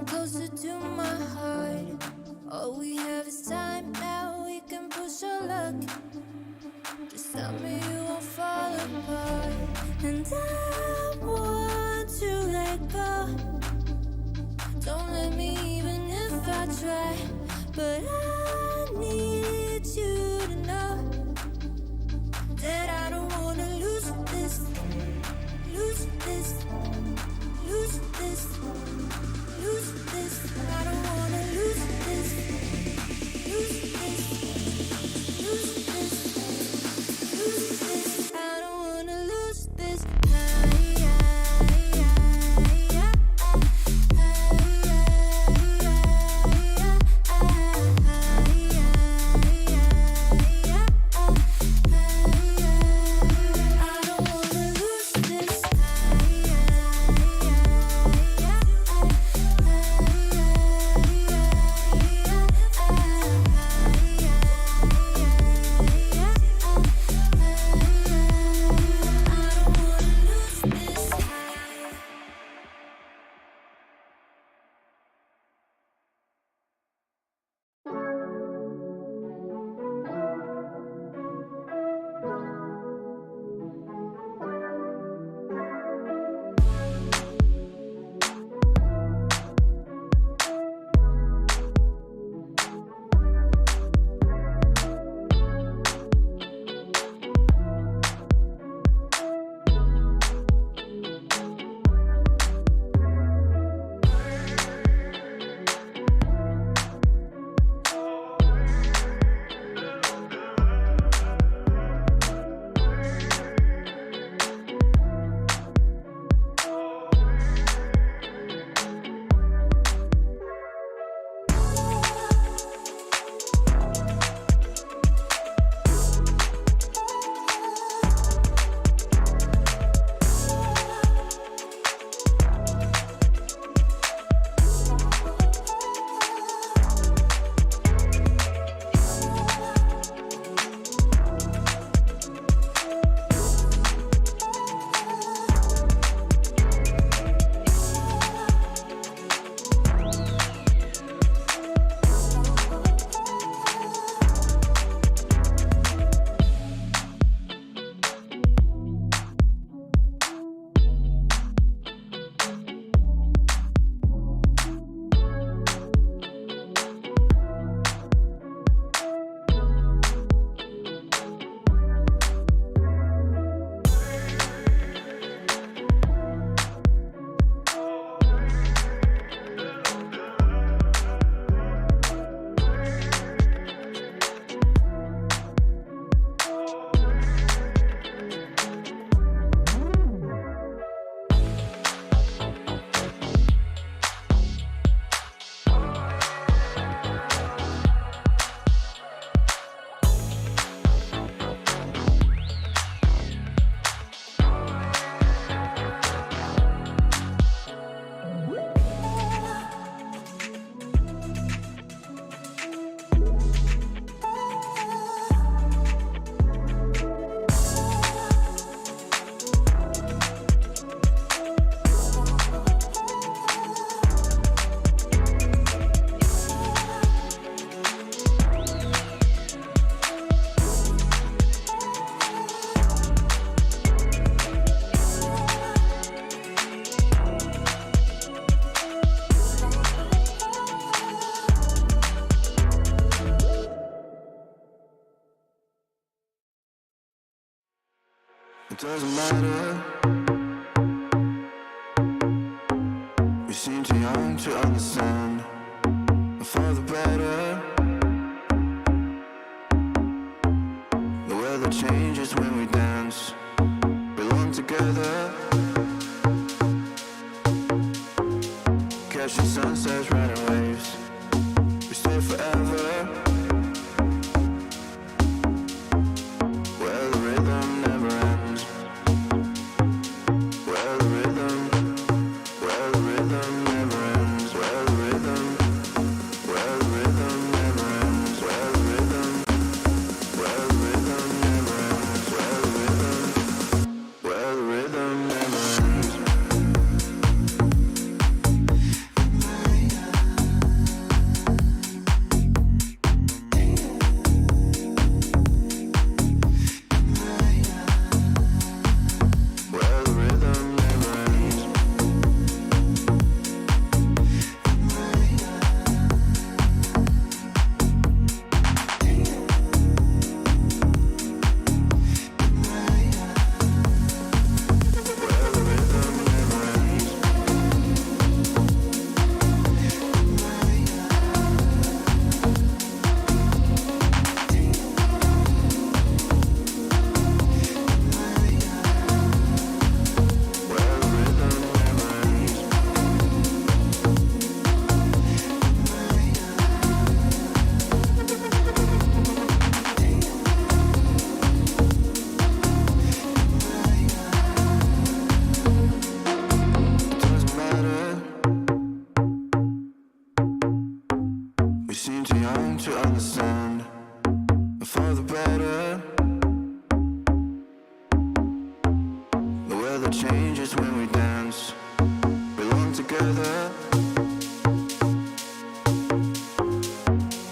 come closer to my heart. All we have is time now, we can push our luck. Just tell me you won't fall apart. And I want to let go. Don't let me even if I try. But I need you to know that I don't wanna lose this, lose this, lose this, lose this. I don't wanna lose this, lose this, lose this, lose this. I don't wanna lose this. It doesn't matter. We seem too young to understand, and for the better. The weather changes when we dance, belong together. Catching sunsets, riding waves, we stay forever. Where the rhythm never ends. Where the rhythm never ends. Where the rhythm never ends. Where the rhythm never ends. Where the rhythm never ends.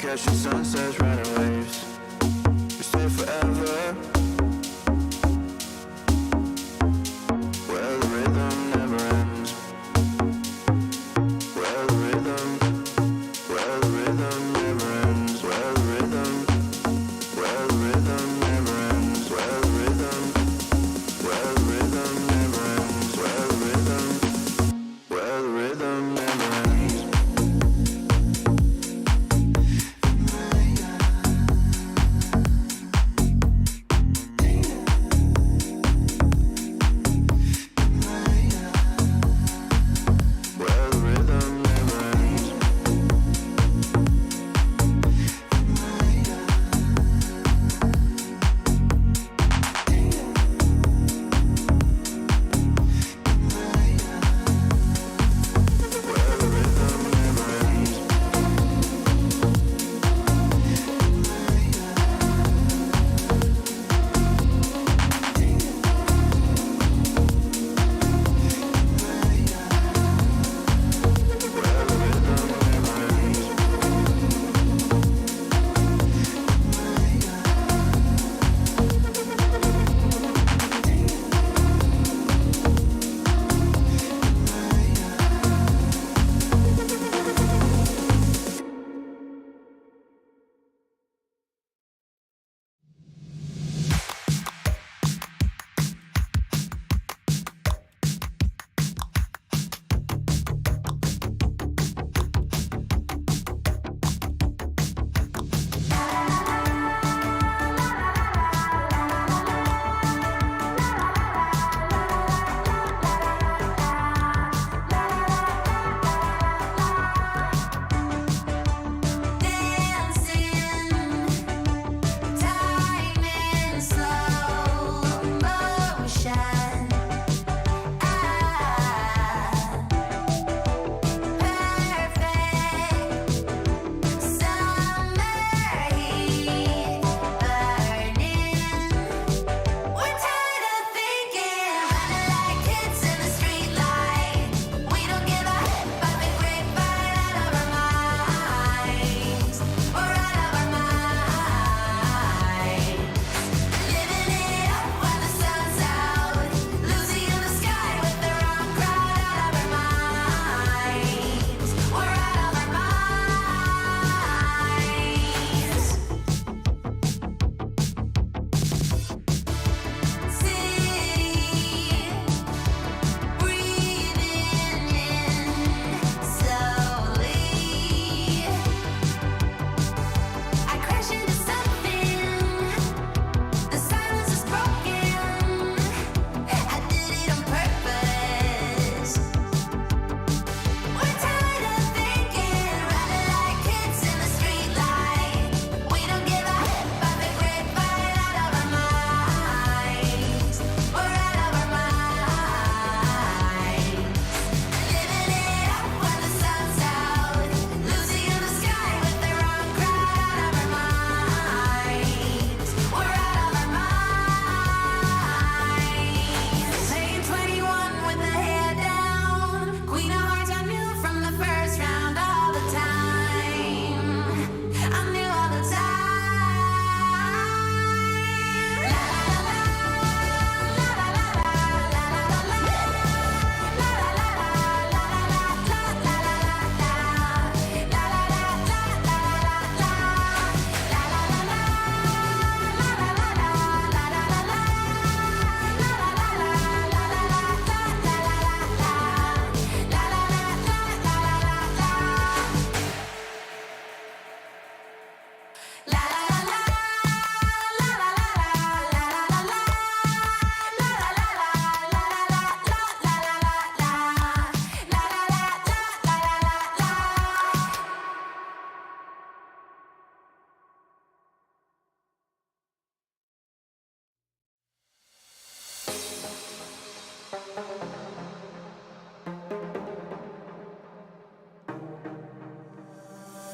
catching sunsets, riding waves. We stay forever. Where the rhythm never ends. Where the rhythm never ends. Where the rhythm never ends. Where the rhythm never ends. Where the rhythm never ends. Where the rhythm never ends. Where the rhythm never ends. Where the rhythm never ends. Time in slow motion. Perfect summer heat burning. We're tired of thinking, running like kids in the streetlight. We don't give a but the grapevine out of our minds. We're out of our minds. Living it up while the sun's out. Losing in the sky with the wrong crowd. Out of our minds. We're out of our minds. City, breathing in slowly. I crash into something. The silence is broken. I did it on purpose. We're tired of thinking, running like kids in the streetlight. We don't give a but the grapevine out of our minds. We're out of our minds. Living it up while the sun's out. Losing in the sky with the wrong crowd. Out of our minds. We're out of our minds. Playing 21 with the head down. Queen of Hearts, I knew from the first round all the time. I knew all the time. La la la la la la la la la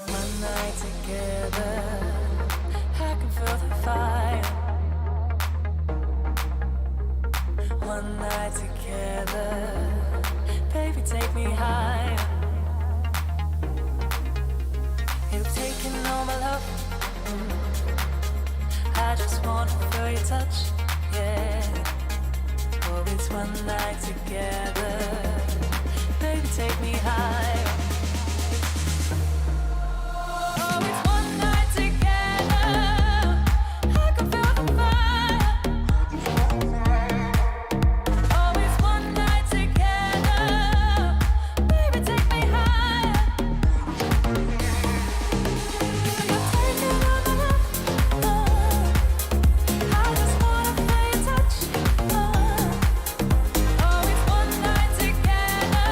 One night together, I can feel the fire. One night together, baby, take me higher. You've taken all my love. I just wanna feel your touch, yeah. Oh, it's one night together. Baby, take me higher. Oh, it's one night together. I can feel the fire. Oh, it's one night together. Baby, take me higher. You're taking all my love. I just wanna feel your touch. Oh, it's one night together.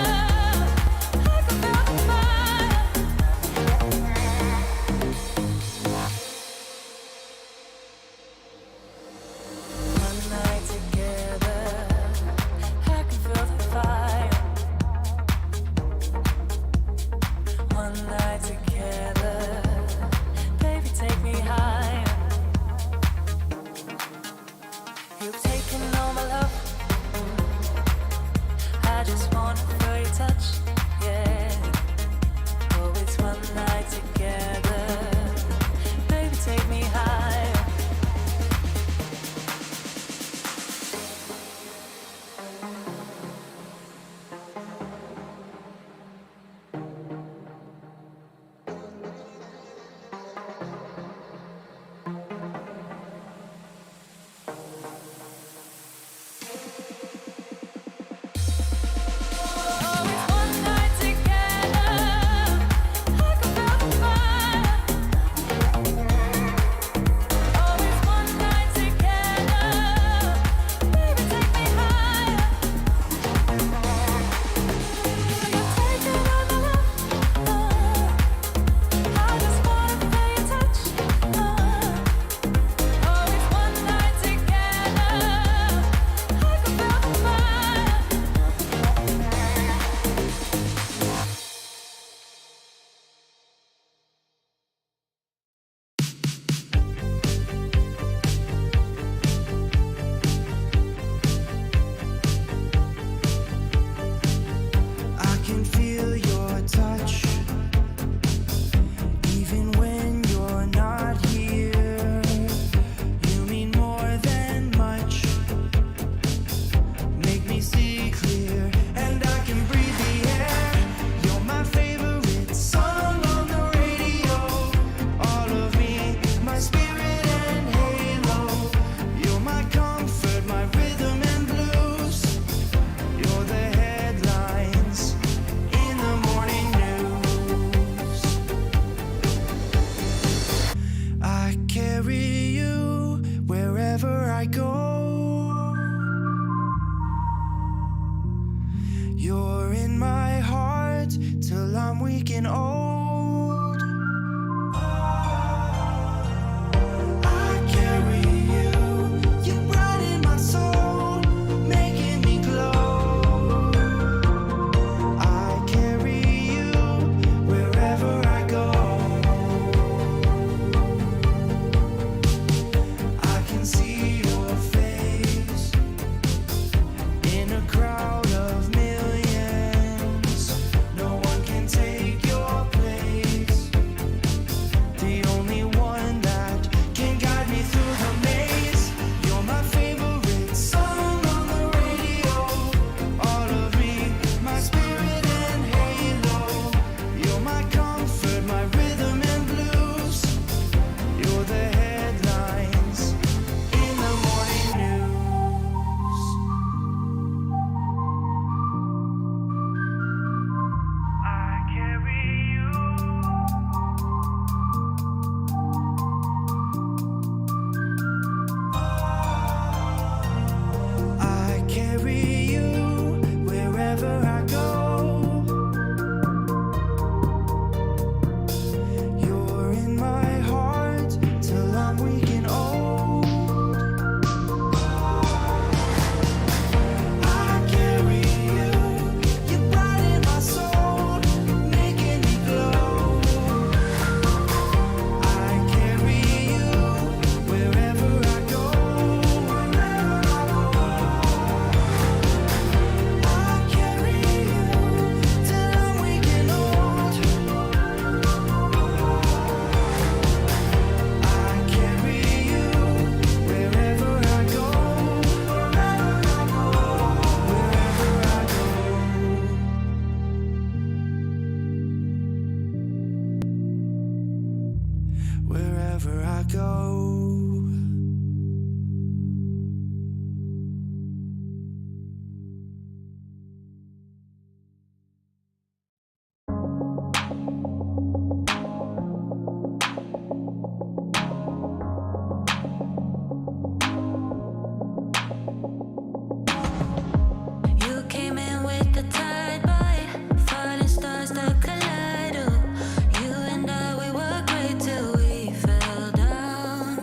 I can feel the fire. One night together, I can feel the fire. One night together, baby, take me higher. You've taken all my love. I just wanna feel your touch, yeah. Oh, it's one night together, baby, take me higher. wherever I go. You came in with the tide, boy. Falling stars that collide. Oh, you and I, we were great till we fell down.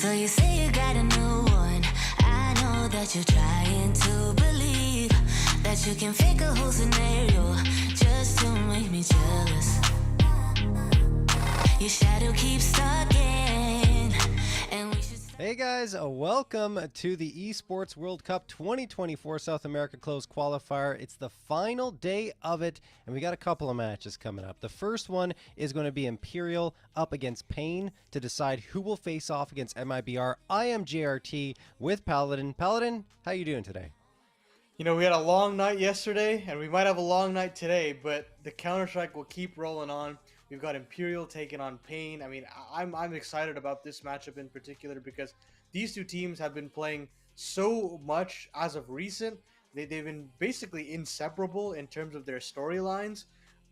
So you say you got a new one. I know that you're trying to believe that you can fake a whole scenario just to make me jealous. Your shadow keeps stalking, and we should. Hey guys, welcome to the Esports World Cup 2024 South America Closed Qualifier. It's the final day of it, and we got a couple of matches coming up. The first one is going to be Imperial up against Pain to decide who will face off against MIBR. I am JRT with Paladin. Paladin, how you doing today? You know, we had a long night yesterday, and we might have a long night today, but the Counter-Strike will keep rolling on. We've got Imperial taking on Pain. I mean, I'm excited about this matchup in particular because these two teams have been playing so much as of recent. They've been basically inseparable in terms of their storylines.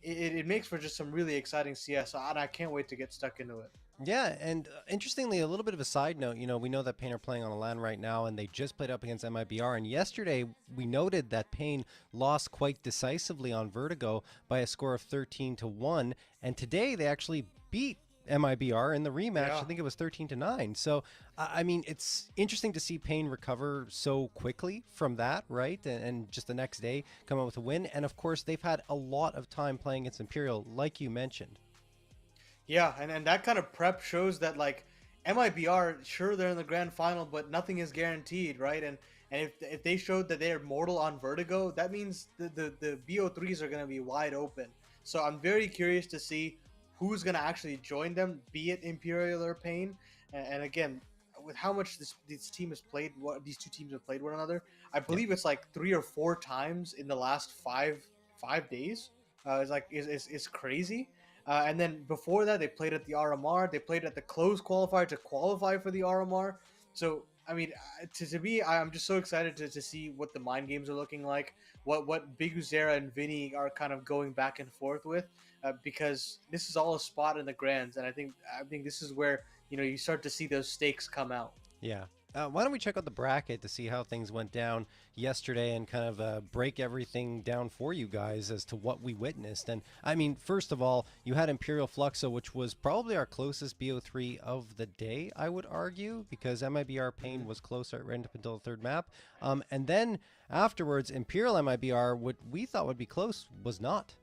It makes for just some really exciting CS, and I can't wait to get stuck into it. Yeah, and interestingly, a little bit of a side note, we know that Pain are playing on a LAN right now, and they just played up against MIBR, and yesterday we noted that Pain lost quite decisively on Vertigo by a score of 13-1, and today they actually beat MIBR in the rematch. Yeah. I think it was 13-9. So, I mean, it's interesting to see Pain recover so quickly from that, right? And just the next day come out with a win, and of course, they've had a lot of time playing against Imperial, like you mentioned. Yeah, and that kind of prep shows that, like, MIBR, sure, they're in the grand final, but nothing is guaranteed, right? And if they showed that they're mortal on Vertigo, that means the BO3s are going to be wide open. So I'm very curious to see who's going to actually join them, be it Imperial or Pain. And again, with how much this team has played, what these two teams have played one another, I believe it's like 3 or 4 times in the last five days. It's crazy. And then before that, they played at the RMR. They played at the closed qualifier to qualify for the RMR. So, I mean, to me, I'm just so excited to see what the mind games are looking like, what Big Uzera and Vinny are kind of going back and forth with, because this is all a spot in the grands, and I think this is where you start to see those stakes come out. Yeah. Why don't we check out the bracket to see how things went down yesterday and kind of break everything down for you guys as to what we witnessed. And I mean, first of all, you had Imperial Fluxo, which was probably our closest BO3 of the day, I would argue, because MIBR Pain was closer right up until the third map. And then afterwards, Imperial MIBR, what we thought would be close, was not.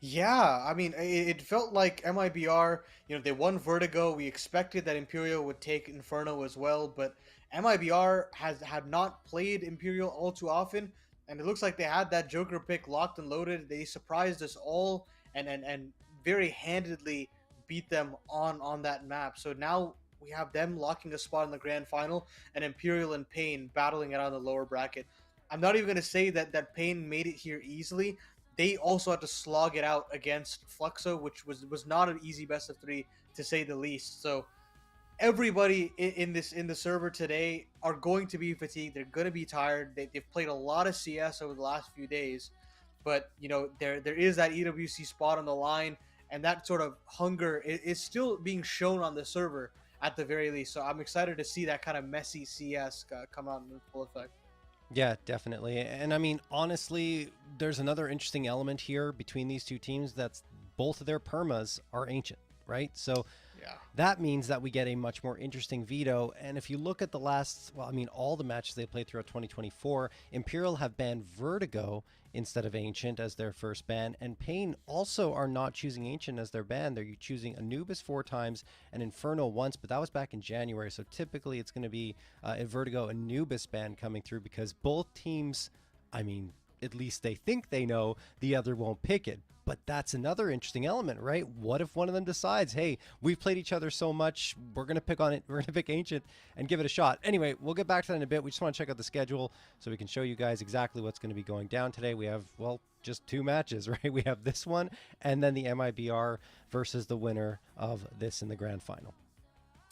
Yeah, I mean, it felt like MIBR, they won Vertigo. We expected that Imperial would take Inferno as well, but MIBR had not played Imperial all too often, and it looks like they had that Joker pick locked and loaded. They surprised us all and very handedly beat them on that map. So now we have them locking a spot in the grand final, and Imperial and Pain battling it on the lower bracket. I'm not even going to say that Pain made it here easily. They also had to slog it out against Fluxo, which was not an easy best of 3 to say the least. So everybody in the server today are going to be fatigued. They're going to be tired. They've played a lot of CS over the last few days, but there is that EWC spot on the line, and that sort of hunger is still being shown on the server at the very least. So I'm excited to see that kind of messy CS come out in full effect. Yeah, definitely. And I mean, honestly, there's another interesting element here between these two teams. That's both of their permas are ancient, right? So Yeah. that means that we get a much more interesting Veto. And if you look at the last, well, I mean, all the matches they played throughout 2024, Imperial have banned Vertigo instead of Ancient as their first ban, and Pain also are not choosing Ancient as their ban. They're choosing Anubis 4 times and Inferno once, but that was back in January. So typically it's going to be a Vertigo Anubis ban coming through because both teams, I mean, at least they think they know the other won't pick it. But that's another interesting element, right? What if one of them decides, hey, we've played each other so much, we're going to pick on it, we're going to pick Ancient and give it a shot. Anyway, we'll get back to that in a bit. We just want to check out the schedule so we can show you guys exactly what's going to be going down today. We have, well, just 2 matches, right? We have this one and then the MIBR versus the winner of this in the grand final.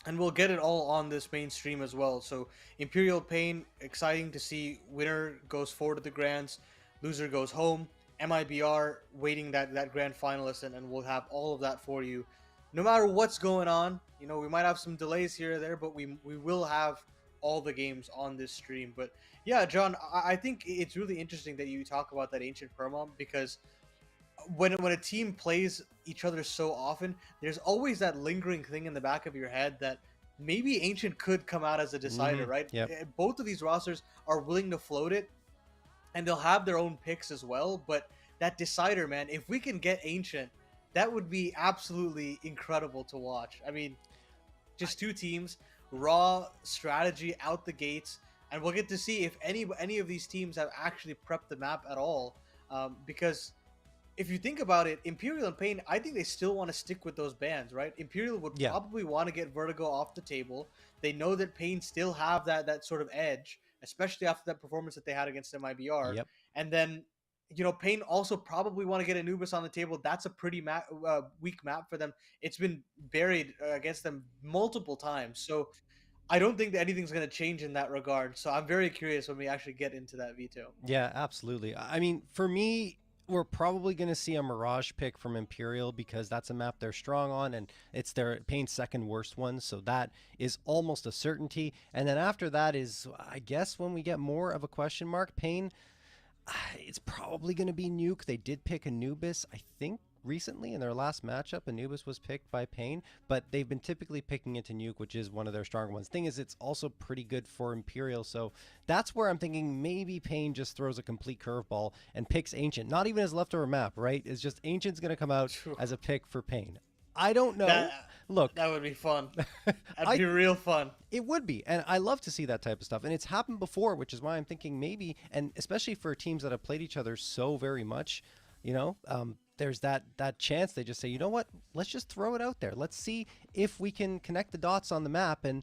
And we'll get it all on this main stream as well. So Imperial Pain, exciting to see. Winner goes forward to the grands, loser goes home. MIBR waiting that grand finalist, and we'll have all of that for you. No matter what's going on, we might have some delays here or there, but we will have all the games on this stream. But yeah, John, I think it's really interesting that you talk about that ancient perma, because when a team plays each other so often, there's always that lingering thing in the back of your head that maybe Ancient could come out as a decider, right? Yep. Both of these rosters are willing to float it, and they'll have their own picks as well. But that decider, man, if we can get Ancient, that would be absolutely incredible to watch. I mean, just two teams, raw strategy out the gates, and we'll get to see if any of these teams have actually prepped the map at all. Because if you think about it, Imperial and Pain, I think they still want to stick with those bans, right? Imperial would Yeah. probably want to get Vertigo off the table. They know that Pain still have that sort of edge, especially after that performance that they had against MIBR. Yep. And then, Pain also probably want to get Anubis on the table. That's a pretty weak map for them. It's been buried against them multiple times. So I don't think that anything's going to change in that regard. So I'm very curious when we actually get into that veto. Yeah, absolutely. I mean, for me, we're probably going to see a Mirage pick from Imperial because that's a map they're strong on and it's their Pain's second worst one. So that is almost a certainty. And then after that is, I guess, when we get more of a question mark, Pain, it's probably going to be Nuke. They did pick Anubis, I think, recently in their last matchup. Anubis was picked by Pain, but they've been typically picking into Nuke, which is one of their stronger ones. Thing is, it's also pretty good for Imperial, so that's where I'm thinking maybe Pain just throws a complete curveball and picks Ancient. Not even as leftover map, right? It's just Ancient's going to come out as a pick for Pain. I don't know. Look, that would be fun. That'd be real fun. It would be, and I love to see that type of stuff. And it's happened before, which is why I'm thinking maybe, and especially for teams that have played each other so very much, there's that chance they just say, you know what, let's just throw it out there. Let's see if we can connect the dots on the map, and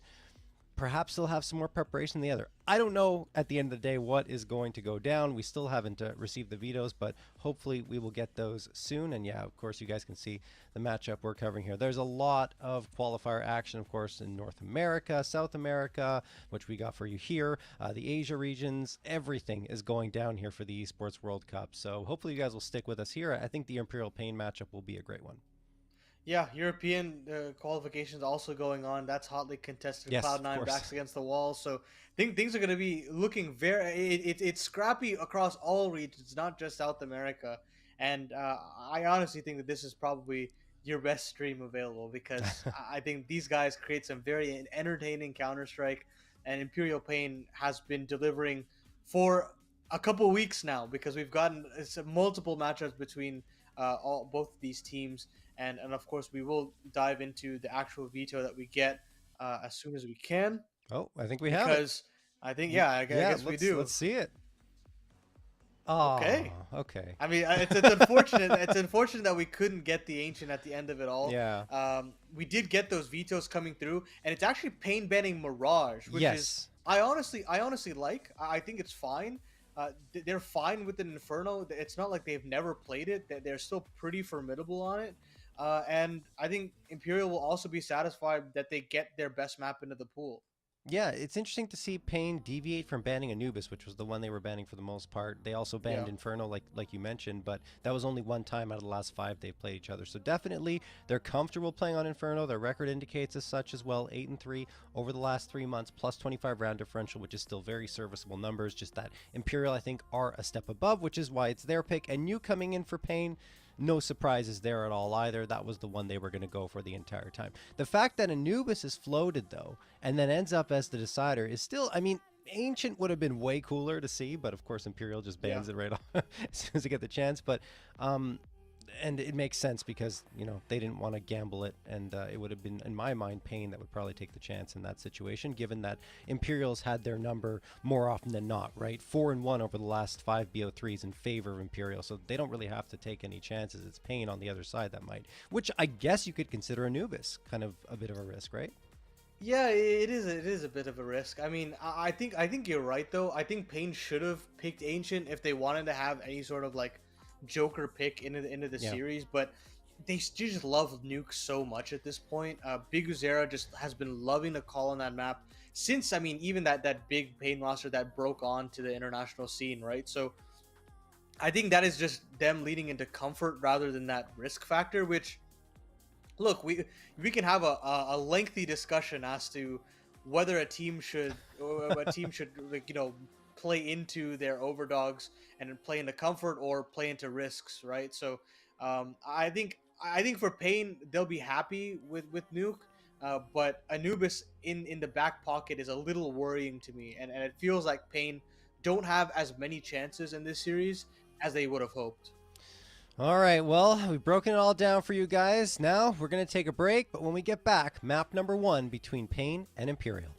perhaps they'll have some more preparation than the other. I don't know at the end of the day what is going to go down. We still haven't received the vetoes, but hopefully we will get those soon. And yeah, of course, you guys can see the matchup we're covering here. There's a lot of qualifier action, of course, in North America, South America, which we got for you here, the Asia regions. Everything is going down here for the Esports World Cup. So hopefully you guys will stick with us here. I think the Imperial Pain matchup will be a great one. Yeah, European qualifications also going on. That's hotly contested. Yes, Cloud9 backs against the wall. So things are going to be looking very... It's scrappy across all regions, not just South America. And I honestly think that this is probably your best stream available because I think these guys create some very entertaining Counter-Strike. And Imperial Pain has been delivering for a couple weeks now because we've gotten multiple matchups between both of these teams. And of course, we will dive into the actual veto that we get as soon as we can. Oh, I think we have it. Because I think, I guess we do. Let's see it. Oh, okay. Okay. I mean, it's unfortunate. It's unfortunate that we couldn't get the Ancient at the end of it all. Yeah. We did get those vetoes coming through, and it's actually pain banning Mirage, which is I honestly like. I think it's fine. They're fine with an Inferno. It's not like they've never played it. They're still pretty formidable on it. And I think Imperial will also be satisfied that they get their best map into the pool. Yeah, it's interesting to see Pain deviate from banning Anubis, which was the one they were banning for the most part. They also banned Inferno, like you mentioned, but that was only one time out of the last 5 they've played each other. So definitely they're comfortable playing on Inferno. Their record indicates as such as well, 8-3 over the last 3 months, plus 25 round differential, which is still very serviceable numbers. Just that Imperial, I think, are a step above, which is why it's their pick. And you coming in for Pain, no surprises there at all either. That was the one they were going to go for the entire time. The fact that Anubis is floated, though, and then ends up as the decider is still, I mean, Ancient would have been way cooler to see, but of course Imperial just bans it right off as soon as they get the chance. But and it makes sense because, they didn't want to gamble it, and it would have been, in my mind, Pain that would probably take the chance in that situation, given that Imperials had their number more often than not, right? 4-1 over the last 5 BO3s in favor of Imperial, so they don't really have to take any chances. It's Pain on the other side that might, which I guess you could consider Anubis kind of a bit of a risk, right? Yeah, it is a bit of a risk. I mean, I think you're right though. I think Pain should have picked Ancient if they wanted to have any sort of like Joker pick into the series, but they just love Nuke so much at this point. Big Uzera just has been loving to call on that map since, I mean, even that big Pain roster that broke on to the international scene, right? So I think that is just them leading into comfort rather than that risk factor, which, look, we can have a lengthy discussion as to whether a team should like, play into their overdogs and play into comfort or play into risks, right? So I think for Pain, they'll be happy with Nuke. But Anubis in the back pocket is a little worrying to me, and it feels like Pain don't have as many chances in this series as they would have hoped. All right, well, we've broken it all down for you guys. Now we're going to take a break, but when we get back, map number 1 between Pain and Imperial.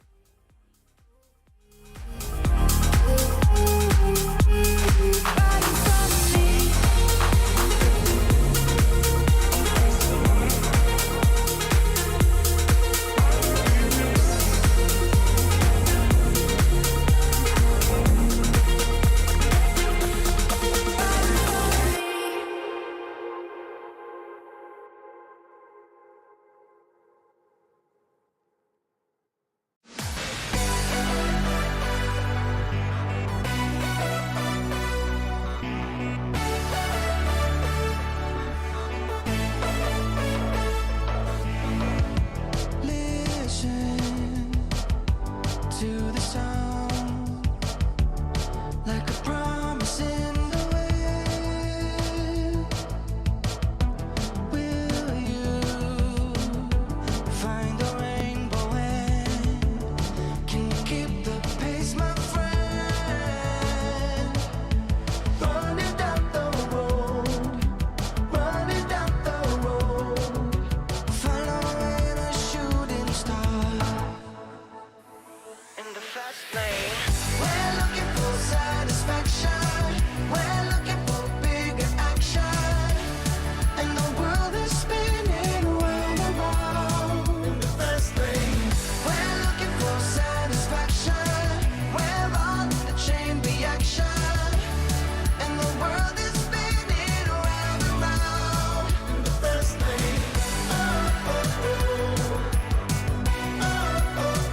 Listen to the sound, like a promise in the wind. Will you find the rainbow and can you keep the pace, my friend? Running down the road, running down the road, following a shooting star in the fast lane. We're looking for satisfaction, we're looking for bigger action, and the world is spinning round and round in the fast lane. We're looking for satisfaction, we're on the chain reaction, and the world is spinning round and round in the fast lane. Oh, oh,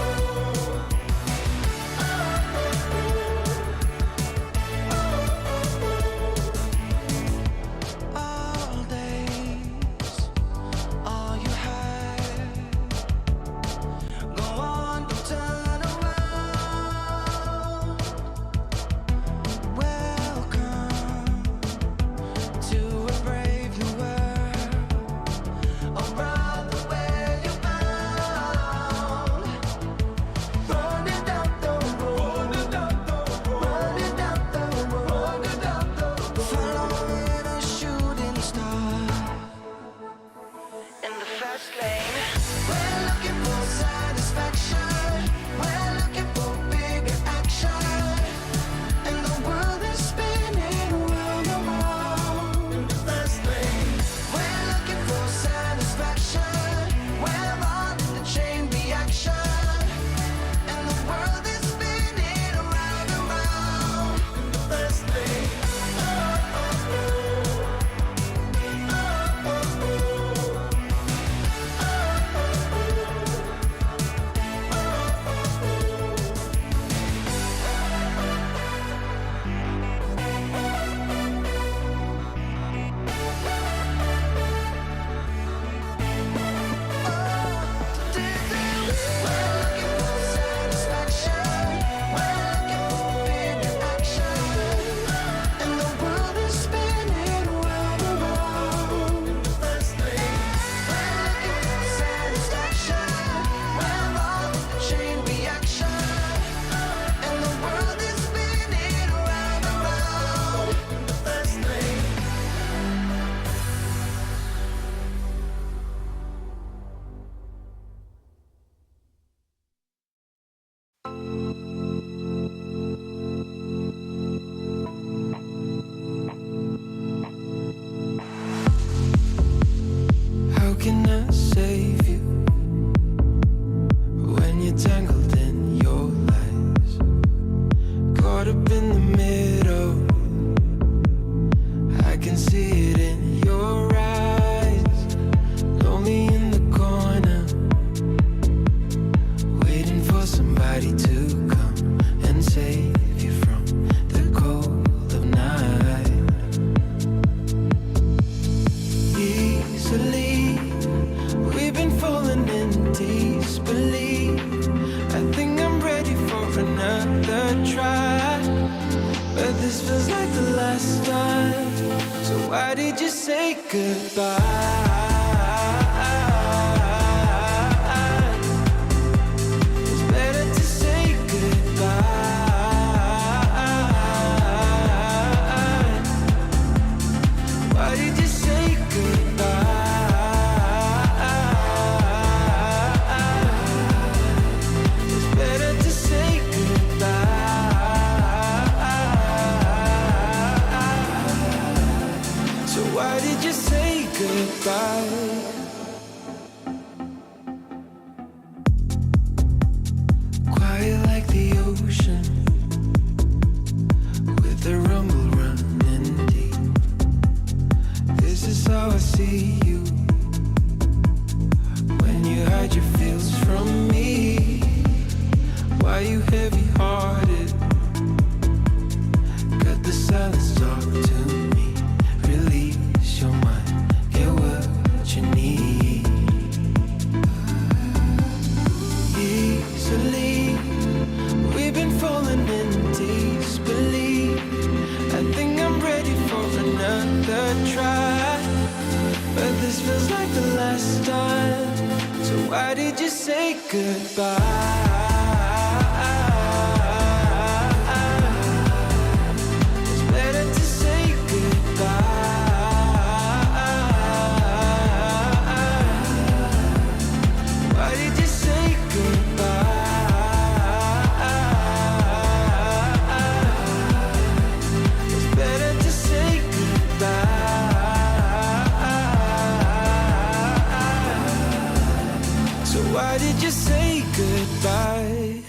oh. All days, all you had. Go on, don't turn around. Welcome to a brave new world. Around the way you found. Running down the road, running down the road, running down the road, following a shooting star in the fast lane. We're looking for satisfaction, we're looking for bigger action, and the world is spinning round and round in the fast lane. We're looking for satisfaction, we're on the chain reaction, and the world is spinning around and round in the fast lane. Oh, oh, oh. Oh, oh, oh. How can I save you when you're tangled in your lies? Caught up in the middle, I can see it in your eyes. Lonely in the corner, waiting for somebody to come and save you from the cold of night. Easily, we've been falling in disbelief. I think I'm ready for another try, but this feels like the last time. So why did you say goodbye? goodbye. Quiet like the ocean, with the rumble running deep. This is how I see you, when you hide your feels from me. Why you heavy-hearted? Cut the silence, talk to me. Release your mind, get what you need. Easily, we've been falling in disbelief. I think I'm ready for another try, but this feels like the last time. So why did you say goodbye? It's better to say goodbye. Why did you say goodbye? It's better to say goodbye. So why did you say goodbye?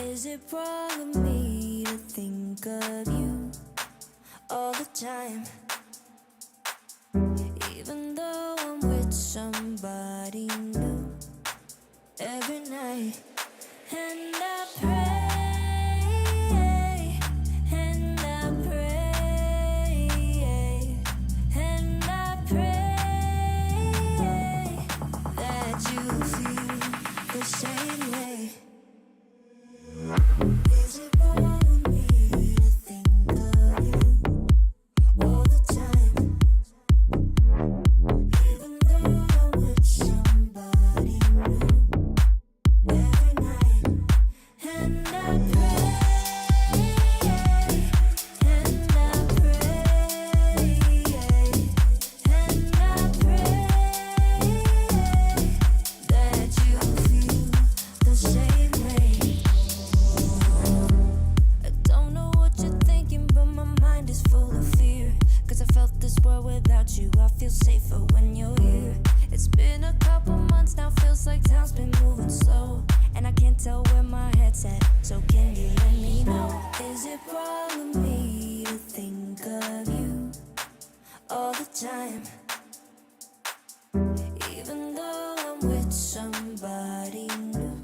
Is it wrong of me to think of you all the time? Even though I'm with somebody new every night. And I pray, and I pray, and I pray that you feel the same way. Is it wrong of me to think of you all the time? Even though I'm with somebody new every night. And I pray, and I pray, and I pray that you feel the same way. I don't know what you're thinking, but my mind is full of fear. Cause I felt this world without you, I feel safer when you're here. It's been a couple months now, feels like time's been moving slow. And I can't tell where my head's at, so can you let me know? Is it wrong of me to think of you all the time? Even though I'm with somebody new.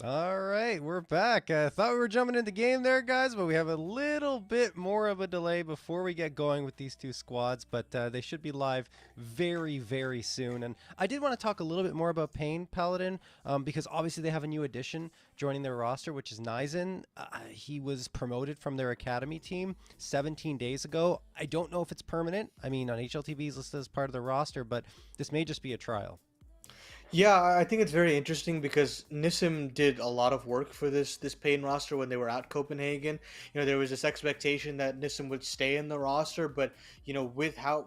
All right, we're back. I thought we were jumping into the game there, guys, but we have a little bit more of a delay before we get going with these two squads, but they should be live very, very soon. And I did want to talk a little bit more about Pain Paladin, because obviously they have a new addition joining their roster, which is Nizen. He was promoted from their academy team 17 days ago. I don't know if it's permanent. I mean, on HLTV he's listed as part of the roster, but this may just be a trial. Yeah, I think it's very interesting because Nissim did a lot of work for this Pain roster when they were at Copenhagen. You know, there was this expectation that Nissim would stay in the roster, but you know, with how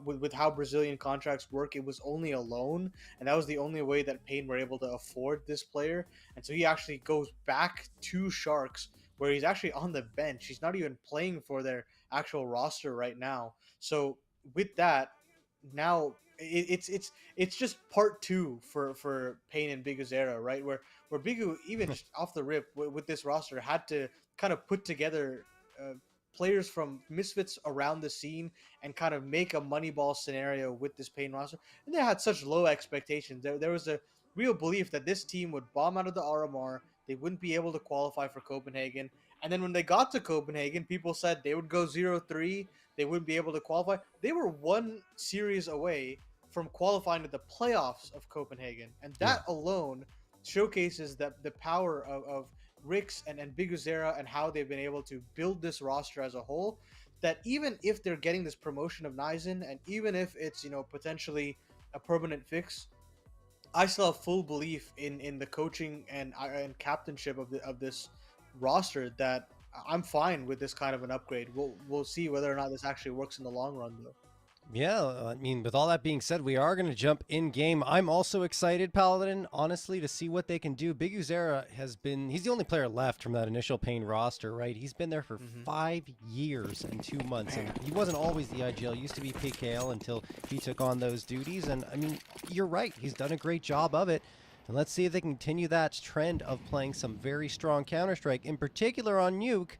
Brazilian contracts work, it was only a loan, and that was the only way that Pain were able to afford this player. And so he actually goes back to Sharks, where he's actually on the bench. He's not even playing for their actual roster right now. So with that, now it's just part two for Payne and Biguzera, right? Where Bigu, even just off the rip with this roster, had to kind of put together players from misfits around the scene and kind of make a Moneyball scenario with this Payne roster. And they had such low expectations. There was a real belief that this team would bomb out of the RMR. They wouldn't be able to qualify for Copenhagen. And then when they got to Copenhagen, people said they would go 0-3. They wouldn't be able to qualify. They were one series away from qualifying to the playoffs of Copenhagen. And that alone showcases that the power of Rix and Biguzera and how they've been able to build this roster as a whole. That even if they're getting this promotion of Nizen, and even if it's, you know, potentially a permanent fix, I still have full belief in the coaching and captainship of this roster, that I'm fine with this kind of an upgrade. We'll see whether or not this actually works in the long run, though. Yeah, I mean, with all that being said, we are going to jump in game. I'm also excited, Paladin, honestly, to see what they can do. Big Uzera he's the only player left from that initial Pain roster, right? He's been there for 5 years and 2 months, and he wasn't always the IGL. Used to be PKL until he took on those duties. And I mean, you're right. He's done a great job of it. And let's see if they continue that trend of playing some very strong Counter-Strike, in particular on Nuke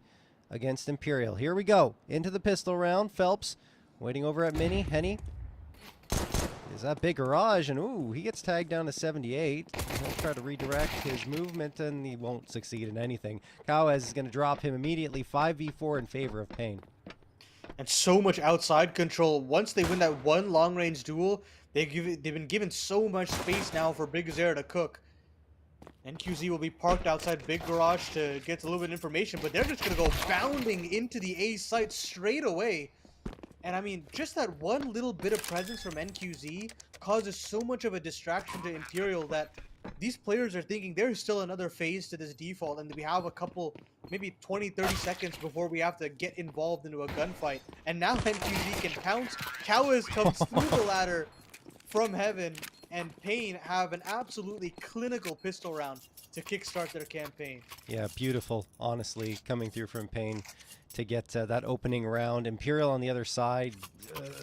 against Imperial. Here we go. Into the pistol round. Phelps waiting over at Mini. Henny is that big garage, and ooh, he gets tagged down to 78. He'll try to redirect his movement, and he won't succeed in anything. Kawez is going to drop him immediately. 5v4 in favor of Pain. And so much outside control. Once they win that one long-range duel, they've been given so much space now for Big Zera to cook. NQZ will be parked outside Big Garage to get a little bit of information, but they're just going to go bounding into the A site straight away. And I mean, just that one little bit of presence from NQZ causes so much of a distraction to Imperial that these players are thinking there's still another phase to this default, and we have a couple, maybe 20-30 seconds before we have to get involved into a gunfight. And now NQZ can pounce. Kawez comes through the ladder from heaven, and Pain have an absolutely clinical pistol round to kickstart their campaign. Yeah, beautiful, honestly, coming through from Pain to get that opening round. Imperial on the other side,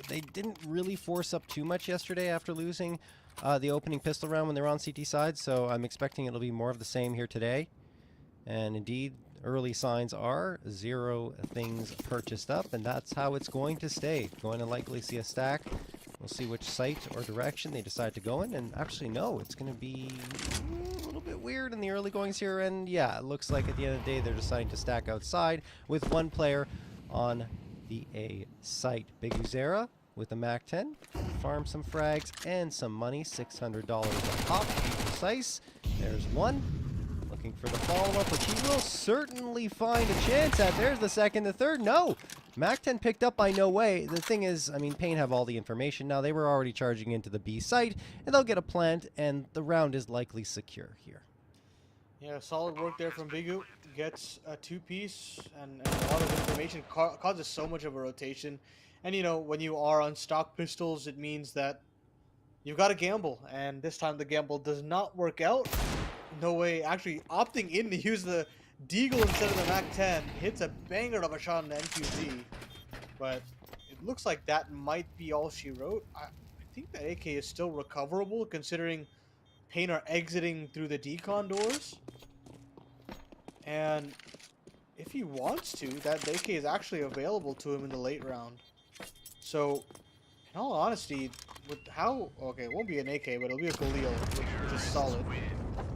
they didn't really force up too much yesterday after losing the opening pistol round when they were on CT side, so I'm expecting it'll be more of the same here today. And indeed, early signs are 0 things purchased up, and that's how it's going to stay. Going to likely see a stack. We'll see which site or direction they decide to go in, and actually no, it's going to be a little bit weird in the early goings here, and yeah, it looks like at the end of the day they're deciding to stack outside with one player on the A site. Big Uzera with the MAC-10, farm some frags and some money, $600 a pop to be precise. There's one. Looking for the follow-up, which he will certainly find a chance at. There's the second, the third. No! MAC-10 picked up by No Way. The thing is, I mean, Pain have all the information now. They were already charging into the B site, and they'll get a plant, and the round is likely secure here. Yeah, solid work there from Bigu. Gets a two-piece and a lot of information. Causes so much of a rotation. And, you know, when you are on stock pistols, it means that you've got to gamble. And this time the gamble does not work out. No Way actually opting in to use the Deagle instead of the MAC-10. Hits a banger of a shot on the NQZ. But it looks like that might be all she wrote. I think the AK is still recoverable, considering Pain are exiting through the decon doors. And if he wants to, that AK is actually available to him in the late round. So, in all honesty, with how... Okay, it won't be an AK, but it'll be a Galil, which is solid.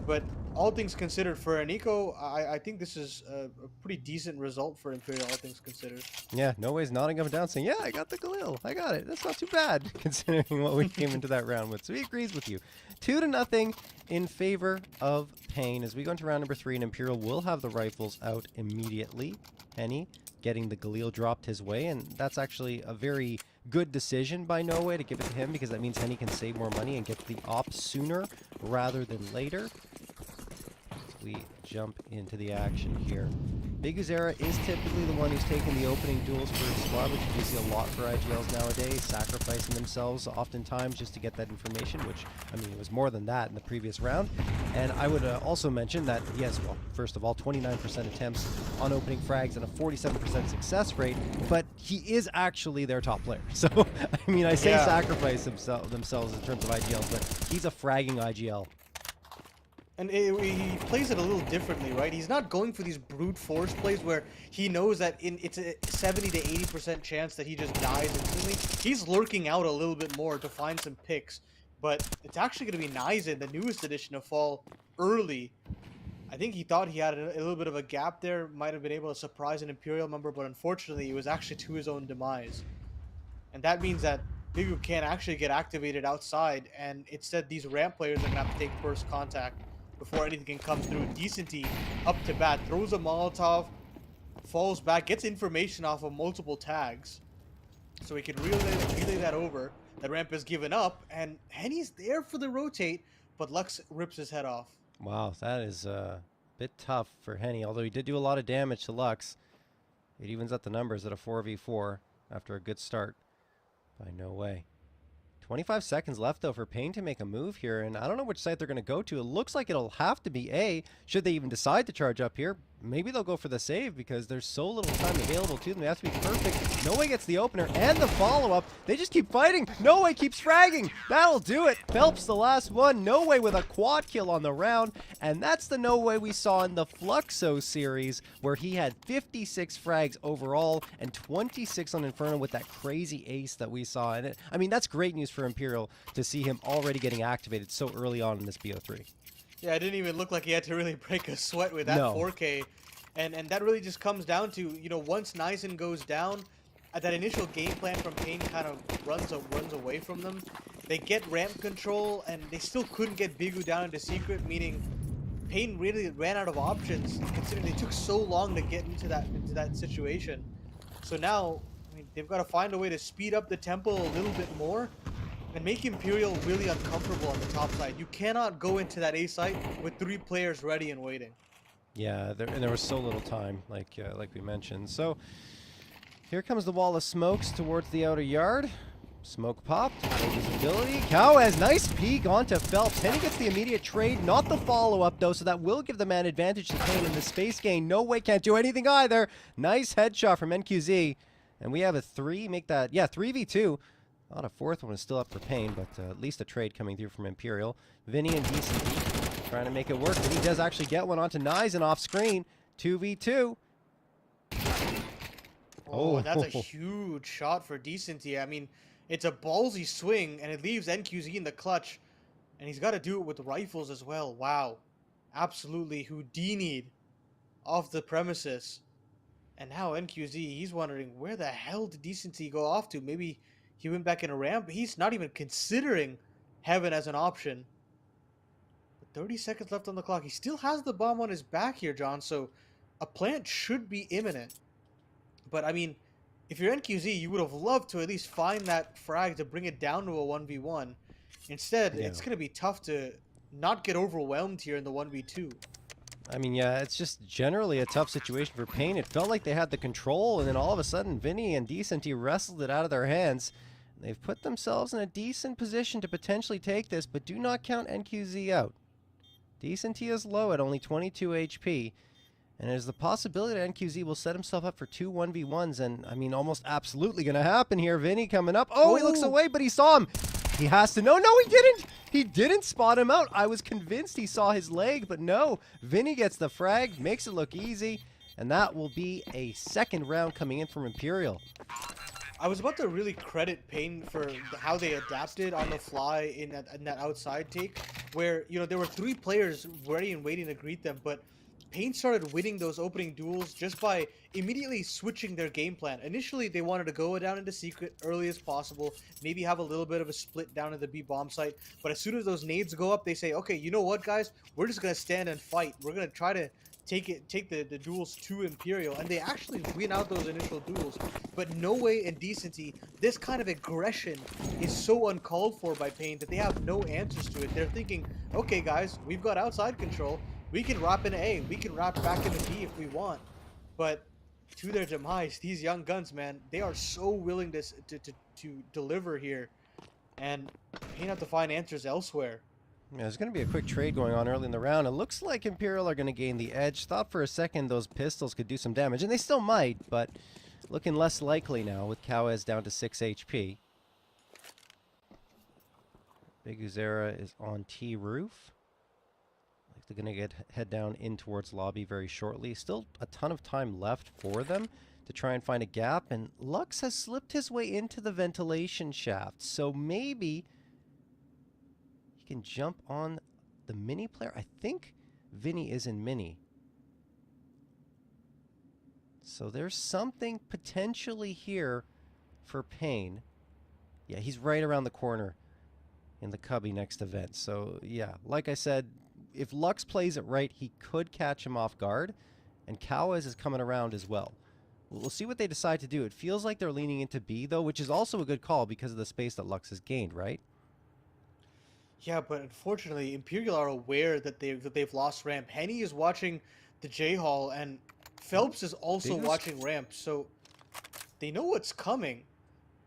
But all things considered, for an eco, I think this is a pretty decent result for Imperial, all things considered. Yeah, No Way's nodding up and down saying, yeah, I got the Galil. I got it. That's not too bad, considering what we came into that round with. So he agrees with you. 2-0 in favor of Pain. As we go into round number 3, and Imperial will have the rifles out immediately. Henny getting the Galil dropped his way, and that's actually a very good decision by No Way to give it to him, because that means Henny can save more money and get the op sooner rather than later. We jump into the action here. Big Uzera is typically the one who's taking the opening duels for his squad, which you see a lot for IGLs nowadays, sacrificing themselves oftentimes just to get that information, which, I mean, it was more than that in the previous round. And I would also mention that he has, well, first of all, 29% attempts on opening frags and a 47% success rate, but he is actually their top player. So, I mean, I say sacrifice themselves in terms of IGLs, but he's a fragging IGL. And he plays it a little differently, right? He's not going for these brute force plays where he knows that it's a 70 to 80% chance that he just dies instantly. He's lurking out a little bit more to find some picks. But it's actually going to be Nizen, the newest edition, to fall early. I think he thought he had a little bit of a gap there. Might have been able to surprise an Imperial member, but unfortunately it was actually to his own demise. And that means that Bigu can't actually get activated outside, and instead these ramp players are going to have to take first contact before anything can come through. Decenty up to bat, throws a Molotov, falls back, gets information off of multiple tags. So he can relay that over. The ramp is given up, and Henny's there for the rotate, but Lux rips his head off. Wow, that is a bit tough for Henny, although he did do a lot of damage to Lux. It evens up the numbers at a 4v4 after a good start. By no way. 25 seconds left, though, for Payne to make a move here, and I don't know which site they're going to go to. It looks like it'll have to be A, should they even decide to charge up here. Maybe they'll go for the save because there's so little time available to them. They have to be perfect. No Way gets the opener and the follow-up. They just keep fighting. No Way keeps fragging. That'll do it. Phelps the last one. No Way with a quad kill on the round, and that's the No Way we saw in the Fluxo series, where he had 56 frags overall and 26 on Inferno with that crazy ace that we saw. And I mean, that's great news for Imperial to see him already getting activated so early on in this BO3. Yeah, it didn't even look like he had to really break a sweat with that No. 4K. And that really just comes down to, you know, once Nizen goes down, that initial game plan from Payne kind of runs away from them. They get ramp control, and they still couldn't get Bigu down into secret, meaning Payne really ran out of options, considering they took so long to get into that situation. So now, I mean, they've got to find a way to speed up the tempo a little bit more and make Imperial really uncomfortable on the top side. You cannot go into that A site with 3 players ready and waiting. Yeah, there was so little time, like we mentioned. So here comes the wall of smokes towards the outer yard. Smoke popped, no visibility. Cow has nice peek onto Phelps. And he gets the immediate trade, not the follow-up though, so that will give the man advantage to Payne in the space gain. No Way can't do anything either. Nice headshot from NQZ. And we have a 3v2. Thought a fourth one is still up for Payne, but at least a trade coming through from Imperial. Vinny and Decent trying to make it work, but he does actually get one onto Nizen off screen. 2v2. Oh, that's a huge shot for Decency. I mean, it's a ballsy swing, and it leaves NQZ in the clutch. And he's got to do it with rifles as well. Wow. Absolutely Houdini'd off the premises. And now NQZ, he's wondering, where the hell did Decency go off to? Maybe he went back in a ramp. He's not even considering Heaven as an option. But 30 seconds left on the clock. He still has the bomb on his back here, John, so a plant should be imminent. But, I mean, if you're NQZ, you would have loved to at least find that frag to bring it down to a 1v1. Instead, it's going to be tough to not get overwhelmed here in the 1v2. I mean, yeah, it's just generally a tough situation for Payne. It felt like they had the control, and then all of a sudden, Vinny and Decenty wrestled it out of their hands. They've put themselves in a decent position to potentially take this, but do not count NQZ out. Decenty is low at only 22 HP, and there's the possibility that NQZ will set himself up for 2 1v1s, and, I mean, almost absolutely going to happen here. Vinny coming up. Oh, he looks away, but he saw him. He has to know. No, he didn't. He didn't spot him out. I was convinced he saw his leg, but no. Vinny gets the frag, makes it look easy, and that will be a second round coming in from Imperial. I was about to really credit Payne for how they adapted on the fly in that outside take, where, you know, there were 3 players ready and waiting to greet them, but Payne started winning those opening duels just by immediately switching their game plan. Initially, they wanted to go down into secret early as possible, maybe have a little bit of a split down at the B bomb site, but as soon as those nades go up, they say, okay, you know what, guys? We're just going to stand and fight. We're going to try to take the duels to Imperial, and they actually win out those initial duels. But No Way and Decency, this kind of aggression is so uncalled for by Payne that they have no answers to it. They're thinking, okay, guys, we've got outside control. We can wrap in A. We can wrap back into B if we want. But to their demise, these young guns, man, they are so willing to deliver here. And Payne have to find answers elsewhere. Yeah, there's going to be a quick trade going on early in the round. It looks like Imperial are going to gain the edge. Thought for a second those pistols could do some damage, and they still might, but looking less likely now with Kawez down to 6 HP. Big Uzera is on T roof. They're going to head down in towards lobby very shortly. Still a ton of time left for them to try and find a gap, and Lux has slipped his way into the ventilation shaft, so maybe he can jump on the mini player. I think Vinny is in mini. So there's something potentially here for Payne. Yeah, he's right around the corner in the cubby next to vent. So yeah, like I said, if Lux plays it right, he could catch him off guard, and Kawez is coming around as well. We'll see what they decide to do. It feels like they're leaning into B, though, which is also a good call because of the space that Lux has gained, right? Yeah, but unfortunately, Imperial are aware that they've lost ramp. Henny is watching the J Hall, and Phelps is also watching ramp, so they know what's coming.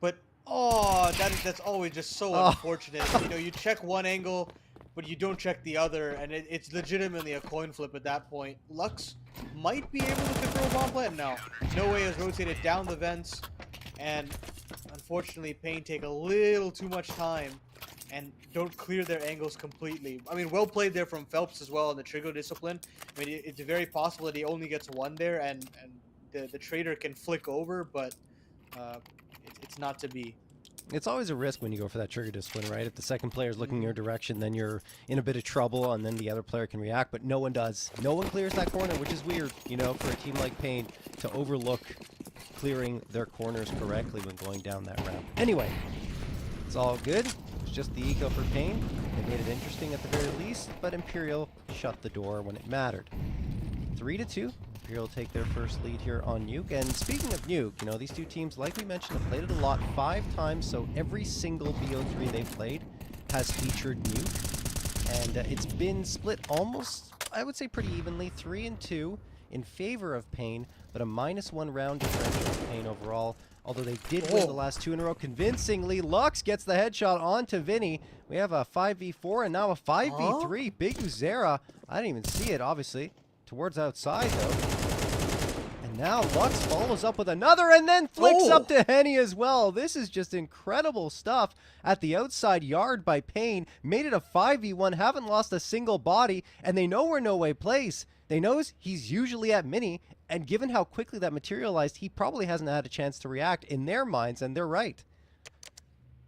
But Oh, that's always just so Oh. unfortunate. You know, you check one angle, but you don't check the other, and it's legitimately a coin flip at that point. Lux might be able to control bomb plant. No, No Way has rotated down the vents, and unfortunately, Pain take a little too much time and don't clear their angles completely. I mean, well played there from Phelps as well in the trigger discipline. I mean, it's very possible that he only gets one there, and the trader can flick over, but it's not to be. It's always a risk when you go for that trigger discipline, right? If the second player is looking Mhm. your direction, then you're in a bit of trouble, and then the other player can react, but no one does. No one clears that corner, which is weird, you know, for a team like Pain to overlook clearing their corners correctly when going down that round. Anyway, it's all good. It's just the eco for Pain. They made it interesting at the very least, but Imperial shut the door when it mattered. 3-2. Imperial take their first lead here on Nuke. And speaking of Nuke, you know, these two teams, like we mentioned, have played it a lot, 5 times, so every single BO3 they've played has featured Nuke. And it's been split almost, I would say, pretty evenly, 3-2 in favor of Pain, but a -1 round differential for Pain overall. Although they did win the last 2 in a row convincingly. Lux gets the headshot onto Vinny. We have a 5v4 and now a 5v3. Big Uzera. I didn't even see it, obviously. Towards outside, though. And now Lux follows up with another and then flicks up to Henny as well. This is just incredible stuff at the outside yard by Pain. Made it a 5v1, haven't lost a single body, and they know where No Way plays. They know he's usually at Mini, and given how quickly that materialized, he probably hasn't had a chance to react in their minds, and they're right.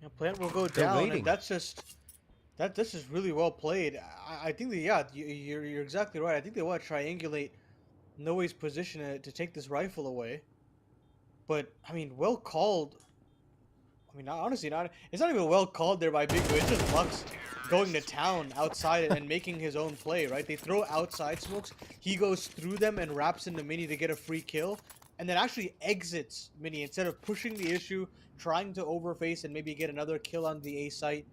Yeah, plant will go They're down, waiting. and that's just this is really well played. I think that you're exactly right. I think they want to triangulate Noe's position to take this rifle away. But I mean, well called. I mean, honestly, it's not even well called there by Big Blue. It's just Lux going to town outside and making his own play, right? They throw outside smokes. He goes through them and wraps into Mini to get a free kill, and then actually exits Mini instead of pushing the issue, trying to overface and maybe get another kill on the A site.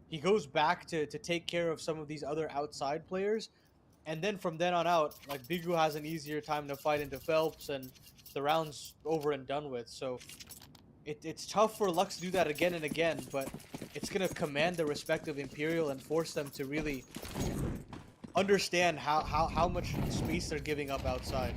He goes back to take care of some of these other outside players, and then from then on out, like Bigu has an easier time to fight into Phelps, and the round's over and done with. So it's tough for Lux to do that again and again, but it's gonna command the respect of Imperial and force them to really understand how much space they're giving up outside.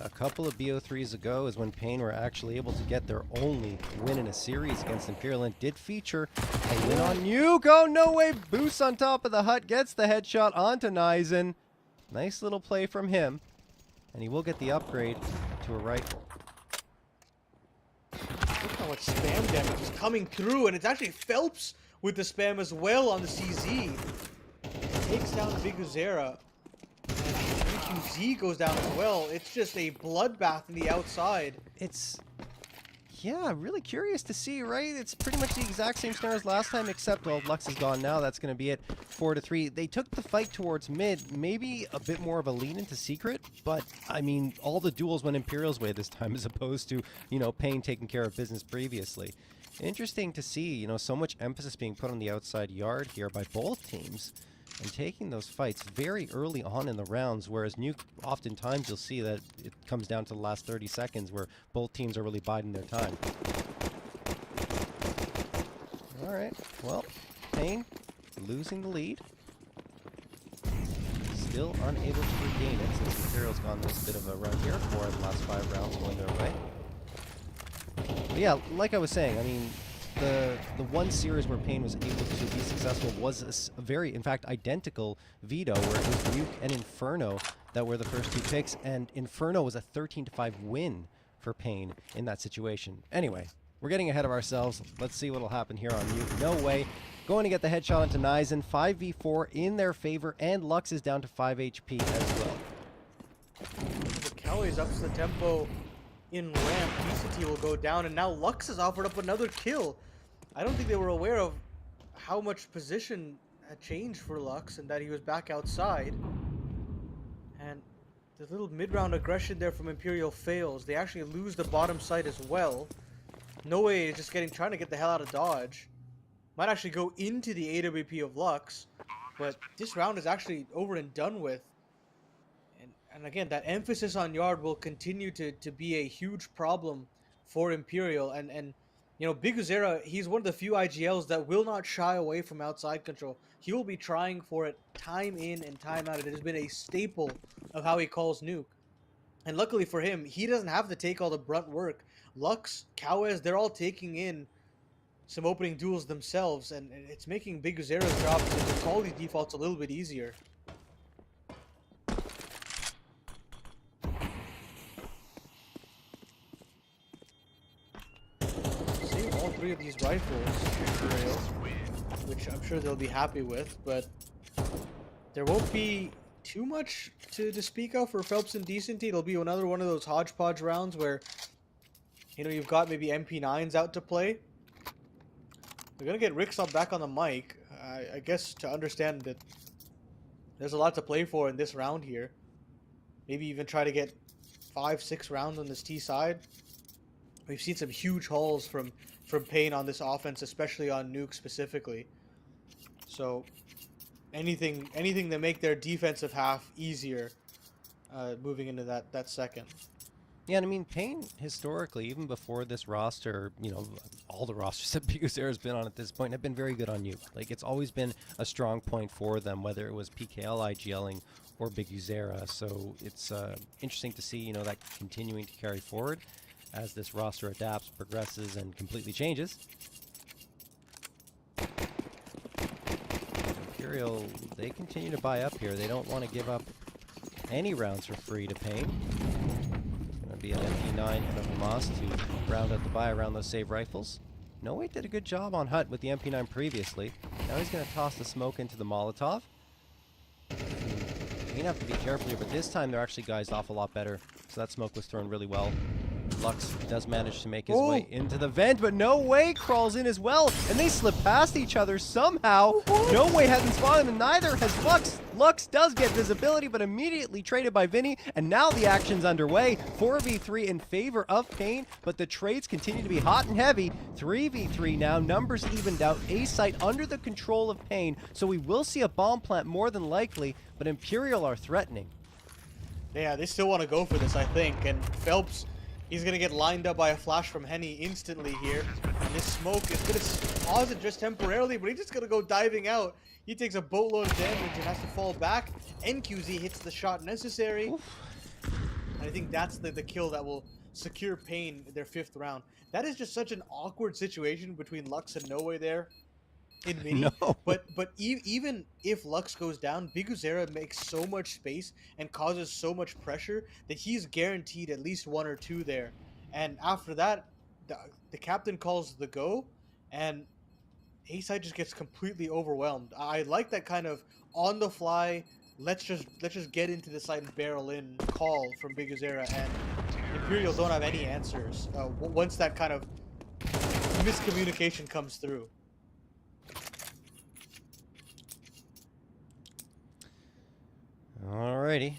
A couple of BO3s ago is when Pain were actually able to get their only win in a series against Imperial, and did feature a win on Nuke. Oh, No Way boosts on top of the hut, gets the headshot onto Nizen. Nice little play from him, and he will get the upgrade to a rifle. Look how much spam damage is coming through, and it's actually Phelps with the spam as well on the CZ. Takes down Big Uzera. And QZ goes down as well. It's just a bloodbath in the outside. It's, yeah, really curious to see, right? It's pretty much the exact same snare as last time, except, well, Lux is gone now. That's going to be it, 4-3. They took the fight towards mid, maybe a bit more of a lean into secret, but, I mean, all the duels went Imperial's way this time, as opposed to, you know, Pain taking care of business previously. Interesting to see, you know, so much emphasis being put on the outside yard here by both teams, and taking those fights very early on in the rounds, whereas Nuke, oftentimes you'll see that it comes down to the last 30 seconds where both teams are really biding their time. Alright, well, Pain losing the lead. Still unable to regain it since Imperial's gone this bit of a run here for the last 5 rounds going their way. But yeah, like I was saying, I mean, the one series where Pain was able to be successful was a very, in fact, identical Veto, where it was Nuke and Inferno that were the first 2 picks, and Inferno was a 13-5 win for Pain in that situation. Anyway, we're getting ahead of ourselves. Let's see what'll happen here on Nuke. No Way going to get the headshot onto Nizen. 5v4 in their favor, and Lux is down to 5 HP as well. The Cowboys ups the tempo in ramp. DCT will go down, and now Lux has offered up another kill. I don't think they were aware of how much position had changed for Lux and that he was back outside. And the little mid-round aggression there from Imperial fails. They actually lose the bottom side as well. No Way is just trying to get the hell out of dodge. Might actually go into the AWP of Lux, but this round is actually over and done with. And And again, that emphasis on yard will continue to be a huge problem for Imperial. And you know, Big Uzera, he's one of the few IGLs that will not shy away from outside control. He will be trying for it time in and time out. It has been a staple of how he calls Nuke. And luckily for him, he doesn't have to take all the brunt work. Lux, Kawes, they're all taking in some opening duels themselves, and it's making Big Uzera's job to call these defaults a little bit easier. Save all three of these rifles, Imperial, which I'm sure they'll be happy with, but there won't be too much to speak of for Phelps and Decenty. It'll be another one of those hodgepodge rounds where, you know, you've got maybe MP9s out to play. We're gonna get Rixop back on the mic, I guess, to understand that there's a lot to play for in this round here. Maybe even try to get 5-6 rounds on this T side. We've seen some huge hauls from Pain on this offense, especially on Nuke specifically. So anything to make their defensive half easier, moving into that second. Yeah, and I mean, Pain, historically, even before this roster, you know, all the rosters that Big Uzera has been on at this point have been very good on you. Like, it's always been a strong point for them, whether it was PKL IGLing or Big Uzera. So it's interesting to see, you know, that continuing to carry forward as this roster adapts, progresses, and completely changes. Imperial, they continue to buy up here. They don't want to give up any rounds for free to Pain. Be an MP9 and a Hamas to round out the buy around those save rifles. No Way did a good job on Hut with the MP9 previously. Now he's going to toss the smoke into the Molotov. You're going to have to be careful here, but this time they're actually guised off a lot better. So that smoke was thrown really well. Lux does manage to make his way into the vent, but No Way crawls in as well, and they slip past each other somehow. No Way hasn't spotted him, and neither has Lux. Lux does get visibility, but immediately traded by Vinny, and now the action's underway. 4v3 in favor of Pain, but the trades continue to be hot and heavy. 3v3 now, numbers evened out. A site under the control of Pain, so we will see a bomb plant more than likely, but Imperial are threatening. Yeah, they still want to go for this, I think, and Phelps, he's going to get lined up by a flash from Henny instantly here. And this smoke is going to pause it just temporarily, but he's just going to go diving out. He takes a boatload of damage and has to fall back. NQZ hits the shot necessary. And I think that's the kill that will secure Pain their 5th round. That is just such an awkward situation between Lux and No Way there in mini. No. But even if Lux goes down, Big Uzera makes so much space and causes so much pressure that he's guaranteed at least 1 or 2 there. And after that, the captain calls the go, and A-Side just gets completely overwhelmed. I like that kind of on the fly, let's just get into the site and barrel in call from Big Uzera, and Imperial don't have any answers once that kind of miscommunication comes through. Alrighty.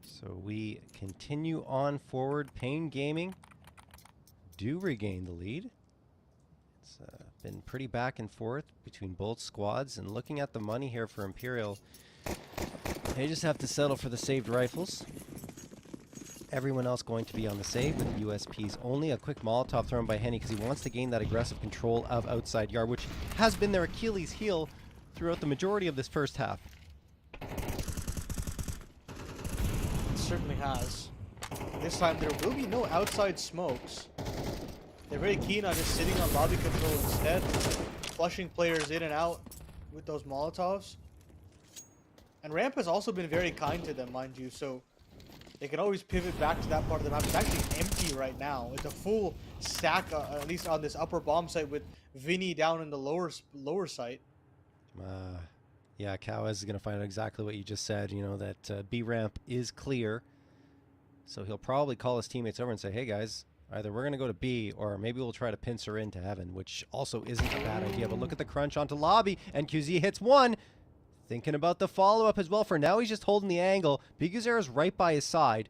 So we continue on forward. Pain Gaming do regain the lead. It's been pretty back and forth between both squads, and looking at the money here for Imperial, they just have to settle for the saved rifles. Everyone else going to be on the save with USPs. Only a quick Molotov thrown by Henny because he wants to gain that aggressive control of outside yard, which has been their Achilles heel throughout the majority of this first half. Certainly has. This time there will be no outside smokes. They're very keen on just sitting on lobby control instead, flushing players in and out with those Molotovs. And Ramp has also been very kind to them, mind you, so they can always pivot back to that part of the map. It's actually empty right now. It's a full stack, at least on this upper bomb site, with Vinny down in the lower site. Yeah, Kawes is going to find out exactly what you just said, you know, that B ramp is clear. So he'll probably call his teammates over and say, hey guys, either we're going to go to B or maybe we'll try to pincer into heaven, which also isn't a bad idea. But look at the crunch onto lobby, and QZ hits one. Thinking about the follow-up as well. For now, he's just holding the angle. Big Uzera's right by his side.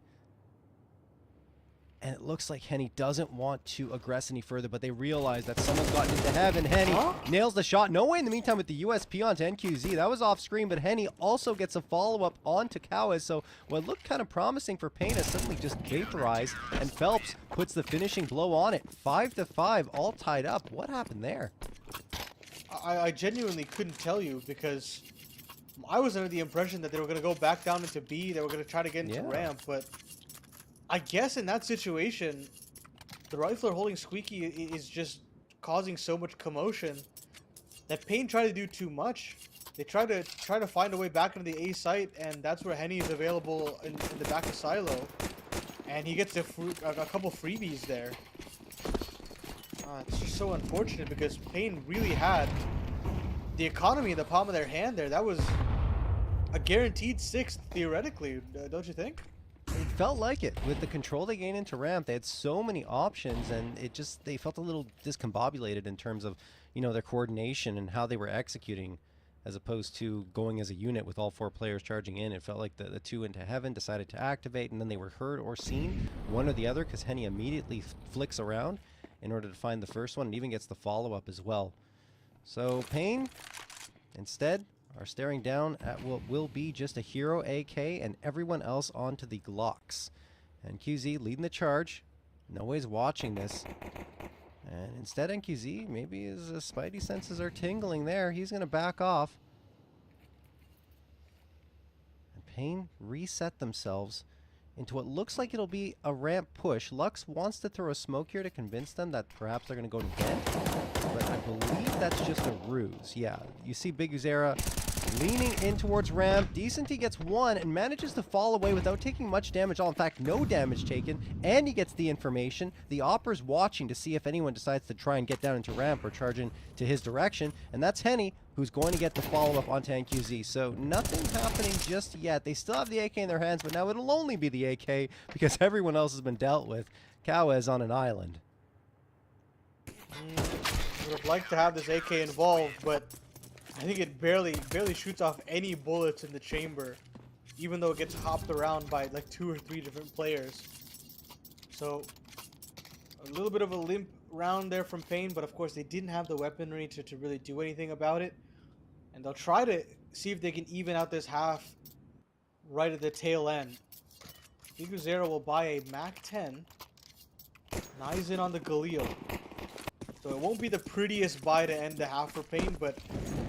And it looks like Henny doesn't want to aggress any further, but they realize that someone's gotten into heaven. Henny nails the shot. No way in the meantime with the USP onto NQZ. That was off screen, but Henny also gets a follow-up onto Kawes. So what looked kind of promising for Payne has suddenly just vaporized, and Phelps puts the finishing blow on it. 5-5, all tied up. What happened there? I genuinely couldn't tell you, because I was under the impression that they were going to go back down into B. They were going to try to get into ramp, but I guess in that situation, the rifler holding Squeaky is just causing so much commotion that Payne tried to do too much. They try to find a way back into the A site, and that's where Henny is available in the back of Silo, and he gets a couple freebies there. It's just so unfortunate, because Payne really had the economy in the palm of their hand there. That was a guaranteed 6th theoretically, don't you think? It felt like it. With the control they gained into ramp, they had so many options, and they felt a little discombobulated in terms of, you know, their coordination and how they were executing, as opposed to going as a unit with all 4 players charging in. It felt like the 2 into heaven decided to activate, and then they were heard or seen, one or the other, because Henny immediately flicks around in order to find the first one, and even gets the follow-up as well. So Payne, instead, are staring down at what will be just a hero AK and everyone else onto the Glocks. And QZ leading the charge. No way's watching this. And instead, NQZ, maybe his spidey senses are tingling there. He's going to back off. And Payne reset themselves into what looks like it'll be a ramp push. Lux wants to throw a smoke here to convince them that perhaps they're going to go to vent. But I believe that's just a ruse. Yeah, you see Big Uzera leaning in towards ramp. Decent, he gets 1 and manages to fall away without taking much damage at all. In fact, no damage taken, and he gets the information. The Opper's watching to see if anyone decides to try and get down into ramp or charge in to his direction, and that's Henny, who's going to get the follow-up onto NQZ. So nothing happening just yet. They still have the AK in their hands, but now it'll only be the AK because everyone else has been dealt with. Kawes on an island. Would have liked to have this AK involved, but I think it barely shoots off any bullets in the chamber, even though it gets hopped around by like 2 or 3 different players. So a little bit of a limp round there from Payne, but of course they didn't have the weaponry to really do anything about it. And they'll try to see if they can even out this half right at the tail end. Big Uzera will buy a MAC-10. Eyes in on the Galil. So it won't be the prettiest buy to end the half for Payne, but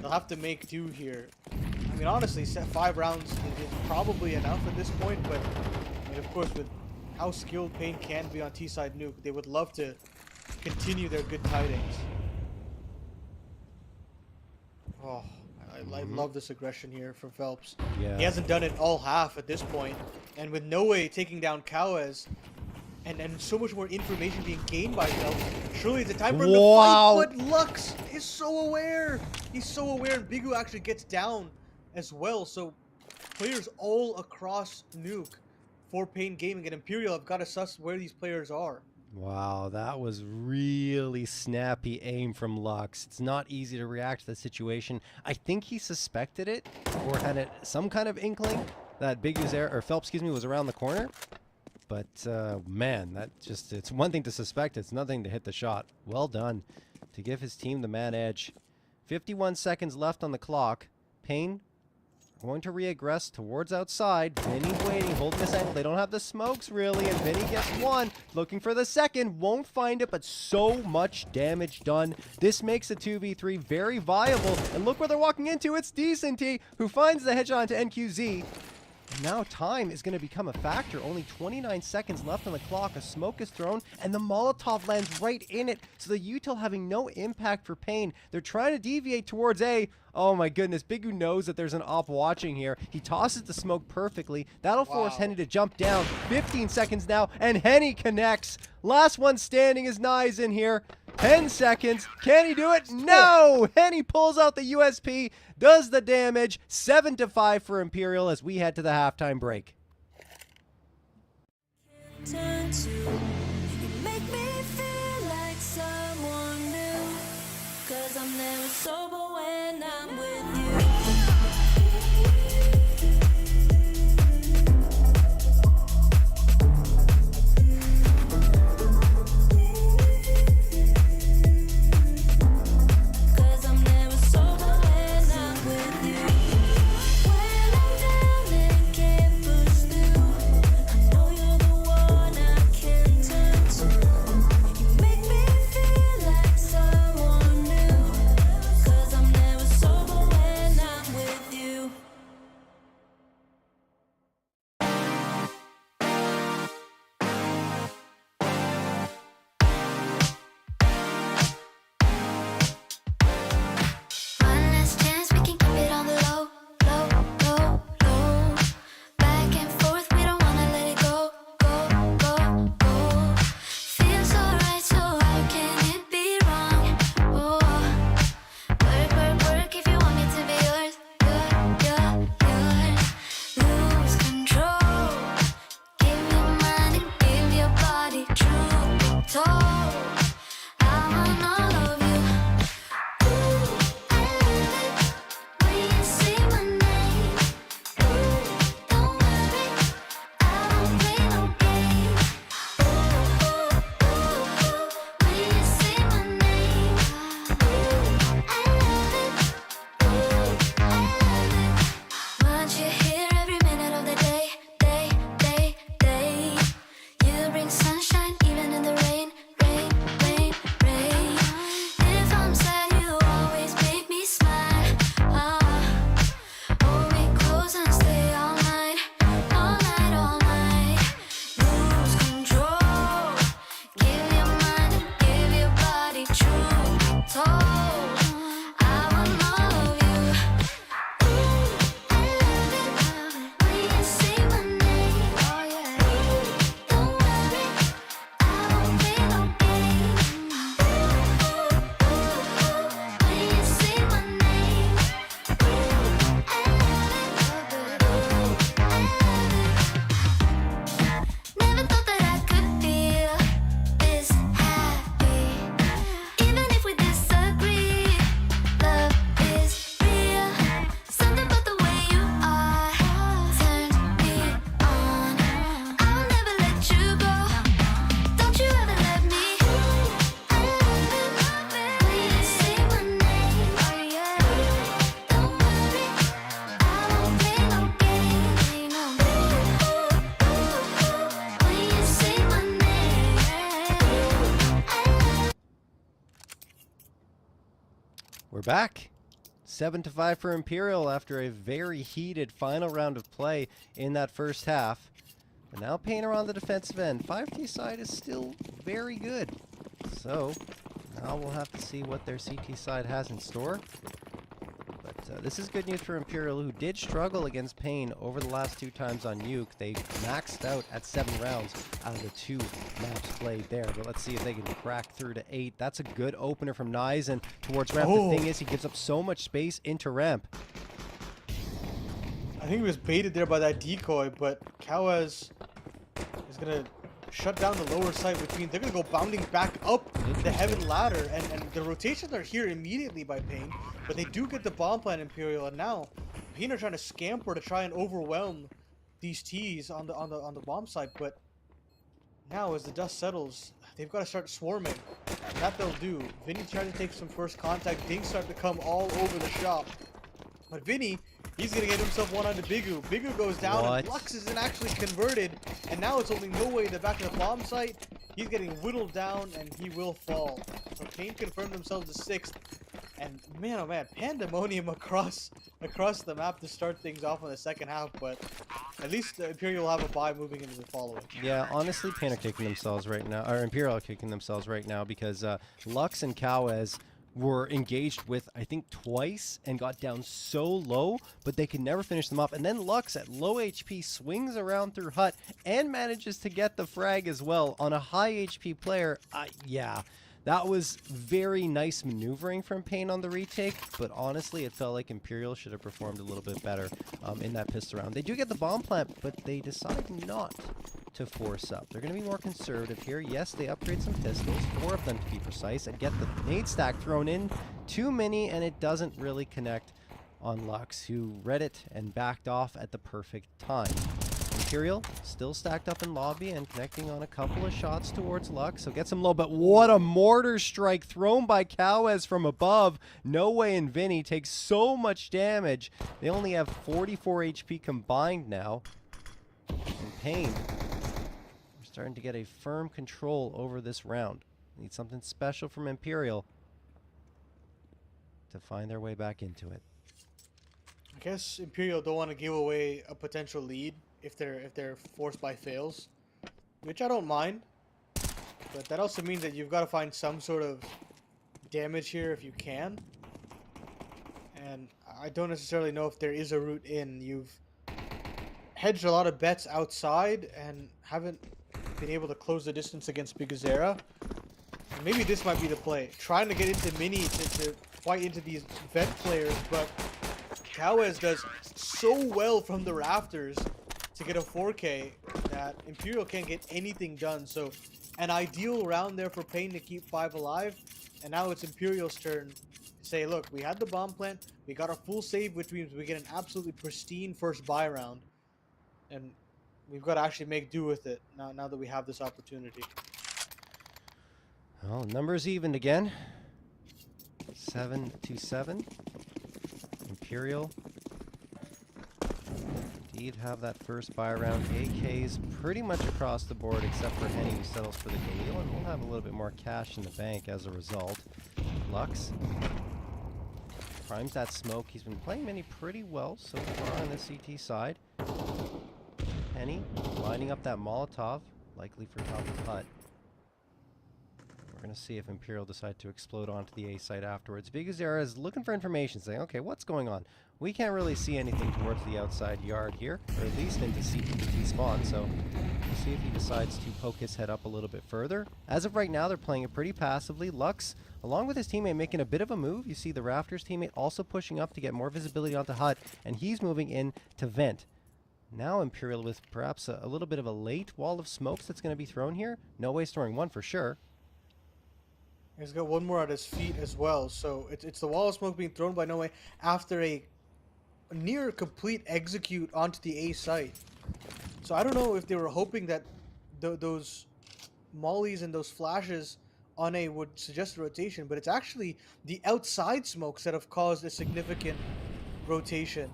they'll have to make do here. I mean, honestly, 5 rounds is probably enough at this point, but I mean, of course, with how skilled Payne can be on T-side nuke, they would love to continue their good tidings. Oh, I love this aggression here from Phelps. Yeah. He hasn't done it all half at this point, and with No Way taking down Kawes, and so much more information being gained by Phelps, surely it's a time for him to fight, but Lux is so aware. He's so aware, and Bigu actually gets down as well, so players all across Nuke for Payne Gaming and Imperial have got to suss where these players are. Wow, that was really snappy aim from Lux. It's not easy to react to the situation. I think he suspected it, or had some kind of inkling that Big Uzera, or Phelps, excuse me, was around the corner. But, man, it's one thing to suspect, it's nothing to hit the shot. Well done to give his team the man edge. 51 seconds left on the clock. Payne going to re-aggress towards outside. Vinny's waiting, holding this angle. They don't have the smokes, really, and Vinny gets 1. Looking for the second. Won't find it, but so much damage done. This makes a 2v3 very viable. And look where they're walking into. It's Decenty, who finds the headshot into NQZ. Now time is going to become a factor. Only 29 seconds left on the clock. A smoke is thrown, and the Molotov lands right in it. So the util having no impact for Payne. They're trying to deviate towards A. Oh my goodness, Bigu knows that there's an op watching here. He tosses the smoke perfectly. That'll force Henny to jump down. 15 seconds now, and Henny connects. Last one standing is Nyes in here. 10 seconds. Can he do it? No! Henny pulls out the USP, does the damage. 7-5 for Imperial as we head to the halftime break. Turn to you, make me feel like someone new, 'cause I'm never sober when I'm with you. We're back. 7-5 for Imperial after a very heated final round of play in that first half. And now Payne are on the defensive end. 5T side is still very good. So now we'll have to see what their CT side has in store. But this is good news for Imperial, who did struggle against Payne over the last 2 times on Uke. They maxed out at 7 rounds out of the 2 maps played there. But let's see if they can crack through to 8. That's a good opener from Nizen towards ramp. Oh. The thing is, he gives up so much space into ramp. I think he was baited there by that decoy, but Kawaz is going to shut down the lower side, which means they're going to go bounding back up the heaven ladder. And the rotations are here immediately by Payne, but they do get the bomb plant Imperial. And now Payne are trying to scamper to try and overwhelm these T's on the bomb side. But now as the dust settles, they've got to start swarming. That they'll do. Vinny trying to take some first contact. Dings start to come all over the shop. But Vinny, he's going to get himself one onto Bigu. Bigu goes down, What? and Lux isn't actually converted. And now it's only no way the back of the bomb site. He's getting whittled down, and he will fall. So Payne confirmed themselves to 6th. And man, oh man, pandemonium across the map to start things off in the second half. But at least the Imperial will have a bye moving into the following. Yeah, honestly, Payne are kicking themselves right now, or Imperial are kicking themselves right now, because Lux and Kawaz were engaged with, I think, twice and got down so low, but they could never finish them off. And then Lux at low HP swings around through hut and manages to get the frag as well on a high HP player. Yeah, that was very nice maneuvering from Payne on the retake, but honestly, it felt like Imperial should have performed a little bit better in that pistol round. They do get the bomb plant, but they decide not to force up. They're going to be more conservative here. Yes, they upgrade some pistols, 4 of them to be precise, and get the nade stack thrown in. Too many, and it doesn't really connect on Lux, who read it and backed off at the perfect time. Imperial still stacked up in lobby and connecting on a couple of shots towards Lux, so gets him low, but what a mortar strike thrown by Kawaz from above. No Way and Vinny take so much damage. They only have 44 HP combined now. And Payne starting to get a firm control over this round. Need something special from Imperial to find their way back into it. I guess Imperial don't want to give away a potential lead if they're forced by fails, which I don't mind. But that also means that you've got to find some sort of damage here if you can. And I don't necessarily know if there is a route in. You've hedged a lot of bets outside and haven't been able to close the distance against Bigazera. Maybe this might be the play. Trying to get into mini to fight into these vent players, but Kawaz does so well from the rafters to get a 4K that Imperial can't get anything done. So an ideal round there for Payne to keep 5 alive. And now it's Imperial's turn to say, look, we had the bomb plant, we got a full save, which means we get an absolutely pristine first buy round. And we've got to actually make do with it now that we have this opportunity. Well, numbers evened again. 7-7. Imperial indeed have that first buy round. AKs pretty much across the board except for Henny, who settles for the Galil, and we'll have a little bit more cash in the bank as a result. Lux primes that smoke. He's been playing mini pretty well so far on the CT side. Henny lining up that Molotov, likely for top of hut. We're going to see if Imperial decide to explode onto the A site afterwards. Bigazera is looking for information, saying, okay, what's going on? We can't really see anything towards the outside yard here, or at least into CT spawn, so we'll see if he decides to poke his head up a little bit further. As of right now, they're playing it pretty passively. Lux, along with his teammate, making a bit of a move. You see the Rafters teammate also pushing up to get more visibility onto hut, and he's moving in to vent. Now Imperial with perhaps a little bit of a late wall of smokes that's going to be thrown here. No Way storing one for sure. He's got one more at his feet as well. So it's the wall of smoke being thrown by No Way after a near complete execute onto the A site. So I don't know if they were hoping that those mollies and those flashes on A would suggest a rotation, but it's actually the outside smokes that have caused a significant rotation.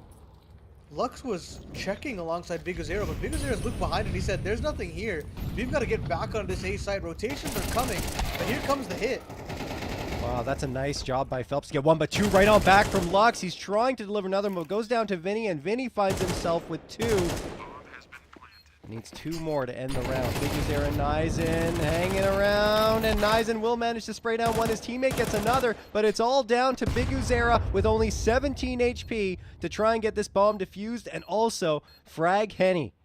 Lux was checking alongside Bigazera, but Bigazera's looked behind and he said, there's nothing here. We've got to get back on this A side. Rotations are coming, but here comes the hit. Wow, that's a nice job by Phelps to get one, but two right on back from Lux. He's trying to deliver another move. Goes down to Vinny, and Vinny finds himself with two. Needs two more to end the round. Figures there, and Nizen hanging around, and Nizen will manage to spray down one. His teammate gets another, but it's all down to Big Uzera with only 17 HP to try and get this bomb defused and also frag Henny.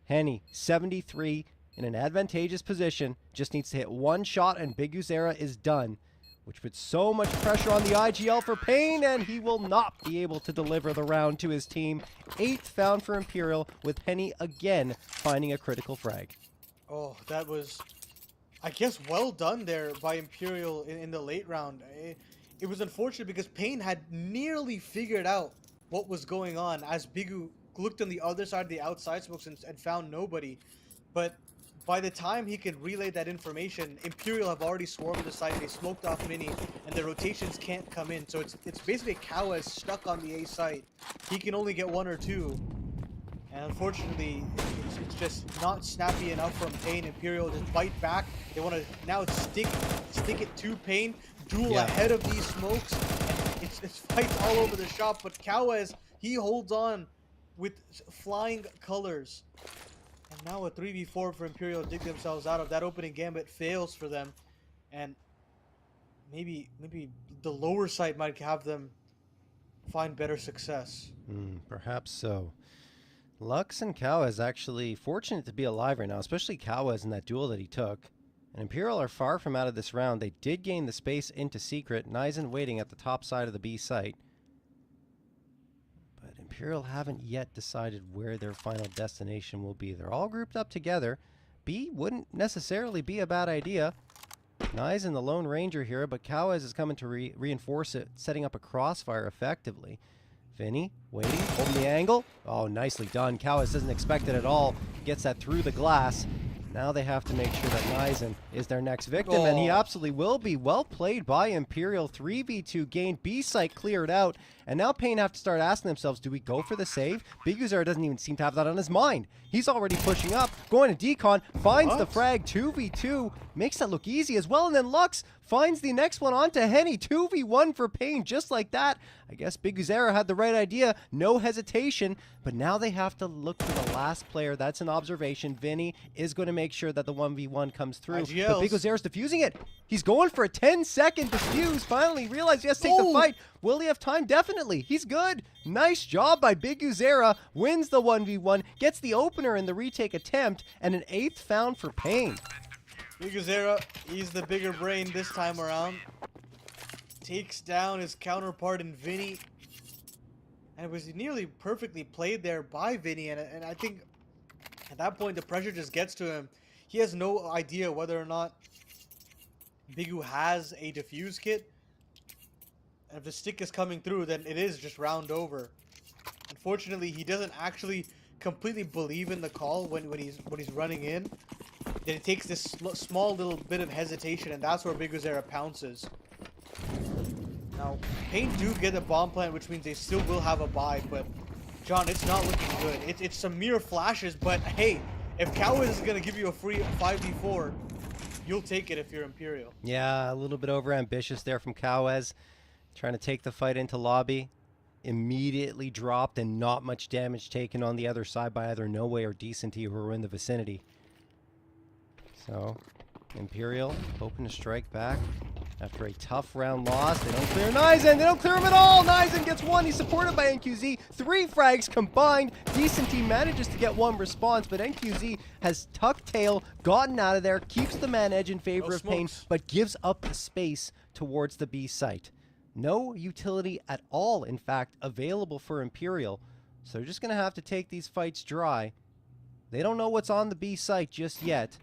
Henny, 73, in an advantageous position. Just needs to hit one shot, and Big Uzera is done, which puts so much pressure on the IGL for Pain, and he will not be able to deliver the round to his team. 8th found for Imperial, with Henny again finding a critical frag. Oh, that was, I guess, well done there by Imperial in the late round. It was unfortunate because Pain had nearly figured out what was going on as Bigu looked on the other side of the outside smokes and found nobody. But by the time he could relay that information, Imperial have already swarmed the site. They smoked off Mini, and the rotations can't come in. So it's basically Kawaz stuck on the A site. He can only get one or two, and unfortunately, it's just not snappy enough from Pain. Imperial just bite back. They want to now stick it to Pain, duel ahead of these smokes. And it's fights all over the shop, but Kawaz, he holds on with flying colors. And now a 3v4 for Imperial dig themselves out of. That opening gambit fails for them, and maybe the lower side might have them find better success. Perhaps so. Lux and Kawaz actually fortunate to be alive right now, especially Kawaz in that duel that he took. And Imperial are far from out of this round. They did gain the space into Secret. Nizen waiting at the top side of the B site. Imperial haven't yet decided where their final destination will be. They're all grouped up together. B wouldn't necessarily be a bad idea. Nizen the Lone Ranger here, but Kawaz is coming to reinforce it, setting up a crossfire effectively. Vinny waiting, holding the angle. Oh, nicely done. Kawaz doesn't expect it at all. Gets that through the glass. Now they have to make sure that Nizen is their next victim, and he absolutely will be. Well played by Imperial. 3v2 gained, B site cleared out, and now Pain have to start asking themselves, do we go for the save? Big Uzera doesn't even seem to have that on his mind. He's already pushing up, going to decon, finds the frag, 2v2, makes that look easy as well, and then Lux finds the next one onto Henny, 2v1 for Pain, just like that. I guess Big Uzera had the right idea, no hesitation, but now they have to look for the last player. That's an observation. Vinny is going to make sure that the 1v1 comes through, but Big Uzera's defusing it. He's going for a 10-second defuse. Finally realized he has to take the fight. Will he have time? Definitely. He's good. Nice job by Big Uzera. Wins the 1v1, gets the opener in the retake attempt, and an 8th found for Pain. Big Uzera, he's the bigger brain this time around. Takes down his counterpart in Vinny. And it was nearly perfectly played there by Vinny, and I think at that point the pressure just gets to him. He has no idea whether or not Bigu has a defuse kit. And if the stick is coming through, then it is just round over. Unfortunately, he doesn't actually completely believe in the call when he's running in. Then it takes this small little bit of hesitation, and that's where Big Uzera pounces. Now, Pain do get a bomb plant, which means they still will have a buy, but John, it's not looking good. It's some mere flashes, but hey, if Kawaz is going to give you a free 5v4, you'll take it if you're Imperial. Yeah, a little bit over-ambitious there from Kawaz. Trying to take the fight into lobby. Immediately dropped, and not much damage taken on the other side by either No Way or Decenty, who were in the vicinity. So, Imperial hoping to strike back after a tough round loss. They don't clear Nizen. They don't clear him at all. Nizen gets one. He's supported by NQZ. 3 frags combined. Decenty manages to get one response, but NQZ has tucked tail, gotten out of there, keeps the man edge in favor of Pain, but gives up the space towards the B site. No utility at all, in fact, available for Imperial. So they're just going to have to take these fights dry. They don't know what's on the B site just yet,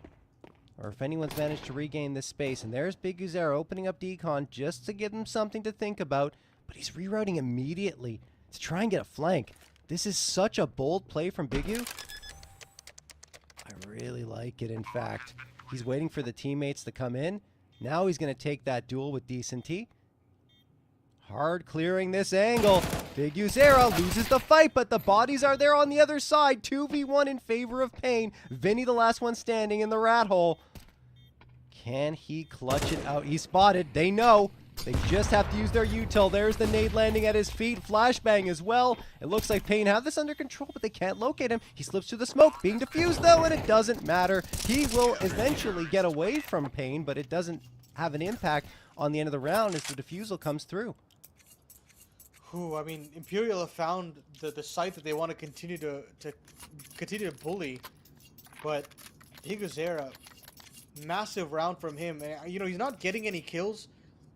or if anyone's managed to regain this space. And there's Big Uzera opening up decon just to give him something to think about, but he's rerouting immediately to try and get a flank. This is such a bold play from Big U. I really like it, in fact. He's waiting for the teammates to come in. Now he's going to take that duel with Decenty. Hard clearing this angle. Big Uzera loses the fight, but the bodies are there on the other side. 2v1 in favor of Pain. Vinny the last one standing in the rat hole. Can he clutch it out? He's spotted. They know. They just have to use their util. There's the nade landing at his feet. Flashbang as well. It looks like Pain have this under control, but they can't locate him. He slips through the smoke, being defused though, and it doesn't matter. He will eventually get away from Pain, but it doesn't have an impact on the end of the round as the defusal comes through. Who, I mean, Imperial have found the site that they want to continue to bully, but Biguzera, massive round from him, and he's not getting any kills,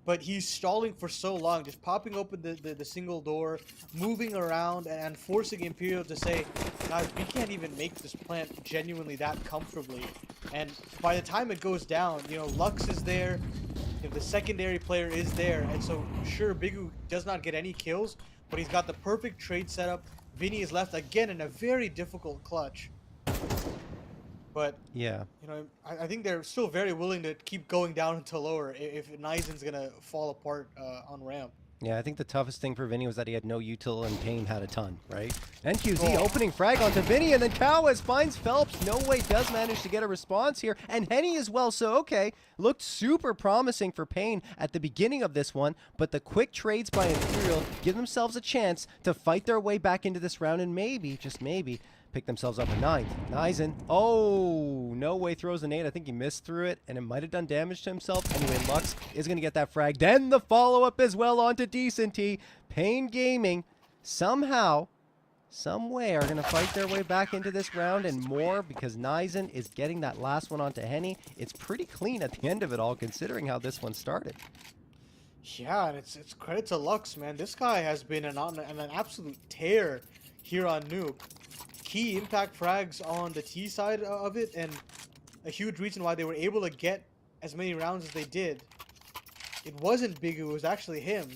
but he's stalling for so long, just popping open the single door, moving around, and forcing Imperial to say, guys, we can't even make this plant genuinely that comfortably. And by the time it goes down, Lux is there, the secondary player is there, and so sure, Bigu does not get any kills, but he's got the perfect trade setup. Vinny is left again in a very difficult clutch. But yeah, I think they're still very willing to keep going down into lower if Nizen's gonna fall apart on ramp. Yeah, I think the toughest thing for Vinny was that he had no util and Pain had a ton, right? NQZ opening frag onto Vinny, and then Cowes finds Phelps. No Way does manage to get a response here, and Henny as well, so okay. Looked super promising for Pain at the beginning of this one, but the quick trades by Imperial give themselves a chance to fight their way back into this round and maybe, just maybe, pick themselves up a 9th. Nizen, No Way throws a nade. I think he missed through it, and it might have done damage to himself. Anyway, Lux is going to get that frag. Then the follow-up as well onto Decent T. Pain Gaming, somehow, some way, are going to fight their way back into this round and more because Nizen is getting that last one onto Henny. It's pretty clean at the end of it all, considering how this one started. Yeah, and it's credit to Lux, man. This guy has been an absolute tear here on Nuke. Key impact frags on the T side of it, and a huge reason why they were able to get as many rounds as they did. It wasn't Bigu, it was actually him.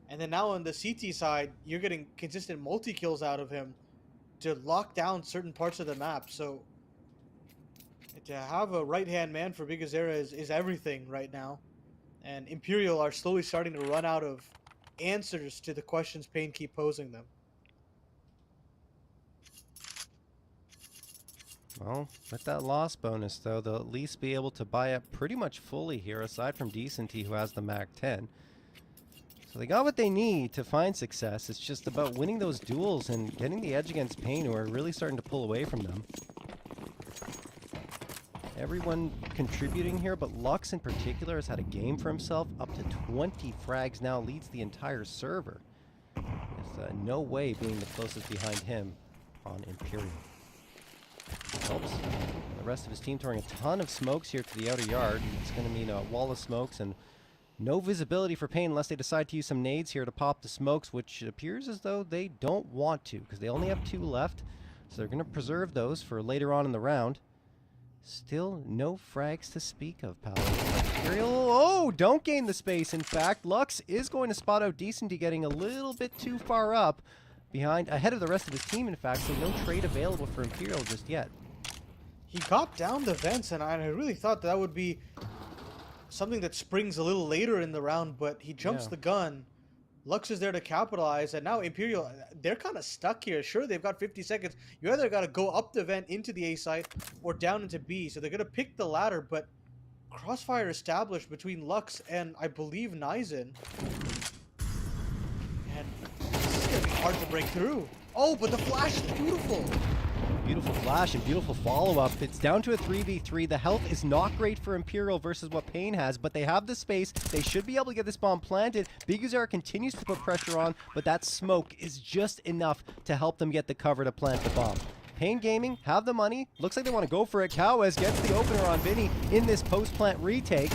And then now on the CT side, you're getting consistent multi-kills out of him to lock down certain parts of the map. So to have a right-hand man for Biguzera is everything right now. And Imperial are slowly starting to run out of answers to the questions Pain keep posing them. Well, with that loss bonus, though, they'll at least be able to buy up pretty much fully here, aside from Decent T, who has the Mac 10. So they got what they need to find success. It's just about winning those duels and getting the edge against Pain, who are really starting to pull away from them. Everyone contributing here, but Lux in particular has had a game for himself. Up to 20 frags now, leads the entire server. With No Way being the closest behind him on Imperial. Phelps and the rest of his team throwing a ton of smokes here to the outer yard. It's going to mean a wall of smokes and no visibility for Pain unless they decide to use some nades here to pop the smokes, which appears as though they don't want to because they only have 2 left. So they're going to preserve those for later on in the round. Still no frags to speak of, pal. Imperial, don't gain the space. In fact, Lux is going to spot out Decent T, getting a little bit too far up. Ahead of the rest of his team, in fact, so no trade available for Imperial just yet. He got down the vents, and I really thought that would be something that springs a little later in the round, but he jumps the gun. Lux is there to capitalize, and now Imperial, they're kind of stuck here. Sure, they've got 50 seconds. You either got to go up the vent into the A site or down into B, so they're going to pick the latter, but crossfire established between Lux and, I believe, Nizen. And this is going to be hard to break through. Oh, but the flash is beautiful. Beautiful flash and beautiful follow-up. It's down to a 3v3. The health is not great for Imperial versus what Pain has, but they have the space. They should be able to get this bomb planted. Biguzera continues to put pressure on, but that smoke is just enough to help them get the cover to plant the bomb. Pain Gaming have the money. Looks like they want to go for it. Cowes gets the opener on Vinny in this post-plant retake.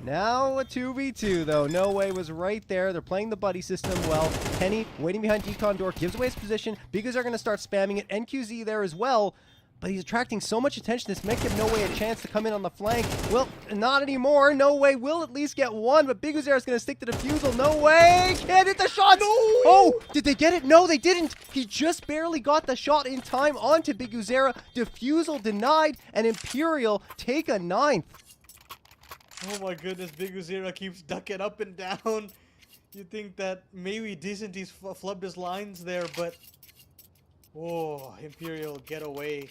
Now a 2v2, though. No Way was right there. They're playing the buddy system well. Henny waiting behind Decon door, gives away his position. Biggers are going to start spamming it. NQZ there as well. But he's attracting so much attention. This might give No Way a chance to come in on the flank. Well, not anymore. No Way will at least get one, but Biguzera is going to stick to defusal. No Way can't hit the shots. No! Oh, did they get it? No, they didn't. He just barely got the shot in time onto Biguzera. Defusal denied, and Imperial take a 9th. Oh my goodness, Biguzera keeps ducking up and down. You think that maybe Decent T's flubbed his lines there, but... Oh, Imperial get away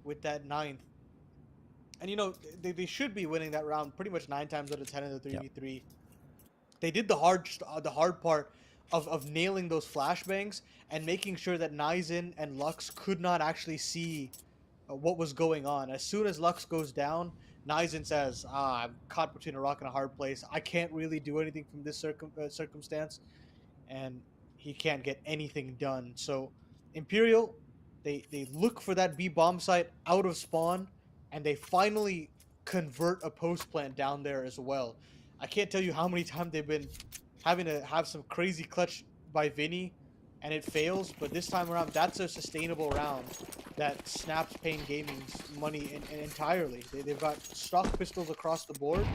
with that 9th. And they should be winning that round pretty much 9 times out of 10 in the 3v3. they did the hard part of nailing those flashbangs and making sure that Naizen and Lux could not actually see what was going on. As soon as Lux goes down, Naizen says, I'm caught between a rock and a hard place. I can't really do anything from this circumstance, and he can't get anything done. So Imperial, they look for that B bomb site out of spawn, and they finally convert a post plant down there as well. I can't tell you how many times they've been having to have some crazy clutch by Vinny, and it fails. But this time around, that's a sustainable round that snaps Pain Gaming's money entirely. They've got stock pistols across the board,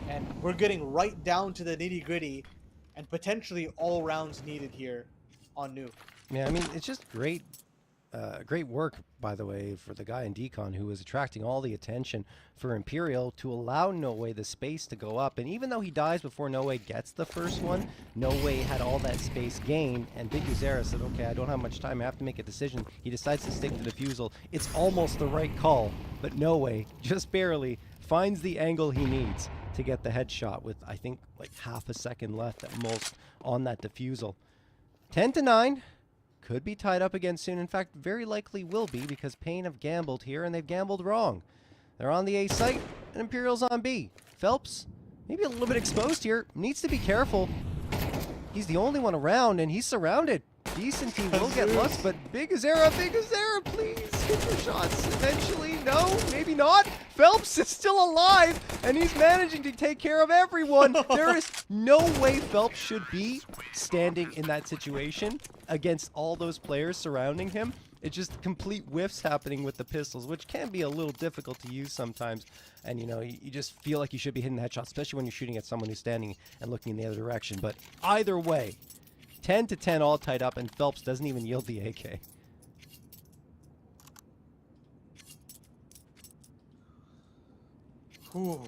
and we're getting right down to the nitty gritty and potentially all rounds needed here on Nuke. Yeah, I mean, it's just great work, by the way, for the guy in Decon who was attracting all the attention for Imperial to allow No Way the space to go up. And even though he dies before No Way gets the first one, No Way had all that space gained, and Big Uzera said, okay, I don't have much time, I have to make a decision. He decides to stick to the defusal. It's almost the right call, but No Way, just barely, finds the angle he needs to get the headshot with, I think, like half a second left at most on that defusal. 10-9. Could be tied up again soon. In fact, very likely will be, because Pain have gambled here, and they've gambled wrong. They're on the A site, and Imperial's on B. Phelps, maybe a little bit exposed here. Needs to be careful. He's the only one around, and he's surrounded. Decent team will get Lux, but Big Azera, please hit your shots. Eventually, no, maybe not. Phelps is still alive, and he's managing to take care of everyone. There is no way Phelps should be standing in that situation against all those players surrounding him. It's just complete whiffs happening with the pistols, which can be a little difficult to use sometimes. And, you know, you just feel like you should be hitting the headshot, especially when you're shooting at someone who's standing and looking in the other direction. But either way, 10-10 all tied up, and Phelps doesn't even yield the AK. Ooh.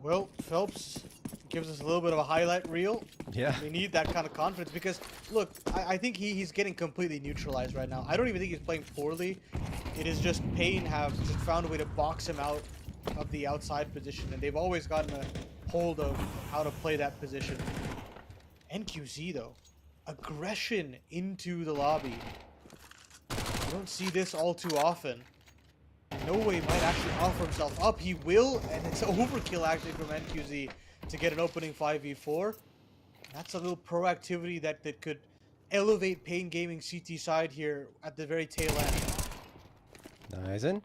Well, Phelps gives us a little bit of a highlight reel. Yeah. We need that kind of confidence because, look, I think he's getting completely neutralized right now. I don't even think he's playing poorly. It is just Pain have just found a way to box him out of the outside position, and they've always gotten a hold of how to play that position. NQZ, though. Aggression into the lobby. You don't see this all too often. No Way might actually offer himself up. He will, and it's overkill actually from NQZ to get an opening 5v4. That's a little proactivity that could elevate Pain Gaming CT side here at the very tail end. Naizen,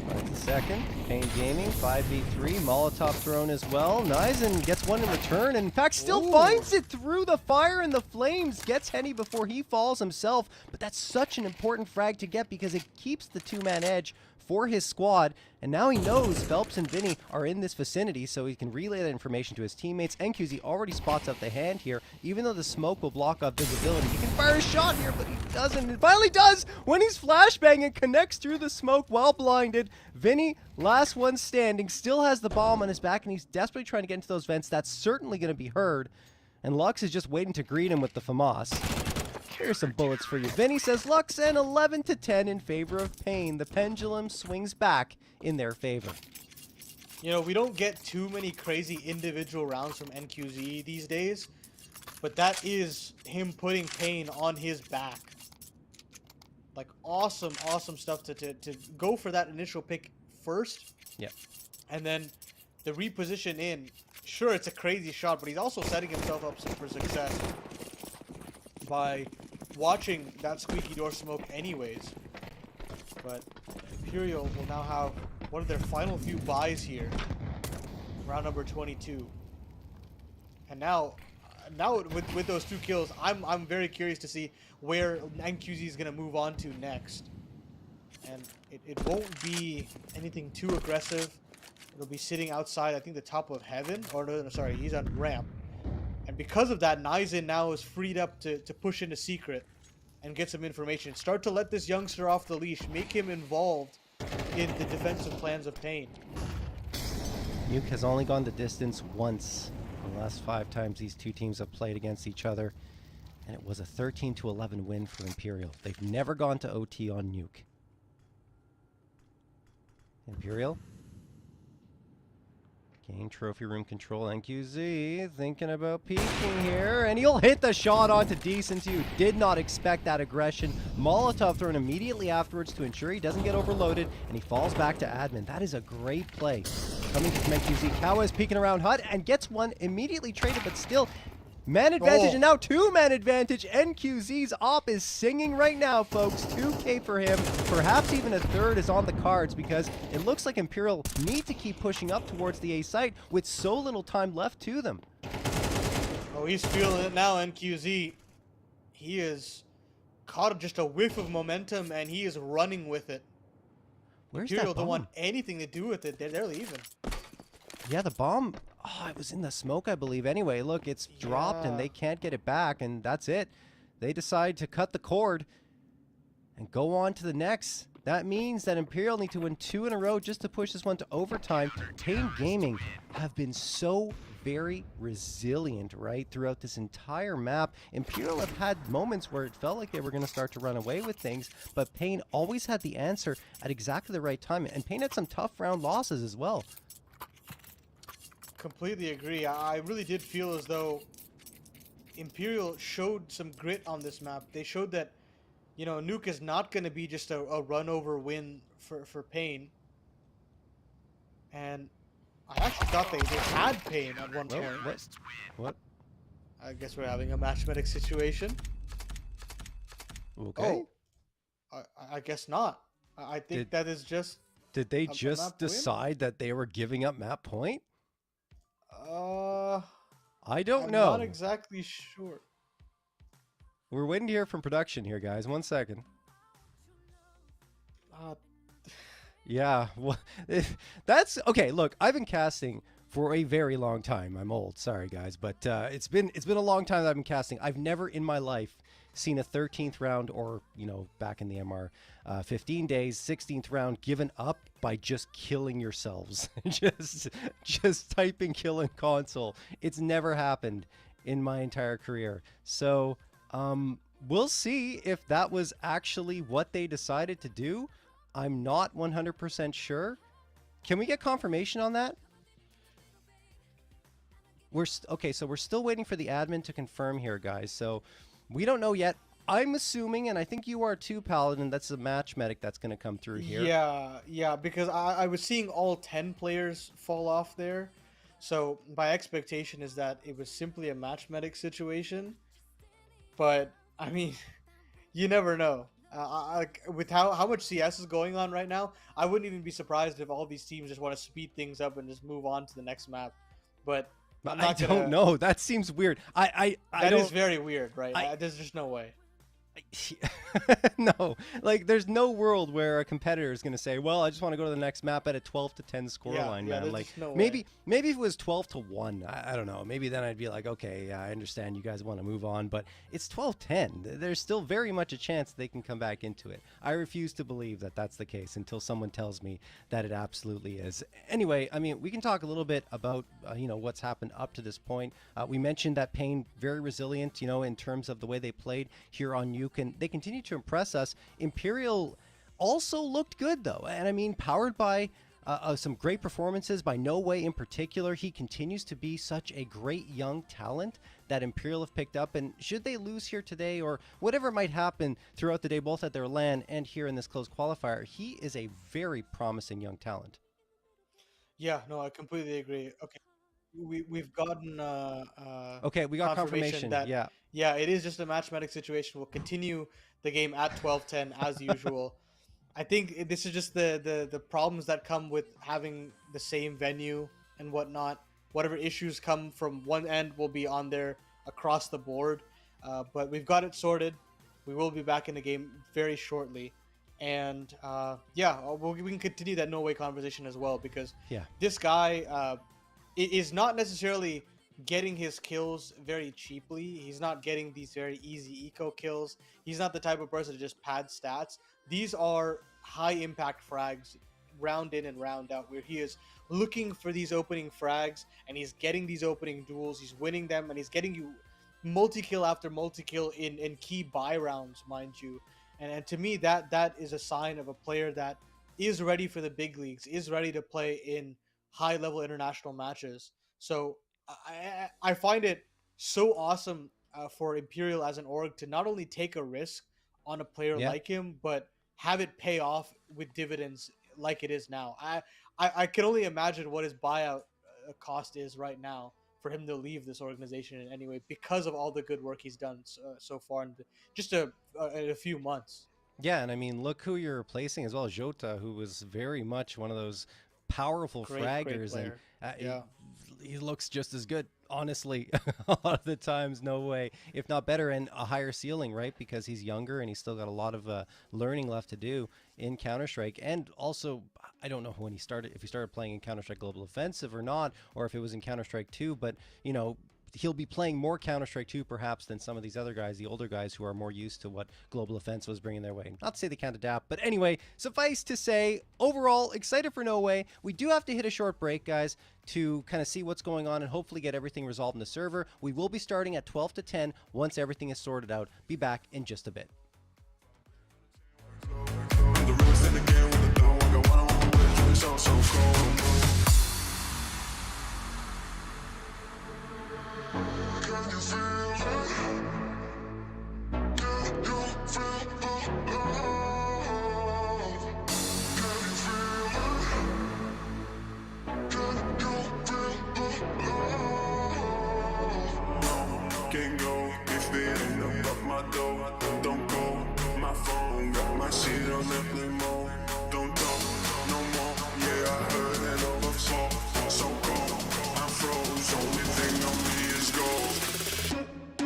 finds the second. Pain Gaming, 5v3. Molotov thrown as well. Naizen gets one in return, and in fact still finds it through the fire and the flames. Gets Henny before he falls himself, but that's such an important frag to get because it keeps the two-man edge for his squad, and now he knows Phelps and Vinny are in this vicinity, so he can relay that information to his teammates. NQZ already spots out the hand here. Even though the smoke will block off visibility, he can fire a shot here, but he doesn't. It finally does when he's flashbang and connects through the smoke while blinded. Vinny, last one standing, still has the bomb on his back, and he's desperately trying to get into those vents. That's certainly going to be heard, and Lux is just waiting to greet him with the FAMAS. Here's some bullets for you. Vinny says Lux, and 11-10 in favor of Pain. The pendulum swings back in their favor. You know, we don't get too many crazy individual rounds from NQZ these days, but that is him putting Pain on his back. Like, awesome stuff to go for that initial pick first. Yeah. And then the reposition in. Sure, it's a crazy shot, but he's also setting himself up for success by watching that squeaky door smoke anyways. But Imperial will now have one of their final few buys here. Round number 22. And now with those two kills, I'm very curious to see where NQZ is going to move on to next. And it won't be anything too aggressive. It'll be sitting outside, I think, the top of heaven. Or no, sorry, he's on ramp. And because of that, Naizen now is freed up to push into secret and get some information. Start to let this youngster off the leash. Make him involved in the defensive plans of Pain. Nuke has only gone the distance once in the last 5 times these two teams have played against each other, and it was a 13-11 win for Imperial. They've never gone to OT on Nuke. Imperial Gain trophy room control. NQZ thinking about peeking here, and he'll hit the shot onto Decency, who did not expect that aggression. Molotov thrown immediately afterwards to ensure he doesn't get overloaded, and he falls back to admin. That is a great play coming from NQZ. Kawa is peeking around Hut and gets one immediately traded, but still man advantage, and now 2-man advantage. NQZ's op is singing right now, folks. 2K for him. Perhaps even a third is on the cards, because it looks like Imperial need to keep pushing up towards the A site with so little time left to them. Oh, he's feeling it now, NQZ. He is caught just a whiff of momentum, and he is running with it. Where's Imperial that don't bomb? want anything to do with it. They're leaving. Yeah, the bomb, oh, it was in the smoke, I believe. Anyway, look, it's dropped and Yeah. they can't get it back, and that's it. They decide to cut the cord and go on to the next. That means that Imperial need to win 2 in a row just to push this one to overtime. Pain Gaming have been so very resilient, right, throughout this entire map. Imperial have had moments where it felt like they were going to start to run away with things, but Pain always had the answer at exactly the right time, and Pain had some tough round losses as well. Completely agree. I really did feel as though Imperial showed some grit on this map. They showed that, you know, Nuke is not going to be just a run over win for Pain. And I actually thought they had Pain at one Well, point. what? I guess we're having a match medic situation. Okay. Oh, I guess not. I think that is just. Did they map just win? decide that they were giving up map point? I don't I'm know. not exactly sure. We're waiting to hear from production here, guys. 1 second. Uh, Yeah, well, that's okay. Look, I've been casting for a very long time. I'm old, sorry guys, but it's been a long time that I've been casting. I've never in my life seen a 13th round, or back in the MR, 15 days, 16th round given up by just killing yourselves. just typing kill in console. It's never happened in my entire career. So we'll see if that was actually what they decided to do. I'm not 100% sure. Can we get confirmation on that? Okay, so we're still waiting for the admin to confirm here, guys. So we don't know yet. I'm assuming, and I think you are too, Paladin, that's the match medic that's going to come through here. Yeah, because I was seeing all 10 players fall off there. So my expectation is that it was simply a match medic situation. But, I mean, you never know. With how much CS is going on right now, I wouldn't even be surprised if all these teams just want to speed things up and just move on to the next map. But I don't know. That seems weird. That is very weird, right? There's just no way. No, like there's no world where a competitor is going to say, well, I just want to go to the next map at a 12-10 scoreline, man. Like no maybe if it was 12-1, I don't know, maybe then I'd be like, okay, yeah, I understand you guys want to move on, but it's 12-10. There's still very much a chance they can come back into it. I refuse to believe that that's the case until someone tells me that it absolutely is. Anyway, I mean, we can talk a little bit about what's happened up to this point. We mentioned that Pain very resilient, in terms of the way they played here on Nuke, and they continue to impress us. Imperial also looked good though, and I mean, powered by some great performances by No Way in particular. He continues to be such a great young talent that Imperial have picked up, and should they lose here today or whatever might happen throughout the day, both at their LAN and here in this closed qualifier, he is a very promising young talent. Yeah, no, I completely agree. Okay, we've gotten Okay, we got confirmation that yeah, it is just a match medic situation. We'll continue the game at 12-10 as usual. I think this is just the problems that come with having the same venue and whatnot. Whatever issues come from one end will be on there across the board. But we've got it sorted. We will be back in the game very shortly. And we can continue that No Way conversation as well, because this guy is not necessarily getting his kills very cheaply. He's not getting these very easy eco kills. He's not the type of person to just pad stats. These are high impact frags round in and round out, where he is looking for these opening frags and he's getting these opening duels. He's winning them and he's getting you multi-kill after multi-kill in key buy rounds, mind you. And to me, that is a sign of a player that is ready for the big leagues, is ready to play in high level international matches. So I find it so awesome for Imperial as an org to not only take a risk on a player Yeah. like him, but have it pay off with dividends like it is now. I can only imagine what his buyout cost is right now for him to leave this organization in any way because of all the good work he's done so far in just in a few months. Yeah, and I mean, look who you're replacing as well. Jota, who was very much one of those powerful Great fraggers, and player. uh, he, Yeah. he looks just as good. Honestly, a lot of the times, no way, if not better, and a higher ceiling, right? Because he's younger and he's still got a lot of learning left to do in Counter Strike. And also, I don't know when he started, if he started playing in Counter Strike Global Offensive or not, or if it was in Counter Strike 2. But you know, he'll be playing more Counter-Strike 2 perhaps than some of these other guys, the older guys who are more used to what Global Offense was bringing their way. Not to say they can't adapt, but anyway, suffice to say, overall, excited for No Way. We do have to hit a short break, guys, to kind of see what's going on and hopefully get everything resolved in the server. We will be starting at 12 to 10 once everything is sorted out. Be back in just a bit. Can't go if it ain't up my door. Don't go, my phone got my shit on airplane mode. Don't talk no more. Yeah, I heard it all before. So cold, I froze. Only thing on me is gold.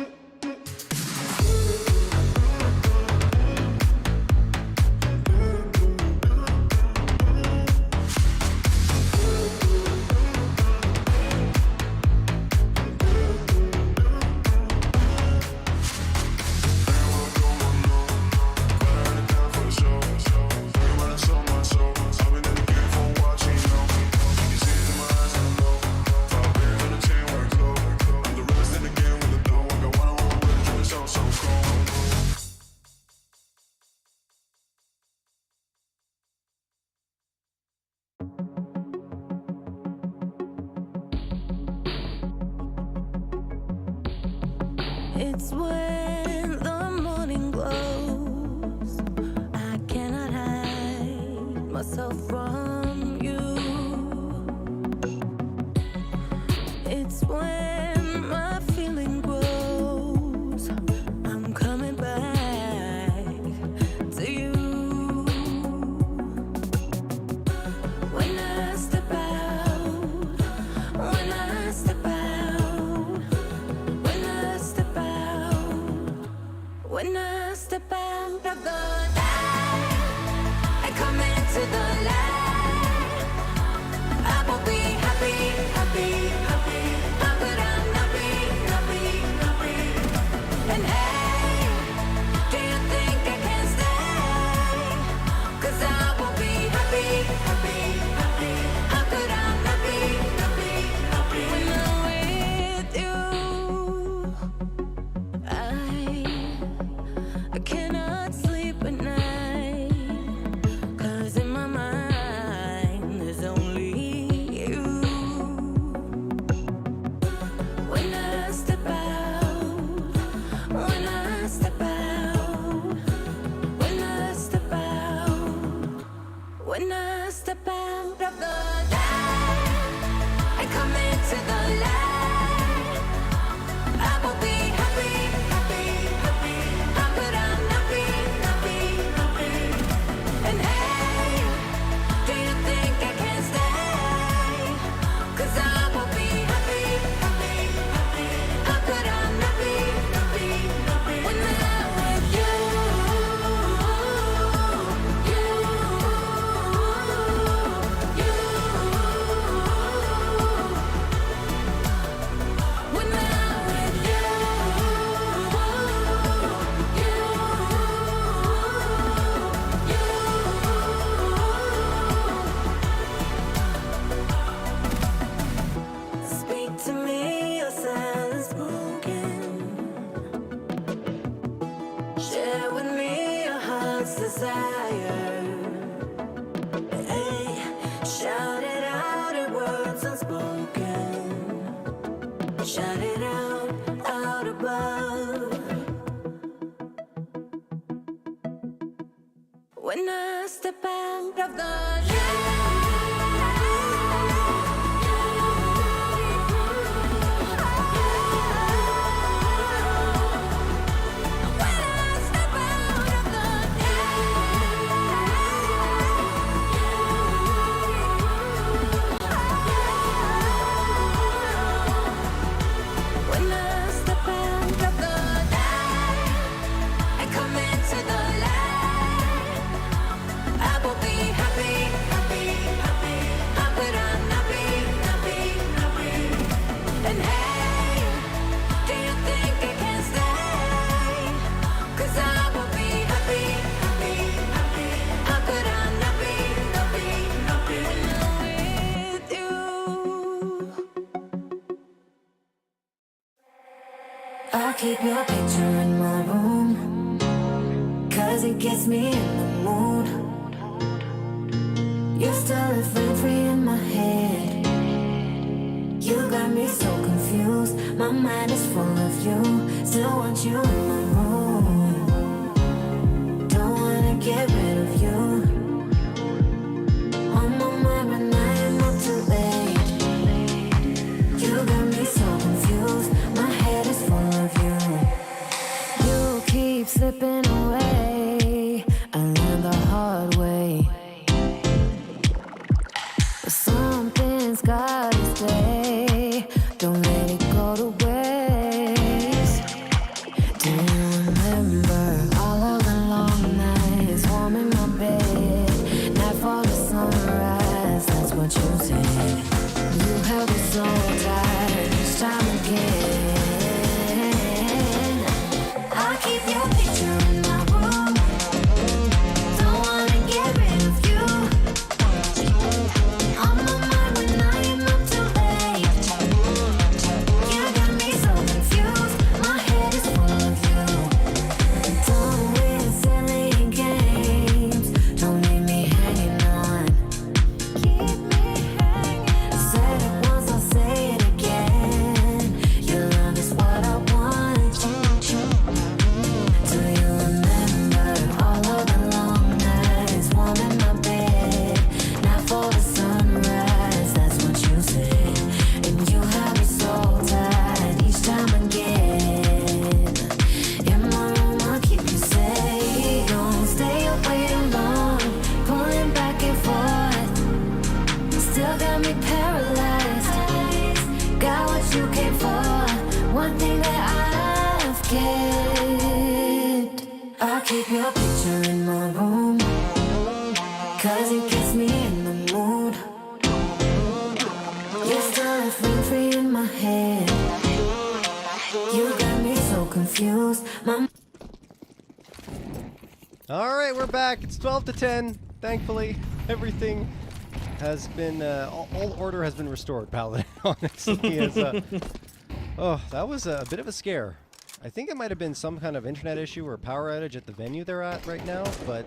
It's when the morning glows. I cannot hide myself from you. It's when my feeling grows. I'm coming back to you. When I step out, when I step out, when I step out, when I step out of the light, I come into the light. I will be happy, happy, happy. How could I not be, not be, not be? And hey, do you think I can stay? 'Cause I will be happy, happy, happy. How could I not be, not be, not be? When I'm with you, I cannot sleep at night. 'Cause in my mind there's only you. When I step out, when I step out, when I step out, when I step out of the light, I come into the light. I will be happy, happy, happy. How could I not be, not be, not be? And hey, do you think I can stay? 'Cause I will be happy, happy, happy. How could I not be, not be, not be? When I'm with you, you, you. When I'm with you, speak to me, your silence broken. Share with me your heart's desire. Hey, shout it out in words. step out of the night. I keep your picture in my room, 'cause it gets me in the mood. You're still living free in my head. You got me so confused. My mind is full of you. Still want you in my room. Don't wanna get rid of you. On my mind right now, I'm not too late. You got me so confused. My head is full of you. You keep slipping away. I learned the hard way. But something's gotta stay. Don't let it go to waste. Do you remember all of the long nights, warm in my bed, nightfall to sunrise? That's what you said. You held me so tight each time again. I keep your picture in my room. Don't wanna get rid of you. On my mind when I am up too late. You got me so confused. My head is full of you. Don't win silly games. Don't leave me hanging on. Keep me hanging. I said it once, I'll say it again. Your love is what I want. Do you remember all of the long nights, warm in my bed, nightfall to sunrise? That's what you said. And you have me so tight each time again. In my room, I'll keep you safe. Don't stay away too long, pulling back and forth. Still got me paralyzed. Got what you came for. One thing that I've kept. I keep your picture in my room, 'cause it gets me in the mood. You're still free in my head. You got me so confused. All right, we're back. It's 12 to 10. Thankfully, everything has been all order has been restored. Paladin, honestly, oh, that was a bit of a scare. I think it might have been some kind of internet issue or power outage at the venue they're at right now, but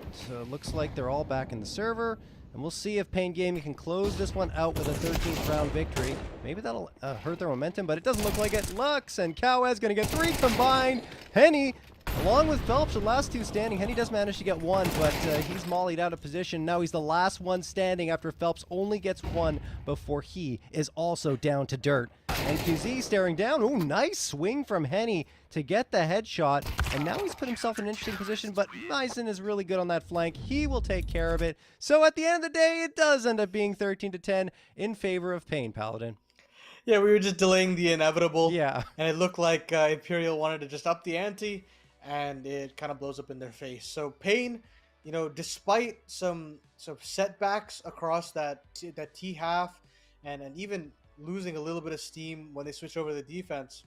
looks like they're all back in the server. And we'll see if Pain Gaming can close this one out with a 13th round victory. Maybe that'll hurt their momentum, but it doesn't look like it. Lux and Cowaz going to get 3 combined. Henny, along with Phelps, the last 2 standing. Henny does manage to get 1, but he's mollied out of position. Now he's the last one standing after Phelps only gets 1 before he is also down to dirt. And QZ staring down. Ooh, nice swing from Henny to get the headshot. And now he's put himself in an interesting position, but Meissen is really good on that flank. He will take care of it. So at the end of the day, it does end up being 13 to 10 in favor of Pain, Paladin. Yeah, we were just delaying the inevitable. Yeah. And it looked like Imperial wanted to just up the ante, and it kind of blows up in their face. So Pain, you know, despite some setbacks across that T half, and even losing a little bit of steam when they switched over to the defense,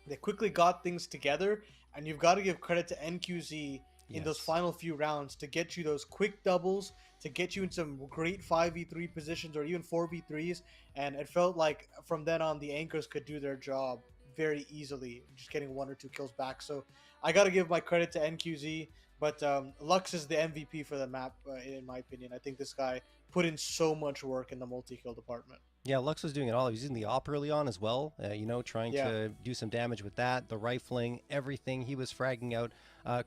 they quickly got things together, and you've got to give credit to NQZ in those final few rounds to get you those quick doubles, to get you in some great 5v3 positions or even 4v3s, and it felt like from then on the anchors could do their job very easily, just getting 1 or 2 kills back. So I got to give my credit to NQZ, but Lux is the MVP for the map, in my opinion. I think this guy put in so much work in the multi-kill department. Yeah, Lux was doing it all. He was using the op early on as well, you know, trying to do some damage with that, the rifling, everything. He was fragging out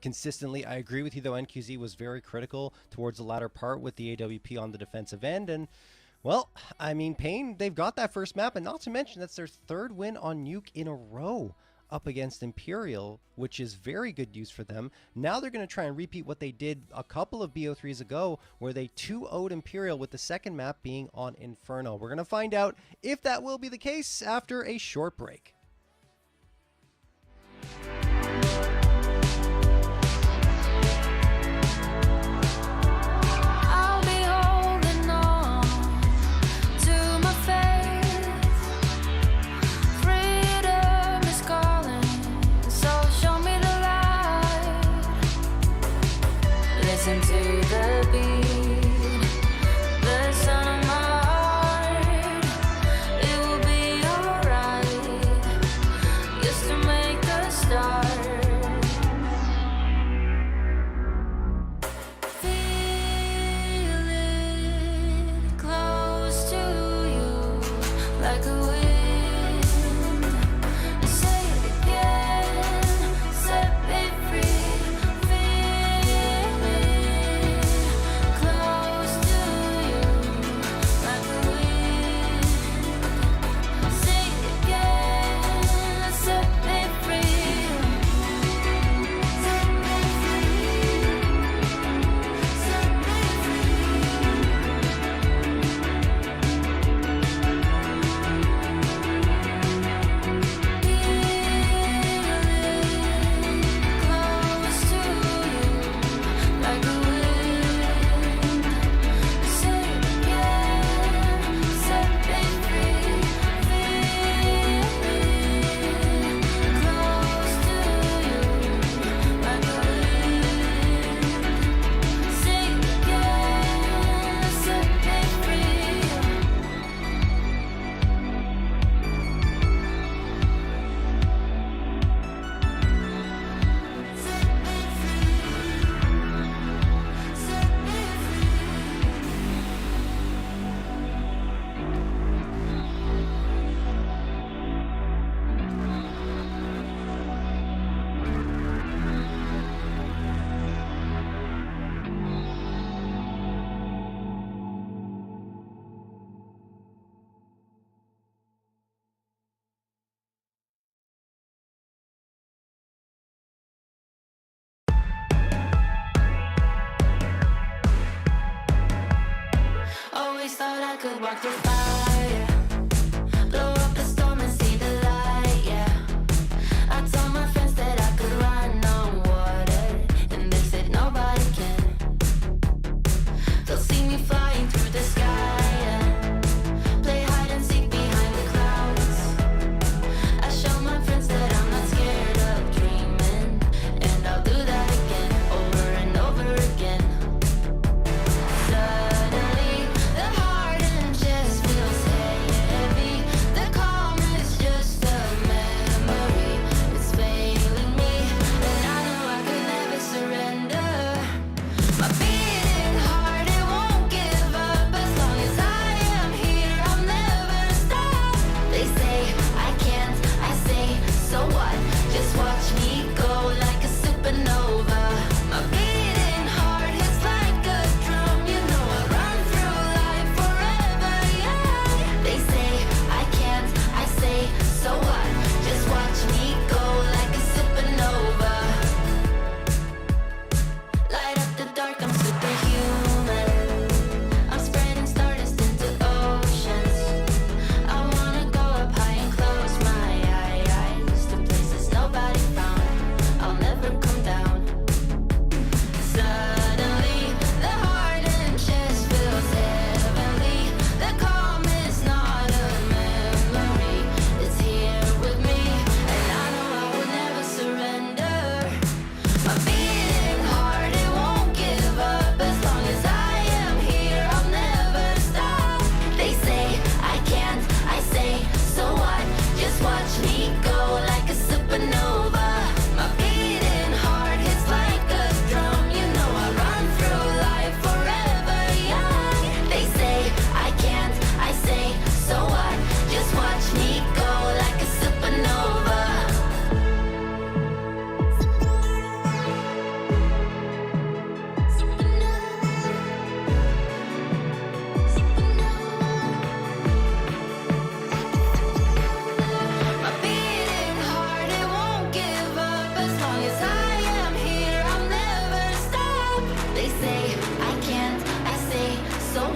consistently. I agree with you, though. NQZ was very critical towards the latter part with the AWP on the defensive end. And, well, I mean, Pain, they've got that first map. And not to mention, that's their third win on Nuke in a row up against Imperial, which is very good news for them. Now they're going to try and repeat what they did a couple of BO3s ago, where they 2-0'd Imperial, with the second map being on Inferno. We're going to find out if that will be the case after a short break. I'll be holding on to my faith. Freedom is calling, so show me the light. Listen to the beat, the sound of my heart. It will be alright, just to make a start. Feel it close to you, like a wind. Say it again, set me free. Feel it close to you, like a wind. Say it again, set me free. Set me free. Set me close to you, like a wind. Say it again, set me free. Feel close to you, like a wind. Say it again, set me free. Always thought I could walk through fire, blow up the storm and see the light, yeah. I told my friends that I could run on water, and they said nobody can. They'll see me flying through the sky, yeah. Play hide and seek behind the clouds. I show my friends that I'm not scared of dreaming, and I'll do that again, over and over again. Suddenly, the heart and chest feel safe.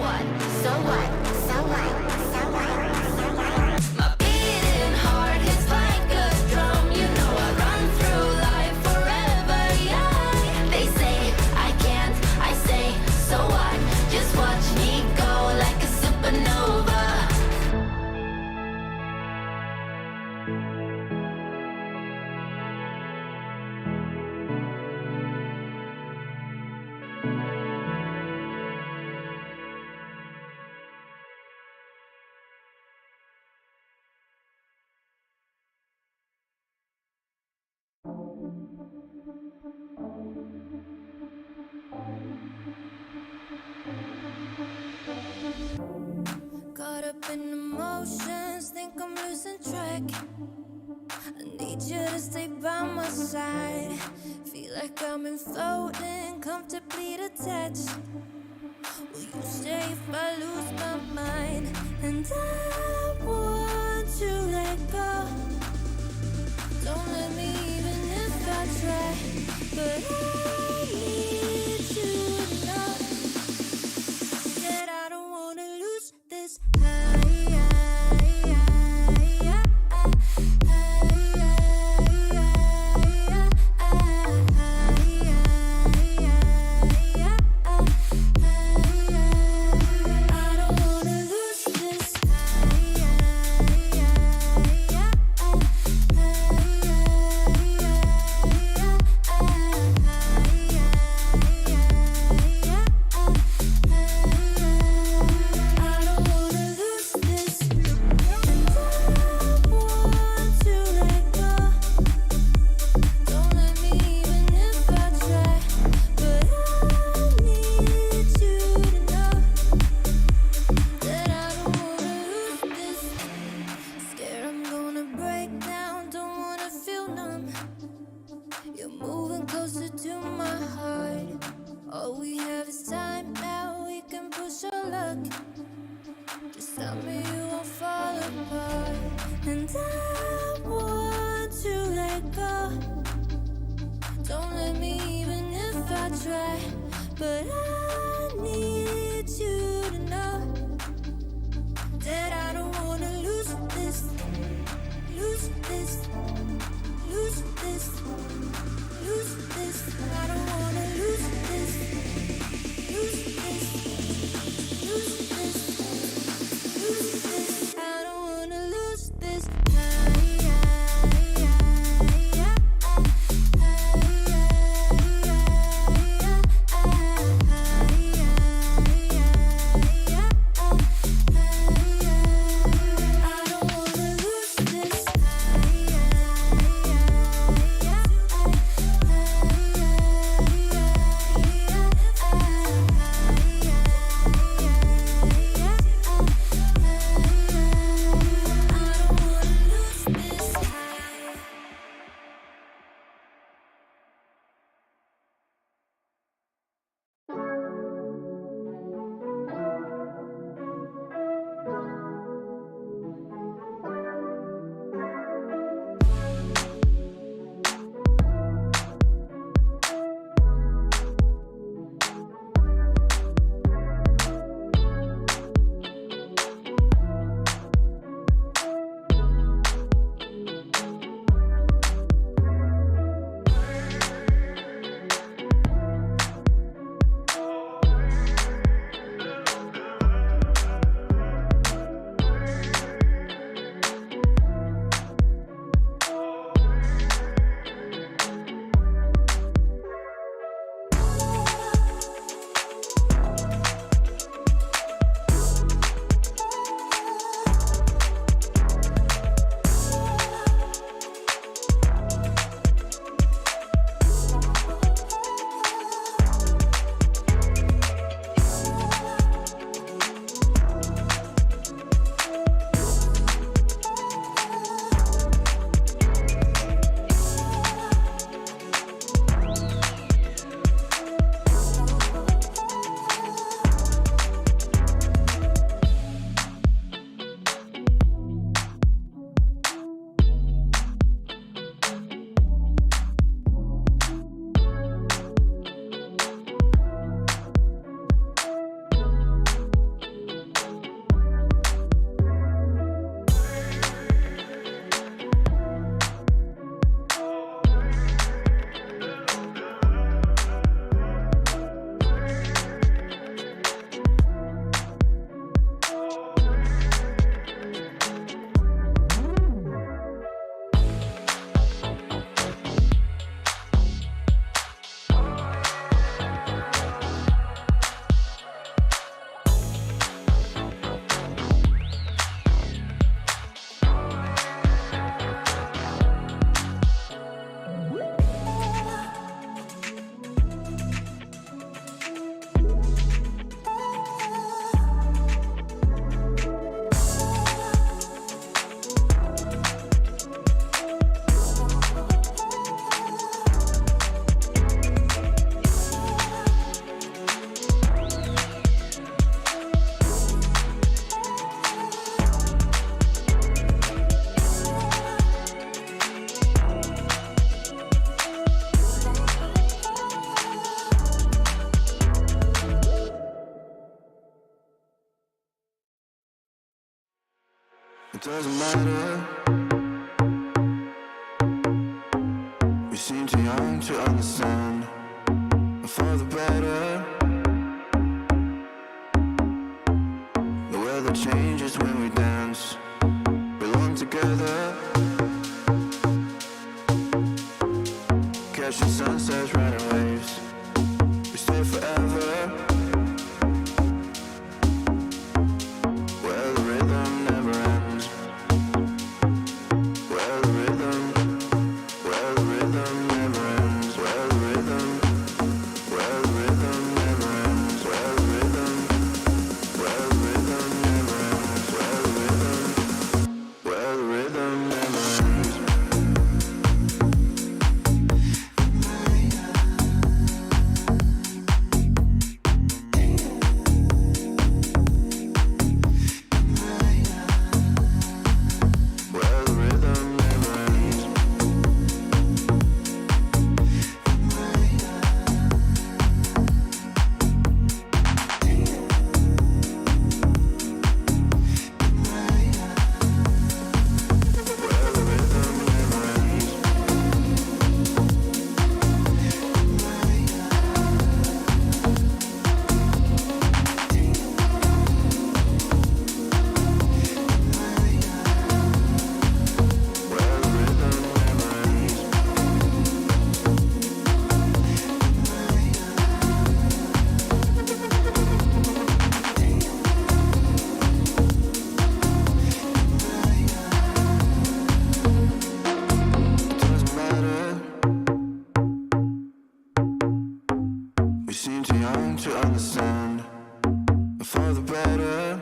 what? So what? So what? So what? So what? My beating heart hits like a drum. You know I run through life forever, yeah. They say I can't, I say so what? Just watch me go like a supernova. Caught up in emotions, think I'm losing track. I need you to stay by my side. Feel like I'm in floating, comfortably detached. Will you stay if I lose my mind? And I want to let go. Don't let me even if I try. But I need you to know that I don't wanna lose this high. I don't wanna lose this I don't wanna lose this. And I want to let go. Don't let me even if I try. But I need you to know that I don't wanna lose this. Scared I'm gonna break down, don't wanna feel numb. You're moving closer to my heart. All we have is time now, we can push our luck. Just tell me you won't fall apart. And I want to let go. Don't let me even if I try. But I need you to know that I don't wanna lose this. Lose this. Lose this. Lose this. I don't wanna lose this. Lose this. Lose this. Lose this. I don't wanna lose this. It doesn't matter. We seem too young to understand. For the better. The weather changes when we dance. Belong together. Catching sunsets, riding waves. We stay forever. Where the rhythm never ends. Where the rhythm never ends. Where the rhythm never ends. Where the rhythm never ends. Where the rhythm never ends. Where the rhythm never ends. Where the rhythm never ends. Where the rhythm never ends. It doesn't matter. We seem too young to understand. For the better.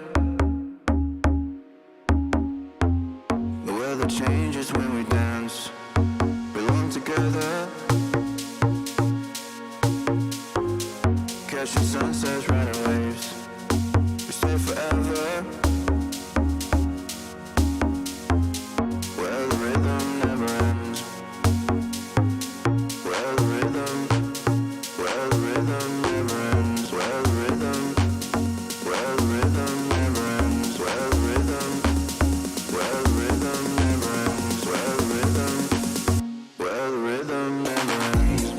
The weather changes when we dance. Belong together. Catching sunsets, riding waves. We stay forever. Where the rhythm never ends. Where the rhythm never ends. Where the rhythm never ends. Where the rhythm never ends. Where the rhythm never ends. Where the rhythm never ends. Where the rhythm never ends. Where the rhythm never ends.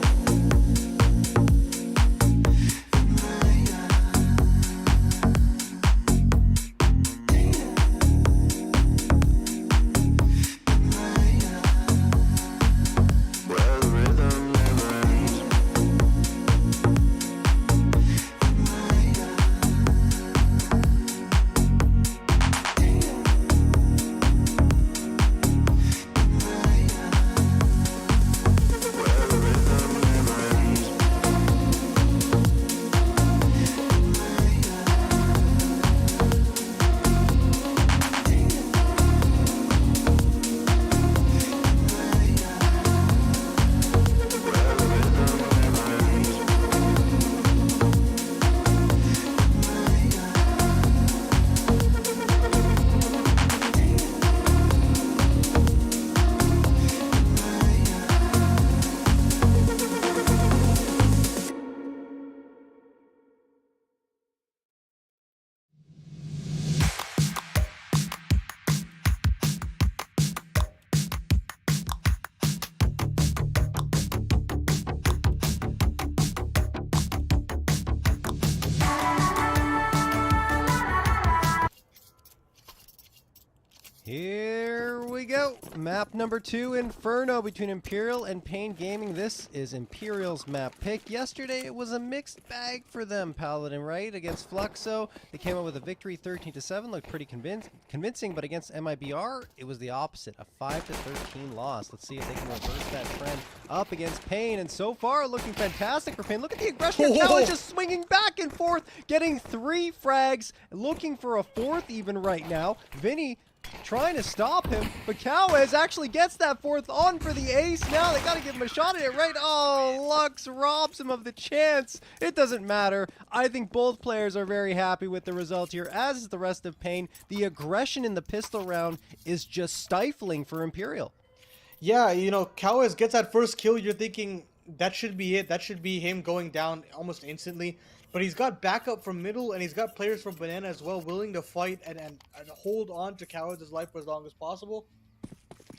Here we go. Map number 2, Inferno, between Imperial and Pain Gaming. This is Imperial's map pick. Yesterday, it was a mixed bag for them, Paladin, right? Against Fluxo, they came out with a victory 13-7, looked pretty convincing, but against MIBR, it was the opposite, a 5-13 loss. Let's see if they can reverse that trend up against Pain, and so far, looking fantastic for Pain. Look at the aggression. Cal is just swinging back and forth, getting 3 frags, looking for a 4th even right now. Vinny trying to stop him, but Cowes actually gets that 4th on for the ace. Now they got to give him a shot at it, right? Oh, Lux robs him of the chance. It doesn't matter. I think both players are very happy with the result here, as is the rest of Pain. The aggression in the pistol round is just stifling for Imperial. Yeah, you know, Cowes gets that first kill. You're thinking that should be it. That should be him going down almost instantly. But he's got backup from middle, and he's got players from Banana as well, willing to fight and hold on to Cowards' life for as long as possible.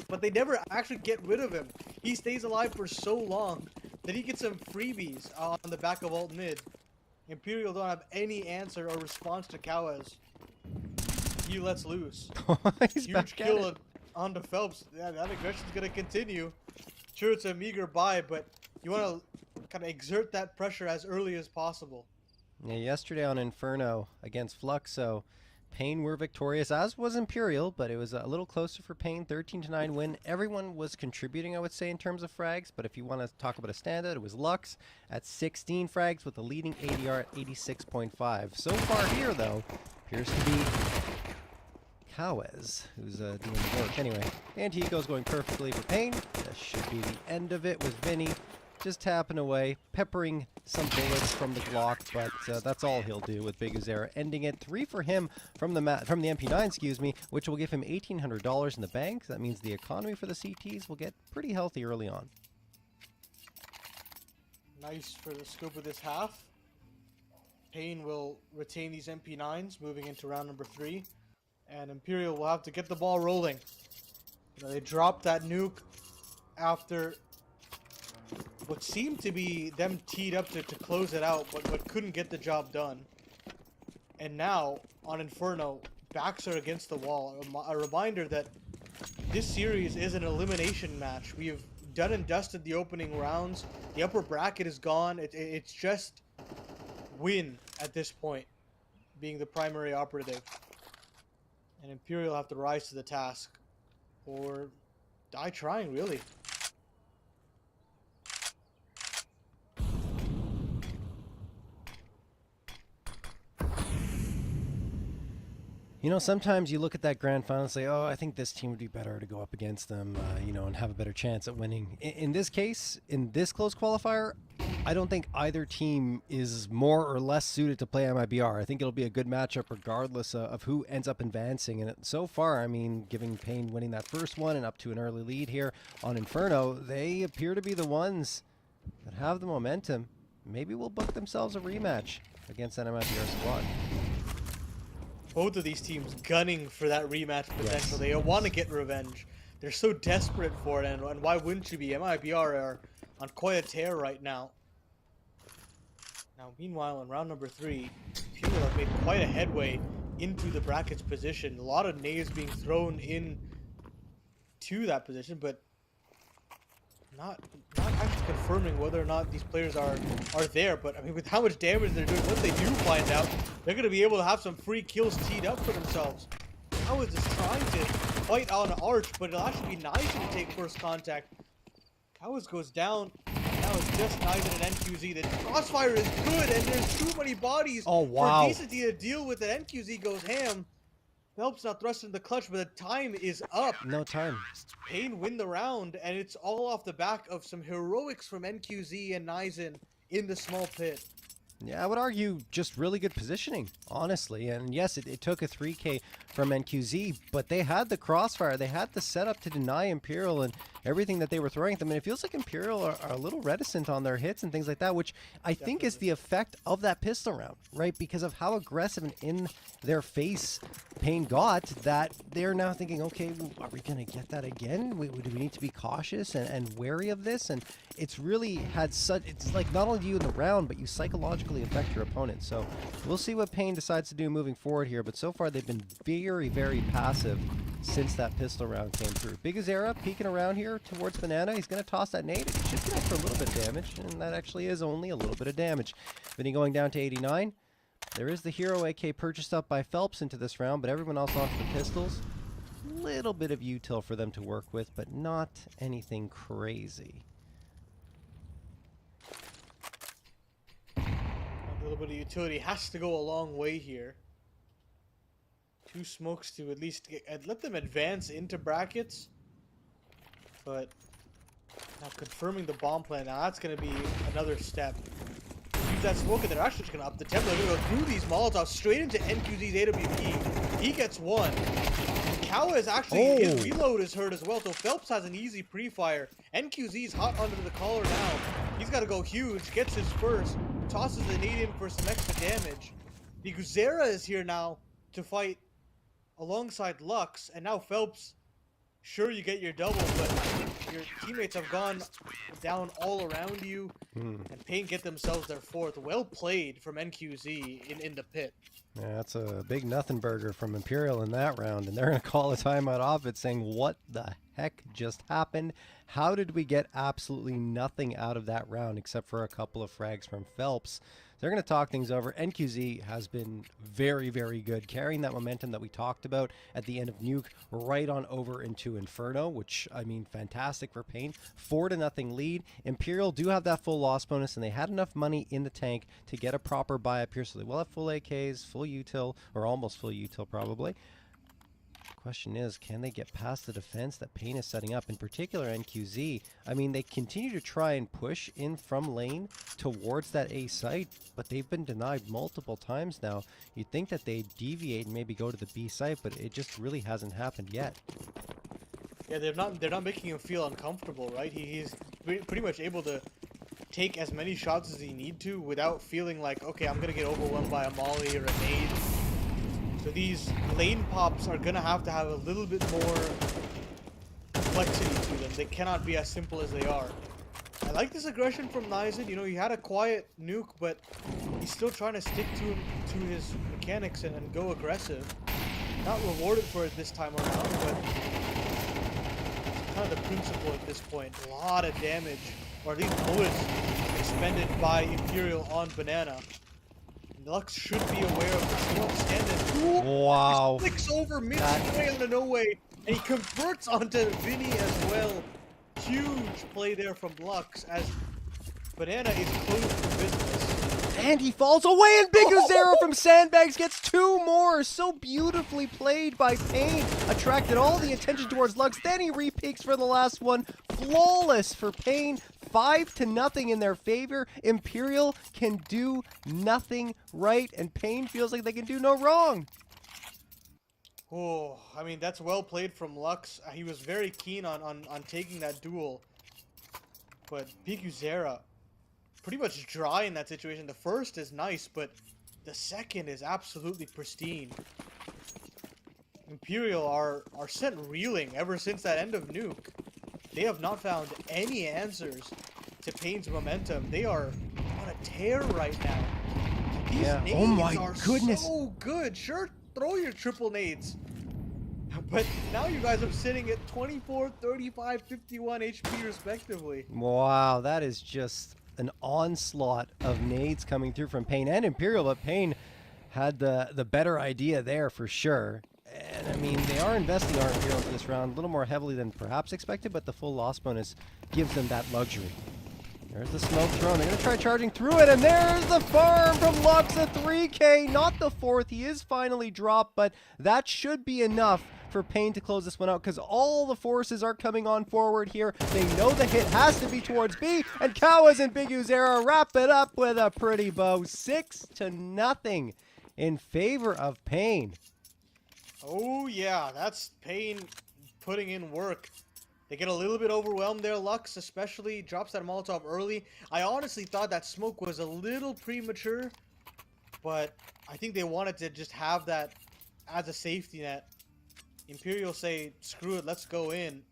But they never actually get rid of him. He stays alive for so long that he gets some freebies on the back of alt mid. Imperial don't have any answer or response to Kawaz. He lets loose. He's Huge back at kill it. onto Phelps. Yeah, that aggression's gonna continue. Sure, it's a meager buy, but you want to kind of exert that pressure as early as possible. Yeah, yesterday on Inferno against Fluxo, Pain were victorious, as was Imperial, but it was a little closer for Pain, 13-9 win. Everyone was contributing, I would say, in terms of frags, but if you want to talk about a standout, it was Lux at 16 frags with a leading ADR at 86.5. So far here, though, appears to be Kawez, who's doing the work. Anyway, Antico's going perfectly for Pain. That should be the end of it with Vinny just tapping away, peppering some bullets from the Glock, but that's all he'll do with Big Azera, ending it 3 for him from the MP9, excuse me, which will give him $1,800 in the bank. That means the economy for the CTs will get pretty healthy early on. Nice for the scope of this half. Pain will retain these MP9s moving into round number 3, and Imperial will have to get the ball rolling. You know, they dropped that nuke after what seemed to be them teed up to close it out, but couldn't get the job done. And now, on Inferno, backs are against the wall. A reminder that this series is an elimination match. We have done and dusted the opening rounds. The upper bracket is gone. It's just win at this point, being the primary operative. And Imperial have to rise to the task, or die trying, really. You know, sometimes you look at that grand final and say, oh, I think this team would be better to go up against them, you know, and have a better chance at winning. In this case, in this close qualifier, I don't think either team is more or less suited to play MIBR. I think it'll be a good matchup regardless of who ends up advancing. And so far, I mean, giving Pain winning that first one and up to an early lead here on Inferno, they appear to be the ones that have the momentum. Maybe will book themselves a rematch against that MIBR squad. Both of these teams gunning for that rematch potential. Yes. They want to get revenge. They're so desperate for it, and why wouldn't you be? MIBR are on quite a tear right now. Now, meanwhile, in round number 3, people have made quite a headway into the brackets position. A lot of nades being thrown in to that position, but not actually confirming whether or not these players are there. But I mean, with how much damage they're doing, once they do find out, they're going to be able to have some free kills teed up for themselves. How is this trying to fight on Arch, but it'll actually be nice to take first contact. Cowards goes down. Now it's just Nice and NQZ. The crossfire is good, and there's too many bodies for decency to deal with it. NQZ goes ham. Phelps not thrust in the clutch, but the time is up. No time. Pain win the round, and it's all off the back of some heroics from NQZ and Nizen in the small pit. Yeah, I would argue just really good positioning, honestly. And yes, it took a 3K from NQZ, but they had the crossfire. They had the setup to deny Imperial and everything that they were throwing at them. And it feels like Imperial are a little reticent on their hits and things like that, which I think is the effect of that pistol round, right? Because of how aggressive and in their face Pain got, that they're now thinking, okay, are we going to get that again? Do we need to be cautious and wary of this? And it's really had such, it's like not only do you in the round, but you psychologically affect your opponent. So we'll see what Pain decides to do moving forward here. But so far they've been very, very passive since that pistol round came through. Big Azera peeking around here towards Banana. He's going to toss that nade. It should connect for a little bit of damage, and that actually is only a little bit of damage. Vinny going down to 89. There is the Hero AK purchased up by Phelps into this round, but everyone else onto the pistols. Little bit of util for them to work with, but not anything crazy. A little bit of utility has to go a long way here. 2 smokes to at least let them advance into brackets. But now confirming the bomb plan, now that's going to be another step. Use that smoke, and they're actually just going to up the tempo. They're going to go through these Molotovs straight into NQZ's AWP. He gets one. Kawa is actually, his reload is hurt as well, so Phelps has an easy pre-fire. NQZ's hot under the collar now. He's got to go huge, gets his first. tosses the nade in for some extra damage. Because Zera is here now to fight alongside Lux, and now Phelps, sure you get your double, but your teammates have gone down all around you, and Pain get themselves their fourth. Well played from NQZ in the pit. Yeah, that's a big nothing burger from Imperial in that round, and they're going to call a timeout off it saying, what the heck just happened? How did we get absolutely nothing out of that round except for a couple of frags from Phelps? They're going to talk things over. NQZ has been very, very good, carrying that momentum that we talked about at the end of Nuke right on over into Inferno, which, I mean, fantastic for Pain. 4-0 lead. Imperial do have that full loss bonus, and they had enough money in the tank to get a proper buy up here, so they will have full AKs, full util, or almost full util probably. Question is, can they get past the defense that Pain is setting up, in particular NQZ? I mean, they continue to try and push in from lane towards that A site, but they've been denied multiple times now. You'd think that they'd deviate and maybe go to the B site, but it just really hasn't happened yet. Yeah, they're not making him feel uncomfortable, right? He's pretty much able to take as many shots as he need to without feeling like, okay, I'm gonna get overwhelmed by a molly or a nade. So these lane pops are gonna have to have a little bit more complexity to them. They cannot be as simple as they are. I like this aggression from Nizen. You know, he had a quiet nuke, but he's still trying to stick to his mechanics and go aggressive. Not rewarded for it this time around, but it's kind of the principle at this point. A lot of damage, or at least bullets expended by Imperial on Banana. Lux should be aware of this. He won't stand it. Wow. He flicks over mid-way on the no-way, and he converts onto Vinny as well. Huge play there from Lux as Banana is closed for business. And he falls away, and Big Uzera from Sandbags gets 2 more. So beautifully played by Pain. Attracted all the attention towards Lux. Then he repeaks for the last one. Flawless for Pain. 5-0 in their favor. Imperial can do nothing right, and Pain feels like they can do no wrong. Oh, I mean, that's well played from Lux. He was very keen on taking that duel. But Big Uzera, pretty much dry in that situation. The first is nice, but the second is absolutely pristine. Imperial are sent reeling ever since that end of Nuke. They have not found any answers to Pain's momentum. They are on a tear right now. These nades Oh my are goodness. so good. Sure, throw your triple nades. But now you guys are sitting at 24, 35, 51 HP respectively. Wow, that is just an onslaught of nades coming through from Pain and Imperial, but Pain had the better idea there for sure. And I mean, they are investing our Imperial into this round a little more heavily than perhaps expected, but the full loss bonus gives them that luxury. There's the smoke drone. They're going to try charging through it, and there's the farm from Lux at 3K. Not the fourth. He is finally dropped, but that should be enough for Pain to close this one out because all the forces are coming on forward here. They know the hit has to be towards B, and Kawas and Big Uzera wrap it up with a pretty bow. 6-0 in favor of Pain. Oh yeah, that's Pain putting in work. They get a little bit overwhelmed there. Lux especially drops that Molotov early. I honestly thought that smoke was a little premature, but I think they wanted to just have that as a safety net. Imperial say, screw it, let's go in.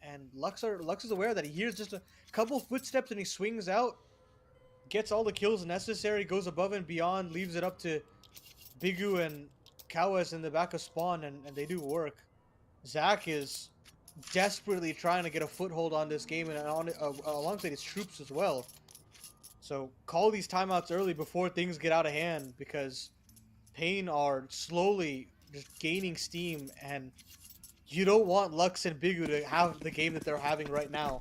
And Lux is aware that he hears just a couple footsteps and he swings out, gets all the kills necessary, goes above and beyond, leaves it up to Bigu and Kawas in the back of spawn, and they do work. Zach is desperately trying to get a foothold on this game and alongside his troops as well. So call these timeouts early before things get out of hand because Pain are slowly just gaining steam, and you don't want Lux and Bigu to have the game that they're having right now.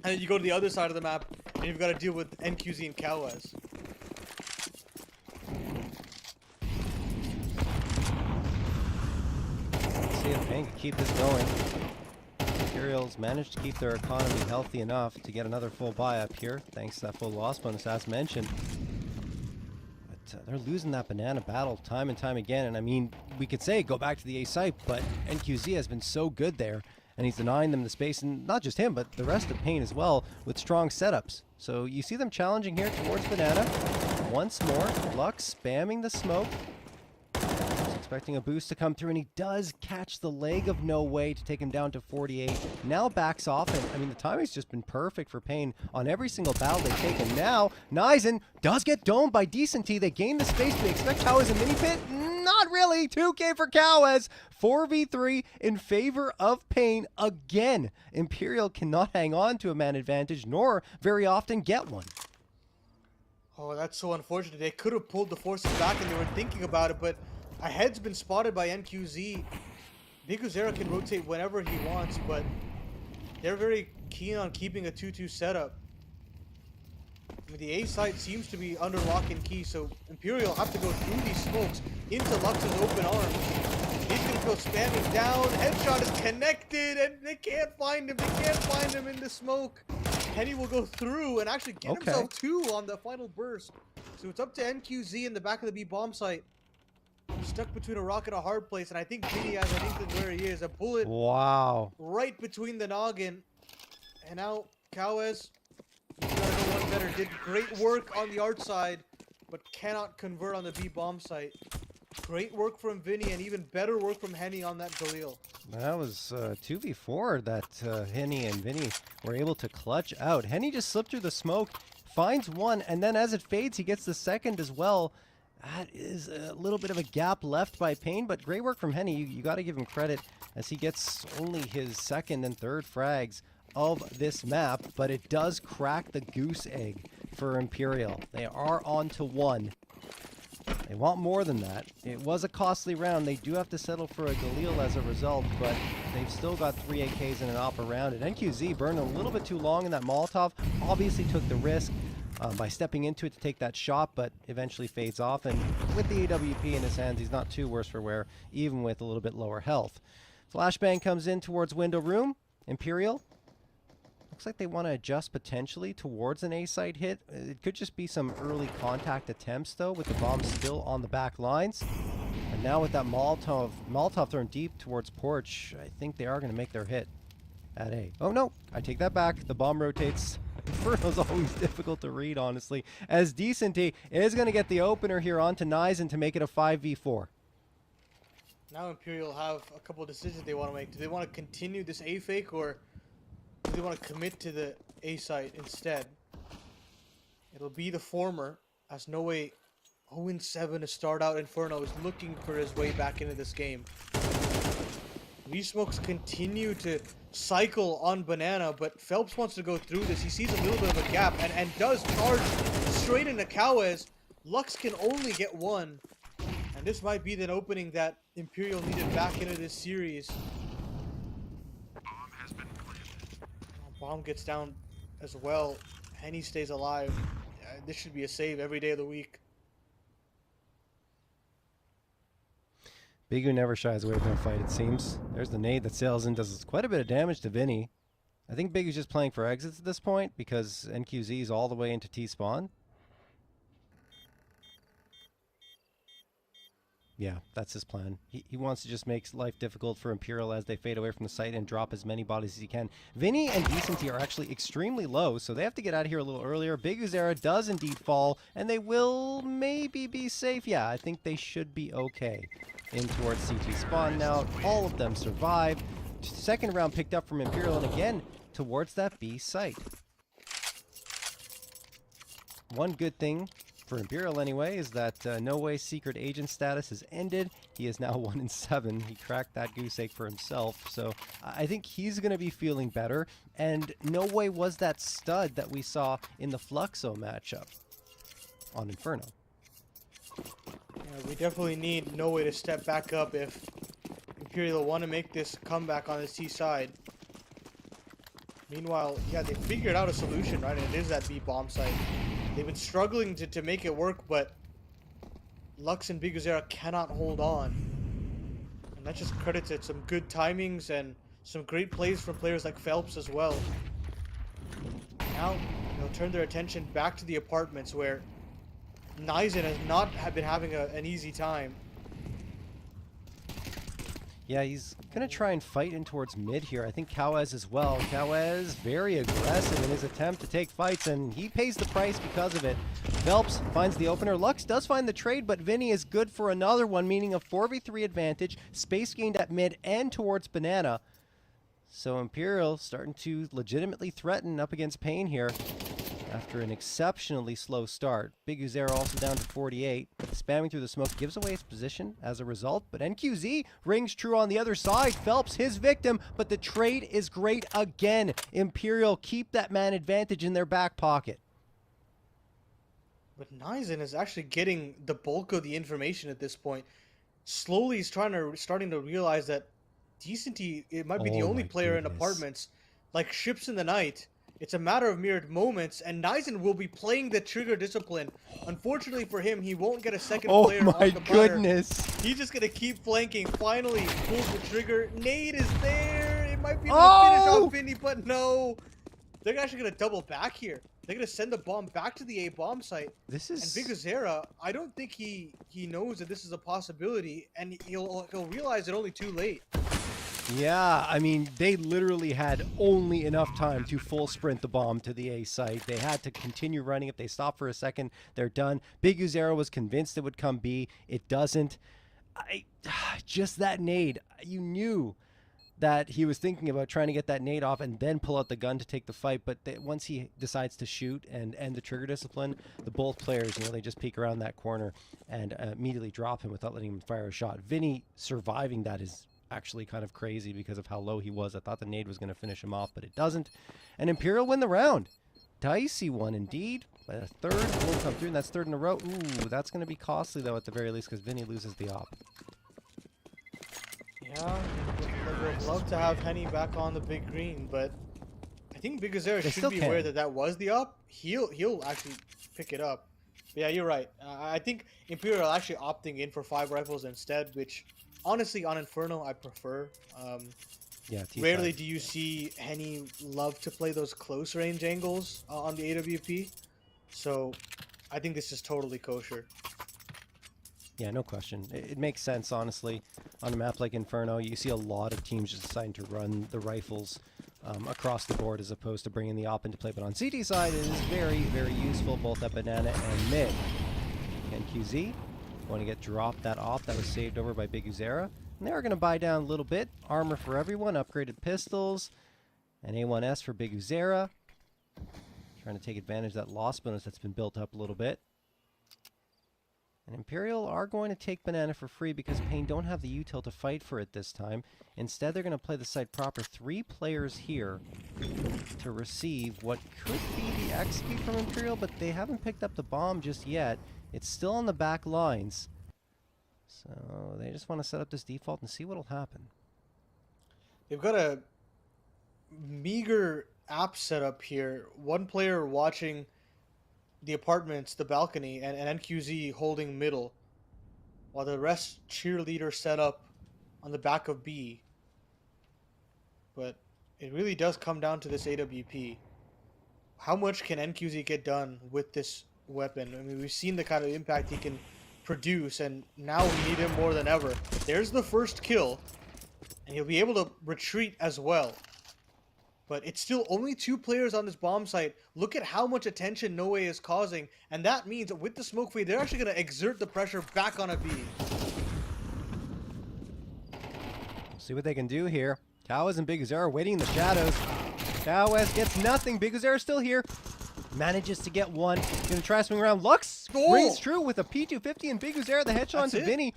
And then you go to the other side of the map and you've got to deal with NQZ and Kawas. See if Pain can keep this going. Imperials managed to keep their economy healthy enough to get another full buy up here, thanks to that full loss bonus as mentioned. But they're losing that banana battle time and time again, and I mean, we could say go back to the A site, but NQZ has been so good there, and he's denying them the space, and not just him, but the rest of Pain as well, with strong setups. So you see them challenging here towards Banana. Once more, Lux spamming the smoke. Expecting a boost to come through, and he does catch the leg of No Way to take him down to 48. Now backs off, and I mean, the timing's just been perfect for Pain on every single battle they've taken. Now, Nizen does get domed by Decent T. They gain the space. Do they expect Cowes a mini pit? Not really. 2K for Cowes. 4v3 in favor of Pain again. Imperial cannot hang on to a man advantage, nor very often get one. Oh, that's so unfortunate. They could have pulled the forces back and they were thinking about it, but a head's been spotted by NQZ. Biguzera can rotate whenever he wants, but they're very keen on keeping a 2-2 setup. I mean, the A side seems to be under lock and key, so Imperial have to go through these smokes into Lux's open arms. He's going to go spamming down. Headshot is connected, and they can't find him. They can't find him in the smoke. Henny will go through and actually get himself 2 on the final burst. So it's up to NQZ in the back of the B bomb site. Stuck between a rock and a hard place, and I think Vinny has an inkling where he is. A bullet right between the noggin. And now Cowes, you gotta know one better, did great work on the art side, but cannot convert on the B bomb site. Great work from Vinny, and even better work from Henny on that Galil. That was 2v4 that Henny and Vinny were able to clutch out. Henny just slipped through the smoke, finds one, and then as it fades, he gets the second as well. That is a little bit of a gap left by Pain, but great work from Henny. You got to give him credit as he gets only his second and third frags of this map, but it does crack the goose egg for Imperial. They are on to 1. They want more than that. It was a costly round. They do have to settle for a Galil as a result, but they've still got 3 AKs and an op around it. NQZ burned a little bit too long in that Molotov. Obviously took the risk by stepping into it to take that shot, but eventually fades off. And with the AWP in his hands, he's not too worse for wear, even with a little bit lower health. Flashbang comes in towards window room. Imperial. Looks like they want to adjust potentially towards an A-site hit. It could just be some early contact attempts, though, with the bomb still on the back lines. And now with that Molotov thrown deep towards Porch, I think they are going to make their hit at A. Oh, no. I take that back. The bomb rotates. Inferno's always difficult to read, honestly, as Decent T is going to get the opener here onto Nizen to make it a 5v4. Now Imperial have a couple of decisions they want to make. Do they want to continue this A fake, or do they want to commit to the A site instead? It'll be the former, as No Way 0-7 to start out. Inferno is looking for his way back into this game. V-Smokes continue to cycle on Banana, but Phelps wants to go through this. He sees a little bit of a gap and does charge straight into Cowes. Lux can only get 1. And this might be the opening that Imperial needed back into this series. Bomb gets down as well. Henny stays alive. This should be a save every day of the week. Bigu never shies away from a fight, it seems. There's the nade that sails in, does quite a bit of damage to Vinny. I think Bigu's just playing for exits at this point because NQZ is all the way into T-spawn. Yeah, that's his plan. He wants to just make life difficult for Imperial as they fade away from the site and drop as many bodies as he can. Vinny and Decenty are actually extremely low, so they have to get out of here a little earlier. Biguzera does indeed fall, and they will maybe be safe. Yeah, I think they should be okay. In towards CT spawn now. All of them survive. Second round picked up from Imperial, and again towards that B site. One good thing for Imperial anyway is that No Way's secret agent status has ended. He is now 1-7. He cracked that goose egg for himself, so I think he's going to be feeling better. And No Way was that stud that we saw in the Fluxo matchup on Inferno. Yeah, we definitely need No Way to step back up if Imperial want to make this comeback on the C side. Meanwhile, yeah, they figured out a solution, right? And it is that B bomb site. They've been struggling to make it work, but Lux and Biguzera cannot hold on. And that just credits it. Some good timings and some great plays from players like Phelps as well. Now, they'll turn their attention back to the apartments where Nizen has not been having an easy time. Yeah, he's going to try and fight in towards mid here. I think Kawez as well. Kawez very aggressive in his attempt to take fights, and he pays the price because of it. Phelps finds the opener. Lux does find the trade, but Vinny is good for another one, meaning a 4v3 advantage. Space gained at mid and towards Banana. So Imperial starting to legitimately threaten up against Pain here after an exceptionally slow start. Big Uzera also down to 48. Spamming through the smoke gives away his position as a result, but NQZ rings true on the other side. Phelps his victim, but the trade is great again. Imperial keep that man advantage in their back pocket. But Nizen is actually getting the bulk of the information at this point. Slowly he's starting to realize that Decenty, it might be the Oh only my player in goodness. apartments, like ships in the night. It's a matter of mere moments, and Nizen will be playing the trigger discipline. Unfortunately for him, he won't get a second player Oh on my the butter. goodness. He's just gonna keep flanking. Finally, pulls the trigger. Nade is there. It might be able to Oh! finish off Vinny, but no. They're actually gonna double back here. They're gonna send the bomb back to the A bomb site. This And is... Big Azera, I don't think he knows that this is a possibility, and he'll realize it only too late. Yeah, I mean, they literally had only enough time to full sprint the bomb to the A site. They had to continue running. If they stop for a second, they're done. Big Uzera was convinced it would come B. It doesn't. Just that nade. You knew that he was thinking about trying to get that nade off and then pull out the gun to take the fight. But once he decides to shoot and end the trigger discipline, the both players, they just peek around that corner and immediately drop him without letting him fire a shot. Vinny surviving that is actually kind of crazy because of how low he was. I thought the nade was going to finish him off, but it doesn't. And Imperial win the round. Dicey one indeed. But a third will come through, and that's third in a row. Ooh, that's going to be costly though at the very least because Vinny loses the op. Yeah, would love to have Henny back on the big green, but I think Big Azera They should still be can. aware that that was the op. He'll actually pick it up. But yeah, you're right. I think Imperial are actually opting in for 5 rifles instead, which honestly on Inferno I prefer. Yeah, T5. Rarely do you see Henny love to play those close range angles on the AWP, so I think this is totally kosher. Yeah, no question. It makes sense, honestly. On a map like Inferno, you see a lot of teams just deciding to run the rifles across the board as opposed to bringing the op into play. But on CT side, it is very, very useful, both at Banana and mid. And QZ going to get dropped that op that was saved over by Big Uzera. And they are going to buy down a little bit. Armor for everyone, upgraded pistols, and A1S for Big Uzera. Trying to take advantage of that loss bonus that's been built up a little bit. And Imperial are going to take Banana for free because Pain don't have the util to fight for it this time. Instead, they're going to play the site proper. 3 players here to receive what could be the XP from Imperial, but they haven't picked up the bomb just yet. It's still on the back lines. So they just want to set up this default and see what'll happen. They've got a meager app setup here. One player watching the apartments, the balcony, and NQZ holding middle, while the rest cheerleader set up on the back of B. But it really does come down to this AWP. How much can NQZ get done with this weapon? I mean, we've seen the kind of impact he can produce, and now we need him more than ever. There's the first kill, and he'll be able to retreat as well. But it's still only 2 players on this bomb site. Look at how much attention No Way is causing, and that means that with the smoke fade, they're actually going to exert the pressure back on a B. See what they can do here. Kawez and Big Uzera waiting in the shadows. Kawez gets nothing. Big Uzera still here. Manages to get one. Gonna try to swing around. Lux rings true with a P250 and Big Uzera the headshot to Vinny.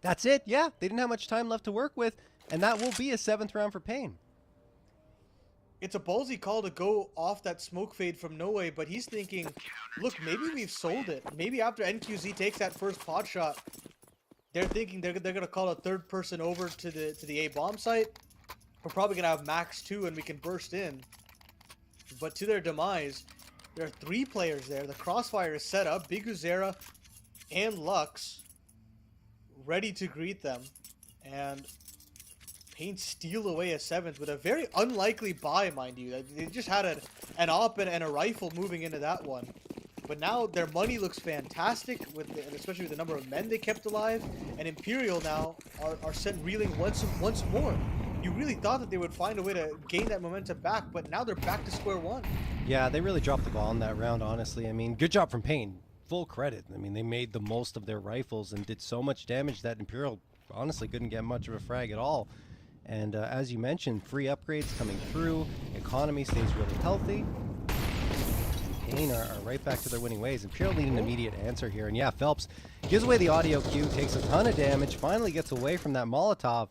That's it. Yeah, they didn't have much time left to work with, and that will be a 7th round for Pain. It's a ballsy call to go off that smoke fade from No Way, but he's thinking, look, maybe we've sold it. Maybe after NQZ takes that first pot shot, they're thinking they're gonna call a 3rd person over to the A bomb site. We're probably gonna have max 2 and we can burst in. But to their demise, there are 3 players there. The crossfire is set up. Big Uzera and Lux ready to greet them, and Pain steal away a 7th with a very unlikely buy, mind you. They just had an op and a rifle moving into that one. But now their money looks fantastic, especially with the number of men they kept alive. And Imperial now are sent reeling once more. You really thought that they would find a way to gain that momentum back, but now they're back to square one. Yeah, they really dropped the ball in that round, honestly. I mean, good job from Pain. Full credit. I mean, they made the most of their rifles and did so much damage that Imperial honestly couldn't get much of a frag at all. And as you mentioned, free upgrades coming through. Economy stays really healthy. And Pain are right back to their winning ways. Imperial need an immediate answer here. And yeah, Phelps gives away the audio cue, takes a ton of damage, finally gets away from that Molotov.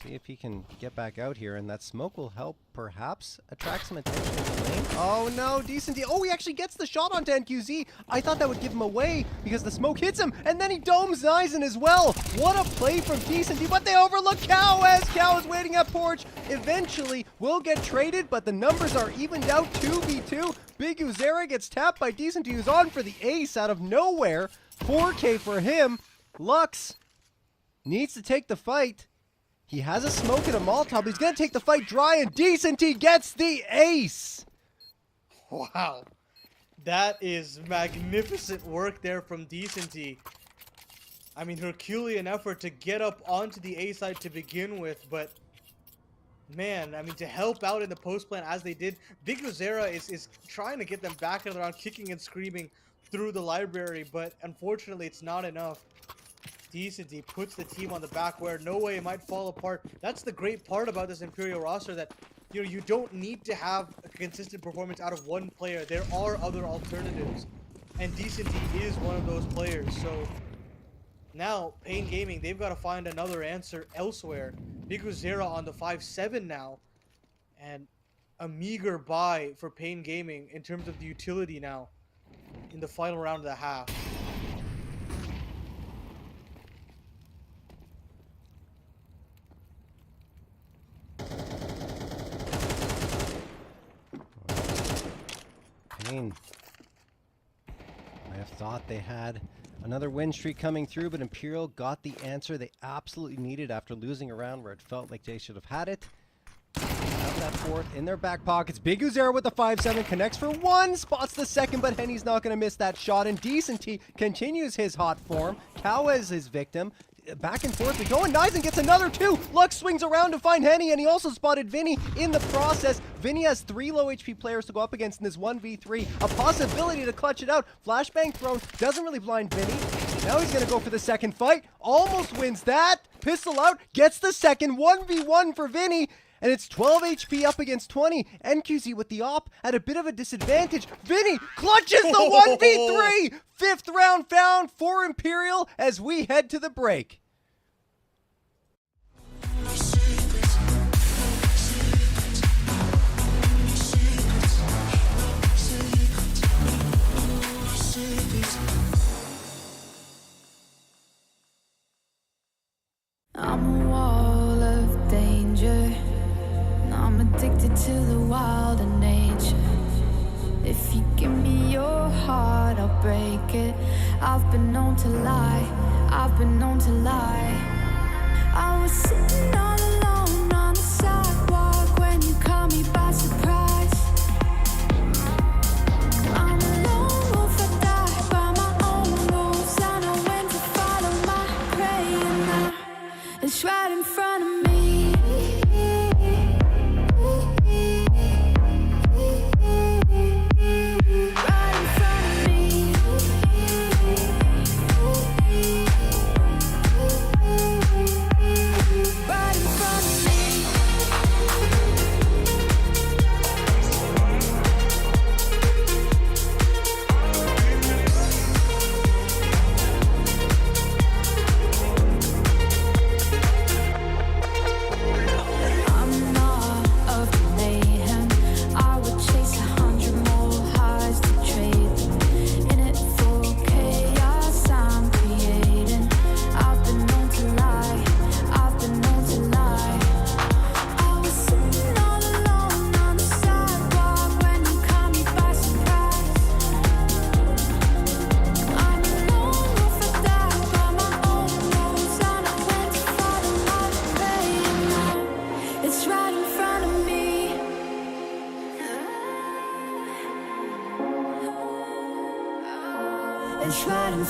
See if he can get back out here, and that smoke will help perhaps attract some attention in the lane. Oh no, decent. Oh, he actually gets the shot onto NQZ. I thought that would give him away because the smoke hits him, and then he domes Nizen as well. What a play from Decent, but they overlook Cow as Cow is waiting at Porch. Eventually will get traded, but the numbers are evened out 2v2. Big Uzera gets tapped by Decent, who's on for the ace out of nowhere. 4K for him. Lux needs to take the fight. He has a smoke and a Molotov. He's going to take the fight dry, and Decenty gets the ace. Wow. That is magnificent work there from Decenty. I mean, Herculean effort to get up onto the A side to begin with, but man, I mean, to help out in the post plan as they did, Big Uzera is trying to get them back in the round, kicking and screaming through the library, but unfortunately it's not enough. Decency puts the team on the back where no way it might fall apart. That's the great part about this Imperial roster, that you don't need to have a consistent performance out of one player. There are other alternatives, and Decency is one of those players. So now Pain Gaming, they've got to find another answer elsewhere. Big Uzera on the 5-7 now, and a meager buy for Pain Gaming in terms of the utility now in the final round of the half. I have thought they had another win streak coming through, but Imperial got the answer they absolutely needed after losing a round where it felt like they should have had it. Have that fourth in their back pockets. Big Uzera with the 5-7 connects for one, spots the second, but Henny's not going to miss that shot, and Decenty continues his hot form. Cow is his victim. Back and forth we go, and Nizen gets another two. Lux swings around to find Henny, and he also spotted Vinny in the process. Vinny has 3 low HP players to go up against in this 1v3. A possibility to clutch it out. Flashbang thrown doesn't really blind Vinny. Now he's going to go for the second fight. Almost wins that. Pistol out, gets the second. 1v1 for Vinny. And it's 12 HP up against 20. NQZ with the op at a bit of a disadvantage. Vinny clutches the 1v3. 5th round found for Imperial as we head to the break. I'm a wall of danger. I'm addicted to the wild and nature. If you give me your heart, I'll break it. I've been known to lie, I've been known to lie. I was sitting all alone on the sidewalk when you caught me by surprise. I'm a lone wolf, I die by my own rules. I know when to follow my prey, and now it's right in front of me. Right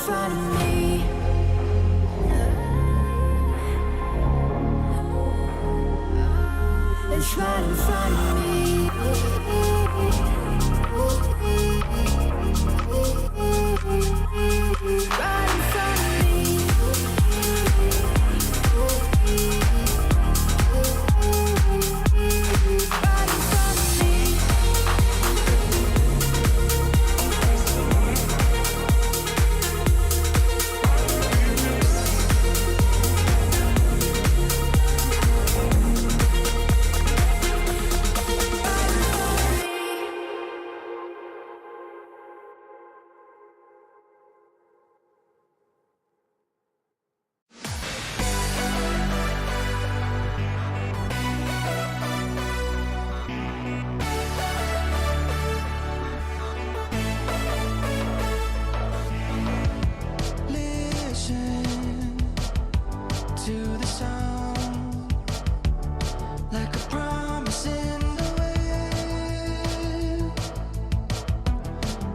front of me. It's right in front of me. Right in front of me. Right in front of me. Listen to the sound, like a promise in the wind.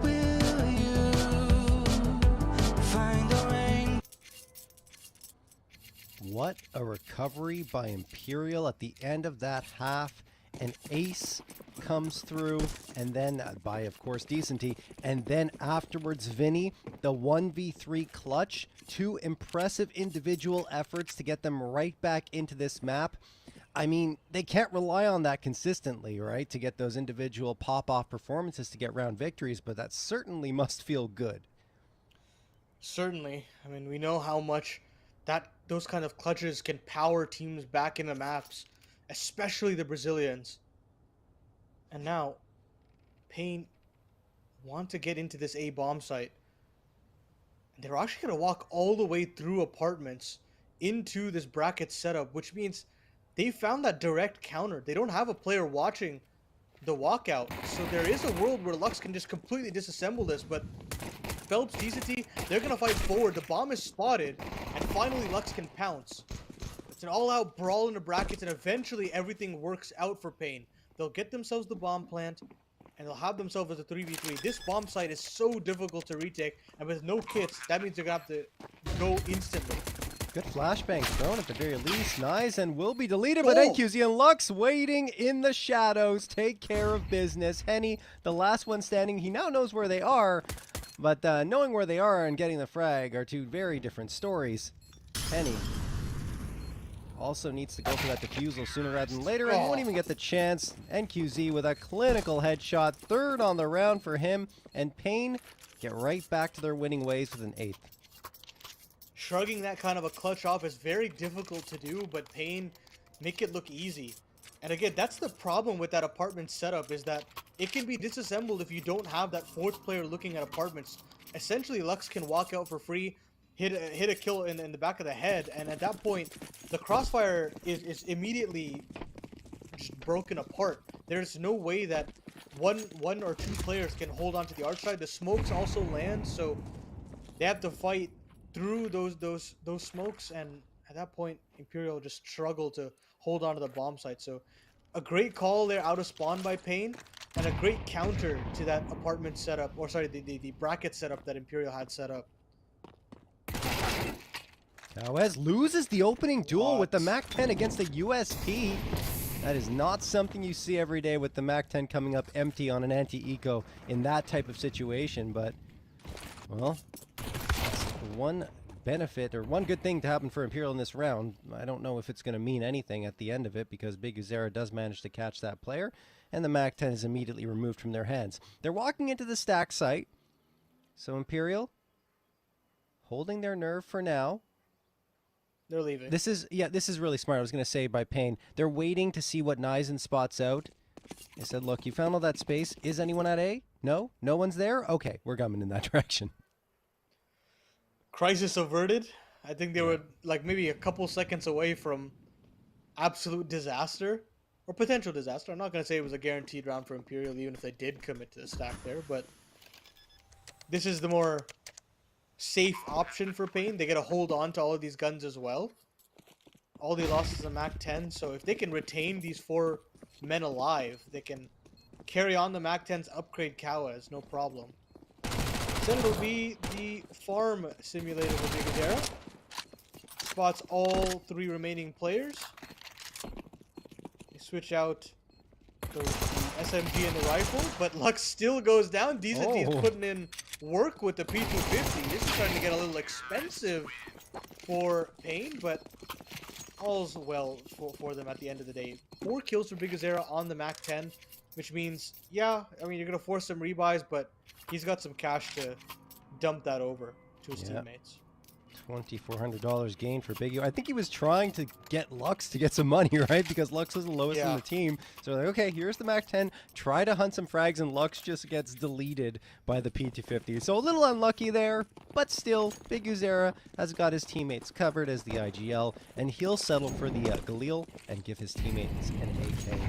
Will you find the rain? What a recovery by Imperial at the end of that half. An ace comes through, and then by, of course, Decenty. And then afterwards, Vinny, the 1v3 clutch. Two impressive individual efforts to get them right back into this map. I mean, they can't rely on that consistently, right? To get those individual pop-off performances to get round victories, but that certainly must feel good. Certainly. I mean, we know how much those kind of clutches can power teams back into maps, especially the Brazilians. And now, Pain want to get into this A bomb site. And they're actually going to walk all the way through apartments into this bracket setup, which means they found that direct counter. They don't have a player watching the walkout. So there is a world where Lux can just completely disassemble this, but Phelps, Decenty, they're going to fight forward. The bomb is spotted, and finally Lux can pounce. It's an all-out brawl in the brackets, and eventually everything works out for Pain. They'll get themselves the bomb plant, and they'll have themselves as a 3v3. This bomb site is so difficult to retake, and with no kits, that means they're going to have to go instantly. Good flashbang thrown at the very least. Nice, and will be deleted, but Oh! NQZ and Lux waiting in the shadows. Take care of business. Henny, the last one standing, he now knows where they are, but knowing where they are and getting the frag are two very different stories. Henny also needs to go for that defusal sooner rather than later, and won't even get the chance. NQZ with a clinical headshot, third on the round for him, and Pain get right back to their winning ways with an 8th. Shrugging that kind of a clutch off is very difficult to do, but Pain make it look easy. And again, that's the problem with that apartment setup, is that it can be disassembled if you don't have that fourth player looking at apartments. Essentially, Lux can walk out for free, hit a kill in the back of the head, and at that point, the crossfire is immediately just broken apart. There's no way that one or two players can hold on to the arch side. The smokes also land, so they have to fight through those smokes, and at that point, Imperial just struggle to hold on to the bomb site. So a great call there out of spawn by Pain, and a great counter to that apartment setup, or sorry, the bracket setup that Imperial had set up. Cowes loses the opening duel with the What? Mac 10 against the USP. That is not something you see every day, with the Mac 10 coming up empty on an anti-eco in that type of situation, but, well, that's one benefit, or one good thing to happen for Imperial in this round. I don't know if it's going to mean anything at the end of it, because Big Uzera does manage to catch that player, and the Mac 10 is immediately removed from their hands. They're walking into the stack site, so Imperial holding their nerve for now. They're leaving. This is really smart. I was going to say by Pain. They're waiting to see what Nizen spots out. They said, look, you found all that space. Is anyone at A? No? No one's there? Okay, we're coming in that direction. Crisis averted. I think they were like maybe a couple seconds away from absolute disaster, or potential disaster. I'm not going to say it was a guaranteed round for Imperial, even if they did commit to the stack there, but this is the more safe option for Pain. They get to hold on to all of these guns as well. All they lost is a Mac 10, so if they can retain these 4 men alive, they can carry on the Mac 10's upgrade Cowes, no problem. Instead, it'll be the farm simulator for Bigadera. Spots all 3 remaining players. They switch out the SMG and the rifle, but Lux still goes down. DZT is putting in work with the P250. This is starting to get a little expensive for Pain, but all's well for them at the end of the day. 4 kills for Bigadera on the Mac 10, which means, yeah, I mean, you're going to force some rebuys, but he's got some cash to dump that over to his teammates. $2,400 gain for Big U. I think he was trying to get Lux to get some money, right? Because Lux was the lowest in the team. So they're like, okay, here's the Mac 10. Try to hunt some frags, and Lux just gets deleted by the P250. So a little unlucky there, but still, Big Uzera has got his teammates covered as the IGL, and he'll settle for the Galil and give his teammates an AK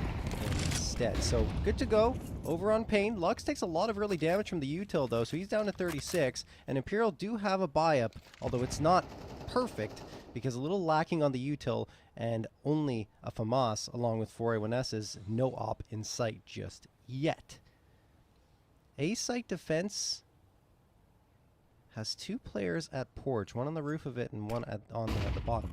instead. So good to go. Over on Pain, Lux takes a lot of early damage from the util though, so he's down to 36, and Imperial do have a buy-up, although it's not perfect, because a little lacking on the util, and only a FAMAS along with 4A1S's, no op in sight just yet. A-site defense has 2 players at porch, one on the roof of it and one on the bottom.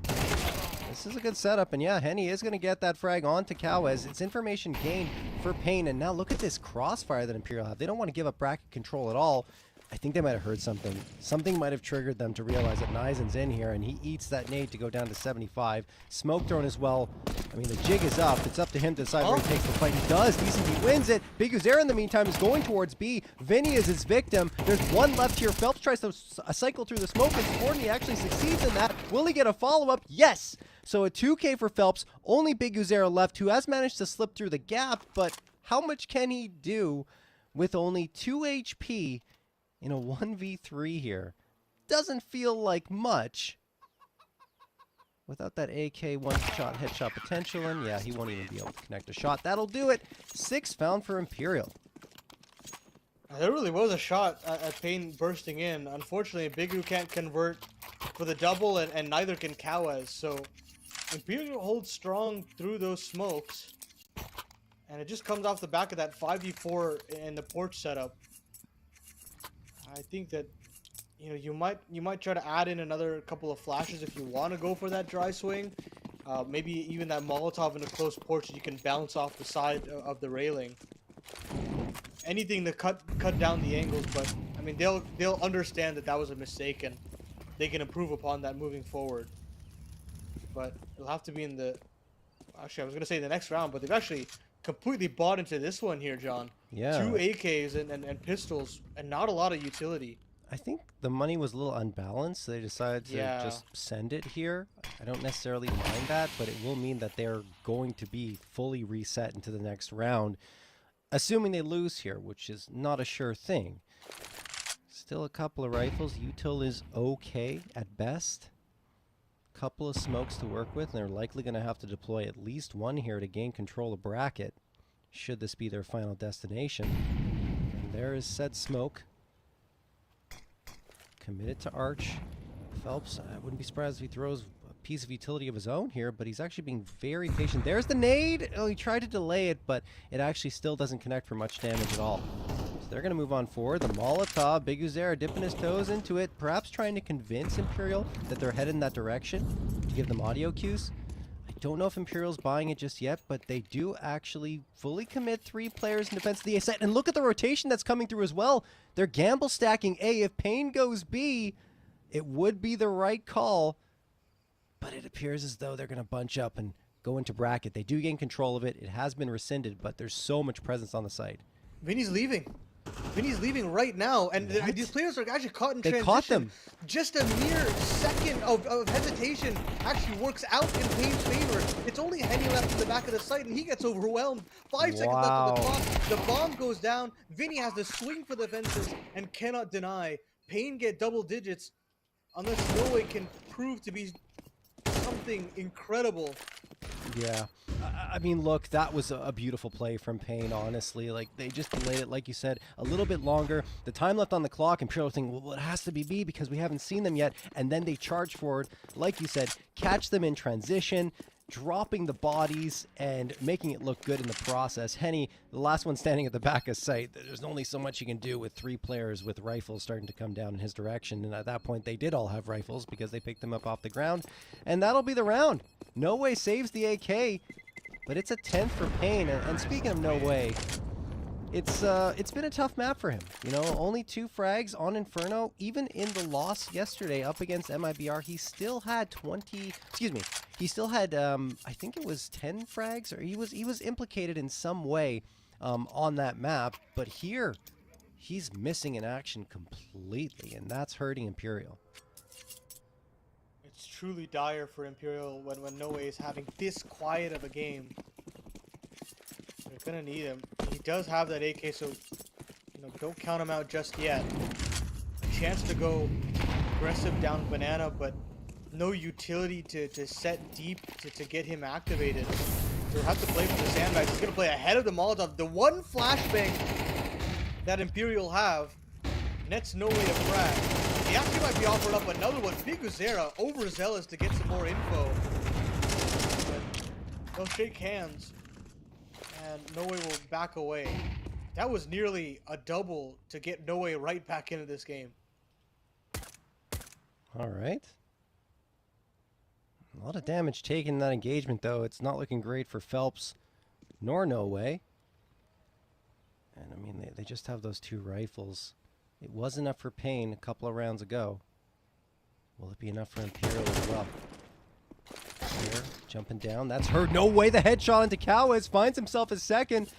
This is a good setup, and yeah, Henny is going to get that frag onto Cowes. It's information gained for Pain, and now look at this crossfire that Imperial have. They don't want to give up bracket control at all. I think they might have heard something. Something might have triggered them to realize that Nizen's in here, and he eats that nade to go down to 75. Smoke thrown as well. I mean, the jig is up. It's up to him to decide where he takes the fight. He does. DCB wins it. Big Uzera in the meantime is going towards B. Vinny is his victim. There's one left here. Phelps tries to cycle through the smoke, and Sporty actually succeeds in that. Will he get a follow-up? Yes! So a 2K for Phelps. Only Big Uzera left, who has managed to slip through the gap, but how much can he do with only 2 HP in a 1v3 here? Doesn't feel like much. Without that AK one-shot headshot potential, and yeah, he won't even be able to connect a shot. That'll do it. 6 found for Imperial. There really was a shot at Pain bursting in. Unfortunately, Bigu can't convert for the double, and neither can Cowes. So Imperial holds strong through those smokes, and it just comes off the back of that 5v4 in the porch setup. I think that, you know, you might try to add in another couple of flashes if you want to go for that dry swing. Maybe even that Molotov in a close porch that you can bounce off the side of the railing. Anything to cut down the angles, but I mean they'll understand that that was a mistake, and they can improve upon that moving forward. But it'll have to be in the, actually I was gonna say the next round, but they've actually completely bought into this one here, John. Yeah. 2 AKs and pistols, and not a lot of utility. I think the money was a little unbalanced, so they decided to just send it here. I don't necessarily mind that, but it will mean that they're going to be fully reset into the next round, assuming they lose here, which is not a sure thing. Still a couple of rifles. Util is okay at best. Couple of smokes to work with, and they're likely going to have to deploy at least one here to gain control of bracket, should this be their final destination. And there is said smoke. Committed to Arch. Phelps, I wouldn't be surprised if he throws a piece of utility of his own here, but he's actually being very patient. There's the nade! Oh, he tried to delay it, but it actually still doesn't connect for much damage at all. So they're going to move on forward. The Molotov, Big Uzera dipping his toes into it, perhaps trying to convince Imperial that they're headed in that direction to give them audio cues. I don't know if Imperial's buying it just yet, but they do actually fully commit 3 players in defense of the A site. And look at the rotation that's coming through as well. They're gamble stacking A. If Pain goes B, it would be the right call, but it appears as though they're going to bunch up and go into bracket. They do gain control of it. It has been rescinded, but there's so much presence on the site. Vinny's leaving. Vinny's leaving right now, and these players are actually caught in transition. They caught them. Just a mere second of hesitation actually works out in Pain's favor. It's only Henny left in the back of the site, and he gets overwhelmed. 5 seconds left on the clock. The bomb goes down. Vinny has to swing for the fences and cannot deny. Pain get double digits unless No Way can prove to be something incredible. Yeah. I mean, look, that was a beautiful play from Pain, honestly. Like, they just delayed it, like you said, a little bit longer. The time left on the clock, and Imperial thinking, well, it has to be B because we haven't seen them yet. And then they charge forward, like you said, catch them in transition. dropping the bodies and making it look good in the process. Henny, the last one standing at the back of site, there's only so much you can do with 3 players with rifles starting to come down in his direction. And at that point, they did all have rifles because they picked them up off the ground. And that'll be the round. No Way saves the AK, but it's a 10th for Pain. And speaking of No Way, it's been a tough map for him. You know, only 2 frags on Inferno. Even in the loss yesterday up against MIBR, he still had he still had I think it was 10 frags, or he was implicated in some way on that map. But here, he's missing in action completely, and that's hurting Imperial. It's truly dire for Imperial when No Way is having this quiet of a game. They're gonna need him. He does have that AK, so don't count him out just yet. A chance to go aggressive down Banana, but no utility to set deep to get him activated. So he'll have to play for the sandbags. He's gonna play ahead of the Molotov. The one flashbang that Imperial have nets No Way a frag. He actually might be offered up another one. Biguzera overzealous to get some more info. But they'll shake hands. And No Way will back away. That was nearly a double to get No Way right back into this game. All right. A lot of damage taken in that engagement, though. It's not looking great for Phelps nor No Way. And I mean, they just have those 2 rifles. It was enough for Pain a couple of rounds ago. Will it be enough for Imperial as well? Here, jumping down. That's heard. No Way. The headshot into Cowes finds himself a second.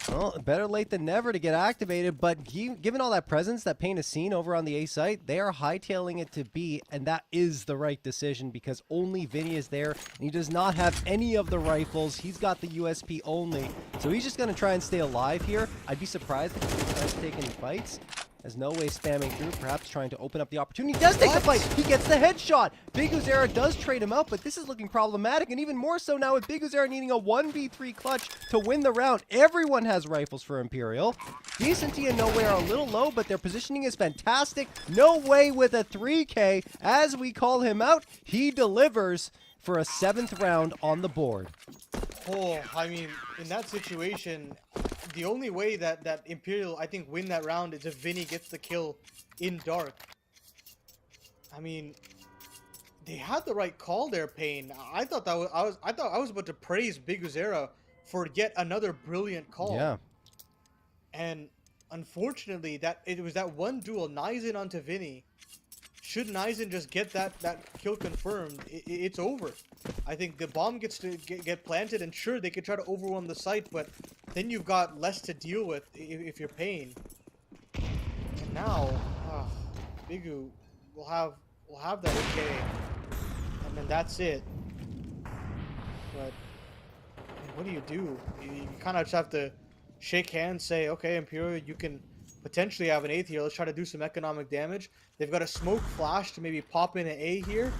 Well, better late than never to get activated, but given all that presence that Pain has seen over on the A site, they are hightailing it to B, and that is the right decision because only Vinny is there, and he does not have any of the rifles. He's got the USP only, so he's just going to try and stay alive here. I'd be surprised if he tries to take any fights, as No Way spamming through, perhaps trying to open up the opportunity. He does take the fight. He gets the headshot. Biguzera does trade him out, but this is looking problematic, and even more so now with Biguzera needing a 1v3 clutch to win the round. Everyone has rifles for Imperial. Decenty and No Way are a little low, but their positioning is fantastic. No Way with a 3K. As we call him out, he delivers for a 7th round on the board. Oh, I mean, in that situation, the only way that Imperial, I think, win that round is if Vinny gets the kill in dark. I mean, they had the right call there, Pain. I thought I was about to praise Biguzera for yet another brilliant call. Yeah. And unfortunately, it was that one duel, Nizen onto Vinny. Should Nizen just get that kill confirmed, it's over. I think the bomb gets to get planted, and sure, they could try to overwhelm the site, but then you've got less to deal with if you're Pain. And now, Bigu will have that AK, and then that's it. But what do? You kind of just have to shake hands, say, okay, Imperial, you can potentially have an 8th here. Let's try to do some economic damage. They've got a smoke flash to maybe pop in an A here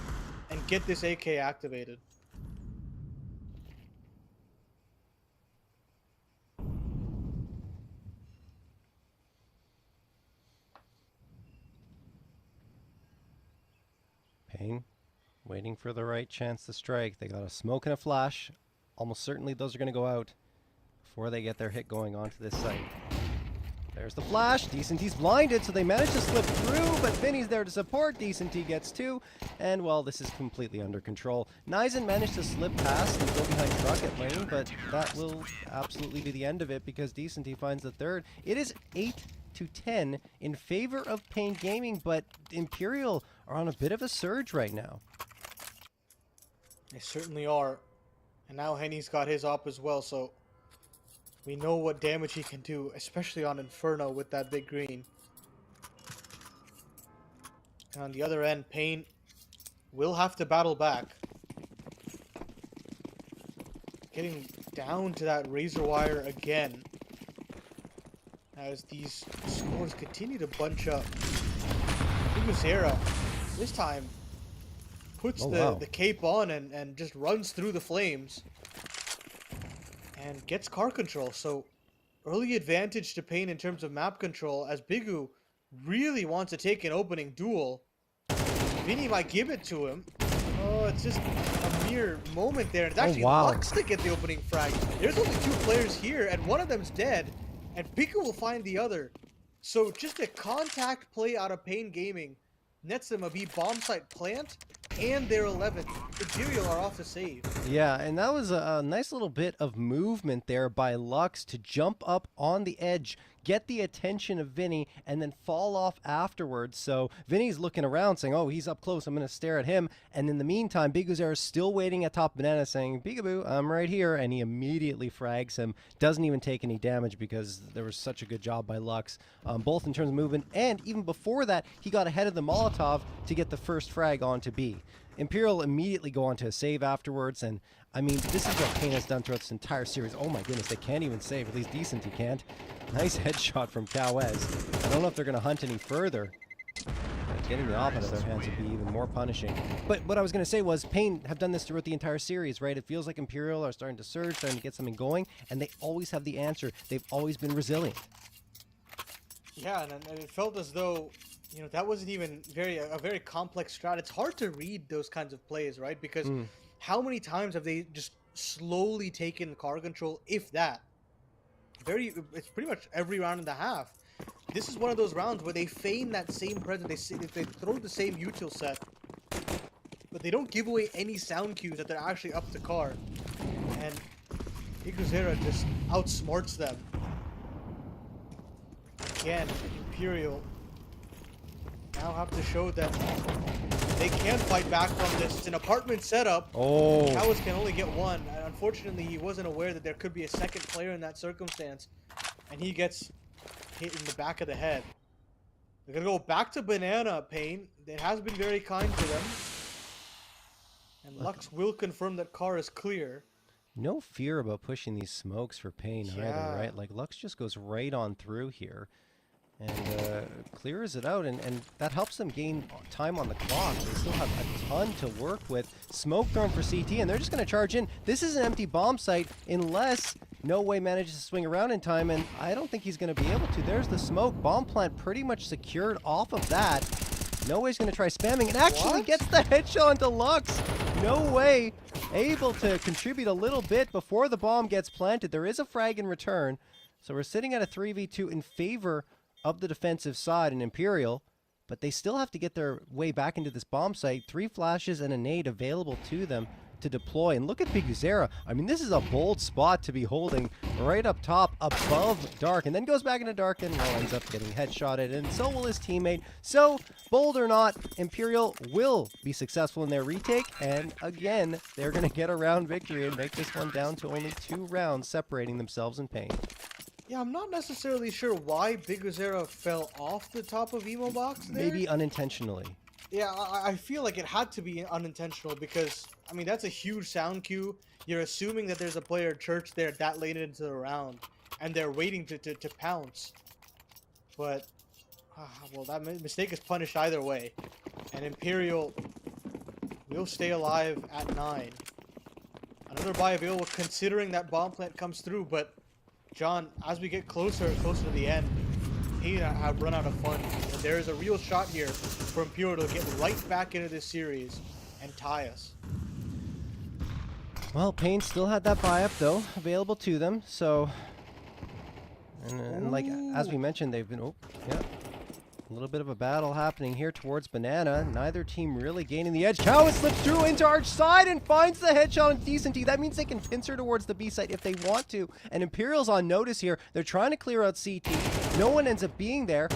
and get this AK activated. Pain waiting for the right chance to strike. They got a smoke and a flash. Almost certainly those are going to go out before they get their hit going onto this site. There's the flash. Decenty's blinded, so they managed to slip through, but Vinny's there to support. Decenty gets 2, and, well, this is completely under control. Nizen managed to slip past and go behind Truck at lane, but that will absolutely be the end of it because Decenty finds the 3rd. It is 8-10 in favor of Pain Gaming, but Imperial are on a bit of a surge right now. They certainly are. And now Henny's got his op as well, so we know what damage he can do, especially on Inferno with that big green. And on the other end, Pain will have to battle back. Getting down to that razor wire again. As these scores continue to bunch up. Biguzera, this time, puts the cape on and just runs through the flames. And gets car control, so early advantage to Pain in terms of map control, as Bigu really wants to take an opening duel. Vinny might give it to him. Oh, it's just a mere moment there. It's actually wow. Lux to get the opening frag. There's only 2 players here, and one of them's dead, and Piku will find the other. So just a contact play out of Pain Gaming nets them a B bomb site plant, and their 11th. Imperial are off to save. Yeah, and that was a nice little bit of movement there by Lux to jump up on the edge, get the attention of Vinny, and then fall off afterwards. So Vinny's looking around saying, oh, he's up close, I'm going to stare at him. And in the meantime, Biguzera is still waiting at top banana saying, Bigaboo, I'm right here. And he immediately frags him. Doesn't even take any damage because there was such a good job by Lux, both in terms of movement. And even before that, he got ahead of the Molotov to get the first frag onto B. Imperial immediately go on to a save afterwards, and I mean, this is what Kane has done throughout this entire series. Oh my goodness, they can't even save. At least decent he can't. Nice headshot from Cowes. I don't know if they're going to hunt any further. Getting the op out of their hands would be even more punishing. But what I was going to say was, Pain have done this throughout the entire series, right? It feels like Imperial are starting to surge, starting to get something going, and they always have the answer. They've always been resilient. Yeah, and it felt as though, you know, that wasn't even a very complex strat. It's hard to read those kinds of plays, right? Because how many times have they just slowly taken car control, if that? It's pretty much every round and a half. This is one of those rounds where they feign that same presence. They throw the same util set, but they don't give away any sound cues that they're actually up to car. And Iguzera just outsmarts them. Again, Imperial now have to show that they can fight back from this. It's an apartment setup. Oh. Cowes can only get one. And unfortunately, he wasn't aware that there could be a second player in that circumstance. And he gets hit in the back of the head. They're going to go back to Banana Pain. It has been very kind to them. And Lux will confirm that car is clear. No fear about pushing these smokes for Pain either, right? Like, Lux just goes right on through here and clears it out, and that helps them gain time on the clock. They still have a ton to work with. Smoke thrown for CT, and they're just going to charge in. This is an empty bomb site unless No Way manages to swing around in time, and I don't think he's going to be able to. There's the smoke. Bomb plant pretty much secured off of that. No Way's going to try spamming, and actually gets the headshot onto Lux. No Way able to contribute a little bit before the bomb gets planted. There is a frag in return, so we're sitting at a 3v2 in favor of the defensive side in Imperial, but they still have to get their way back into this bomb site. 3 flashes and a nade available to them to deploy. And look at Biguzera. I mean, this is a bold spot to be holding right up top above Dark, and then goes back into Dark and ends up getting headshotted, and so will his teammate. So, bold or not, Imperial will be successful in their retake, and again, they're going to get a round victory and make this one down to only 2 rounds, separating themselves in Pain. Yeah, I'm not necessarily sure why Biguzera fell off the top of Emo Box there. Maybe unintentionally. Yeah, I feel like it had to be unintentional because, I mean, that's a huge sound cue. You're assuming that there's a player church there that late into the round, and they're waiting to pounce. But, well, that mistake is punished either way. And Imperial will stay alive at 9. Another buy available considering that bomb plant comes through, but John, as we get closer and closer to the end, he have run out of funds. And there is a real shot here for Imperial to get right back into this series and tie us. Well, Pain still had that buy-up, though, available to them, so... And like, as we mentioned, they've been... Oh, yeah. A little bit of a battle happening here towards Banana. Neither team really gaining the edge. Cowes slips through into Arch side and finds the headshot on Decenty. That means they can pincer towards the B site if they want to. And Imperial's on notice here. They're trying to clear out CT. No one ends up being there.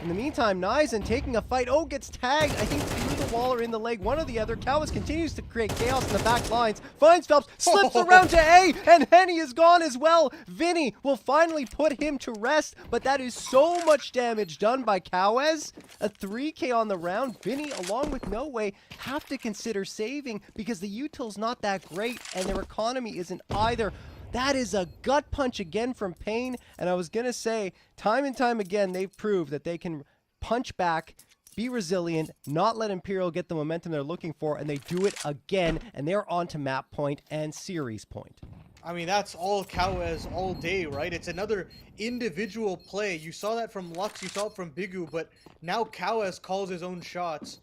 In the meantime, Nizen taking a fight. Oh, gets tagged, I think, through the wall or in the leg, one or the other. Cowes continues to create chaos in the back lines. Finds Phelps, slips around to A, and Henny is gone as well. Vinny will finally put him to rest, but that is so much damage done by Cowes. A 3K on the round. Vinny, along with No Way, have to consider saving because the util's not that great, and their economy isn't either. That is a gut punch again from Pain, and I was going to say, time and time again, they've proved that they can punch back, be resilient, not let Imperial get the momentum they're looking for, and they do it again, and they're on to map point and series point. I mean, that's all Cowes all day, right? It's another individual play. You saw that from Lux, you saw it from Bigu, but now Cowes calls his own shots.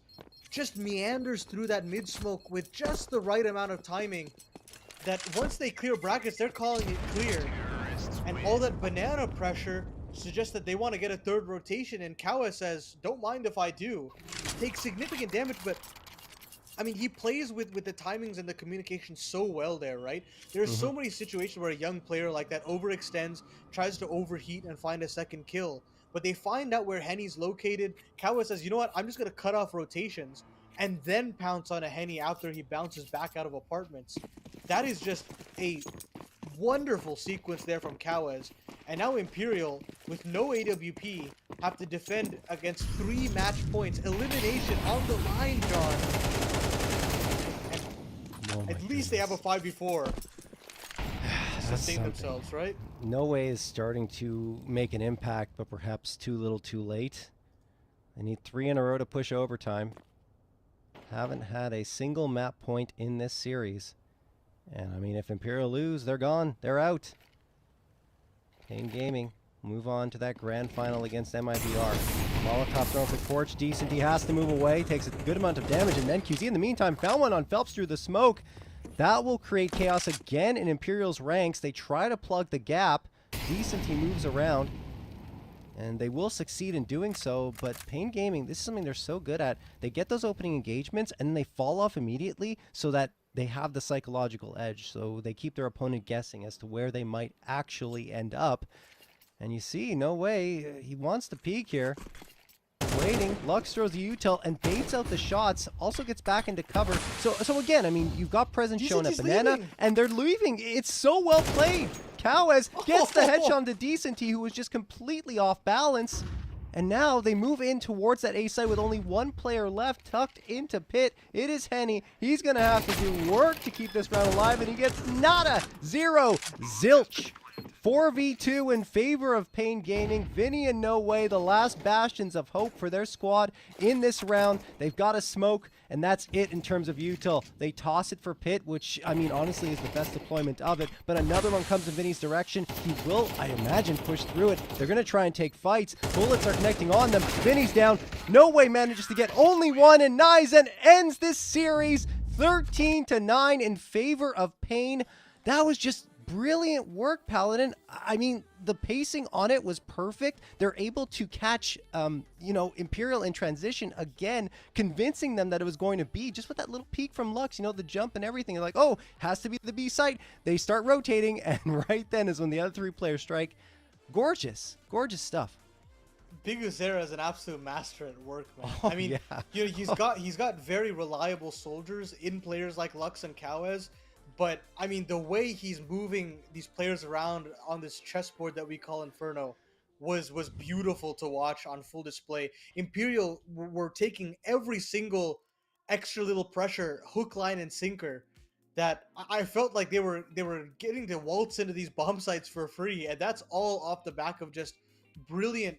just meanders through that mid smoke with just the right amount of timing that once they clear brackets, they're calling it clear. And all that banana pressure suggests that they want to get a third rotation, and Kawa says, don't mind if I do. Takes significant damage, but I mean, he plays with the timings and the communication so well there, right? There's so many situations where a young player like that overextends, tries to overheat and find a second kill. But they find out where Henny's located. Kawa says, you know what? I'm just going to cut off rotations and then pounce on a Henny after he bounces back out of apartments. That is just a wonderful sequence there from Kawaz. And now Imperial, with no AWP, have to defend against 3 match points. Elimination on the line, John. At least they have a 5v4 to sustain themselves, right? No Way is starting to make an impact, but perhaps too little too late. They need 3 in a row to push overtime. Haven't had a single map point in this series. And I mean, if Imperial lose, they're gone. They're out. Pain Gaming move on to that grand final against MIBR. Molotov thrown for Torch. Decent. He has to move away. Takes a good amount of damage. And then QZ in the meantime found one on Phelps through the smoke. That will create chaos again in Imperial's ranks. They try to plug the gap. Decent. He moves around. And they will succeed in doing so. But Pain Gaming, this is something they're so good at. They get those opening engagements and then they fall off immediately so that they have the psychological edge. So they keep their opponent guessing as to where they might actually end up. And you see, No Way, he wants to peek here. Waiting, Lux throws the util and baits out the shots, also gets back into cover. So again, I mean, you've got presence shown at Banana, and they're leaving. It's so well played. Kawaz gets the headshot on to Decenty, who was just completely off balance. And now they move in towards that A site with only 1 player left, tucked into pit. It is Henny. He's going to have to do work to keep this round alive, and he gets nada, 0, zilch. 4v2 in favor of Pain Gaming. Vinny and No Way, the last bastions of hope for their squad in this round. They've got a smoke, and that's it in terms of util. They toss it for pit, which, I mean, honestly is the best deployment of it. But another one comes in Vinny's direction. He will, I imagine, push through it. They're going to try and take fights. Bullets are connecting on them. Vinny's down. No Way manages to get only one, and Nizen ends this series 13-9 in favor of Pain. That was just brilliant work, Paladin. I mean, the pacing on it was perfect. They're able to catch, Imperial in transition again, convincing them that it was going to be just with that little peek from Lux, the jump and everything. They're like, oh, has to be the B site. They start rotating, and right then is when the other 3 players strike. Gorgeous, gorgeous stuff. Big Uzera is an absolute master at work, man. Oh, I mean, yeah. he's got very reliable soldiers in players like Lux and Kawaz. But, I mean, the way he's moving these players around on this chessboard that we call Inferno was beautiful to watch on full display. Imperial were taking every single extra little pressure, hook, line, and sinker that I felt like they were getting to waltz into these bomb sites for free. And that's all off the back of just brilliant,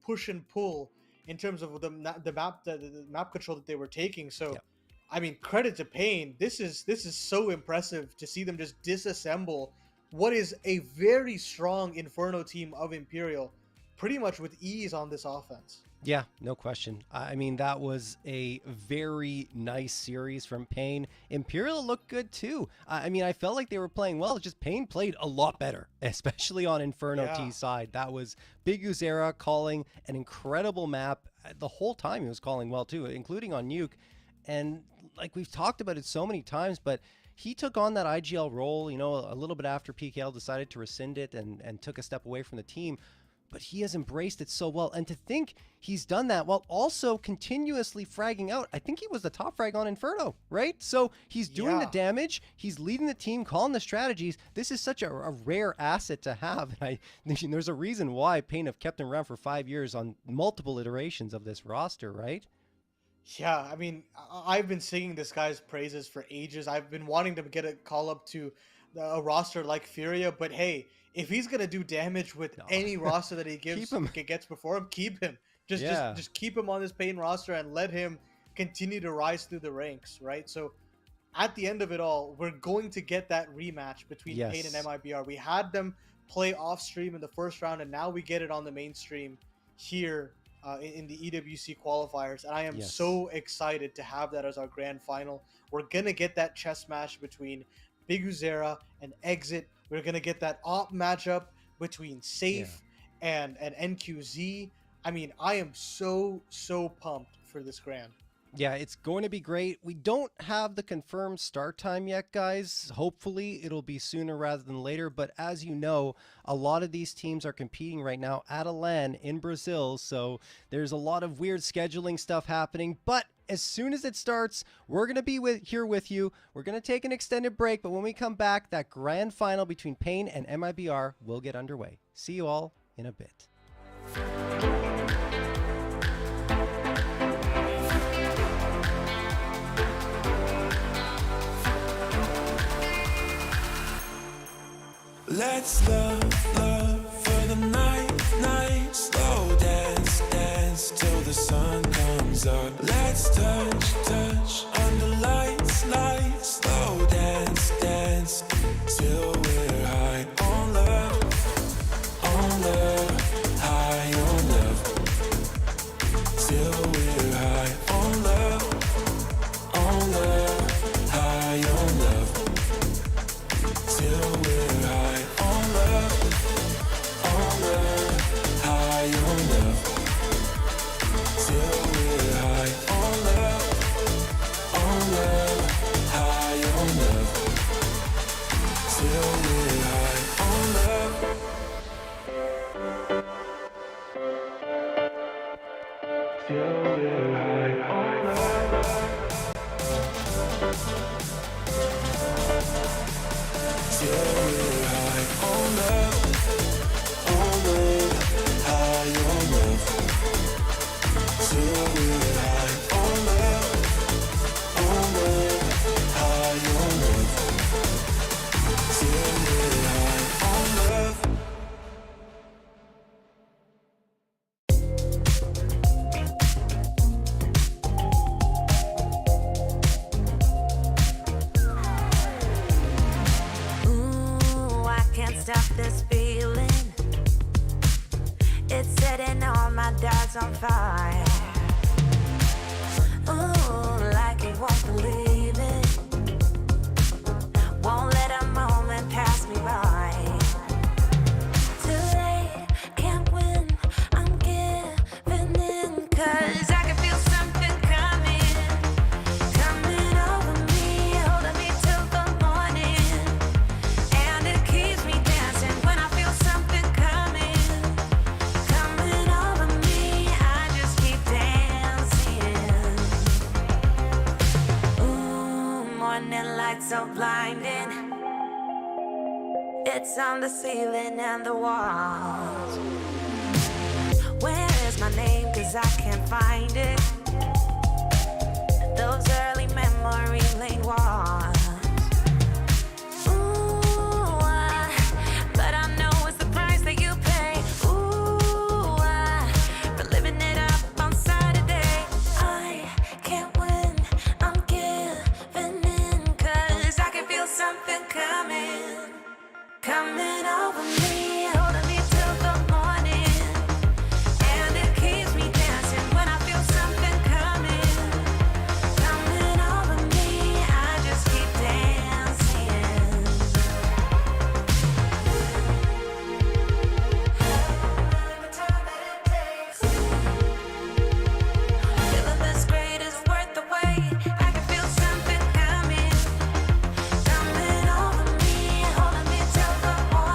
push and pull in terms of the map control that they were taking. So, yep. I mean, credit to Pain. This is so impressive to see them just disassemble what is a very strong Inferno team of Imperial, pretty much with ease on this offense. Yeah, no question. I mean, that was a very nice series from Pain. Imperial looked good too. I mean, I felt like they were playing well. It's just Pain played a lot better, especially on Inferno T side. That was Big Uzera calling an incredible map. The whole time he was calling well too, including on Nuke. And like we've talked about it so many times, but he took on that IGL role, a little bit after PKL decided to rescind it and took a step away from the team. But he has embraced it so well. And to think he's done that while also continuously fragging out. I think he was the top frag on Inferno, right? So he's doing the damage. He's leading the team, calling the strategies. This is such a rare asset to have. And there's a reason why Pain have kept him around for 5 years on multiple iterations of this roster, right? Yeah, I mean, I've been singing this guy's praises for ages. I've been wanting to get a call up to a roster like Furia, but hey, if he's gonna do damage with any roster that he gets before him, keep him. Just keep him on this Pain roster and let him continue to rise through the ranks, right? So at the end of it all, we're going to get that rematch between Pain and MIBR. We had them play off stream in the first round, and now we get it on the mainstream here in the EWC qualifiers, and I am Yes. so excited to have that as our grand final. We're gonna get that chess match between Big Uzera and Exit. We're gonna get that op matchup between Safe and NQZ. I mean, I am so pumped for this grand. Yeah, it's going to be great. We don't have the confirmed start time yet, guys. Hopefully, it'll be sooner rather than later. But as you know, a lot of these teams are competing right now at a LAN in Brazil. So there's a lot of weird scheduling stuff happening. But as soon as it starts, we're going to be here with you. We're going to take an extended break. But when we come back, that grand final between Pain and MIBR will get underway. See you all in a bit. Let's love for the night. Slow dance till the sun comes up. Let's touch under lights. Slow dance till we're high on love, high on love. Till we're high on love, high on love. Till we're high on love, high on love. Till we're high on love, high on love. Till we're high on love. Till we're high on love. Till we're high on love, high on love. Till we're high on love, high on love. Till we're high on love. Ooh, I can't stop this feeling. It's setting all my doubts on fire. Ooh, like you won't believe it. Won't let a moment pass me by. Too late, can't win, I'm giving in. 'Cause I can feel something coming over me, holding me till the morning. And it keeps me dancing when I feel something coming over me. I just keep dancing. Ooh, morning light so blinding. It's on the ceiling and the walls. Where is my name? 'Cause I can't find it. Those early memory lane walls. Ooh, but I know it's the price that you pay. Ooh, for living it up on Saturday. I can't win, I'm giving in. 'Cause I can feel something coming over me, holding me till the morning. And it keeps me dancing when I feel something coming over me. I just keep dancing. Every time that it takes, feeling this great is worth the wait. I can feel something coming over me, holding me till the morning.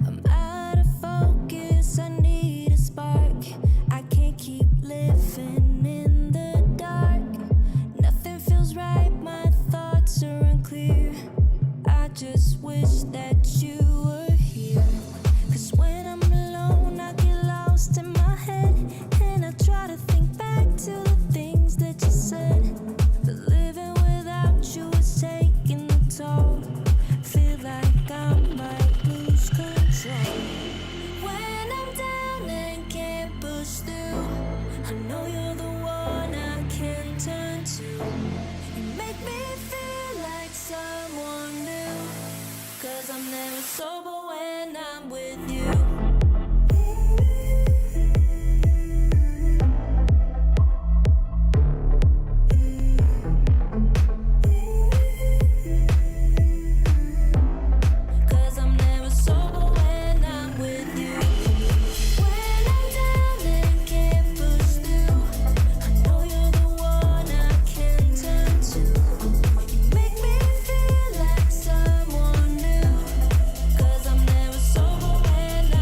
I'm out of focus, I need a spark. I can't keep living in the dark. Nothing feels right, my thoughts are unclear. I just wish that you were here. Cause when I'm alone, I get lost in my head. And I try to think back to the things that you said. But living without you is taking the toll. Feel like I might lose control. When I'm down and can't push through, I know you're the one I can turn to. You make me feel like someone new. Cause I'm never sober when I'm with you. Cause I'm never sober when I'm with you. When I'm down and can't push through, I know you're the one I can turn to. You make me feel like someone new. Cause I'm never sober when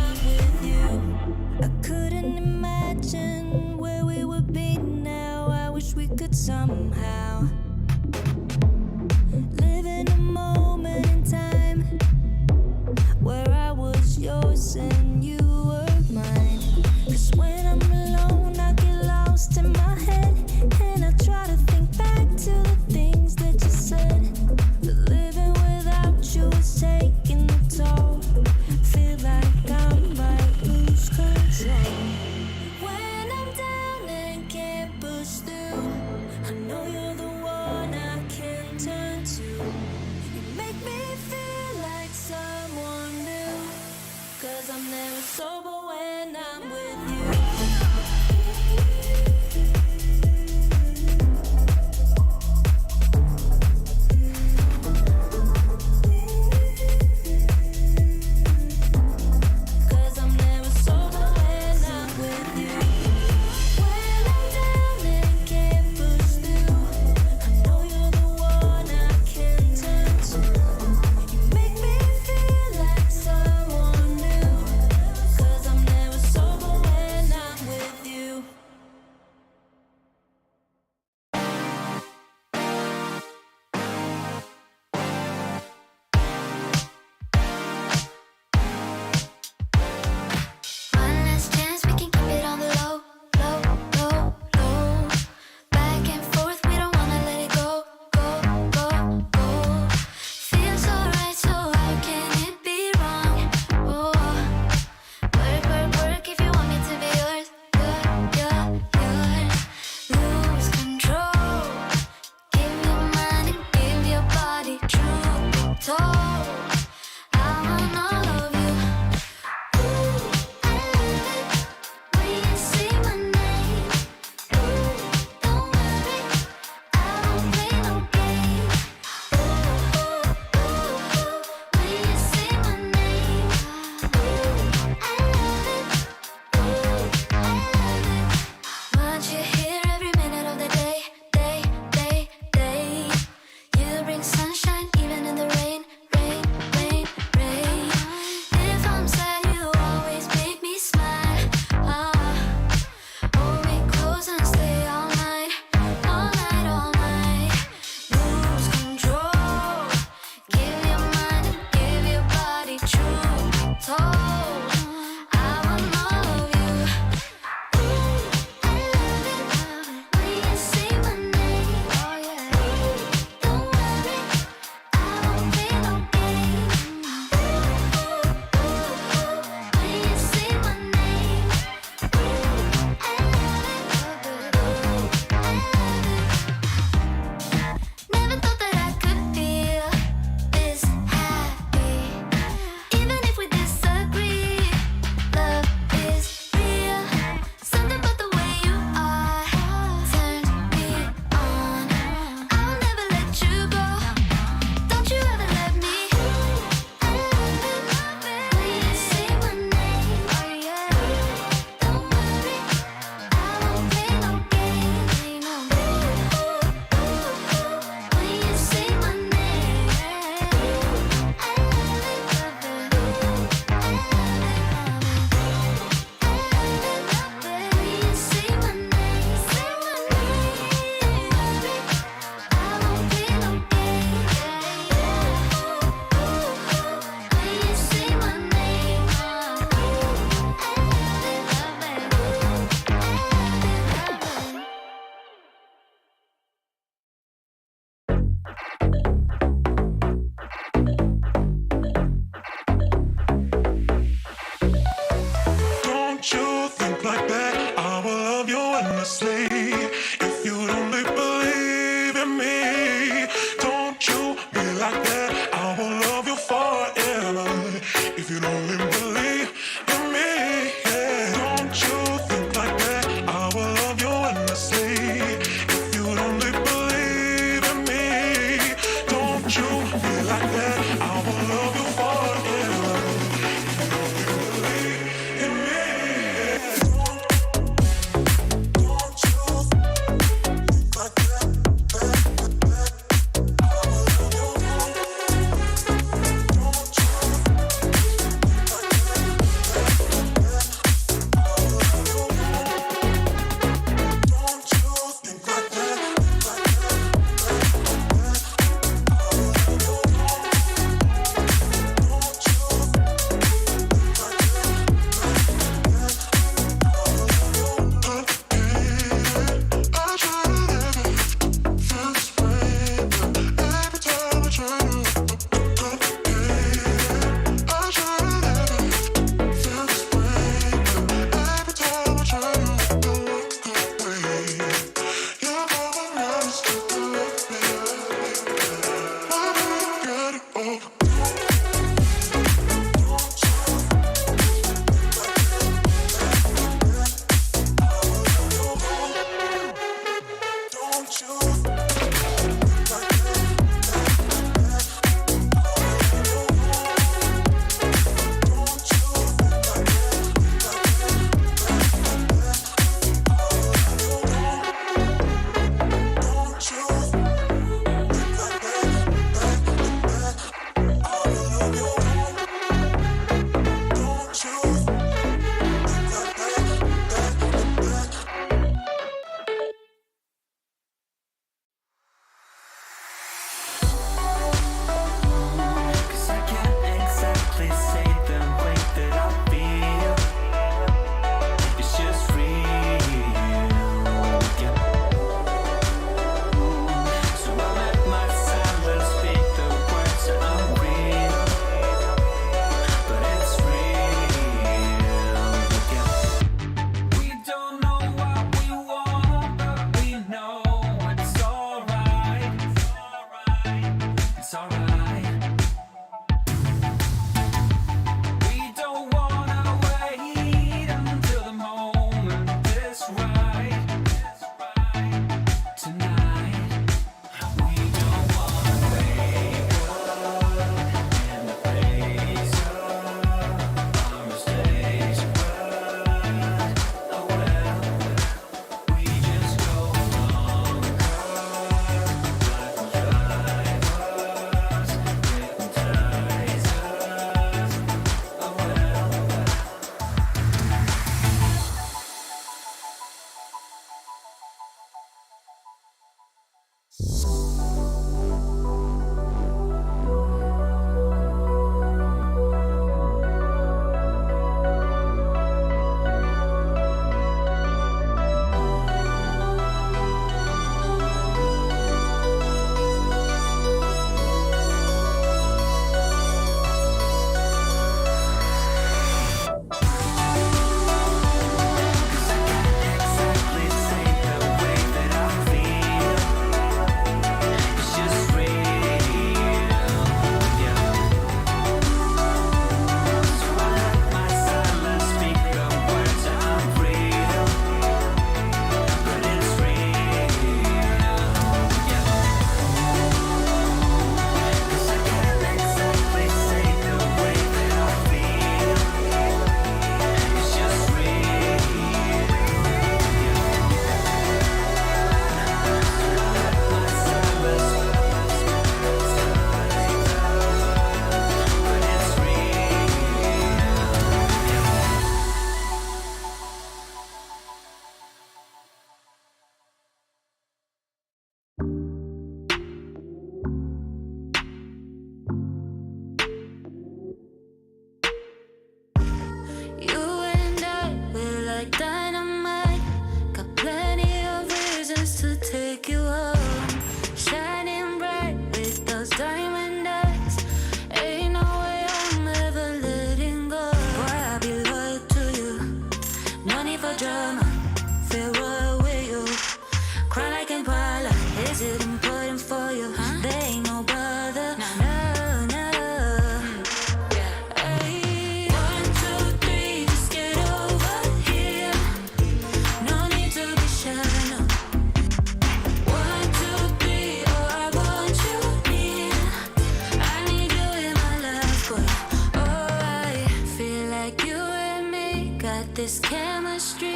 this chemistry.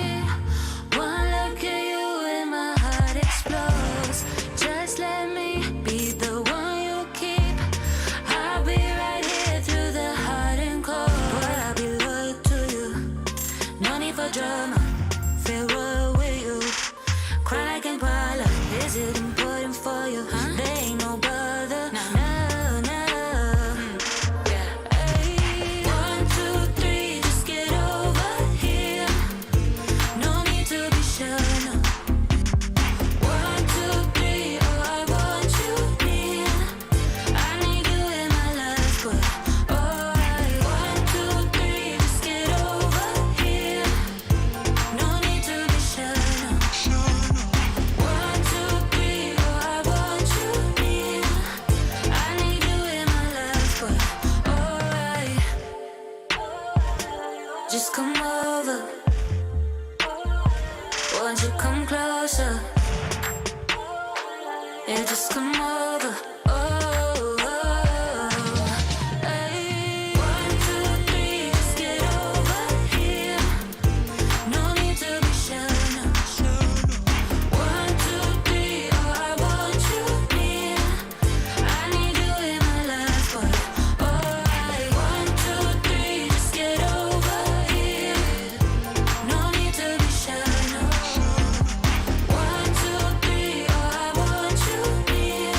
One look at you and my heart explodes. Just let me be the one you keep. I'll be right here through the hot and cold. Boy, I'll be loyal to you. No need for drama. Feel royal with you. Cry like Impala. Is it important for you? There ain't no bother. No, no. Ay, 1, 2, 3, just get over here. No need to be sure, no. 1, 2, 3, oh, I want you near. I need you in my life, but alright. 1, 2, 3, just get over here. No need to be sure, no. 1, 2, 3, oh, I want you near. I need you in my life, but alright. Just come over. Won't you come closer? Yeah, just come over. Oh, ay. 1, 2, 3, just get over here. No need to be sure, no. 1, 2, 3, oh, I want you near. I need you in my life, but alright. 1, 2, 3, just get over here. No need to be sure, no. 1, 2, 3, oh, I want you near.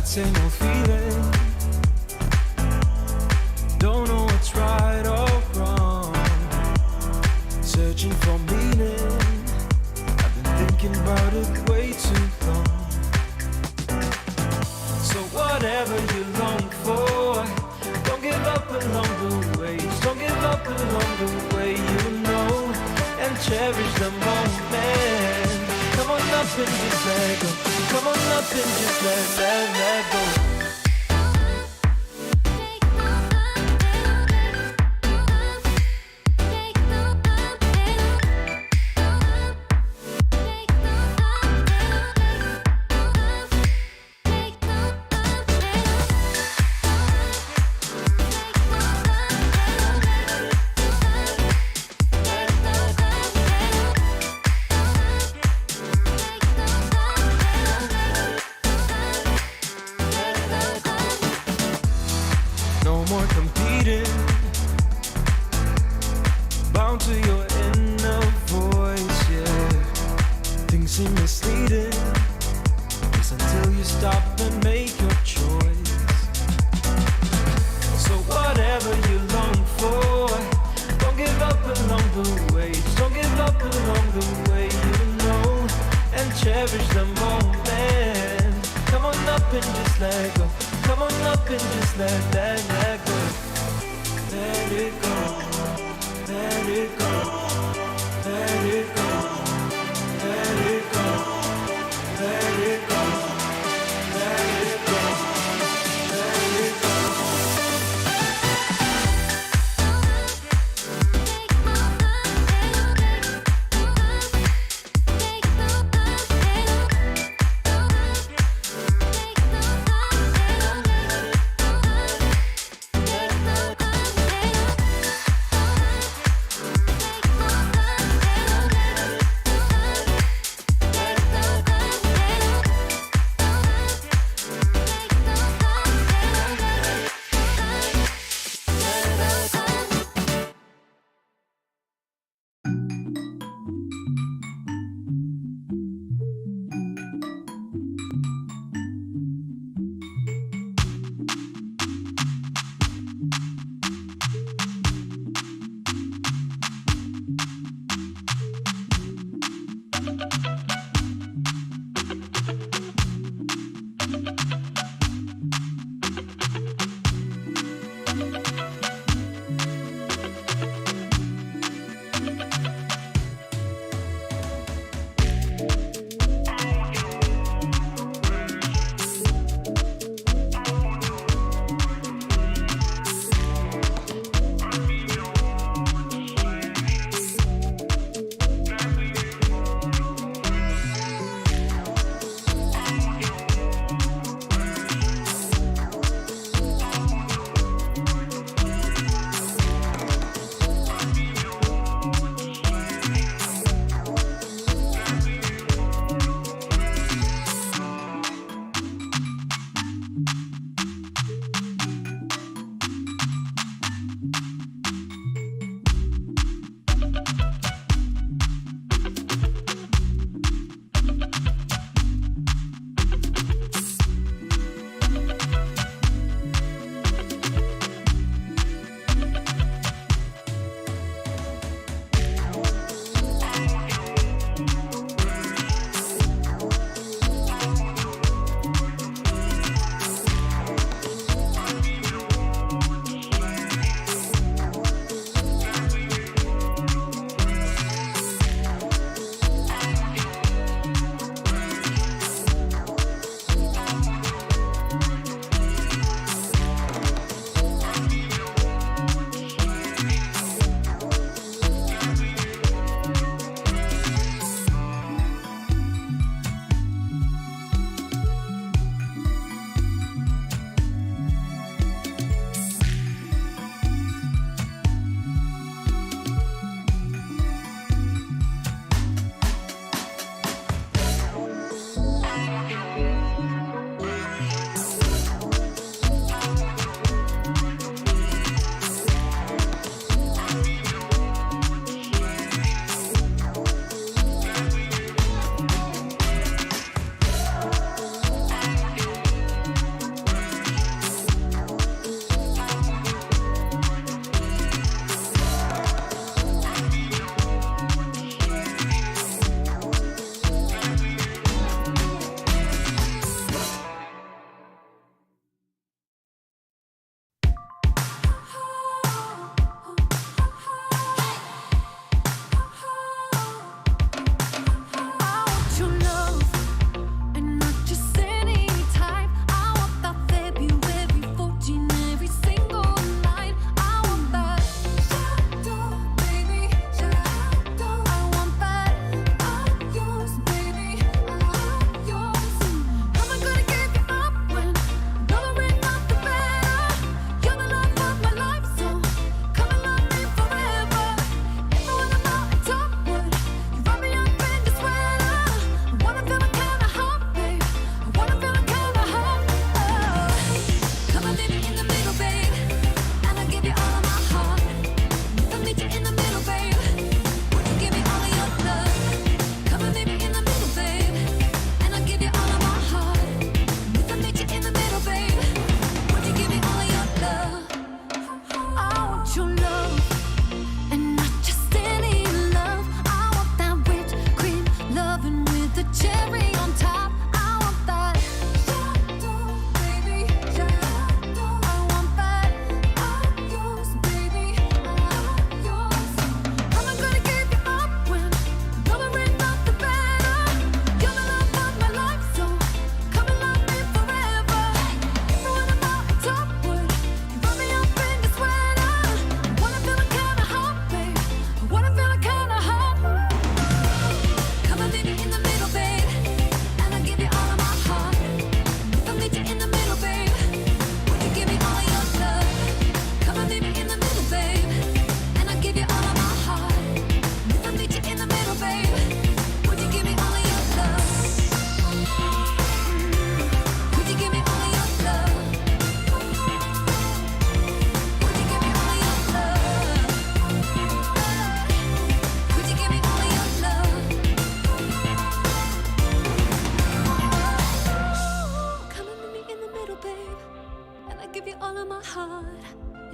that same old feeling. Don't know what's right or wrong. Searching for meaning. I've been thinking about it way too long. So whatever you long for, don't give up along the way. Don't give up along the way, you know, and cherish the moment. Come on up and just let go. Come on up and just let go. No more competing, bound to your inner voice, yeah. Things seem misleading, just until you stop and make your choice. So whatever you long for, don't give up along the way. Don't give up along the way, you know, and cherish the moment. Come on up and just let go. Come on up and just let go. Let it go. Let it go. Let it go. Let it go. Let it go. Let it go. Let it go. Let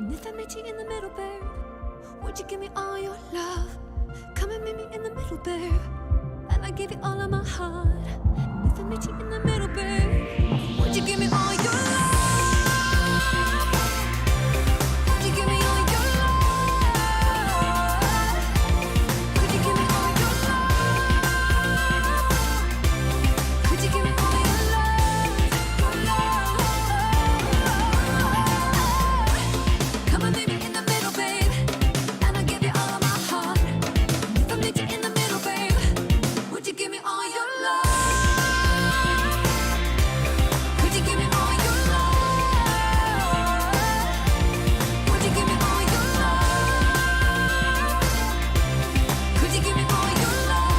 And if I met you in the middle, babe, would you give me all your love? Come and meet me in the middle, babe, and I give you all of my heart. And if I met you in the middle, babe, would you give me all your love? Would you give me all your love? Would you give me all your love? Would you give me all your love? Your love. Come and meet me in the middle, babe, and I'll give you all of my heart. If I meet you in the middle, babe, would you give me all your love? Would you give me all your love? Would you give me all your love? Could you give me all your love?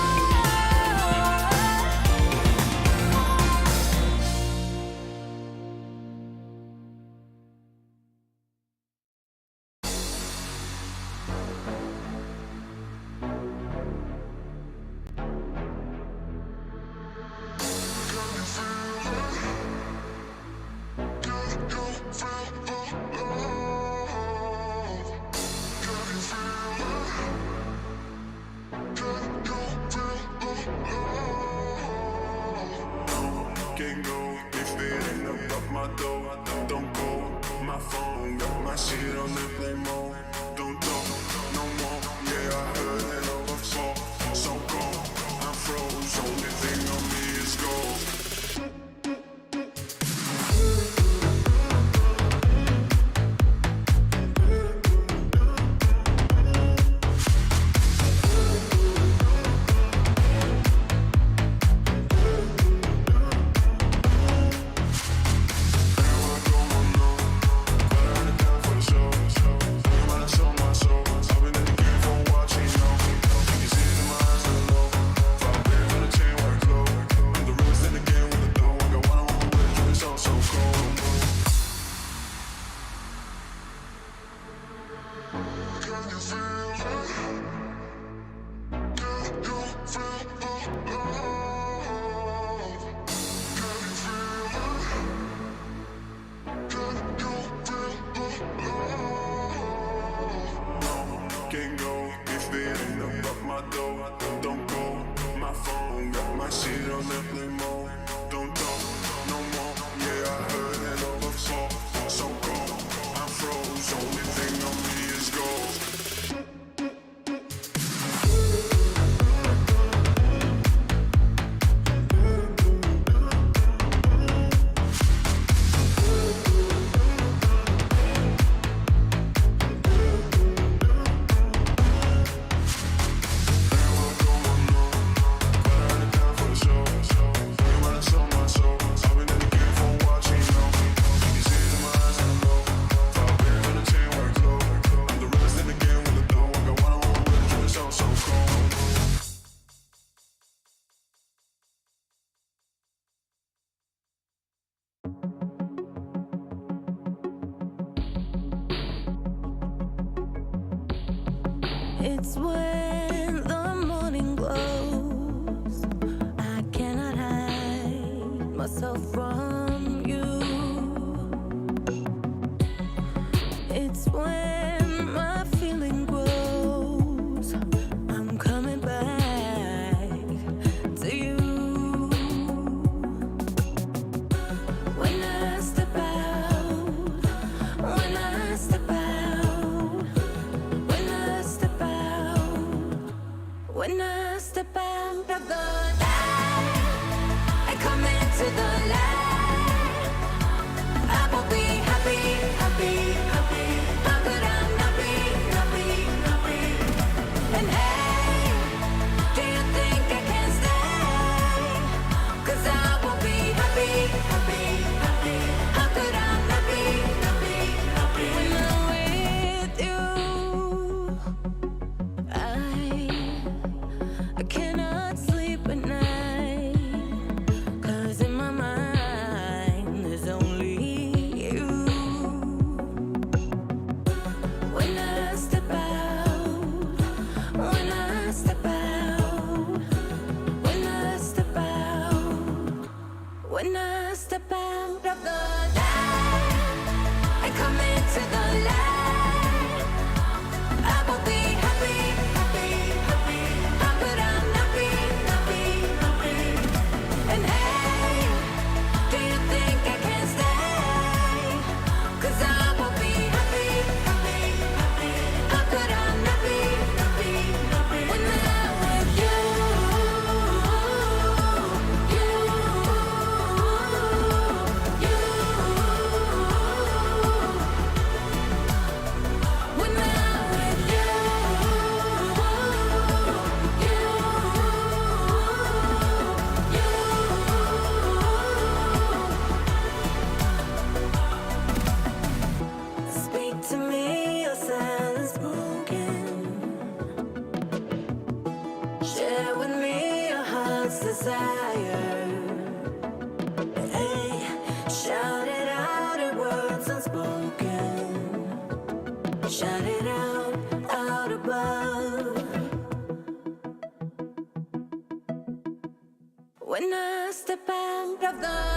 Can't go if it ain't above my door. Don't go, my phone got my shit on airplane mode. Don't talk no more. Yeah, I heard it over before. So cold, I'm froze. Only thing on me is gold. Can't go if it ain't above my door. Don't go, my phone got my shit on airplane mode. Don't talk no more. Yeah, I heard it over before. So cold, I'm froze. Only thing on me is gold. It's when the morning glows. I cannot hide myself from you. It's when my feeling grows. I'm coming back to you. When I step out, when I step out, when I step out, when I step out of the light, I come into the light. desire. Hey, shout it out in words unspoken. Shout it out above. When I step out of the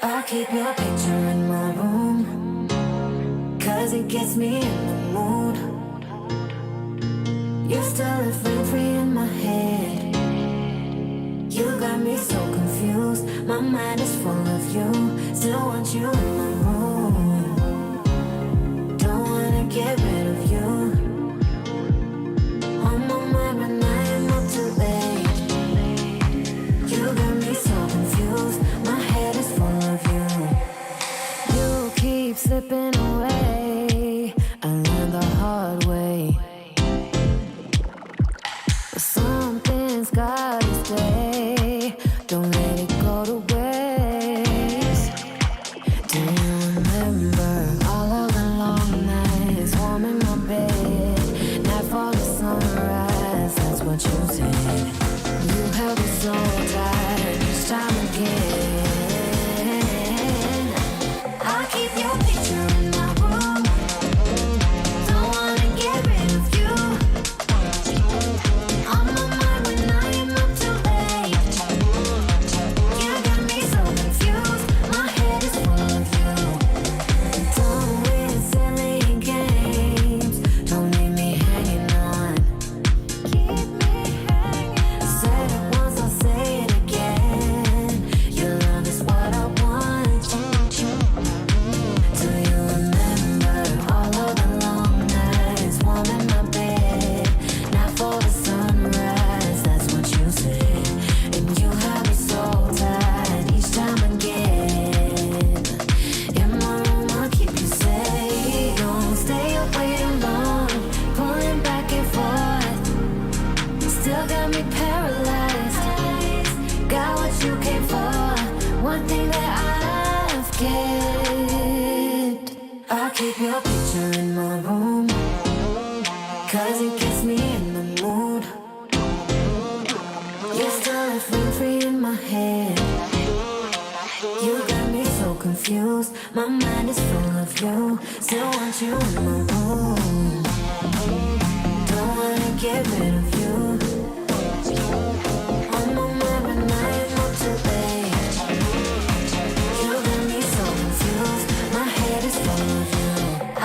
I keep your picture in my room, 'cause it gets me in the mood. You're still a free free in my head. You got me so confused. My mind is full of you. Still want you in my room. Don't wanna get rid of you. On my mind but I am not too late. You got me so confused. My head is full of you. You keep slipping away. I learned the hard way. But something's gotta stay. Don't let it go to waste. Do you remember all of the long nights, warm in my bed, nightfall to sunrise? That's what you said. You held me so tight each time again. I keep your picture in my room. Don't wanna get rid of you. On my mind when I am up too late. You got me so confused. My head is full of you. Don't win silly games. Don't leave me hanging on. Keep me hanging. Said it once, I'll say it again. Your love is what I want. Do you remember all of the long nights, warm in my bed, night for the sunrise? That's what you said. And you have me so tight each time again. In my room, I'll keep you safe. Don't stay away alone, pulling back and forth. Still got me paralyzed. Got what you came for. One thing that I've kept. I'll keep your picture in my room, 'cause it gets me in the mood. You're still a free free in my head. You got me so confused. My mind is full of you. Still want you in my room. Don't wanna get rid of you. On my mind when I am not too late. You got me so confused. My head is full of you.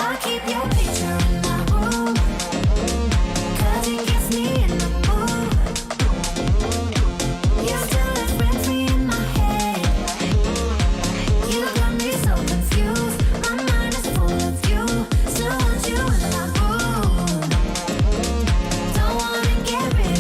I keep your picture in my room, 'cause it gets me in the mood. You're still a friend free in my head. You got me so confused. My mind is full of you. Still want you in my room. Don't wanna get rid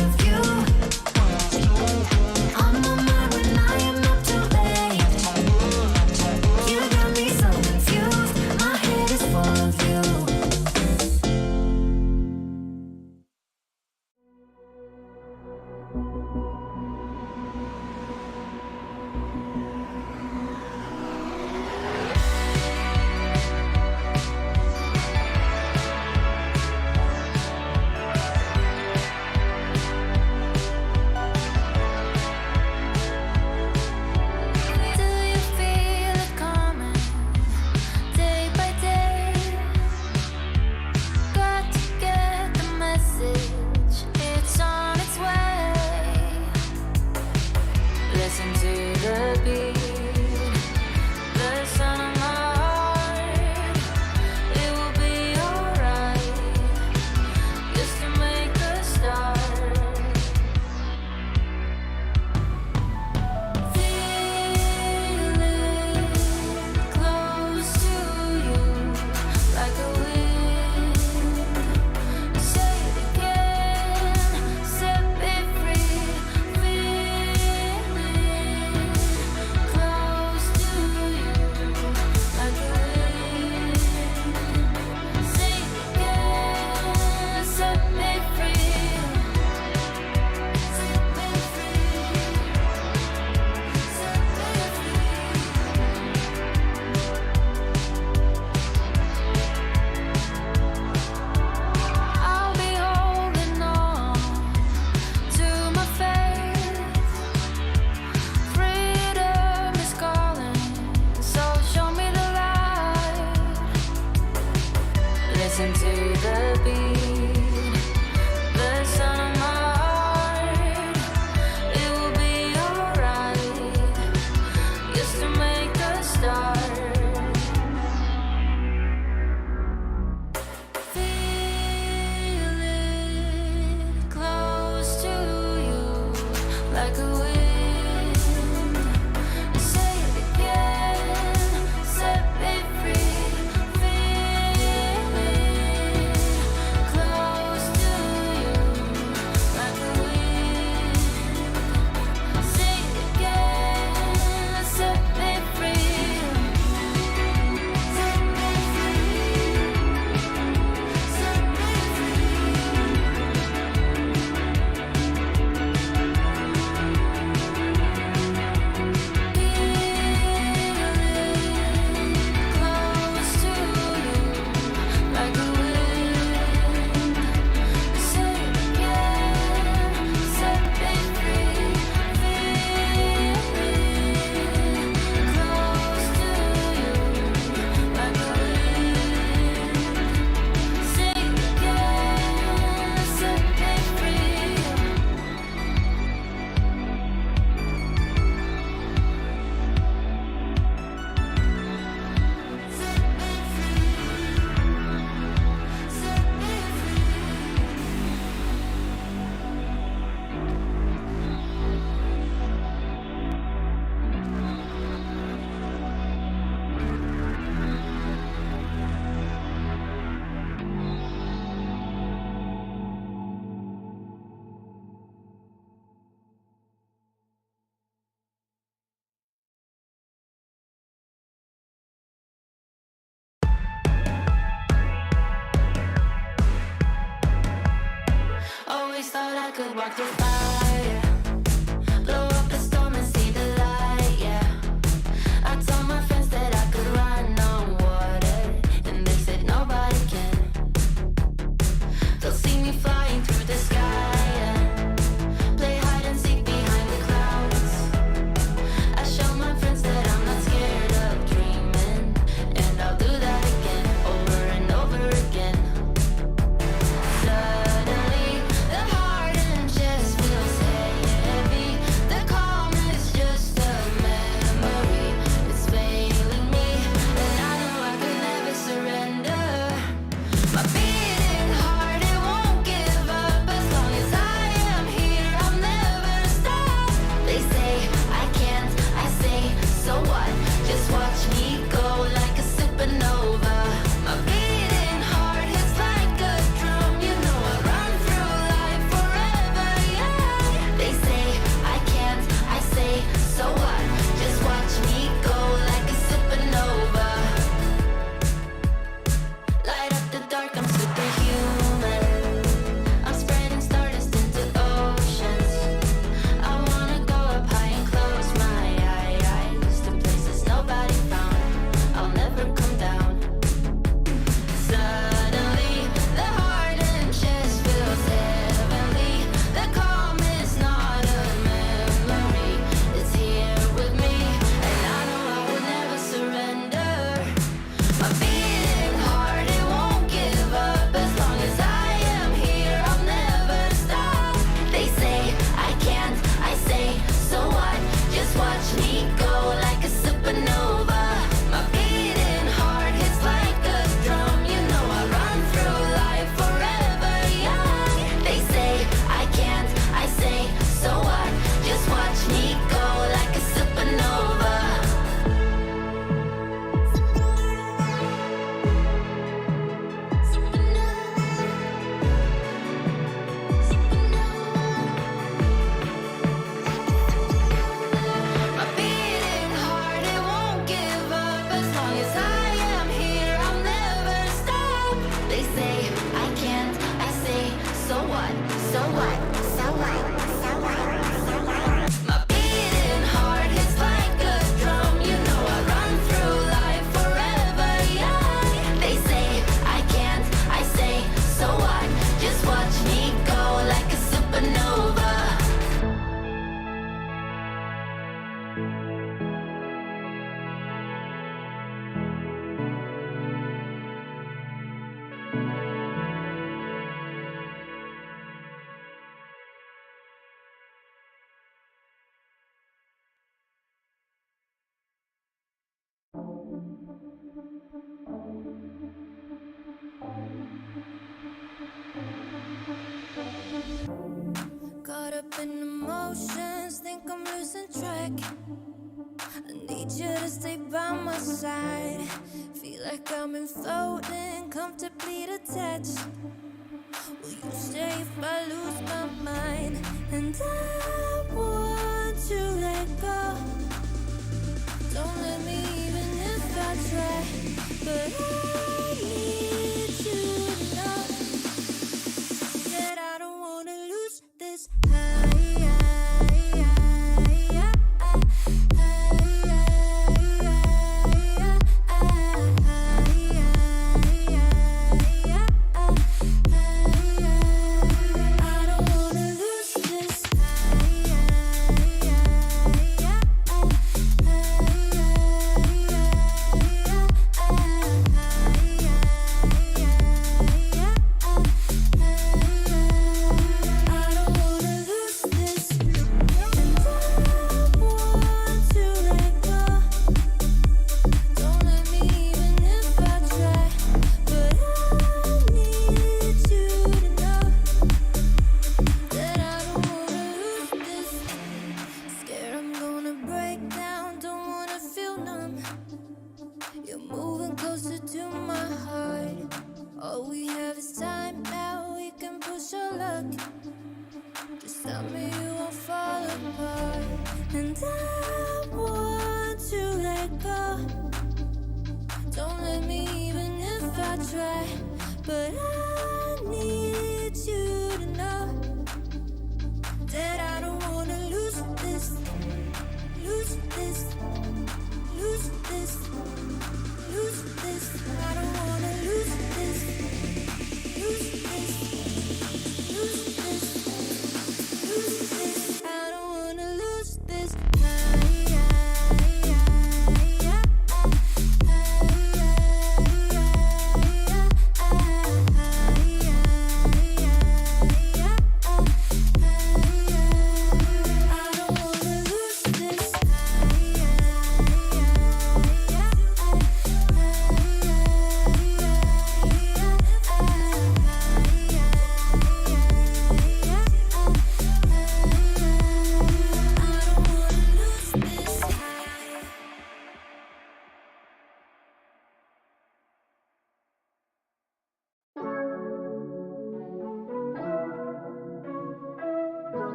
could walk through fire, blow up a storm and see the light, yeah. I told my friends that I could run on water, and they said nobody can. They'll see me flying through the sky, yeah. Play hide and seek behind the clouds. I show my friends that I'm not scared of dreaming, and I'll do that again, over and over again. Suddenly, the heart and chest feels heavy. The calm is just a memory. It's failing me, and I know I could never surrender. My beating heart, it won't give up. As long as I am here, I'll never stop. They say I can't, I say, so what? Just watch me go like a supernova. My beating heart hits like a drum. You know I run through life forever, yeah. They say I can't, I say, so what? Just watch me go like a supernova. Light up the dark, I'm superhuman. I'm spreading stardust into oceans. I wanna go up high and close my eyes to places nobody found. I'll never come down. Suddenly, the heart and chest feels heavenly. The calm is not a memory. It's here with me, and I know I will never surrender. My beating heart, it won't give up. As long as I am here, I'll never stop. They say I can't, I say, so what? Just watch me go like a supernova. My beating heart hits like a drum. You know I run through life forever young. They say I can't, I say, so what? Just watch me go like a supernova. My beating heart, it won't give up. As long as I am here, I'll never stop. They say I can't, I say, so what? So what? So what? So what? So what? My beating heart hits like a drum. You know I run through life forever young. They say I can't, I say, so what? Just watch me go like a supernova. Caught up in emotions, think I'm losing track. I need you to stay by my side. Feel like I'm been floating, comfortably detached. Will you stay if I lose my mind? And I want to let go. Don't let me even if I try. But I need you to know that I don't wanna lose this high. I don't wanna lose this Tell me you won't fall apart. And I want to let go. Don't let me even if I try. But I need you to know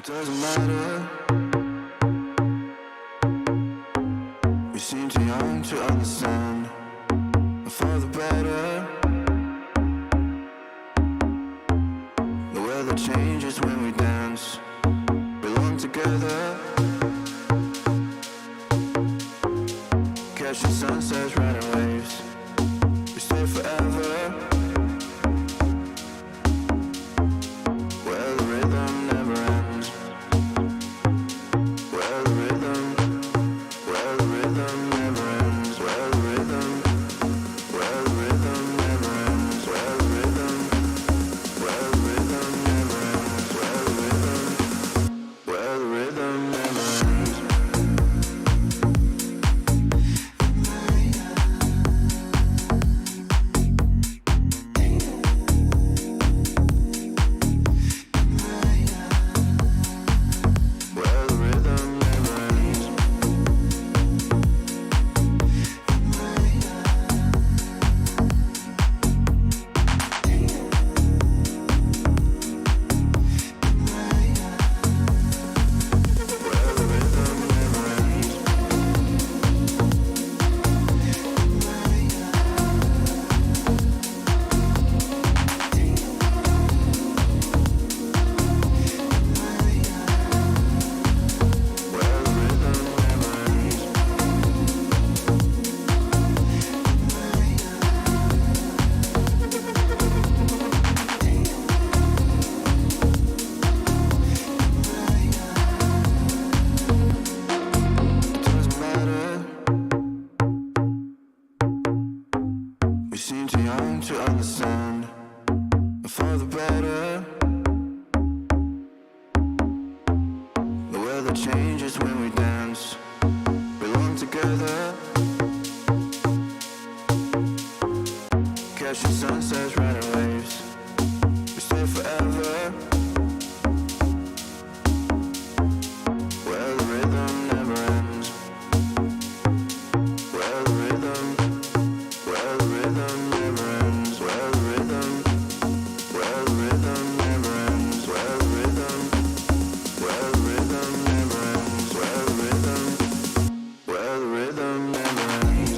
Doesn't matter. We seem too young to understand. And for the better. The weather changes when we dance. Belong together. Catching sunsets, riding waves. We stay forever. Where the rhythm never ends. Where the rhythm never ends. Where the rhythm never ends. Where the rhythm never ends. Where the rhythm never ends. Where the rhythm never ends. Where the rhythm never ends. Where the rhythm never ends. Doesn't matter. We seem too young to understand. And for the better. The weather changes when we dance. Belong together. Catching sunsets, riding waves. We stay forever. Where the rhythm never ends. Where the rhythm never ends. Where the rhythm never ends. Where the rhythm never ends. Where the rhythm never ends.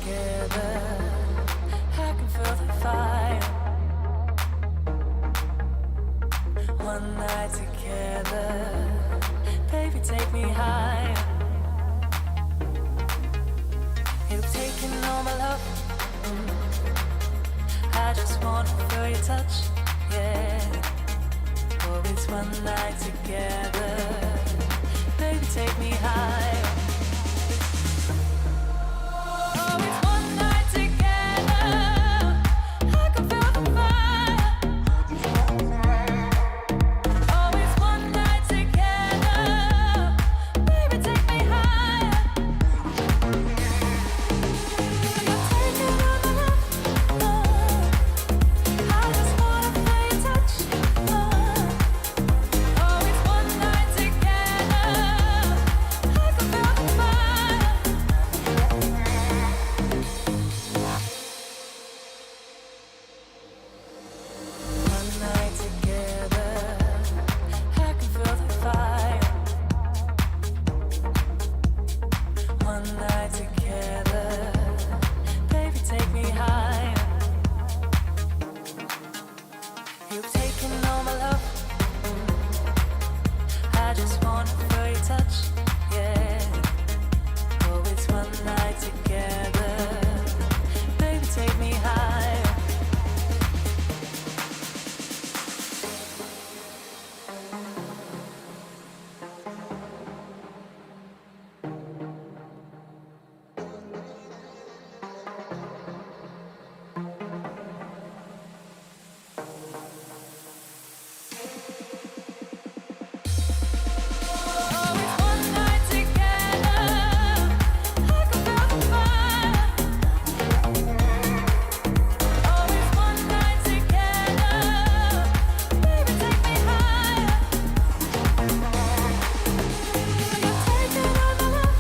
together. I can feel the fire. One night together. Baby, take me higher. You've taken all my love. I just wanna feel your touch, yeah. Oh, it's one night together. Baby, take me higher. Oh, it's one night together. I can feel the fire. Oh, it's one night together. Baby, take me higher. You're taking all my love. I just wanna feel your touch. Oh, it's one night together. I can feel the fire. One night together. I can feel the fire. One night together. Baby, take me higher. You've taken all my love. I just wanna feel your touch, yeah. Oh, it's one night together. Baby, take me higher. Oh, it's one night together. I can feel the fire. Oh, it's one night together. Baby, take me higher. You're taking all my love.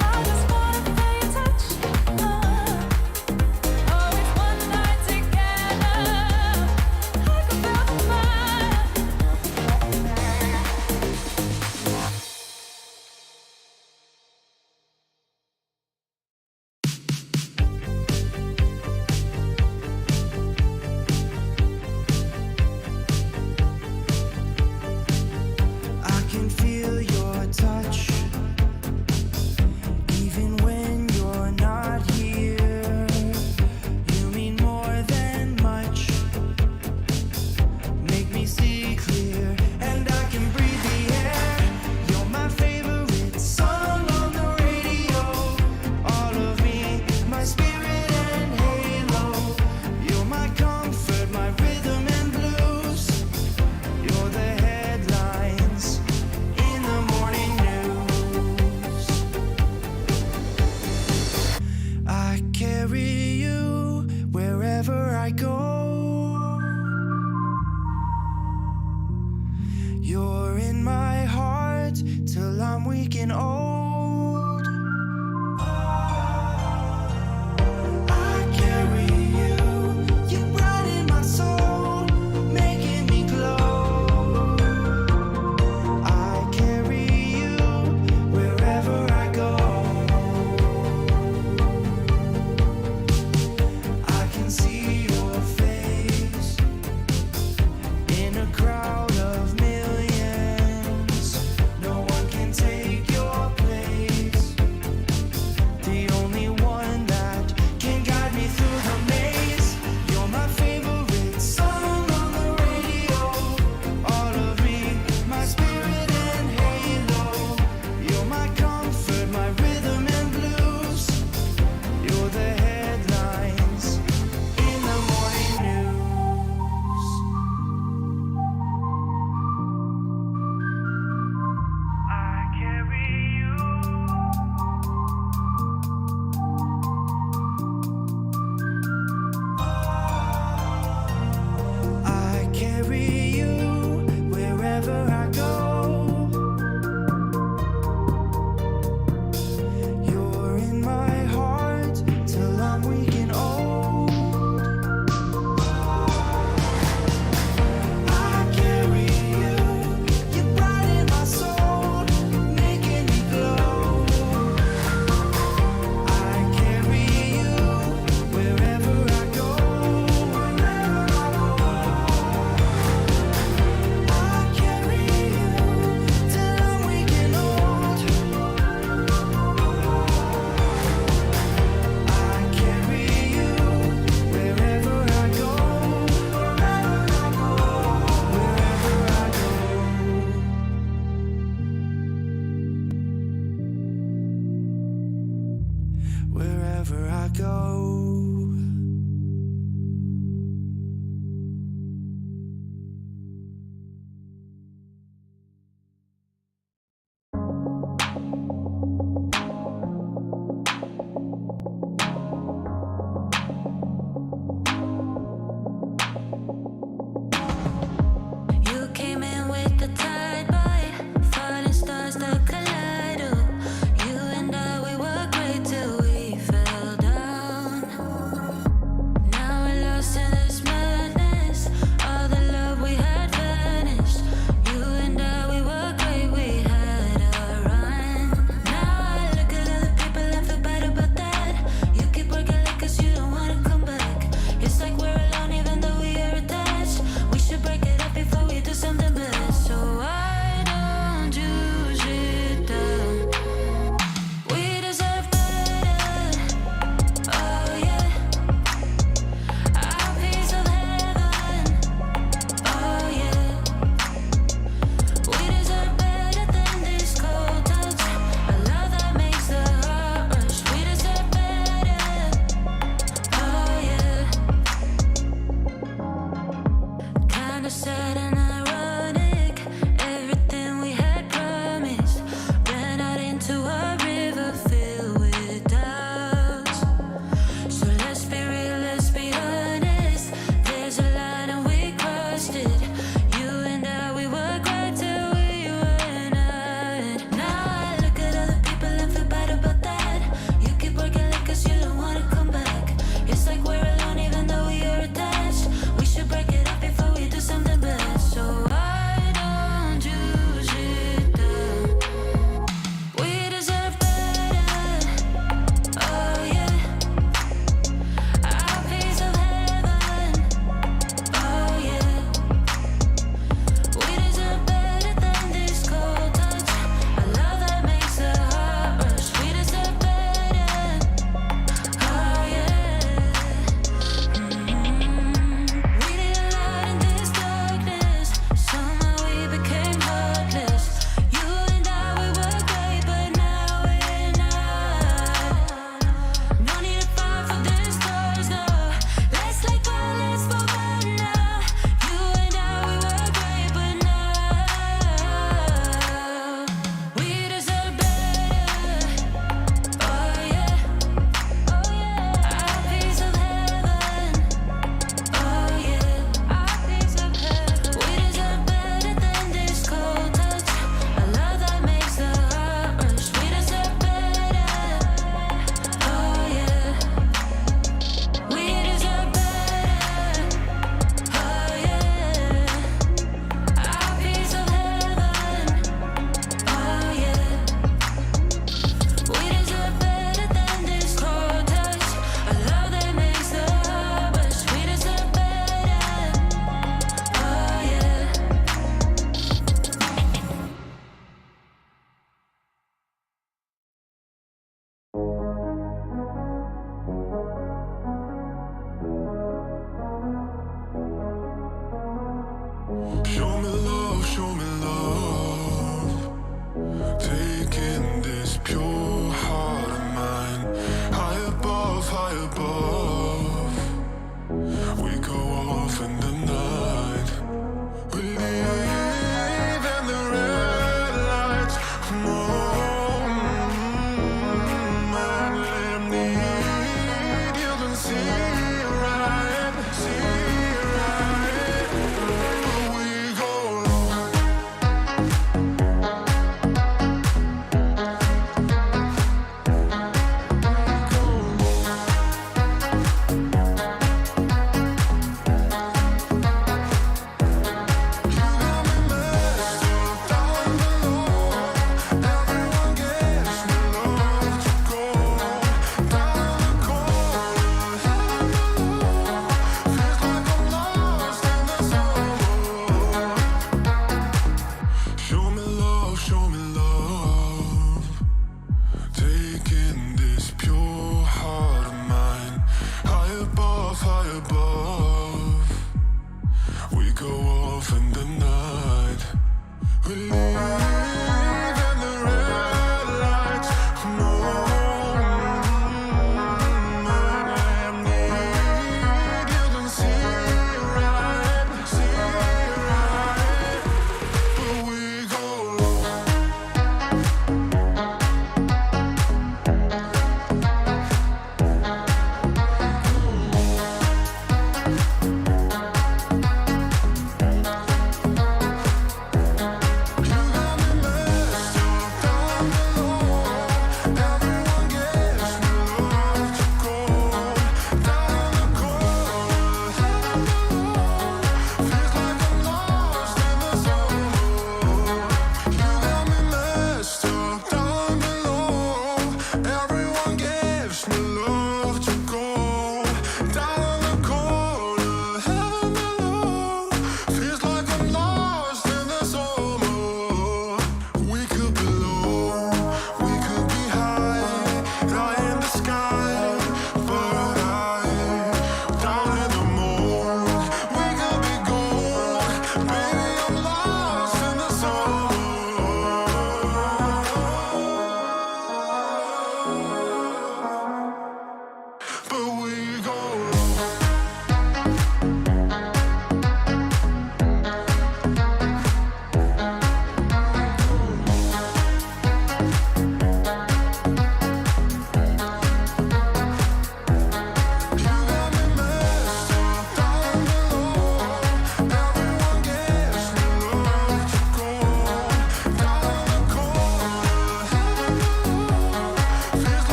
I just wanna feel your touch. Oh, it's one night together. I can feel the fire. I can feel your touch, even when you're not here. You mean more than much. Make me see clear, and I can breathe the air. You're my favorite song on the radio. All of me, my spirit and halo. You're my comfort, my rhythm and blues. You're the headlines in the morning news. I carry you wherever I go. You're in my heart till I'm weak and old. I carry you, you brighten my soul, making me glow. I carry you wherever I go. I can see your face in a crowd of millions. No one can take your wherever I go. You came in with the tide, boy. Falling stars that collide. Oh, you and I, we were great till we fell down. Now we're lost in this madness. All the love we had vanished. You and I, we were great, we had a run. Now I look at other people and feel bad about that. You keep working like 'cause you don't wanna come back. It's like we're alone even though we are attached. We should break it up before we do something bad. So why don't you sit down? We deserve better. Oh yeah, our piece of heaven. Oh yeah, we deserve better than this cold touch. A love that makes the heart rush. We deserve better. Oh yeah. Kinda sad and ironic. Everything we had promised ran out into a river filled with doubts. So let's be real, let's be honest. There's a line and we crossed it. You and I, we were great till we were not. Now I look at other people and feel bad about that. You keep working like 'cause you don't wanna come back. It's like we're alone even though we are attached. We should break it up before we do something bad. So why don't you sit down? We deserve better. Oh yeah, our piece of heaven. Oh yeah, we deserve better than this cold touch. A love that makes the heart rush. We deserve better. Oh yeah. We did a lot in this darkness. Somehow we became heartless. You and I, we were great, but now we're not. No need to fight for the stars, no. Let's let go, let's forget now. You and I, we were great, but now we deserve better. Oh yeah, oh yeah, our piece of heaven. Oh yeah, our piece of heaven. We deserve better than this cold touch. A love that makes the heart rush. We deserve better. Oh yeah, we deserve better. Oh yeah, our piece of heaven. Oh yeah, we deserve better than this cold touch. A love that makes the heart rush. We deserve better. Oh yeah. Show me love, show me love. Taking this pure heart of mine. High above, high above. We go off in the night. We leave in the red lights. And let 'em need. You can see right, see right. We go low.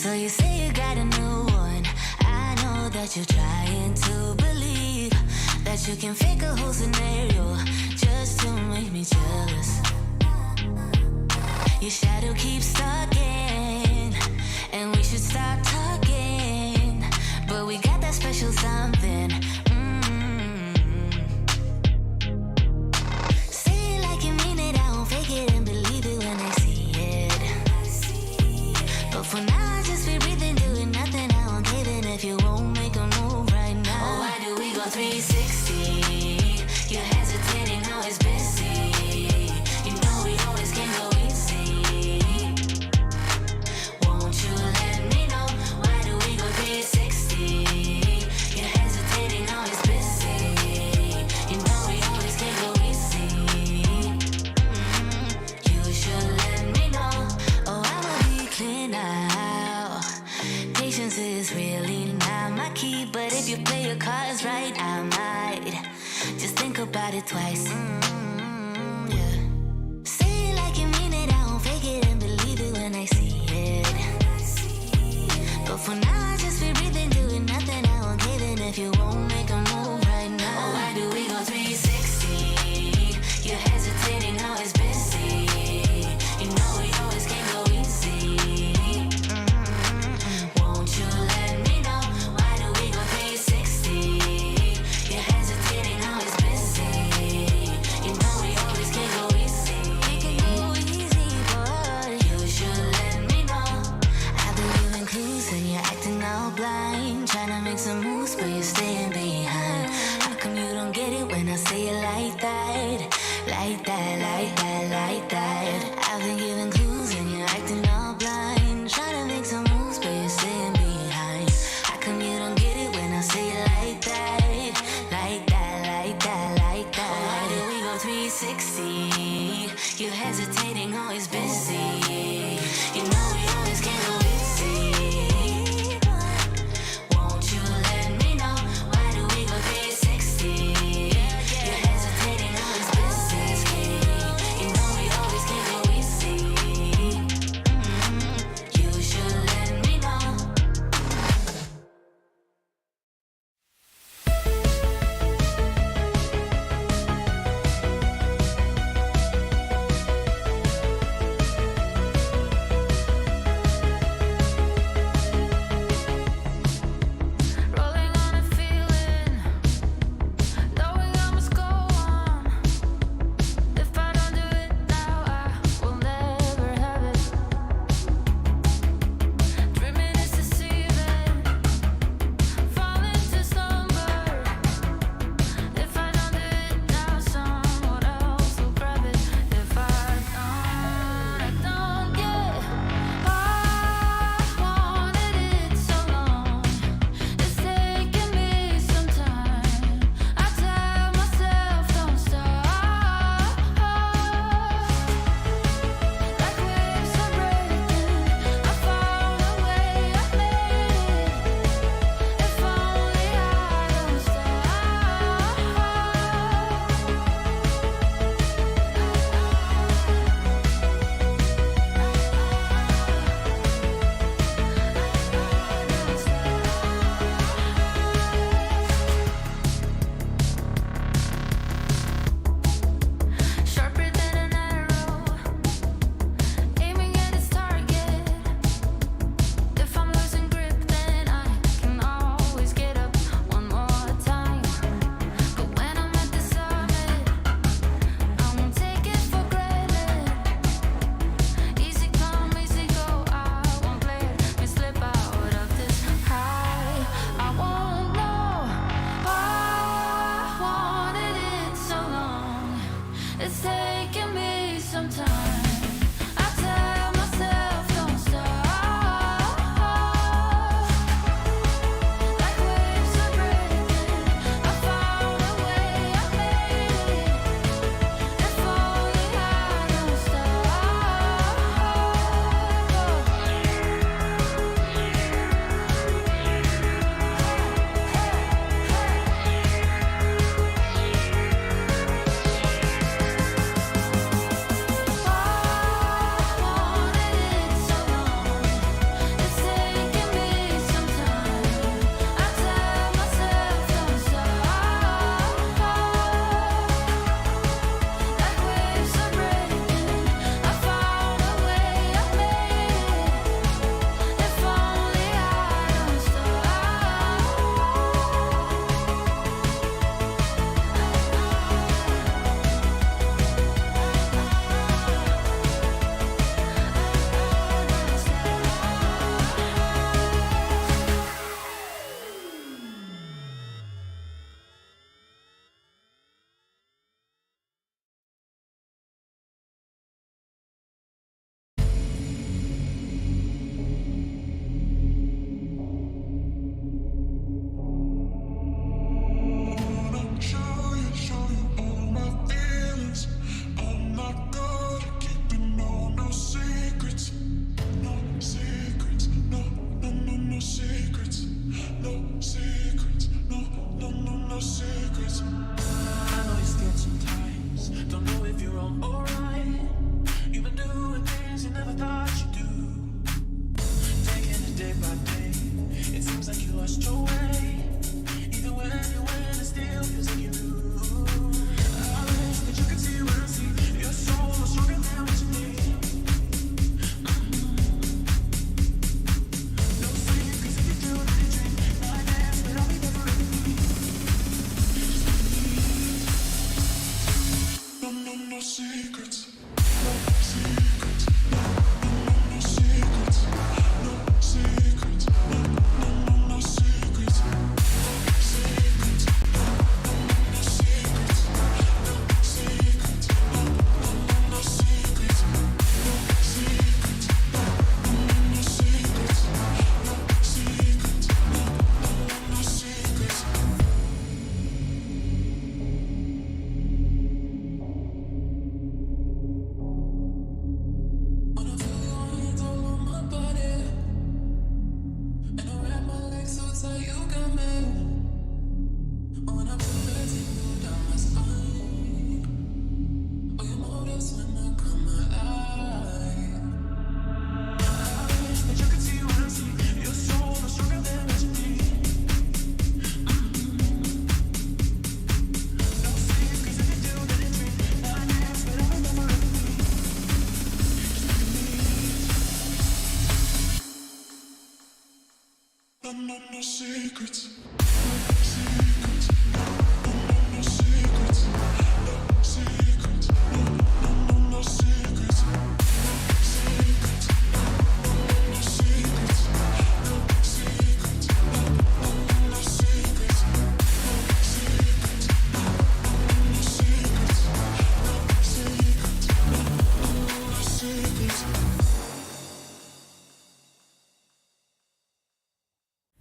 So you say you got a new one. I know that you're trying to believe that you can fake a whole scenario just to make me jealous. Your shadow keeps stalking, and we should stop talking. But we got that special something. Say it like you mean it, I won't fake it and believe it when I see it. But for now, I just be breathing, doing nothing. I won't give in if you won't make a move right now. Oh, why do we go 360? You're hesitating, now it's busy. You know we always can go easy. Won't you let me know? Why do we go 360? You're hesitating, now it's busy. You know we always can go easy. You should let me know. Oh, I'ma be clear now. Patience is really not my key, but if you play your cards right, I might just think about it twice. Yeah. Say it like you mean it, I won't fake it and believe it when I see it. But for now, I just be breathing, doing nothing. I won't give in if you won't make a move right now. Oh, why do we go 360? You're hesitating, now it's busy. You know we always can go easy. Won't you let me know? Why do we go 360? You're hesitating, now it's busy. You know we always can go easy. We can go easy, boy. You should let me know. I've been giving clues and you're acting all blind. Trying to make some moves, but you're staying behind. How come you don't get it when I say it like that? Like that, like that, like that. I've been giving clues and you're acting all blind. Trying to make some moves, but you're staying behind. How come you don't get it when I say it like that? Like that, like that, like that. Oh, why do we go 360? You're hesitating, always busy. You know we always can go easy. Won't you let me know? Why do we go 360? You're hesitating, always busy. You know we always can go easy. You should let me know. Rolling on a feeling, knowing I must go on. If I don't do it now, I will never have it. Dreaming is deceiving, falling to slumber. If I don't do it now, someone else will grab it. If I don't get, I wanted it so long. It's taking me some time. I tell myself don't stop. Like waves are breaking, I found a way, I made it. If only I don't stop. Sharper than an arrow, aiming at its target. If I'm losing grip, then I can always get up one more time. But when I'm at the summit, I won't take it for granted. Easy come, easy go, I won't play it. We slip out of this high. I won't know. I wanted it so long. It's taking me some time. I tell myself don't stop. Like waves are breaking, I found a way, I made it. If only I don't stop.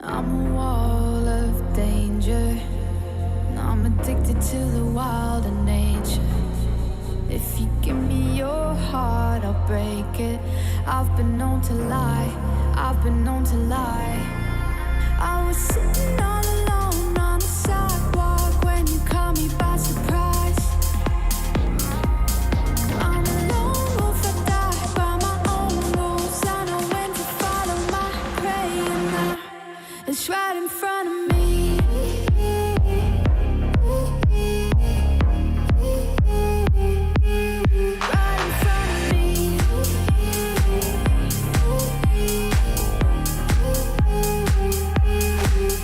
I'm a wall of danger, and I'm addicted to the wild and nature. If you give me your heart, I'll break it. I've been known to lie, I've been known to lie. I was sitting all alone on the sidewalk when you caught me by surprise. I'm a lone wolf, I die by my own rules. I know when to follow my prey, and now it's right in front of me. Right in front of me.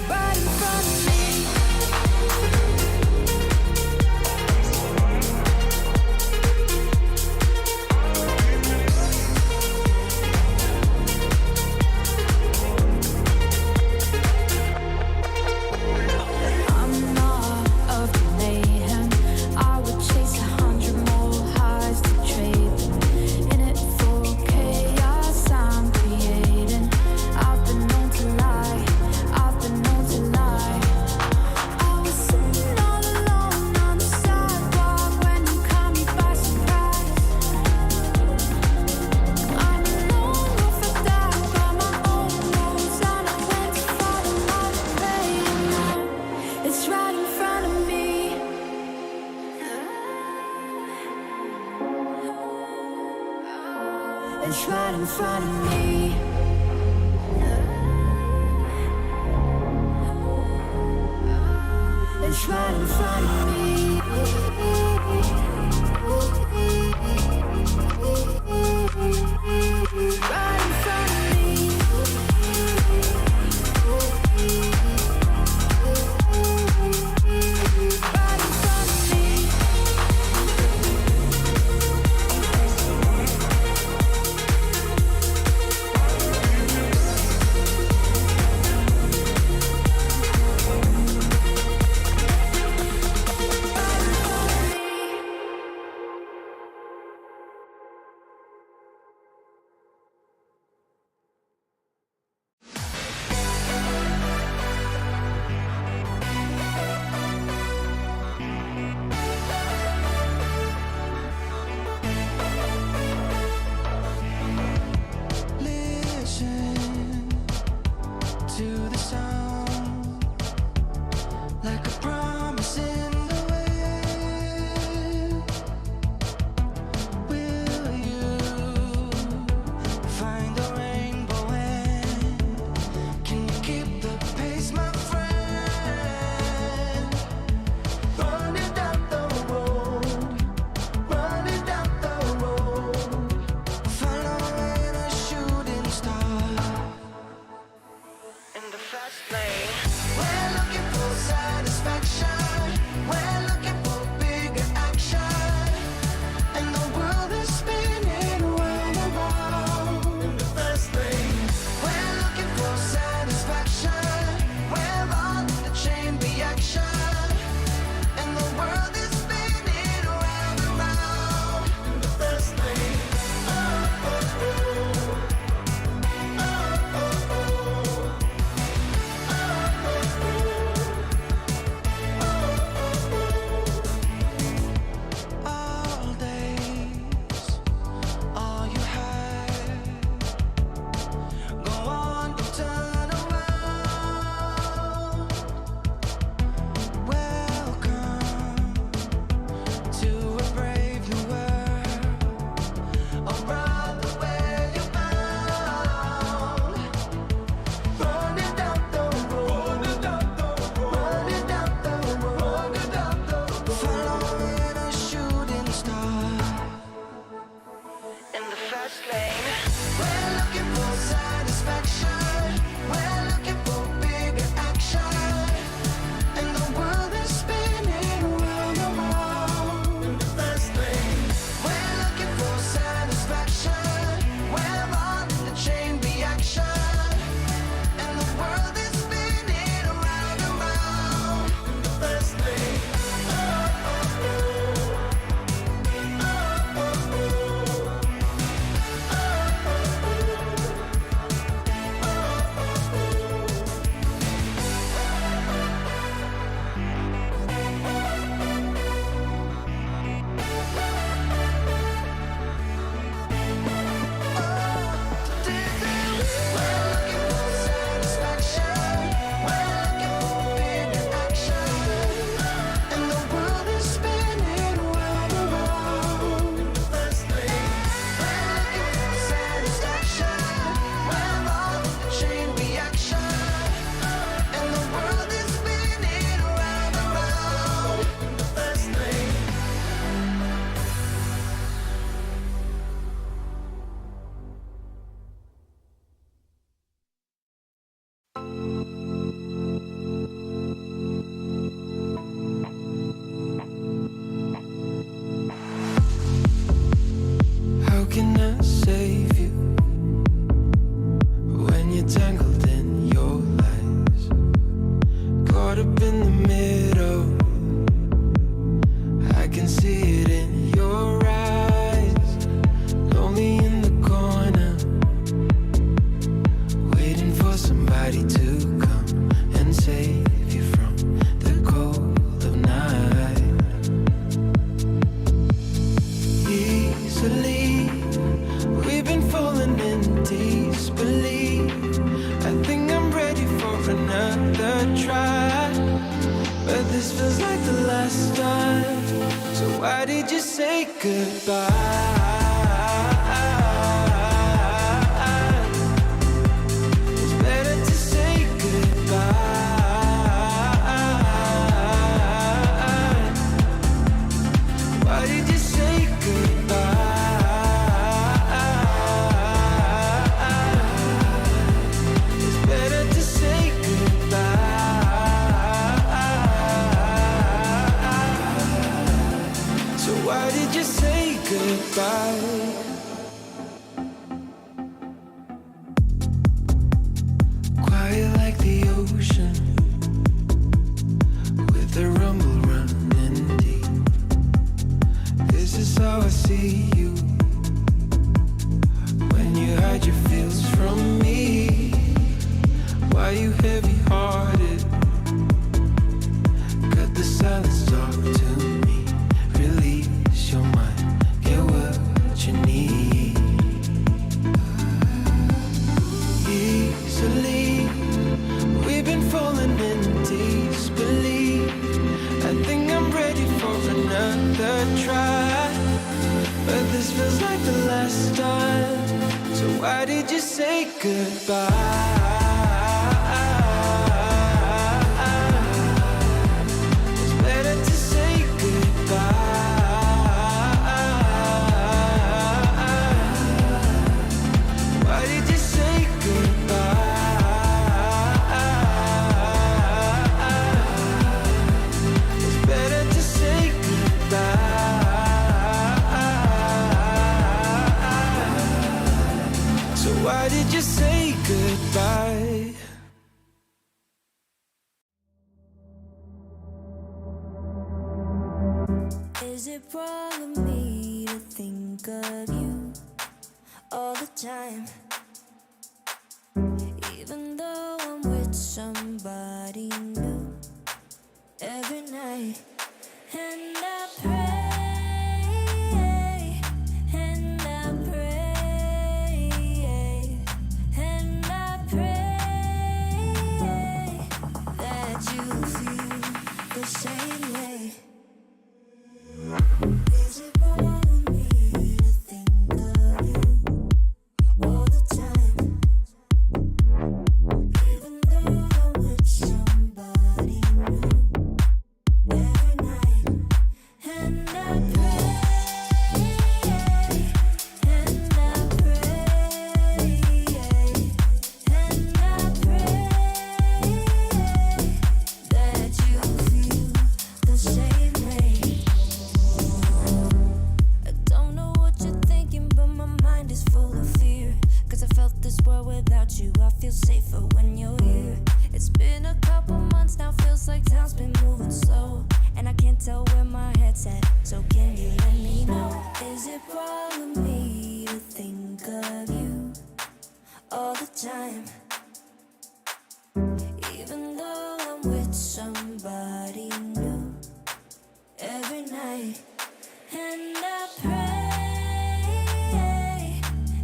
Right in front of me. I'm not of the mayhem. I would chase 100 more highs to trade them. In it for chaos I'm creating. I've been known to lie, I've been known to lie. I was sitting all alone on the sidewalk when you caught me by surprise. I'm a lone wolf, I die by my own rules. I know when to follow my prey, and now it's right in front of me. It's right in front of me. It's right in front of me. Right in front of me. Right in front of me. why did you say goodbye? It's better to say goodbye. Why did you say goodbye? It's better to say goodbye. So why did you say goodbye? Quiet like the ocean, with the rumble running deep. This is how I see you, when you hide your feels from me. Why you heavy-hearted? Cut the silence, talk to me. Release your mind, get what you need. Easily, we've been falling in disbelief. I think I'm ready for another try, but this feels like the last time. So why did you say goodbye? It's better to say goodbye. Why did you say goodbye? It's better to say goodbye. So why did you say goodbye? Is it wrong of me to think of you all the time? Even though I'm with somebody new every night, and I pray, and I pray, and I pray that you feel the same way. Is it wrong of me to think of you all the time? Even though I'm with somebody new every night, and I pray, and I pray, and I pray that you feel the same way. I don't know what you're thinking, but my mind is full of fear. Cause I felt this world without you, I feel safer when you're here. It's been a couple months now, feels like time's been moving slow, and I can't tell where my head's at, so can you let me know? Is it wrong of me to think of you all the time? Even though I'm with somebody new every night, and I pray,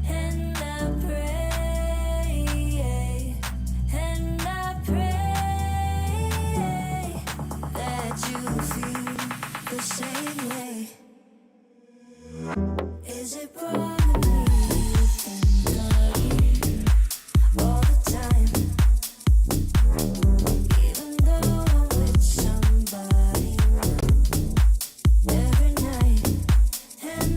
and I pray, and I pray that you feel the same way. Is it wrong of me to think of you all the time? Even though I'm with somebody new every night, and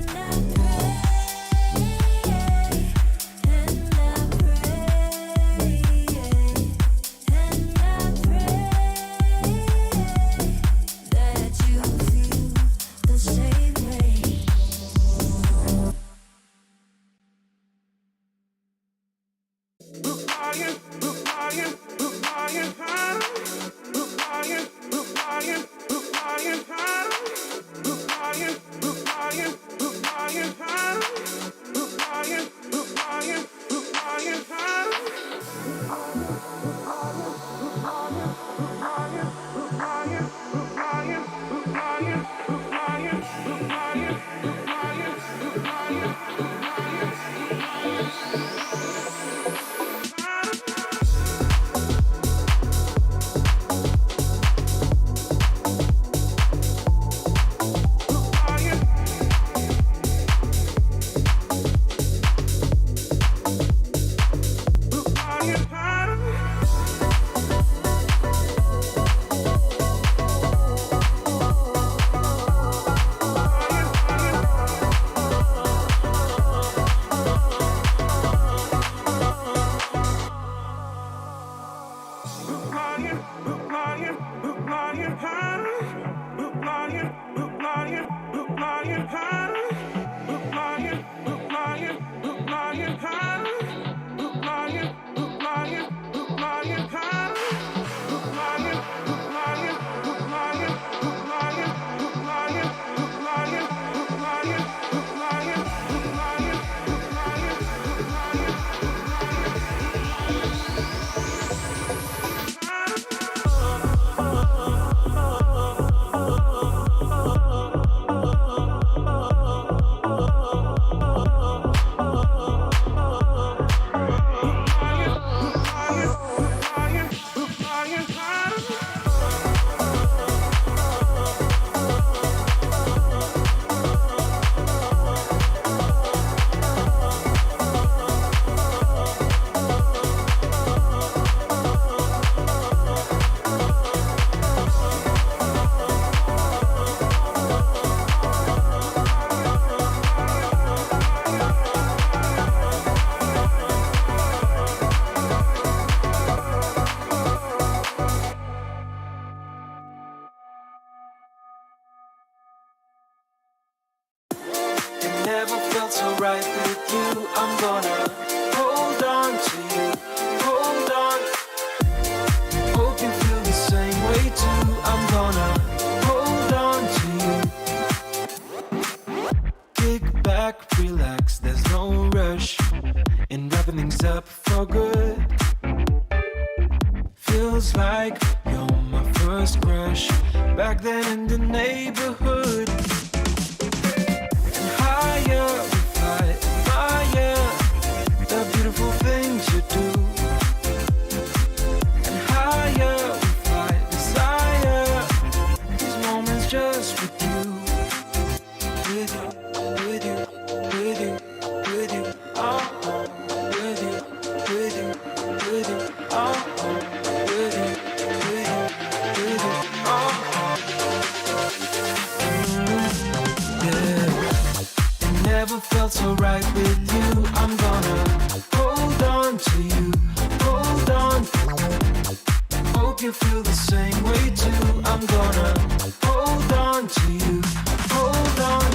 like you're my first crush. Back then in the neighborhood. And higher we fly, higher. The beautiful things you do. And higher we fly, desire. These moments just with you. With you, with you, with you, with you. Oh, with you, with you, with you. Oh, with you, with you, with you. Oh, yeah. It never felt so right with you. I'm gonna hold on to you, hold on. Hope you feel the same way too. I'm gonna hold on to you, hold on.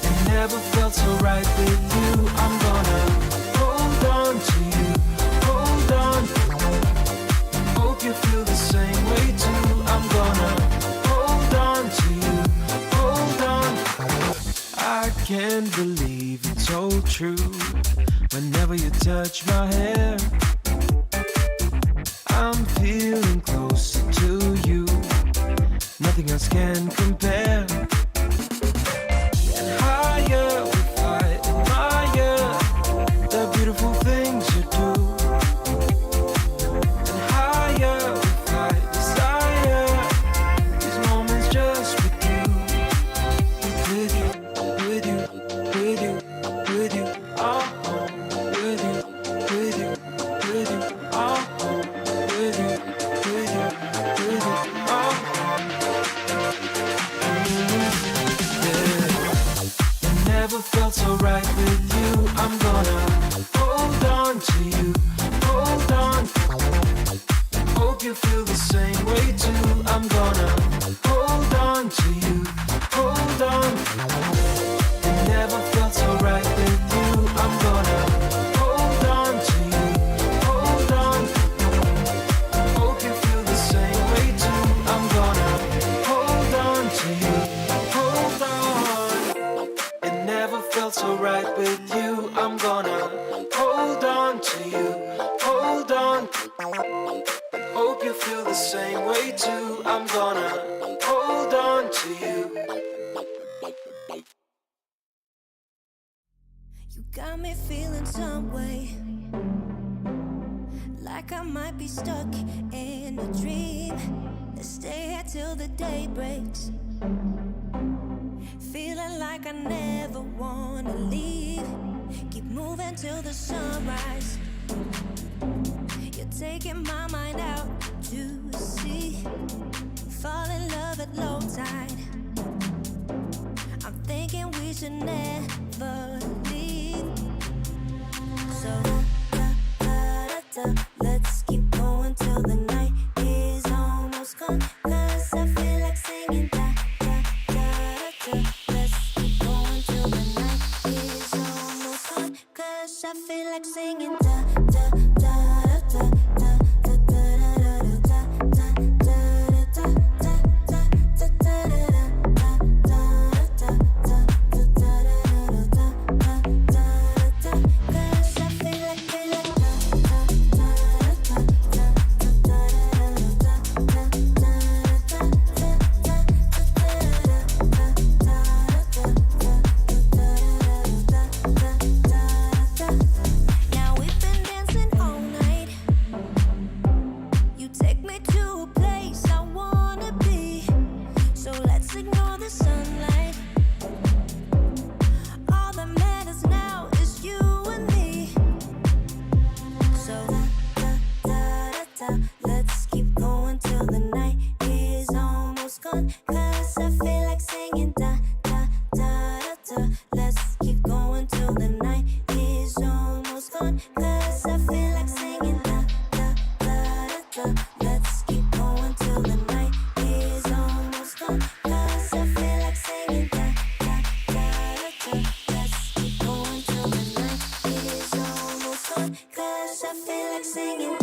It never felt so right with you. I'm gonna hold on to you, hold on. Hope you feel the same way too. I'm gonna hold on to you, hold on. I can't believe it's so true. Whenever you touch my hair, I'm feeling closer to you. Nothing else can compare. And higher we fly, higher. The beautiful things you do. And higher we fly, desire. These moments just with you. With you, with you, with you, with you. Oh, with you, with you, with you. Oh, with you, with you, with you. Oh, yeah. It never felt so right with you. I'm gonna hold on to you, hold on. Hope you feel the same way too. I'm gonna hold on to you, hold on. It never felt so right with you. I'm gonna hold on to you, hold on. Hope you feel the same way too. I'm gonna hold on to you, hold on. It never felt so right with you. I'm gonna hold on to you, hold on. Hope you feel the same way too. I'm gonna hold on to you. You got me feeling some way, like I might be stuck in a dream. Let's stay here till the day breaks, feeling like I never wanna leave. Keep moving till the sunrise. You're taking my mind out to sea. Fall in love at low tide. I'm thinking we should never leave. So let's keep going till the night is almost gone. 'Cause I feel like singing Let's keep going till the night is almost gone. 'Cause I feel like singing Now we've been dancing all night. You take me to a place I wanna be. So let's ignore the sunlight. All that matters now is you and me. So let's keep going till the night is almost gone. 'Cause I feel like singing Let's keep going till the night is almost gone. 'Cause I feel like singing Let's keep going till the night is almost gone. 'Cause I feel like singing Let's keep going till the night is almost gone. 'Cause I feel like singing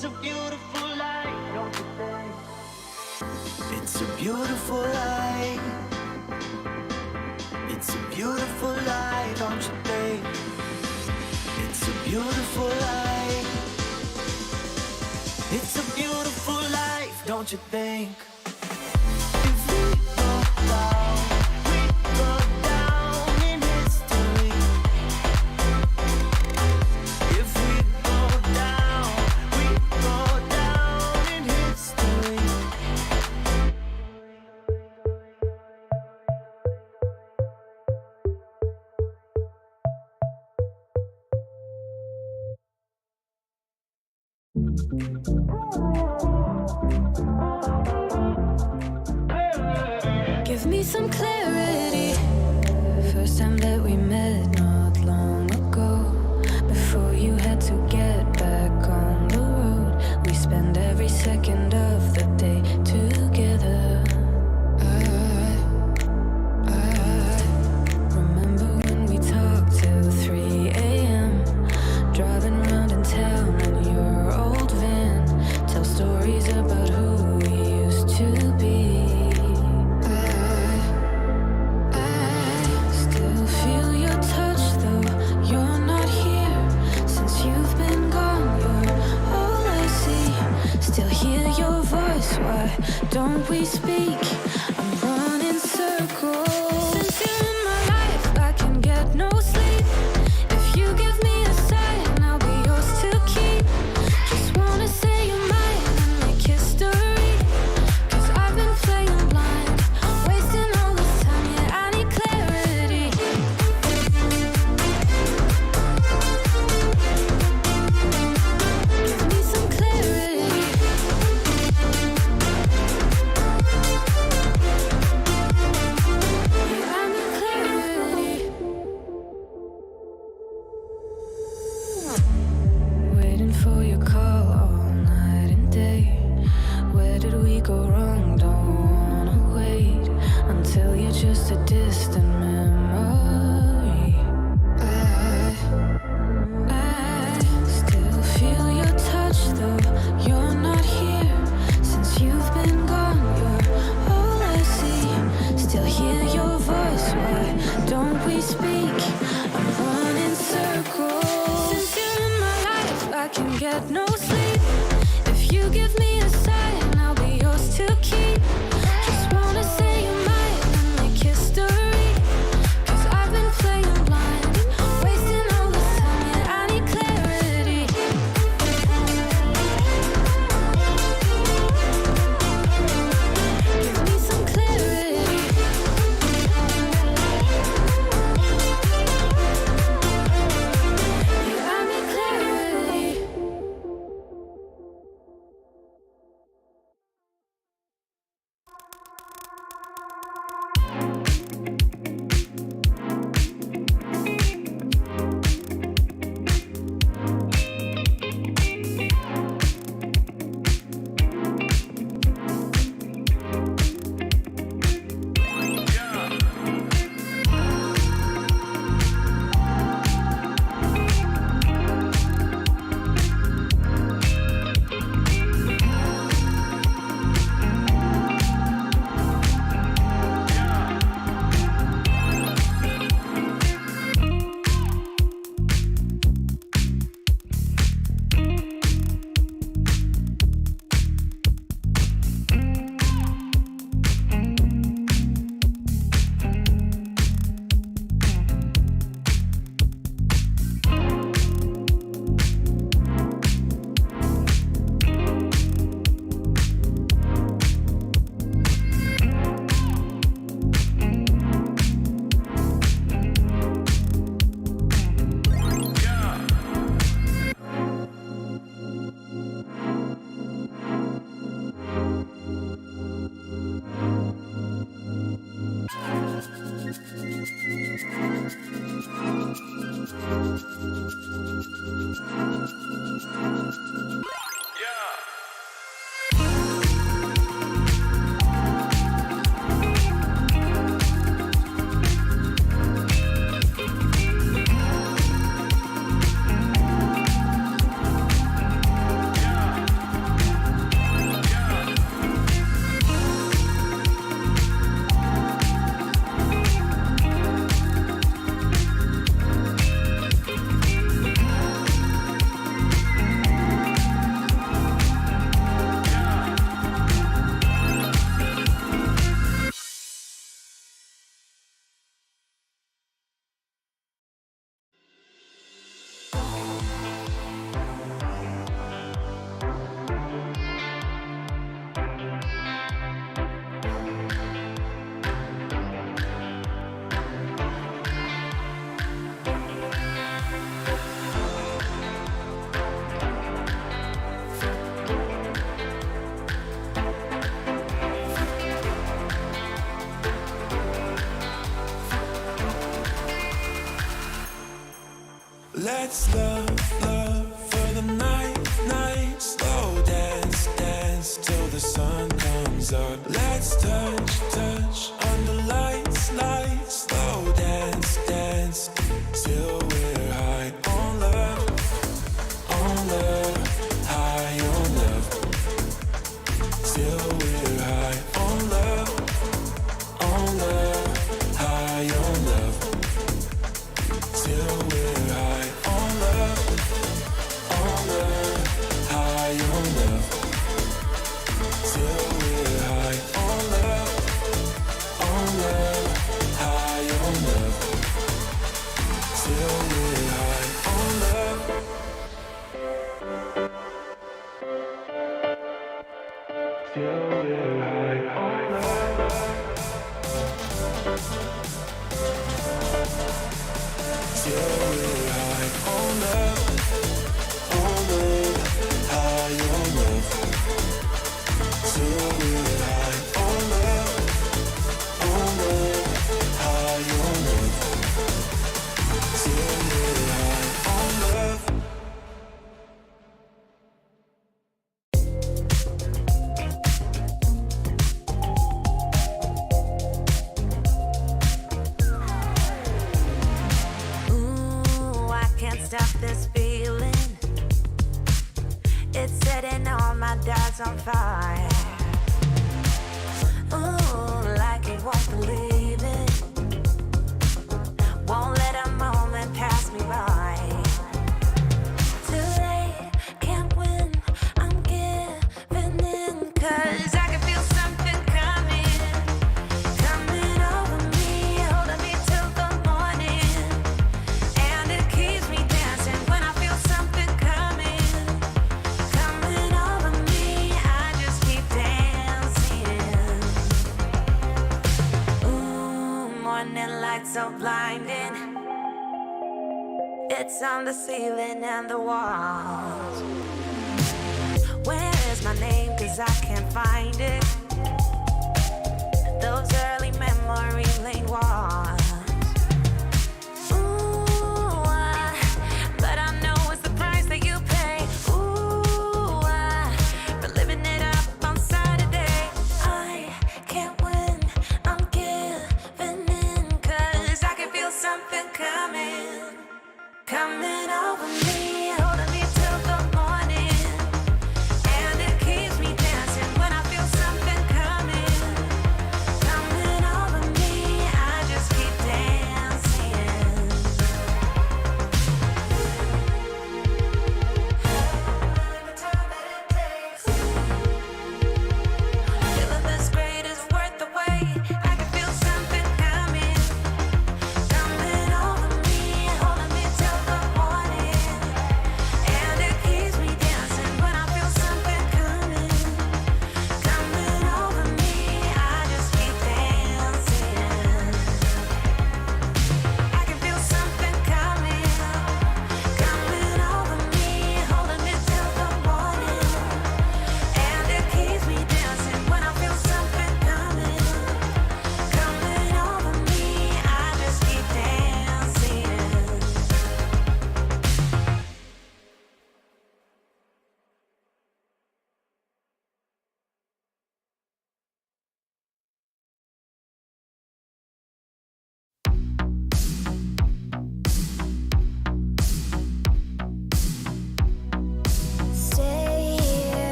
It's a beautiful life, don't you think? It's a beautiful life. It's a beautiful life, don't you think? It's a beautiful life. It's a beautiful life, don't you think? If we go down in history. If we go down in history. Give me some clarity. First time that we met not long ago. Before you had to get back on the road. We spend every second of the day together. I remember when we talked till 3 a.m. Driving around in town in your old van. Tell stories about who we used to be. I still feel your touch though you're not here. Since you've been gone, you're all I see. Still hear your voice, why don't we speak? I'm running circles. Since you're in my life, I can get no sleep. If you give me a sign, I'll be yours to keep. Just wanna say you're mine and make history. Cause I've been playing blind, wasting all this time, yeah, I need clarity. Give me some clarity. Yeah, I need clarity. Waiting for your call all night and day. Where did we go wrong? Don't wanna wait until you're just a distant memory. I still feel your touch though you're not here. Since you've been gone, you're all I see. Still hear your voice, why don't we speak? I'm running circles. Since you're in my life, I can get no sleep. If you give me a sign, I'll be yours to keep. Just wanna say you're mine and make history. Cause I've been playing blind, wasting all this time, yeah, I need clarity. Give me some clarity. Yeah, I need clarity. Let's love for the night. Slow dance till the sun comes up. Let's touch under lights. Slow dance till we're high on love, high on love. Till we're high on love, high on love. Till we're high on love, high on love. Till we're high on love, high on love. Till we're high on love. Till we're high on love. Till we're high on love, high on love. Till we're high on love, high on love. Till we're high on love. Ooh, I can't stop this feeling. It's setting all my doubts on fire. Ooh, like you won't believe it. Won't let a moment pass me by. Too late, can't win, I'm giving in. 'Cause I can feel something coming over me, holding me till the morning. And it keeps me dancing when I feel something coming over me. I just keep dancing. Ooh, morning light so blinding. It's on the ceiling and the walls. Where is my name? 'Cause I can't find it. Those early memory lane walls. Ooh, but I know it's the price that you pay. Ooh, for living it up on Saturday. I can't win, I'm giving in. 'Cause I can feel something coming over me, holding me till the morning. And it keeps me dancing when I feel something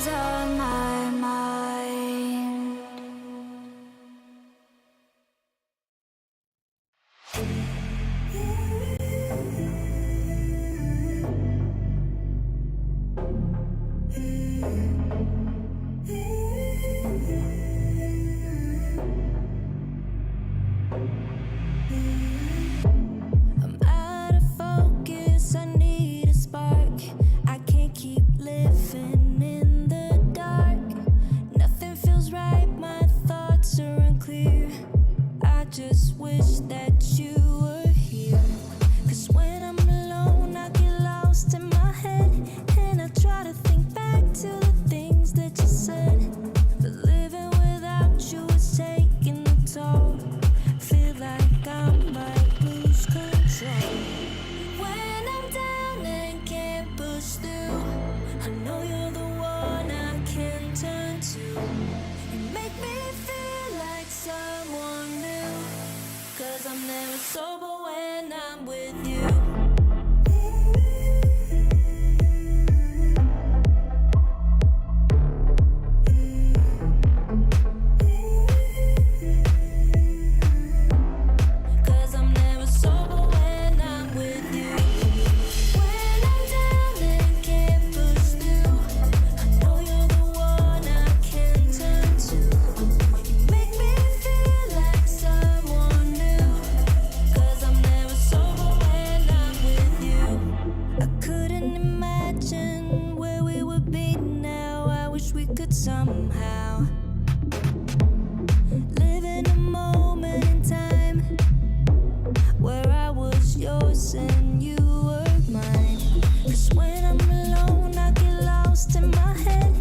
always on my mind. I'm out of focus, I need a spark. I can't keep living in the dark. Nothing feels right, my thoughts are unclear. I just wish that you were here. 'Cause when I'm alone, I get lost in my head. And I try to think back to the things that you said. But living without you is taking a toll. Feel like I might lose control. When I'm down and can't push through, I know you're the one I can turn to. You make me feel like someone new. 'Cause I'm never sober when I'm with you. Cause I'm never sober when I'm with you. When I'm down and can't push through, I know you're the one I can turn to. You make me feel like someone new. 'Cause I'm never sober when I'm with you. I couldn't imagine where we would be now. I wish we could somehow live in a moment in time where I was yours and you were mine. 'Cause when I'm alone, I get lost in my head.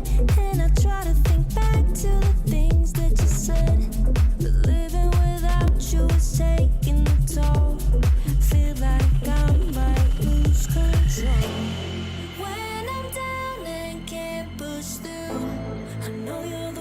And I try to think back to the things that you said. But living without you is taking a toll. Feel like I might lose control. When I'm down and can't push through, I know you're the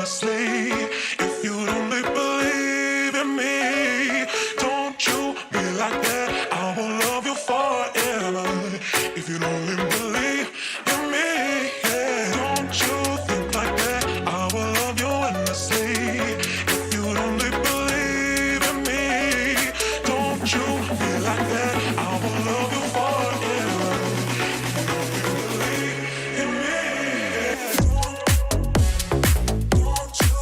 endlessly. If you only believe in me, don't you be like that. I will love you forever. If you only believe in me, yeah. Don't you think like that. I will love you endlessly. If you only believe in me, don't you be like that. I will love you forever. If you only believe in me, yeah. Don't you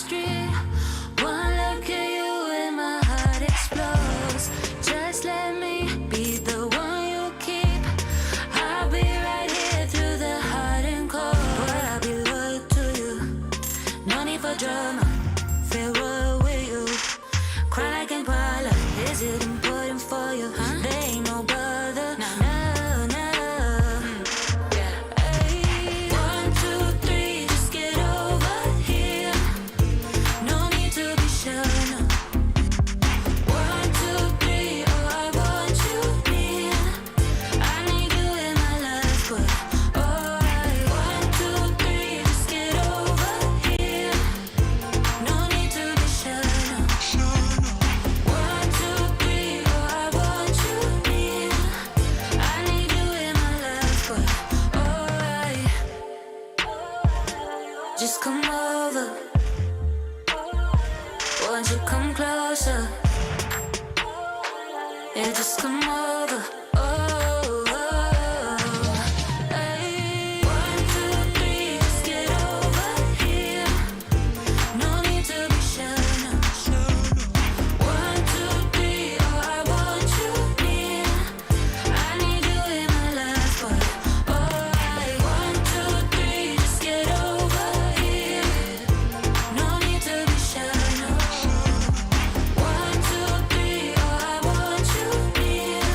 street. One look at you and my heart explodes. Just let me be the one you keep. I'll be right here through the hot and cold. But I'll be loyal to you. No need for drama. Farewell with you. Cry like Impala. Is it important for you? There ain't no bother. No, no. Hey, 1, 2, 3, just get over here. No need to be sure, no. 1, 2, 3, oh, I want you near. I need you in my life, but alright. 1, 2, 3, just get over here. No need to be sure, no. 1, 2, 3, oh, I want you near. I need you in my life, but alright. Just come over. Won't you come closer? Yeah, just come over. Oh, hey. 1, 2, 3, just get over here. No need to be sure, no. 1, 2, 3, oh, I want you near. I need you in my life, but alright. 1, 2, 3, just get over here. No need to be sure, no. 1, 2, 3, oh, I want you near.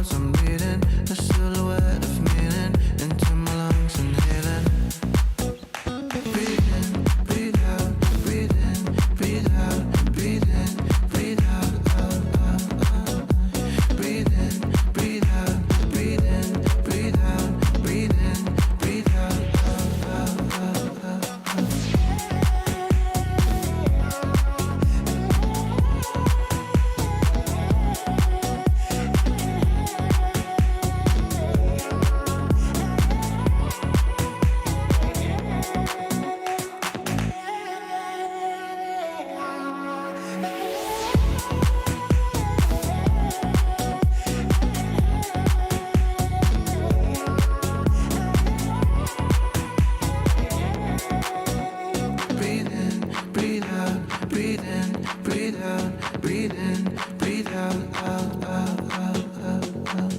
words I'm reading, a silhouette of meaning into my lungs inhaling. Breathe in, breathe out, breathe in, breathe out, breathe in, breathe out, out, out, out. Breathe in, breathe out, breathe in, breathe out, breathe in, breathe out, out, out, out, out, out. Breathe in, breathe out, breathe in, breathe out, breathe in, breathe out, out, out, out, out, out.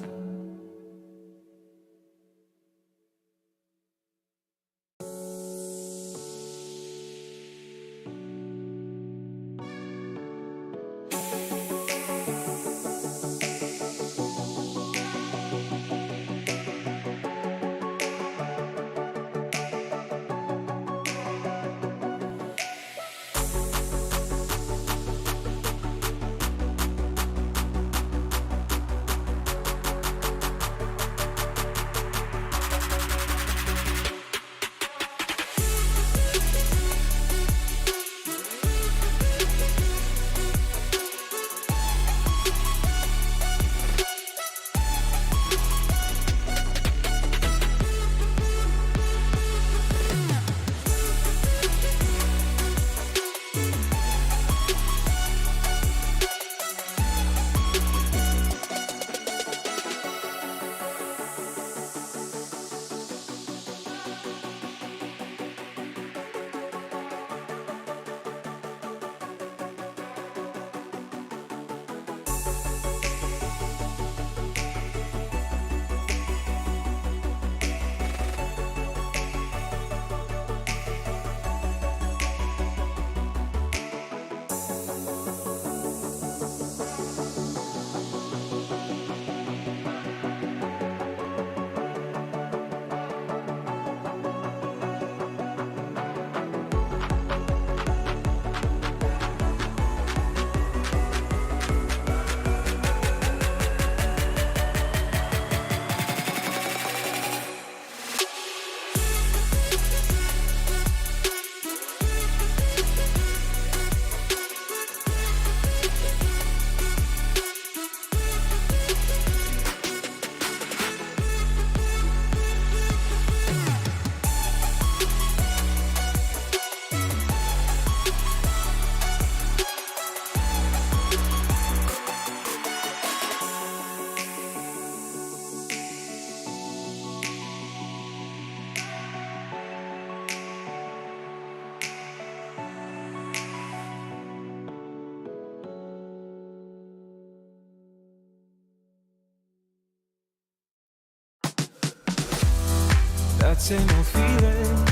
That same old feeling.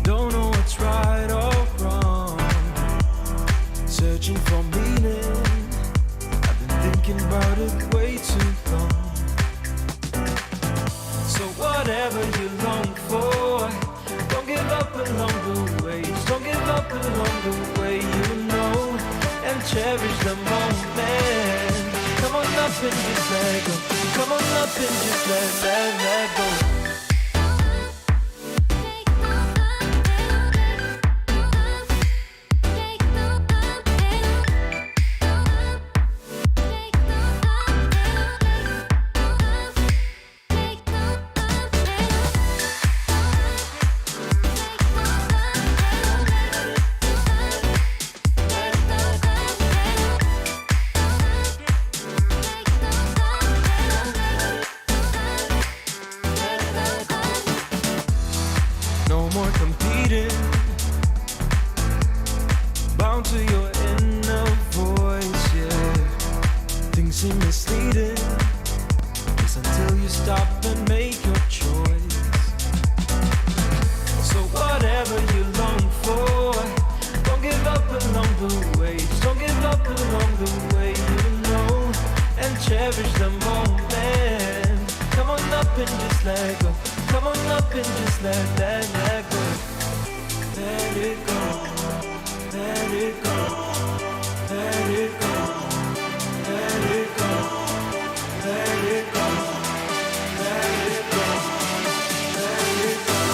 Don't know what's right or wrong. Searching for meaning. I've been thinking about it way too long. So whatever you long for, don't give up along the way. Just don't give up along the way, you know, and cherish the moment. Come on up and just let go. Come on up and just let go. No more competing, bound to your inner voice, yeah. Things seem misleading, just until you stop and make your choice. So whatever you long for, don't give up along the way. Just don't give up along the way, you know, and cherish the moment. Come on up and just let go. Come on up and just let go. Let it go. Let it go. Let it go. Let it go. Let it go. Let it go. Let it go.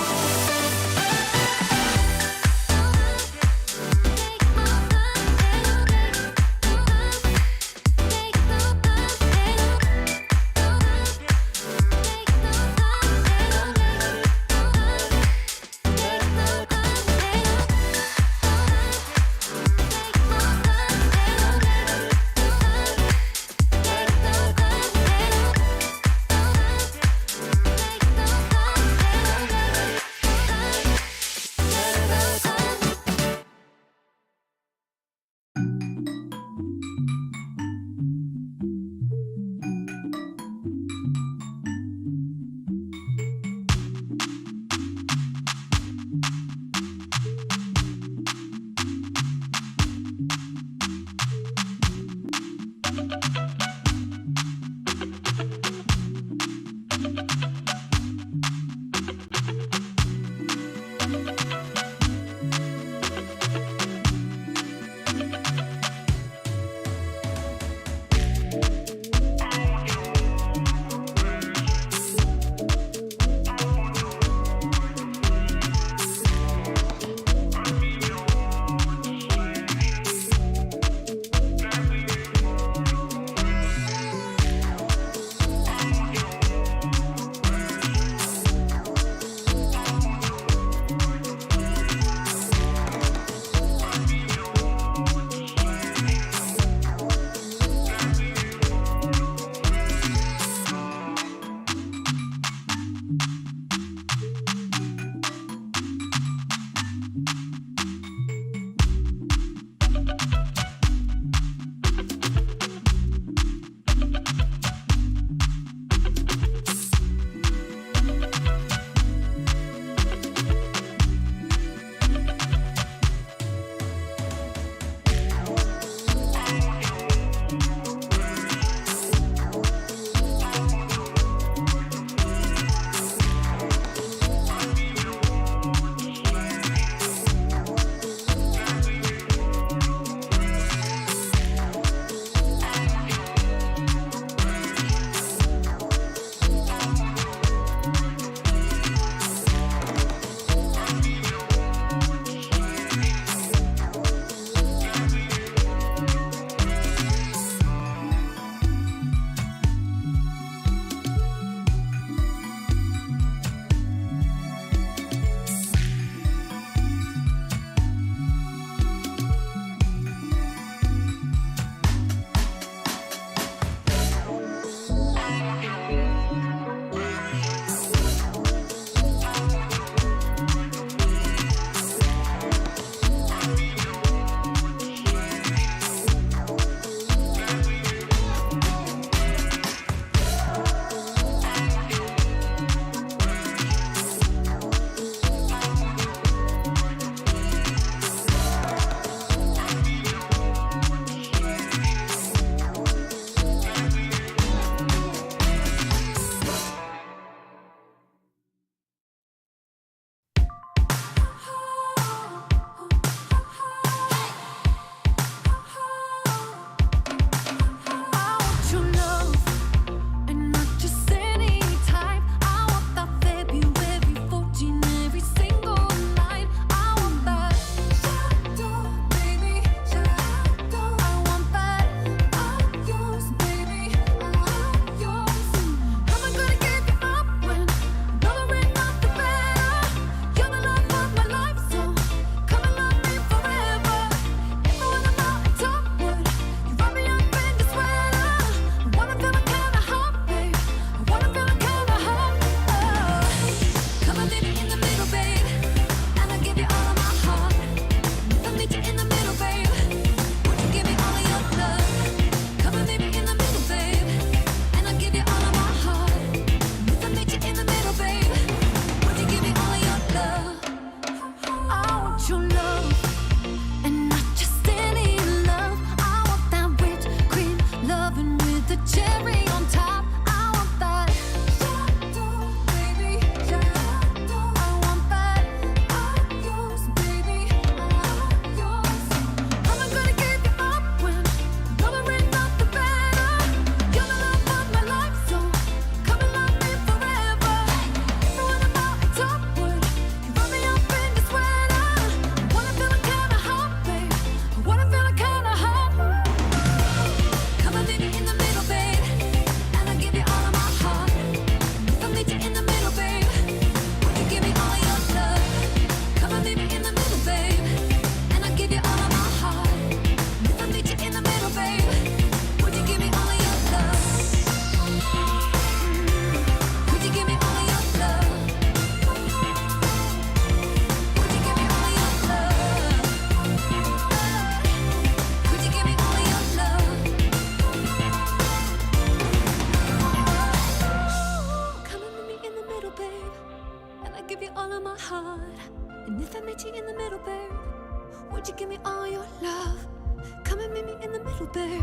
babe,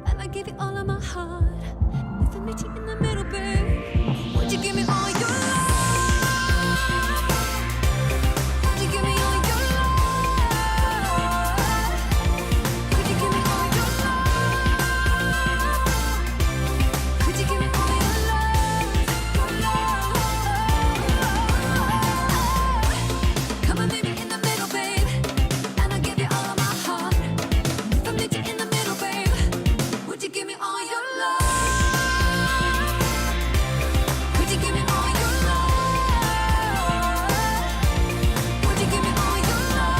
and I give you all of my heart. If I meet you in the middle, babe, would you give me all your love? Would you give me all your love? Would you give me all your love? Would you give me all your love? Your love. Come and meet me in the middle, babe, and I'll give you all of my heart. If I meet you in the middle, babe, would you give me all your love? Would you give me all your love? Would you give me all your love?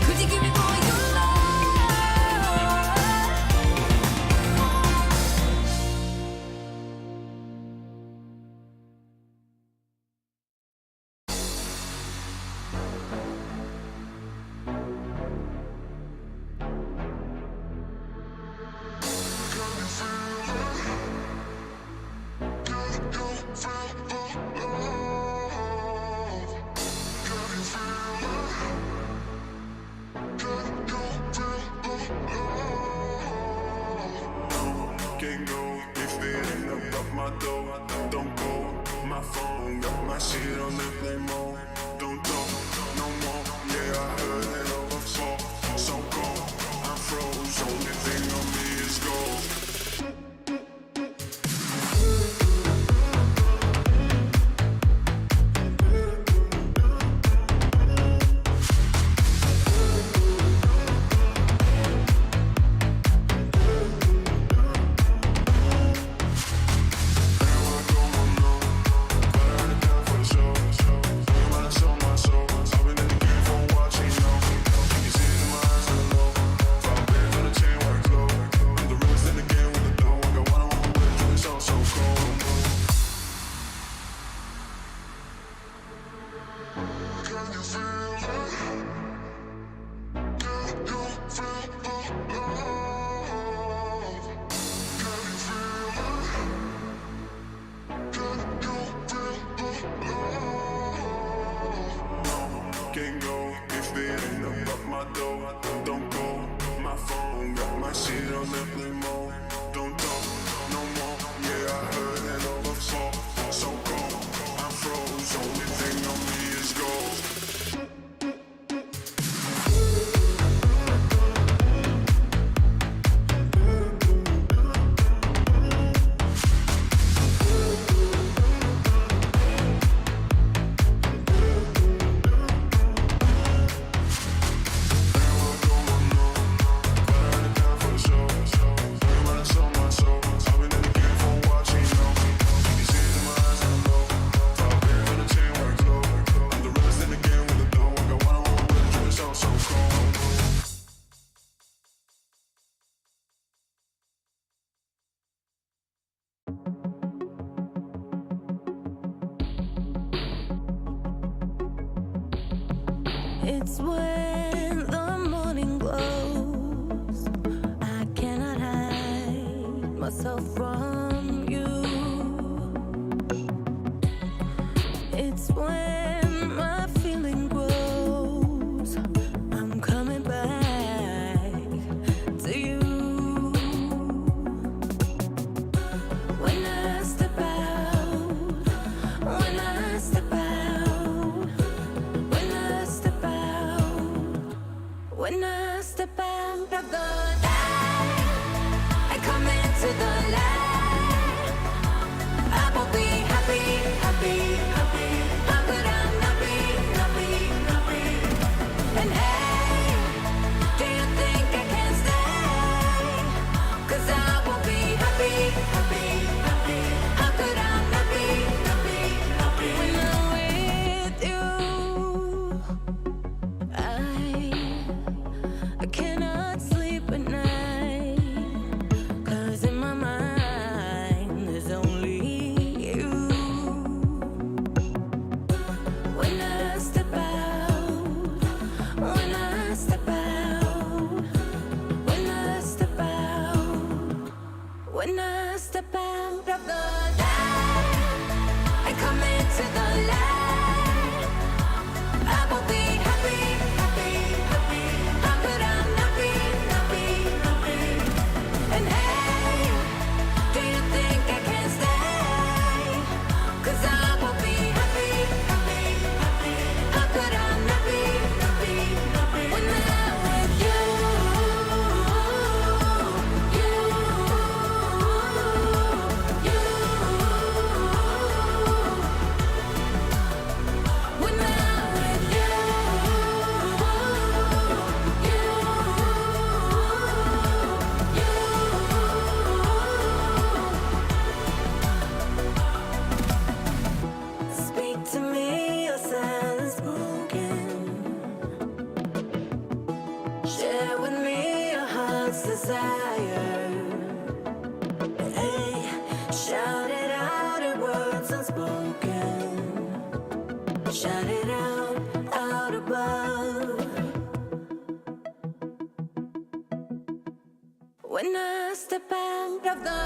Could you give me all your love? Can't go if it ain't about my dough. Don't go, my phone got my shit on airplane mode. Don't talk no more. Yeah, I heard it over fall. So cold, I'm froze. Only thing on me is gold. Can't go if it ain't about my dough. Don't go, my phone got my shit on airplane mode. Don't talk no more. Yeah, I heard it over fall. So cold, I'm froze. Only thing on me is gold. It's when the morning glows. I cannot hide myself from you. It's when my feeling grows. I'm coming back to you. When I step out, when I step out, when I step out, when I step out of the light, I come into the light. heart's desire. Hey, shout it out in words unspoken. Shout it out above. When I step out of the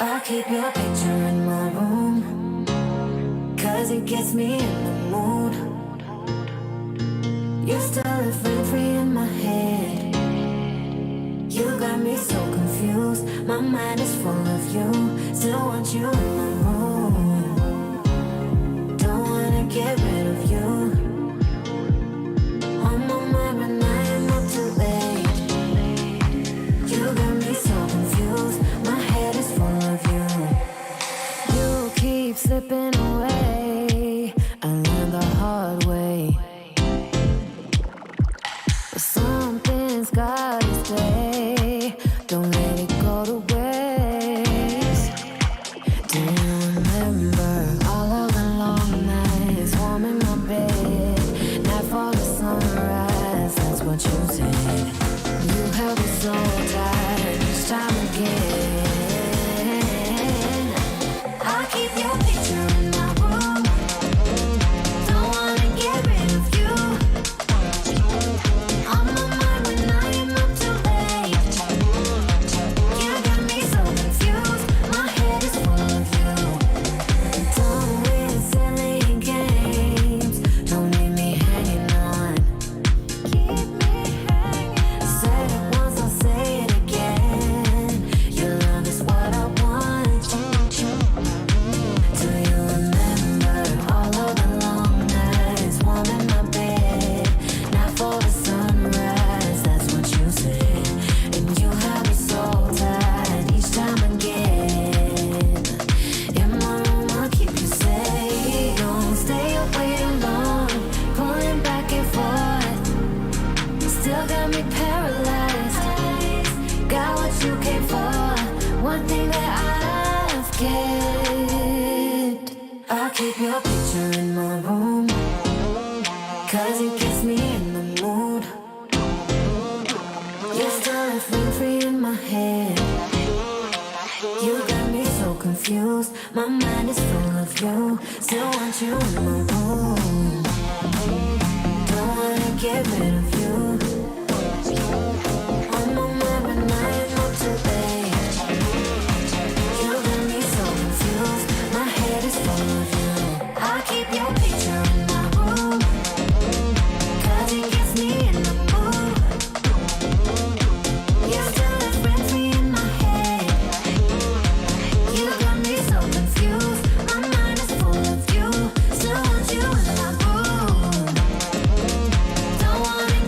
I'll keep your picture in my room, 'cause it gets me in the mood. You're still live free in my head. You got me so confused. My mind is full of you. Still want you in my room. Don't wanna get rid of you. On my mind, but I am not too late. You got me so confused. My head is full of you. You keep slipping away. I learned the hard way. But something's gotta stay. Don't let it go to waste. Do you remember all of the long nights, warm in my bed, nightfall to sunrise? That's what you said. You held me so tight each time again. I'll keep your picture in my room. Don't wanna get rid of you. On my mind when I am up too late. You got me so confused. My head is full of you. Done with silly games. Don't leave me hanging on. Keep me hanging. Said it once, I'll say it again. Your love is what I want. Do you remember all of the long nights, warm in my bed, nightfall to sunrise? That's what you said. And you held me so tight each time again. In my room, I'll keep you safe. Don't stay away alone, pulling back and forth. Still got me paralyzed. Got what you came for. One thing that I've kept. I'll keep your picture in my room, 'cause it gets me in the mood. You're still living free in my head. You got me so confused. My mind is full of you. Still want you in my room. Don't wanna get rid of you. On my mind, but I am not too late. You got me so confused. My head is full of you. I'll keep your picture in my room, 'cause it gets me in the mood. You're still living free in my head. You got me so confused. My mind is full of you. Still want you in my room. Don't wanna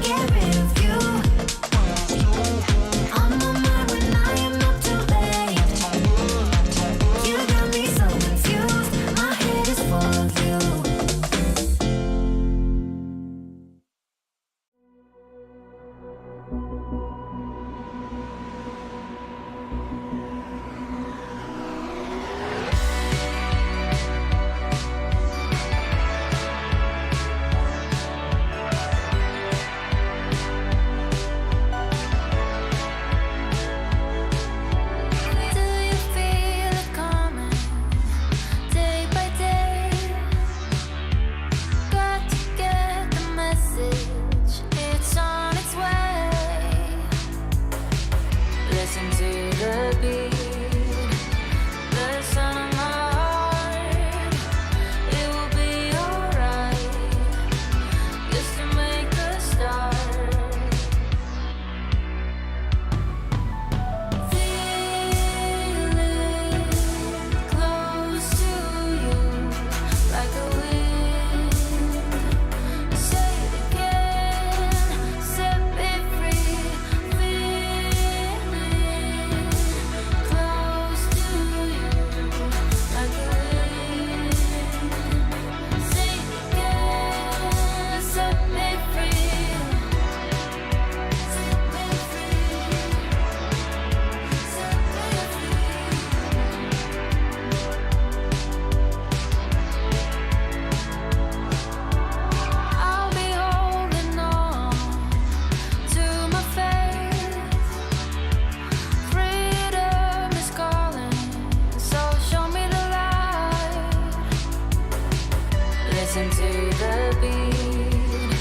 listen to the beat,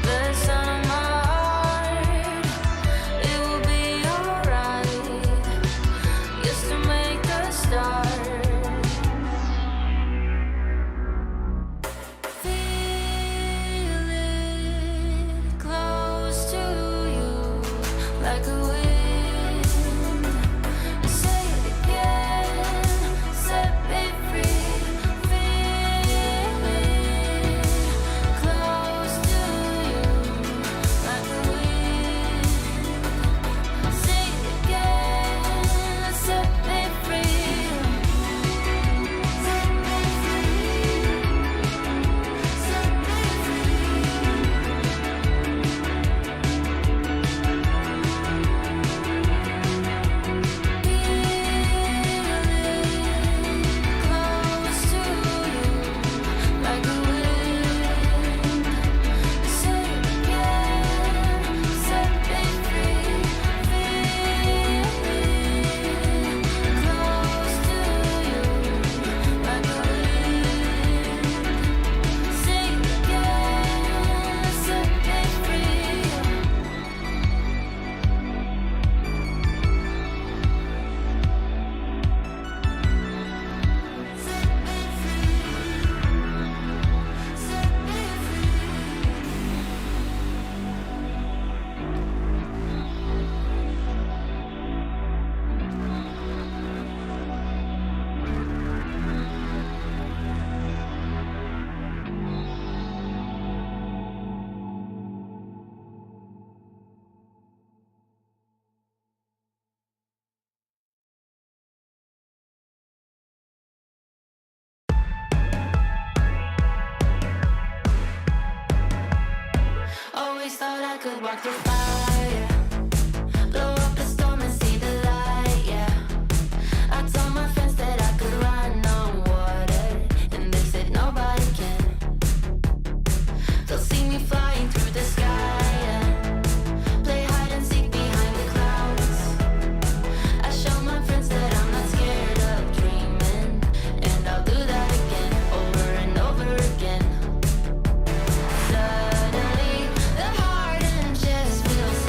the sound of my heart. It will be alright, just to make a start. Feel it close to you, like a wind. Say it again, set me free. Feel it close to you, like a wind. Say it again, set me free. Set me free. Set me close to you, like a wind. Say it again, set me free. Feel close to you, like a wind. Say it again, set me free. Set me free. Set me free. Always thought I could walk through fire, blow up a storm and see the light, yeah. I told my friends that I could run on water, and they said nobody can. They'll see me flying through the sky, yeah. Play hide and seek behind the clouds. I show my friends that I'm not scared of dreaming, and I'll do that again, over and over again. Suddenly, the heart and chest feels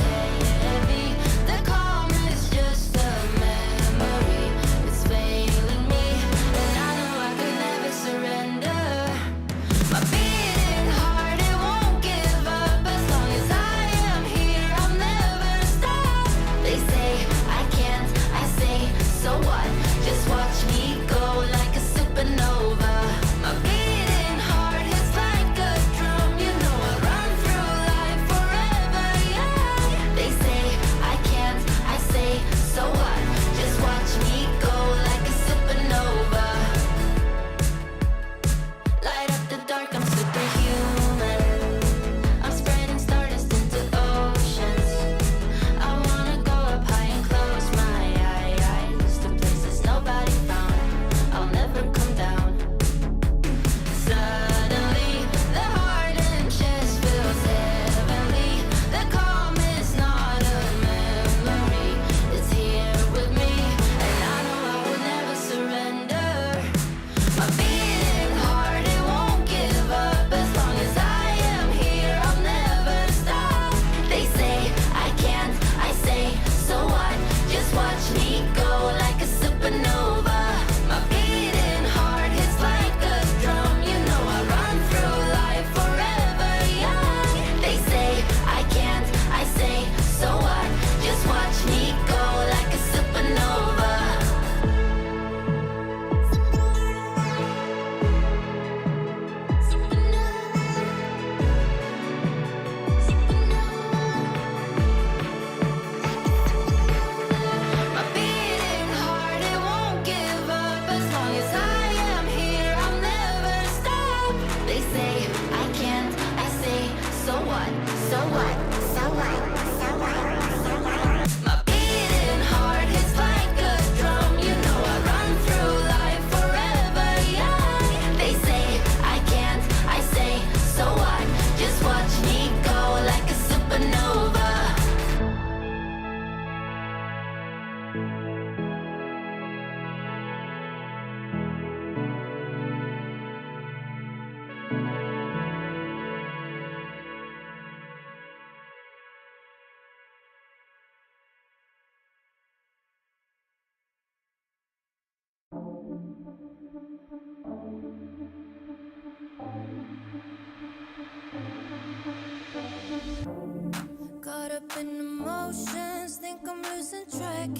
emotions, think I'm losing track.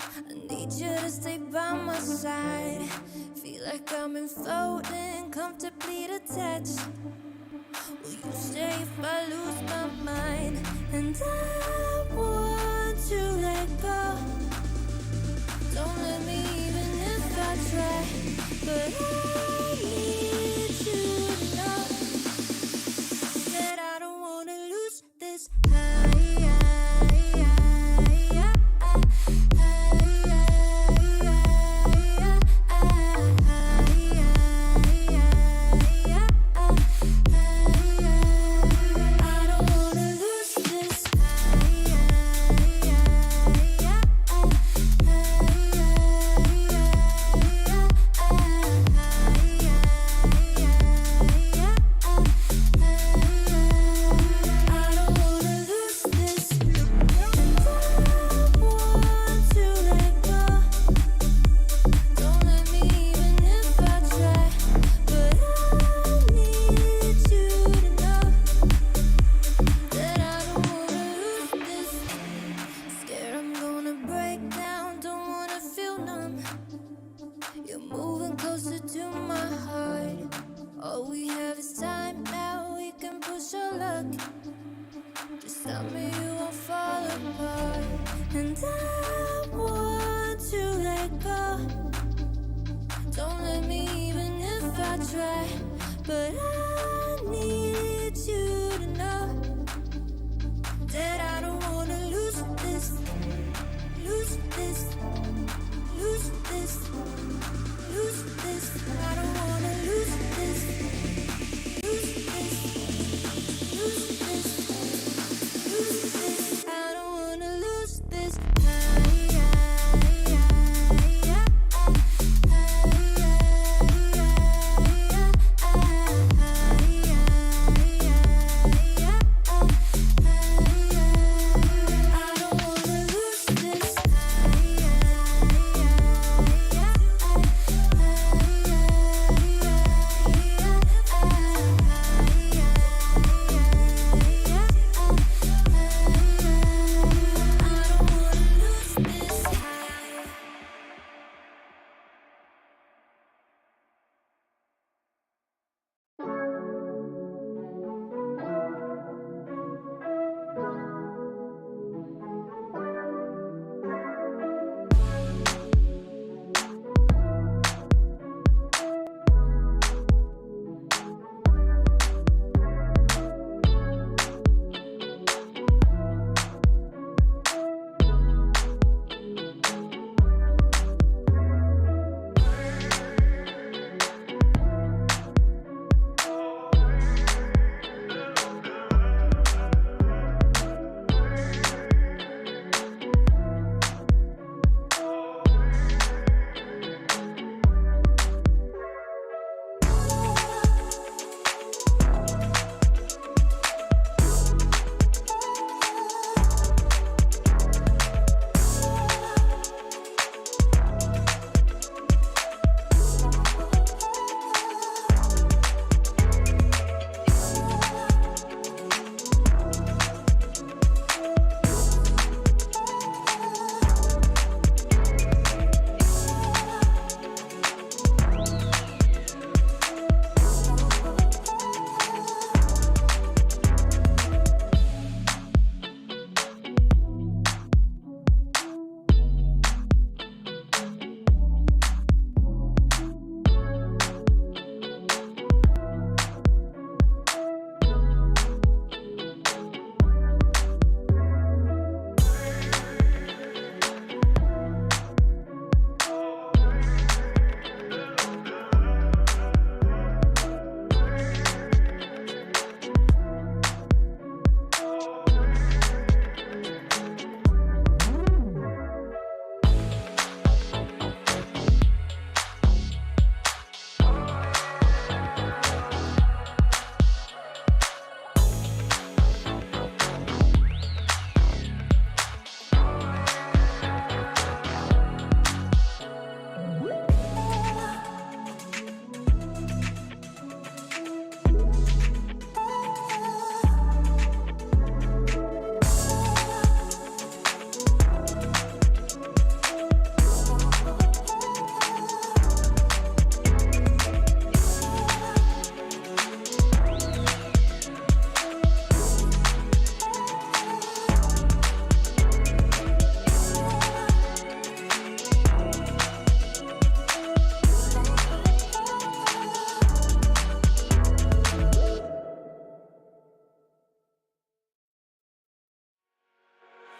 I need you to stay by my side. Feel like I'm in floating, comfortably attached. Will you stay if I lose my mind? And I want to let go. Don't let me even if I try. But I need you to know that I don't wanna lose this high. You're moving closer to my heart. All we have is time now, we can push our luck. Just tell me you won't fall apart. And I want to let go. Don't let me even if I try. But I need you to know that I don't wanna lose this. Lose this. Lose this. Lose this. I don't wanna lose this. Lose this. Lose this. Lose this. I don't wanna lose this. I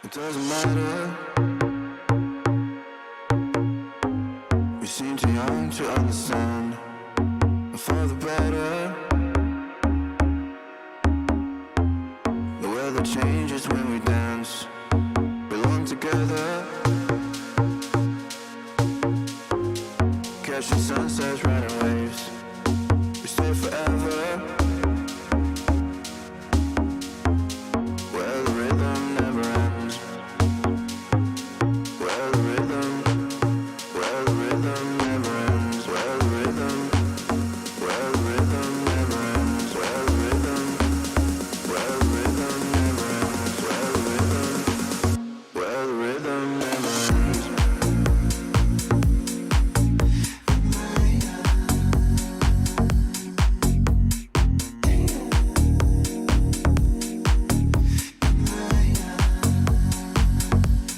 It doesn't matter. We seem too young to understand. And for the better. The weather changes when we dance. Belong together. Catching sunsets, riding waves. We stay forever. Where the rhythm never ends. Where the rhythm never ends. Where the rhythm never ends. Where the rhythm never ends. Where the rhythm never ends. Where the rhythm never ends. Where the rhythm never ends.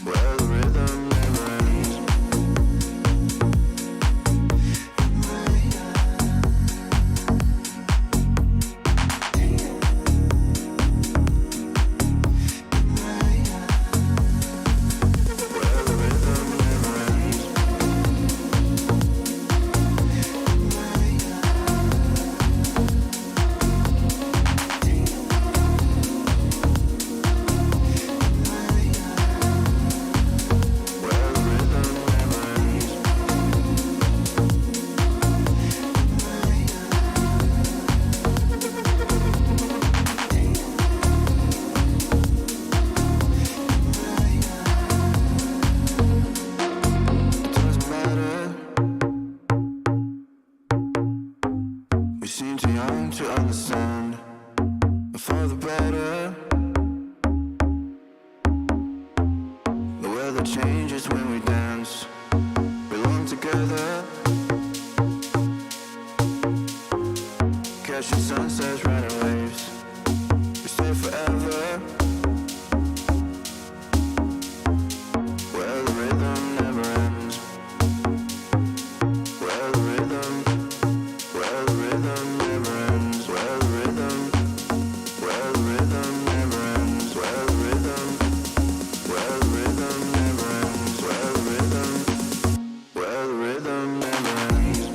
Where the rhythm never ends. It doesn't matter. We seem too young to understand. And for the better. The weather changes when we dance. Belong together. Catching sunsets, riding waves. We stay forever. Where the rhythm never ends. Where the rhythm never ends. Where the rhythm never ends. Where the rhythm never ends. Where the rhythm never ends.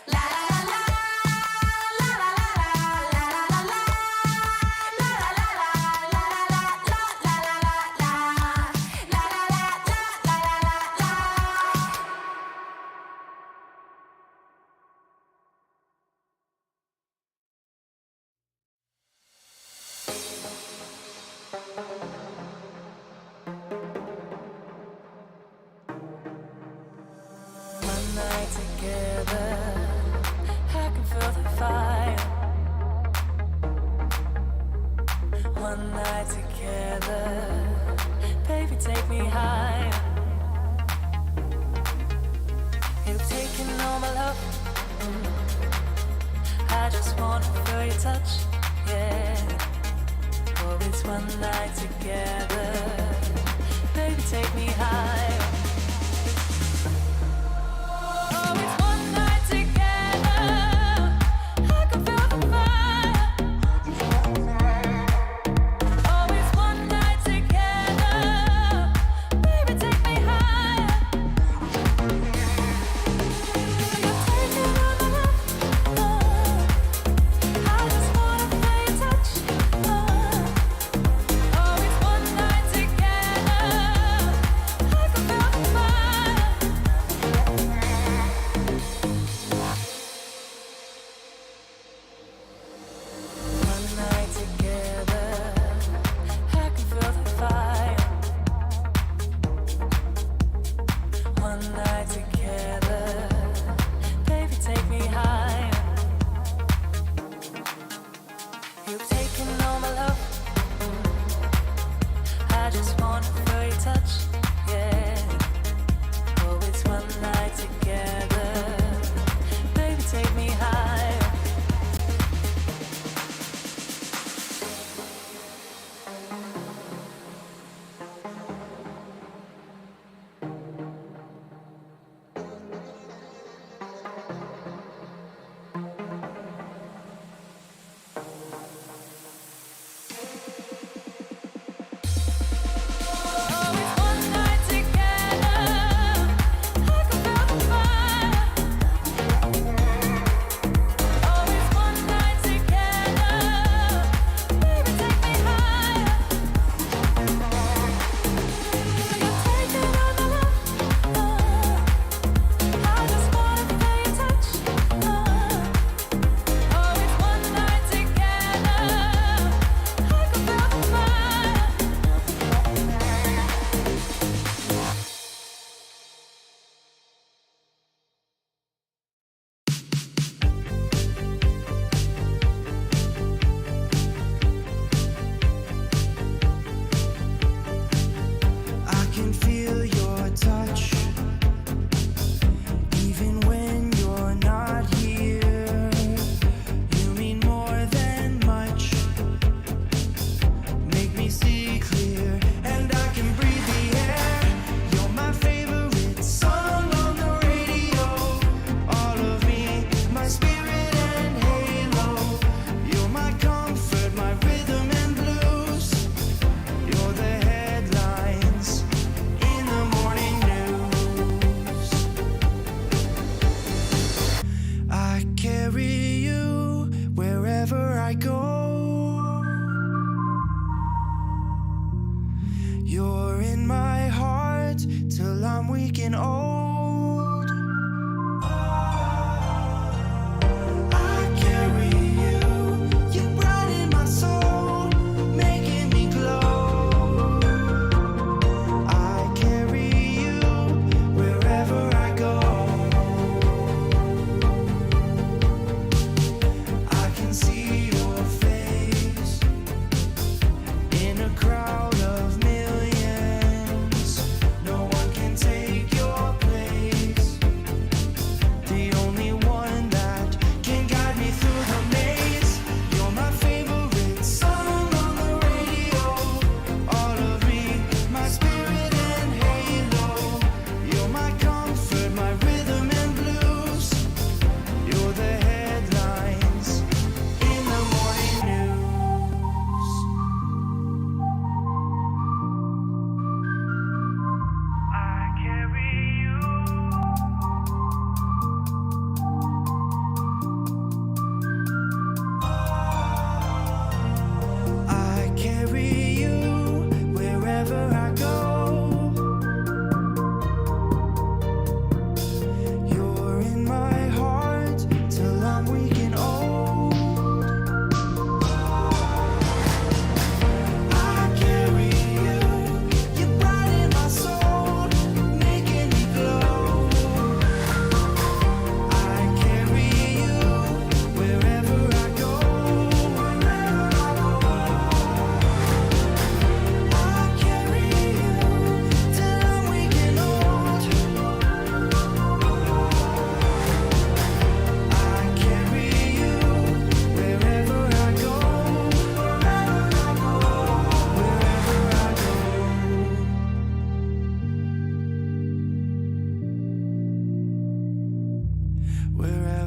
One night together, I can feel the fire. One night together, baby, take me higher. You've taken all my love. I just wanna feel your touch, yeah. Oh, it's one night together, baby, take me higher. Oh, it's one night together, I can feel the fire. Oh, it's one night together, baby, take me higher. You're taking all my love. I just wanna feel your touch. Oh, it's one night together, I can feel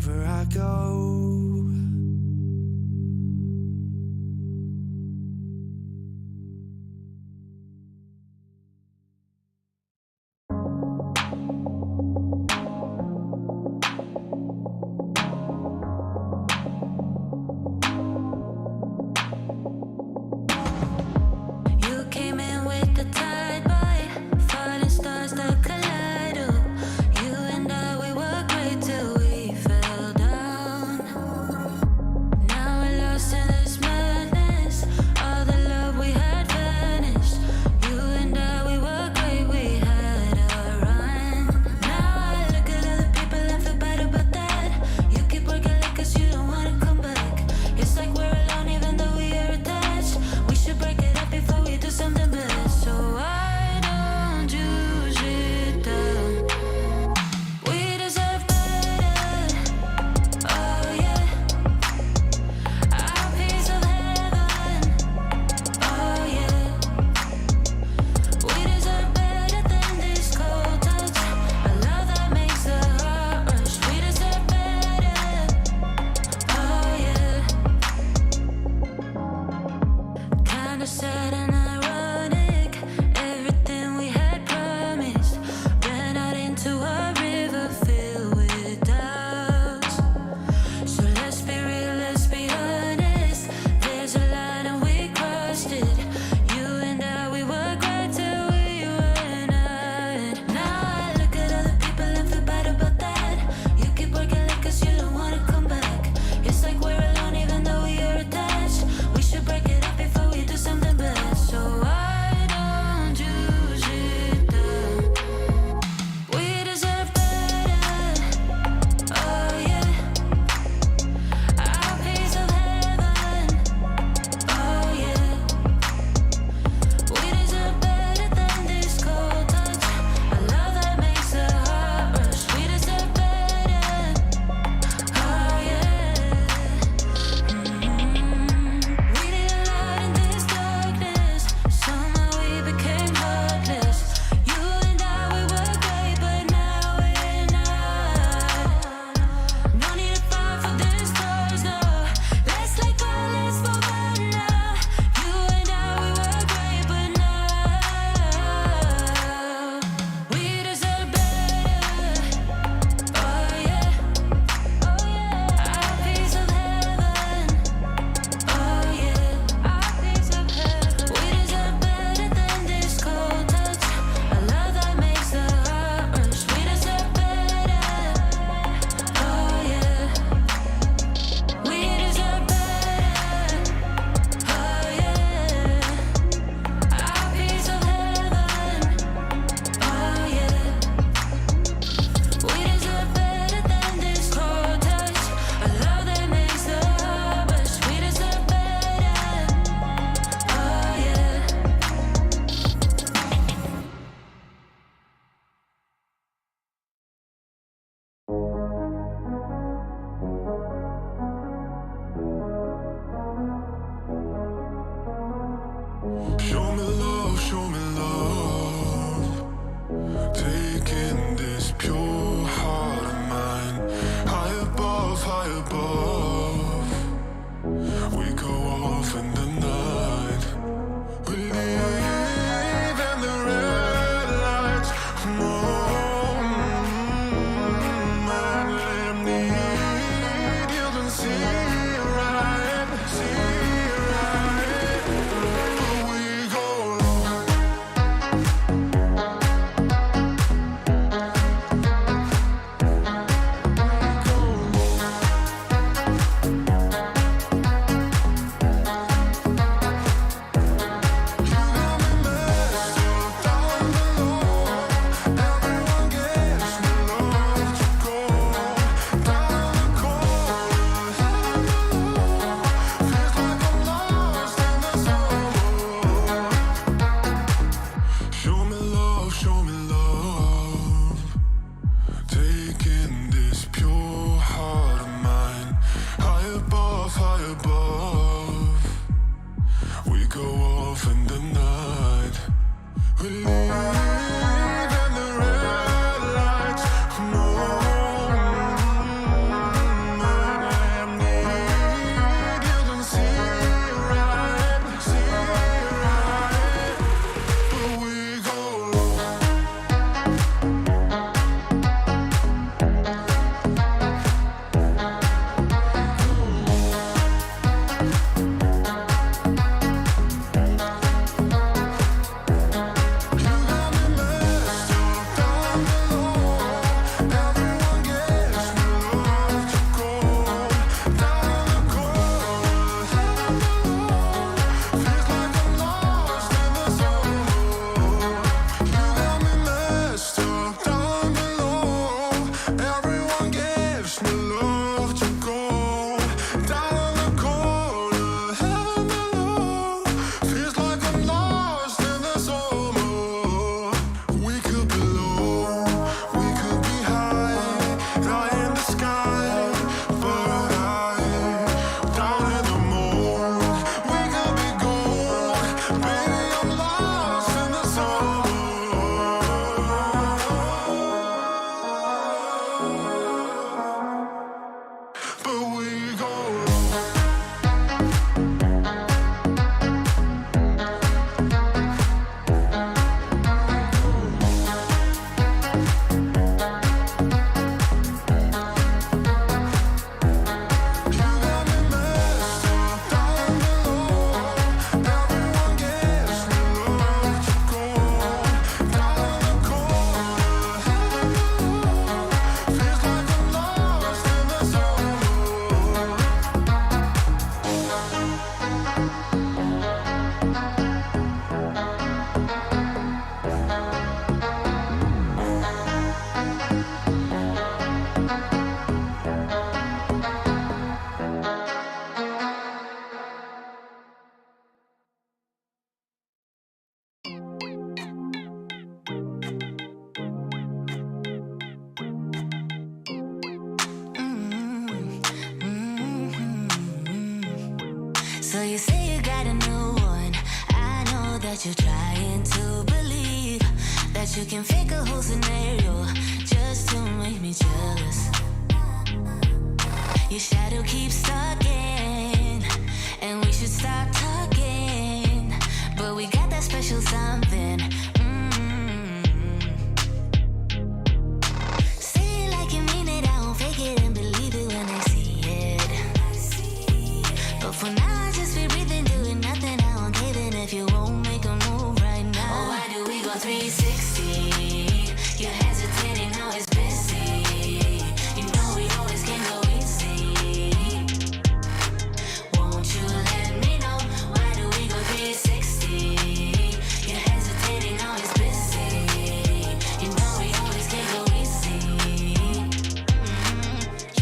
wherever I go. You came in with the tide, boy. Falling stars that collide. Oh, you and I, we were great till we fell down. Now we're lost in this madness. All the love we had vanished. You and I, we were great, we had a run. Now I look at other people and feel bad about that. You keep working like 'cause you don't wanna come back. It's like we're alone even though we are attached. We should break it up before we do something bad. So why don't you sit down? We deserve better. Oh yeah. Our piece of heaven. Oh yeah. We deserve better than this cold touch. A love that makes the heart rush. We deserve better. Oh yeah. Kinda sad and ironic. Everything we had promised ran out into a river filled with doubts. So let's be real, let's be honest. There's a line and we crossed it. You and I, we were great till we ran out. Now I look at other people and feel bad about that. You keep working like 'cause you don't wanna come back. It's like we're alone even though we are attached. We should break it up before we do something bad. So why don't you sit down? We deserve better. Oh yeah. Our piece of heaven. Oh yeah. We deserve better than this cold touch. A love that makes the heart rush. We deserve better. Oh yeah. We did a lot in this darkness. Somehow we became heartless. You and I, we were great, but now we're not. No need to fight for the stars, no. Let's let go, let's forget now. You and I, we were great, but now we deserve better. Oh yeah. Oh yeah. Our piece of heaven. Oh yeah. Our piece of heaven. We deserve better than this cold touch. A love that makes the heart rush. We deserve better. Oh yeah. We deserve better. Oh yeah. Our piece of heaven. Oh yeah. We deserve better than this cold touch. A love that makes the heart rush. We deserve better. Oh yeah. Show me love, show me love. Taking this pure heart of mine. High above, high above. We go off in the night. We leave in the red lights. Man, let 'em need you can see right, see right. We go low. So you say you got a new one. I know that you're trying to believe that you can fake a whole scenario just to make me jealous. Your shadow keeps stalking, and we should stop talking. But we got that special something. Say it like you mean it, I won't fake it and believe it when I see it. But for now, I just be breathing, doing nothing. I won't give in if you won't make a move right now. Oh, why do we go 360? You're hesitating, now it's busy. You know we always can go easy. Won't you let me know? Why do we go 360? You're hesitating, now it's busy. You know we always can go easy.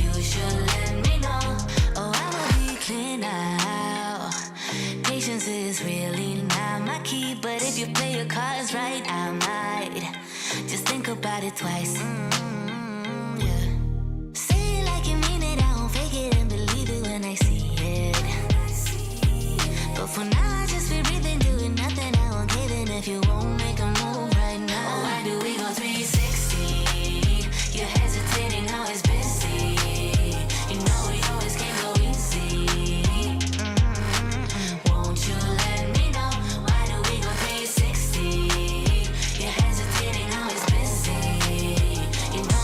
You should let me know. Oh, I'ma be clear now. Patience is really not my key, but if you play your cards right, I might just think about it twice. Yeah. Say it like you mean it, I won't fake it and believe it when I see it. But for now, I just be breathing, doing nothing. I won't give in if you won't make a move right now. Oh, why do we go 360? You're hesitating, now it's busy. You know we always can go easy. Won't you let me know? Why do we go 360? You're hesitating, now it's busy. You know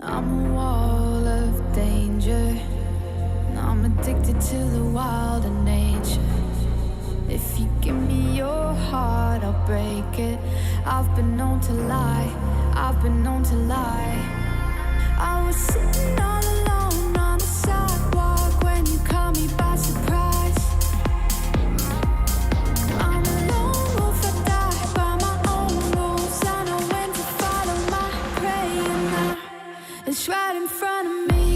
I'm a wall of danger, and I'm addicted to the wild and nature. If you give me your heart, I'll break it. I've been known to lie, I've been known to lie. I was sitting all alone on the sidewalk when you caught me by surprise. I'm a lone wolf, I die by my own rules. I know when to follow my prey, and now it's right in front of me.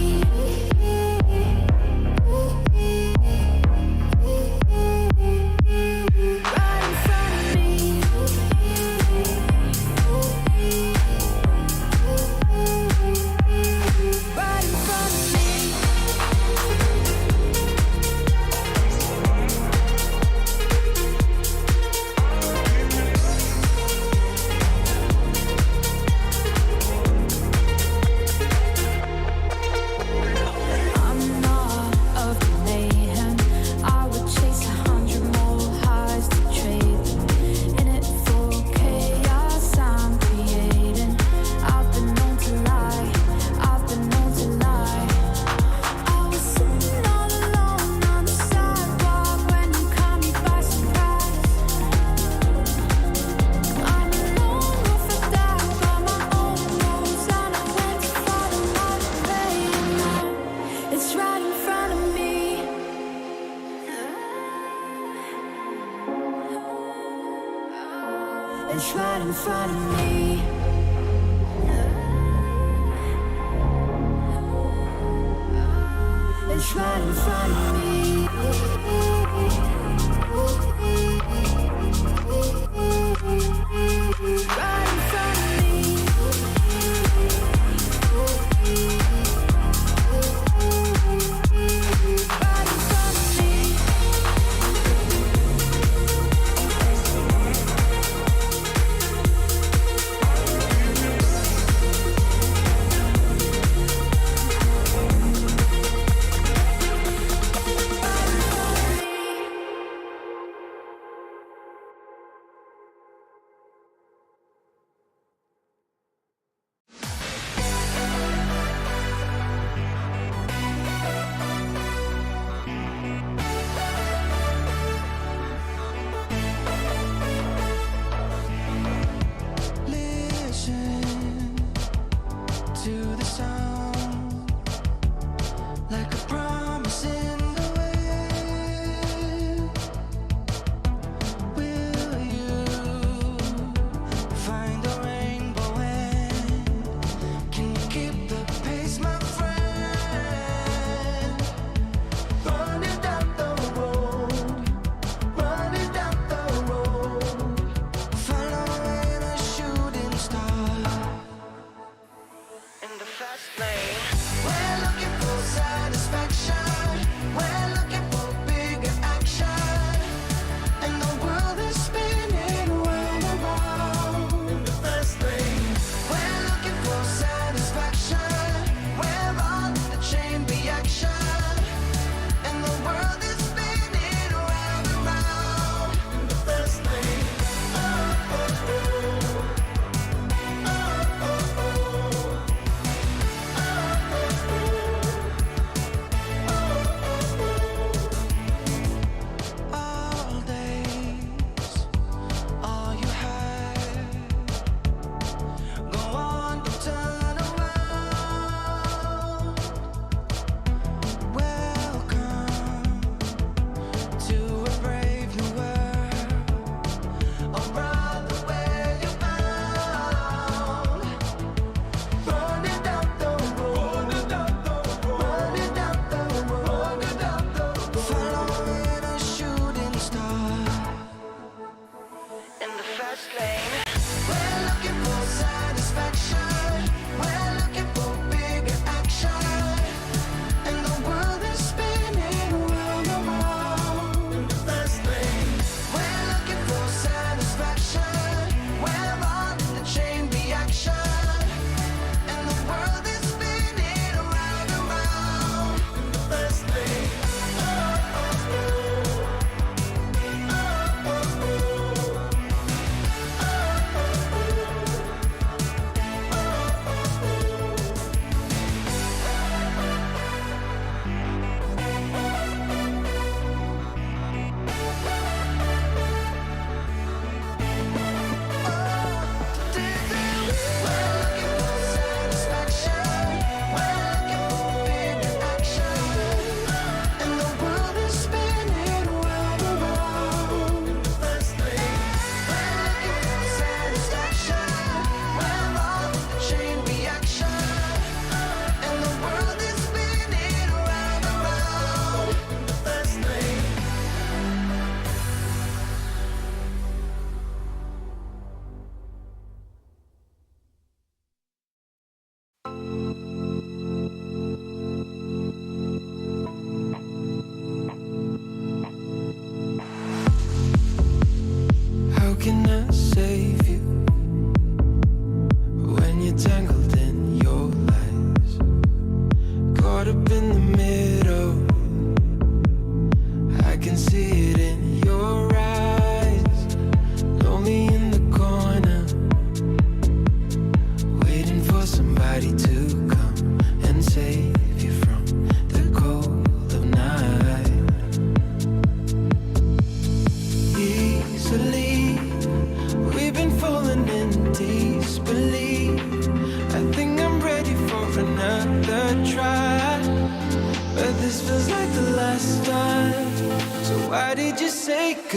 Right in front of me. Right in front of me. I'm not of the mayhem. I would chase 100 more highs to trade in it for chaos I'm creating. I've been known to lie, I've been known to lie. I was sitting all alone on the sidewalk when you caught me by surprise. I'm a lone wolf, I die by my own rules. I know when to follow my prey, and now it's right in front of me. It's right in front of me. It's right in front of me. Right in front of me. Right in front of me.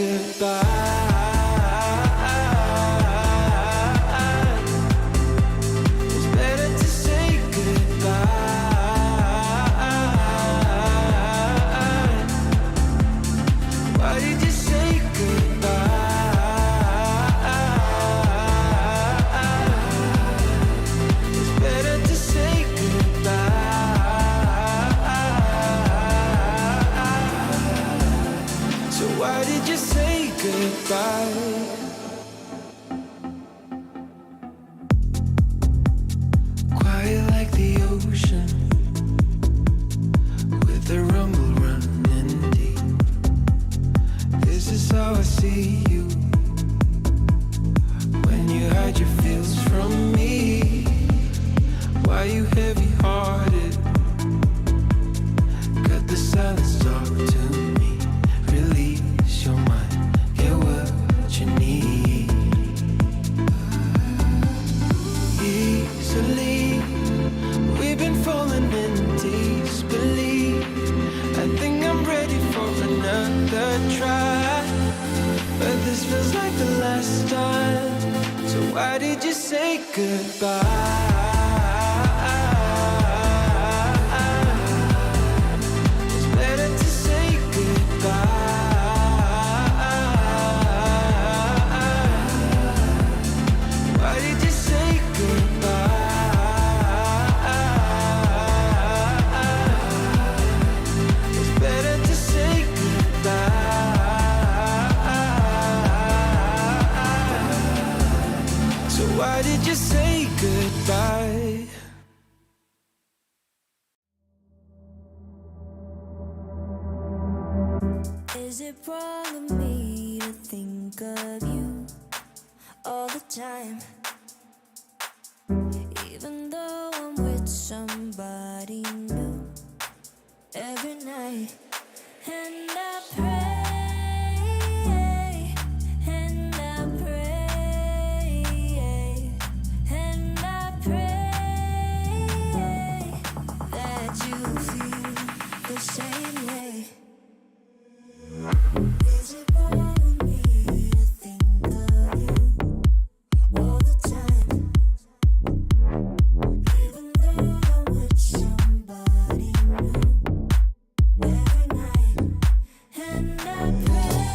goodbye. It's better to say goodbye. Why did you say goodbye? It's better to say goodbye. So why did you say goodbye? Quiet like the ocean, with the rumble running deep. This is how I see you, when you hide your feels from me. Why you heavy-hearted? Cut the silence, talk to me. Release your mind, get what you need. Easily, we've been falling in disbelief. I think I'm ready for another try, but this feels like the last time. So why did you say goodbye? It's better to say goodbye. Why did you say goodbye? It's better to say goodbye. So why did you say goodbye? Is it wrong of me to think of you all the time? Even though I'm with somebody new every night. And I pray, and I pray, and I pray that you feel the same way. Is it wrong of me to think of you all the time? Even though I'm with somebody new every night. And I pray,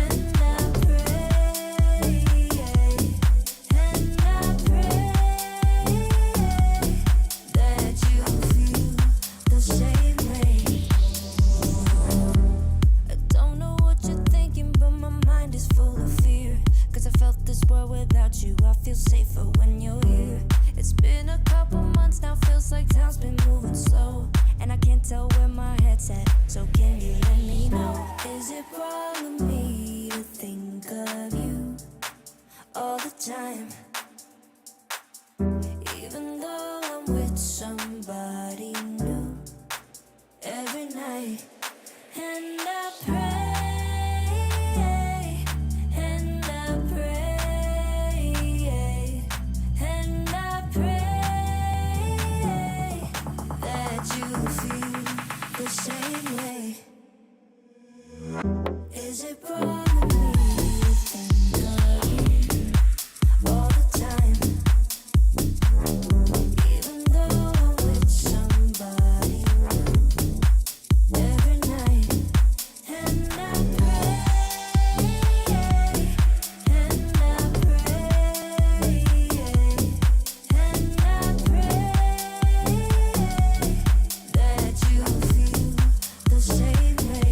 and I pray, and I pray that you feel the same way. I don't know what you're thinking, but my mind is full of fear. Cause I felt this world without you, I feel safer when you're here. It's been a couple months now, feels like time's been moving slow. And I can't tell where my head's at, so can you let me know? Is it wrong of me to think of you all the time? Even though I'm with somebody new every night. And I pray, and I pray, and I pray that you feel the same way. Is it wrong of me to think of you all the time? Even though I'm with somebody new every night. And I pray, and I pray, and I pray that you feel the same way.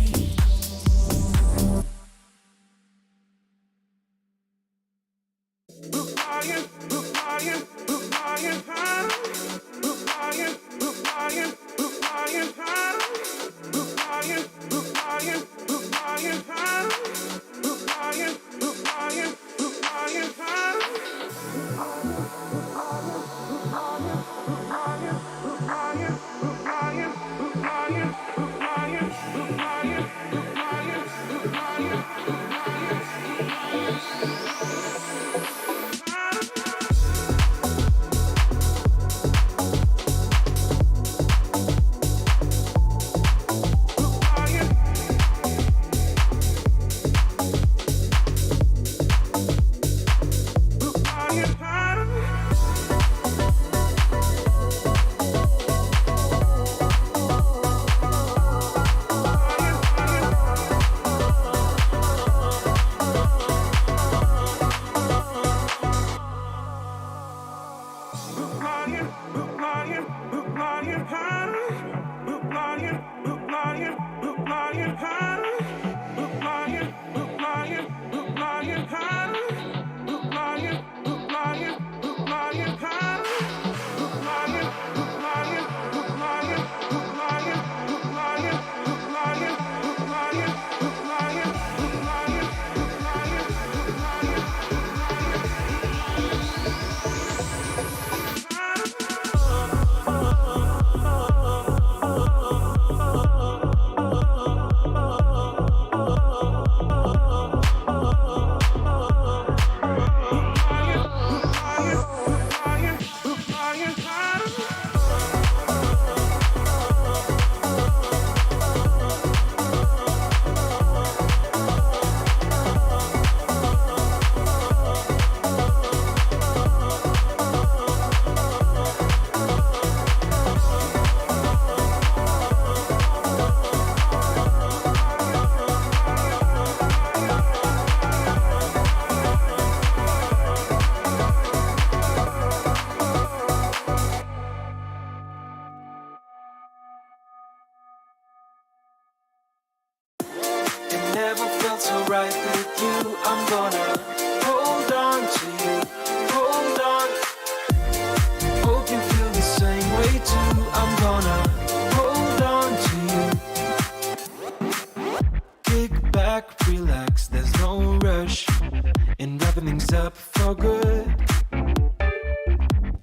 things up for good.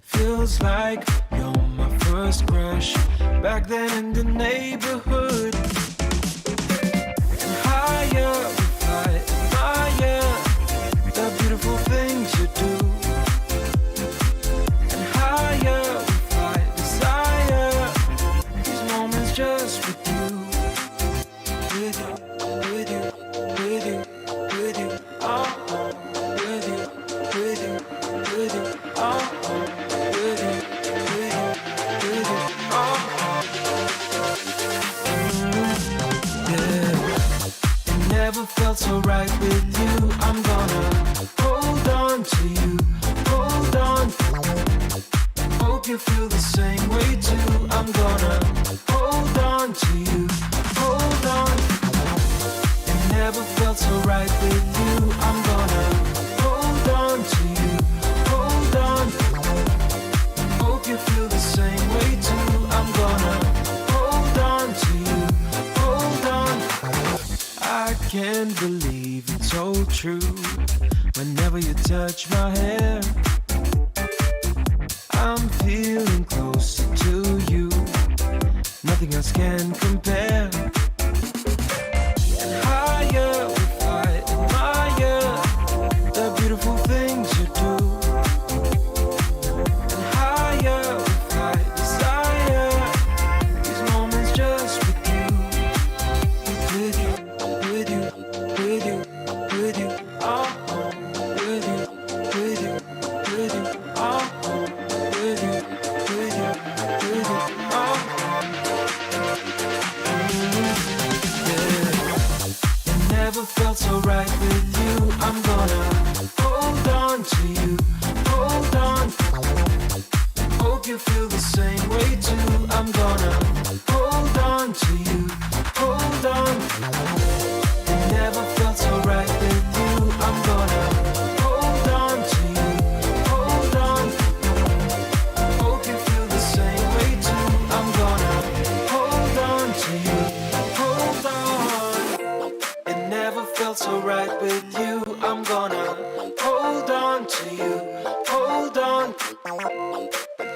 Feels like you're my first crush back then in the neighborhood. And higher I admire the beautiful things you do. And higher I desire these moments just with you. With you, with you, with you, with you, oh, with you, with you, with you, oh, with you, with you, with you, oh, yeah. It never felt so right with you. I'm gonna hold on to you, hold on. Hope you feel the same way too. I'm gonna hold on to you, hold on. Never felt so right with you. I'm gonna hold on to you, hold on. Hope you feel the same way too. I'm gonna hold on to you, hold on. I can't believe it's so true. Whenever you touch my hair, I'm feeling closer to you. Nothing else can compare. Beautiful things you do. And higher I desire these moments just with you. With you, with you, with you, with you, oh, with you, with you, with you, oh, with you, with you, with you, oh, yeah. It never felt so right with you. I'm gonna hold on to you, hold on. Hope you feel the same way too. I'm gonna hold on to you, hold on. It never felt so right with you. I'm gonna hold on to you, hold on. Hope you feel the same way too. I'm gonna hold on to you, hold on. It never felt so right with you. I'm gonna hold on to you, hold on.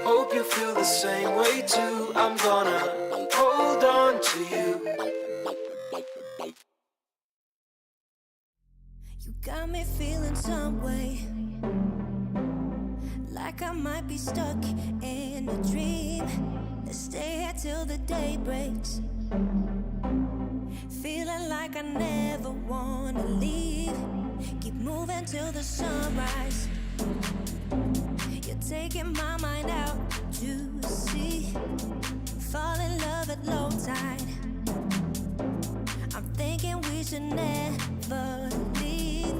Hope you feel the same way too. I'm gonna hold on to you. You got me feeling some way, like I might be stuck in a dream. Let's stay here till the day breaks, feeling like I never wanna leave. Keep moving till the sunrise. You're taking my mind out to sea. Fall in love at low tide. I'm thinking we should never leave.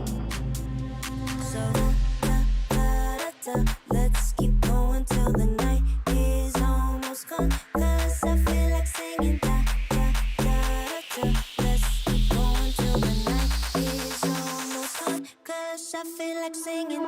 So let's keep going till the night is almost gone. 'Cause I feel like singing Let's keep going till the night is almost gone. 'Cause I feel like singing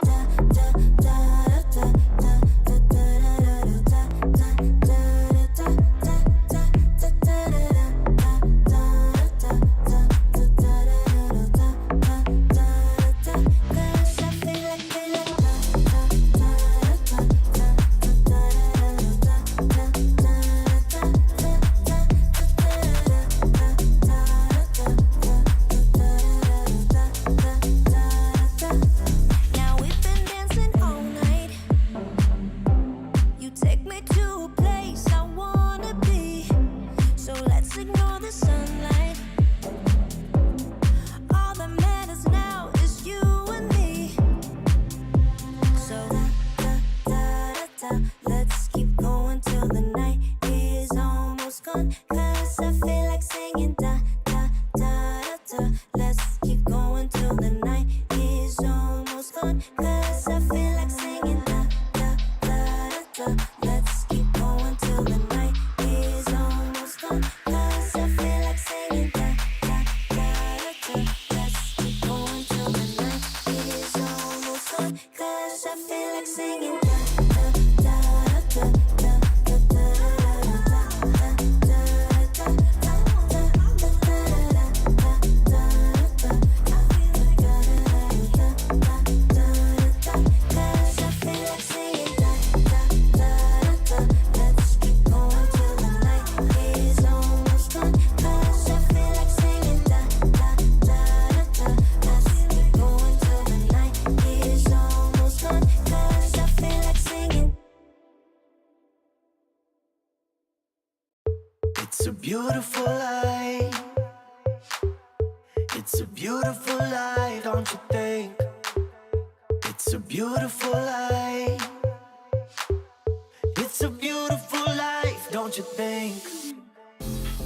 beautiful life. It's a beautiful life, don't you think? It's a beautiful life. It's a beautiful life, don't you think?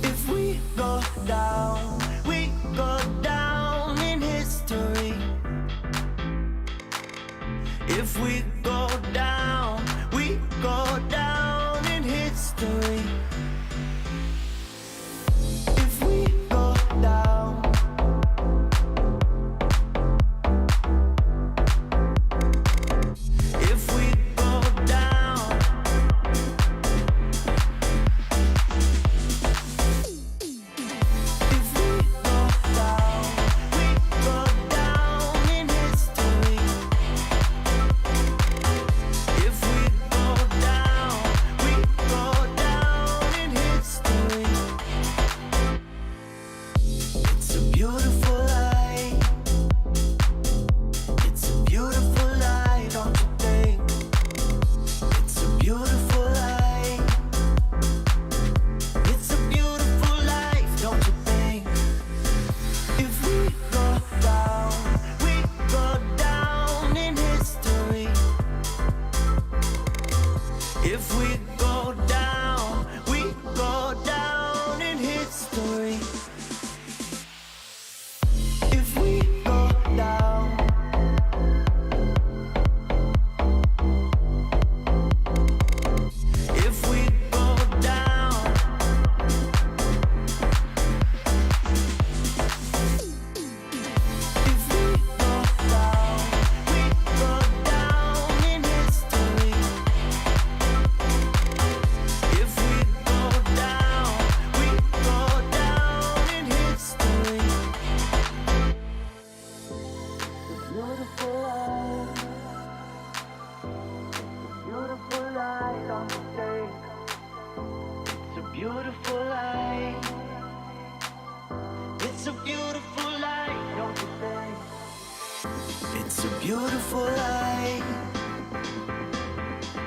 If we go down, we go down in history. If we go down, we go down in history. If we go down, if we go down, if we go down, we go down in history. If we go down, we go down in history. It's a beautiful life. It's a beautiful life, don't you think? It's a beautiful life. It's a beautiful life, don't you think? If we go down, we go down in history. If we go down, we go down in history. If we go down, if we go down, if we go down, we go down in history. If we go down, we go down in history. Beautiful life. Beautiful life, don't you think? It's a beautiful life. It's a beautiful life, don't you think? It's a beautiful life.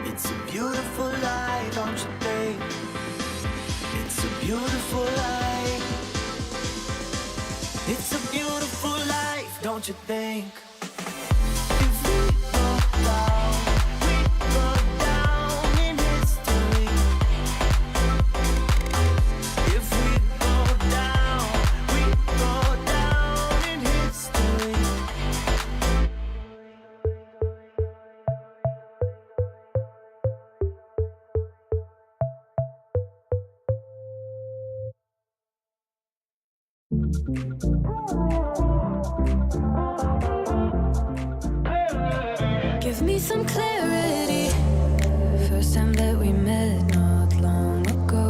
It's a beautiful life, don't you think? It's a beautiful life. It's a beautiful life, don't you think? If we go down, we go down in history. If we go down, we go down in history. Give me some clarity. First time that we met not long ago.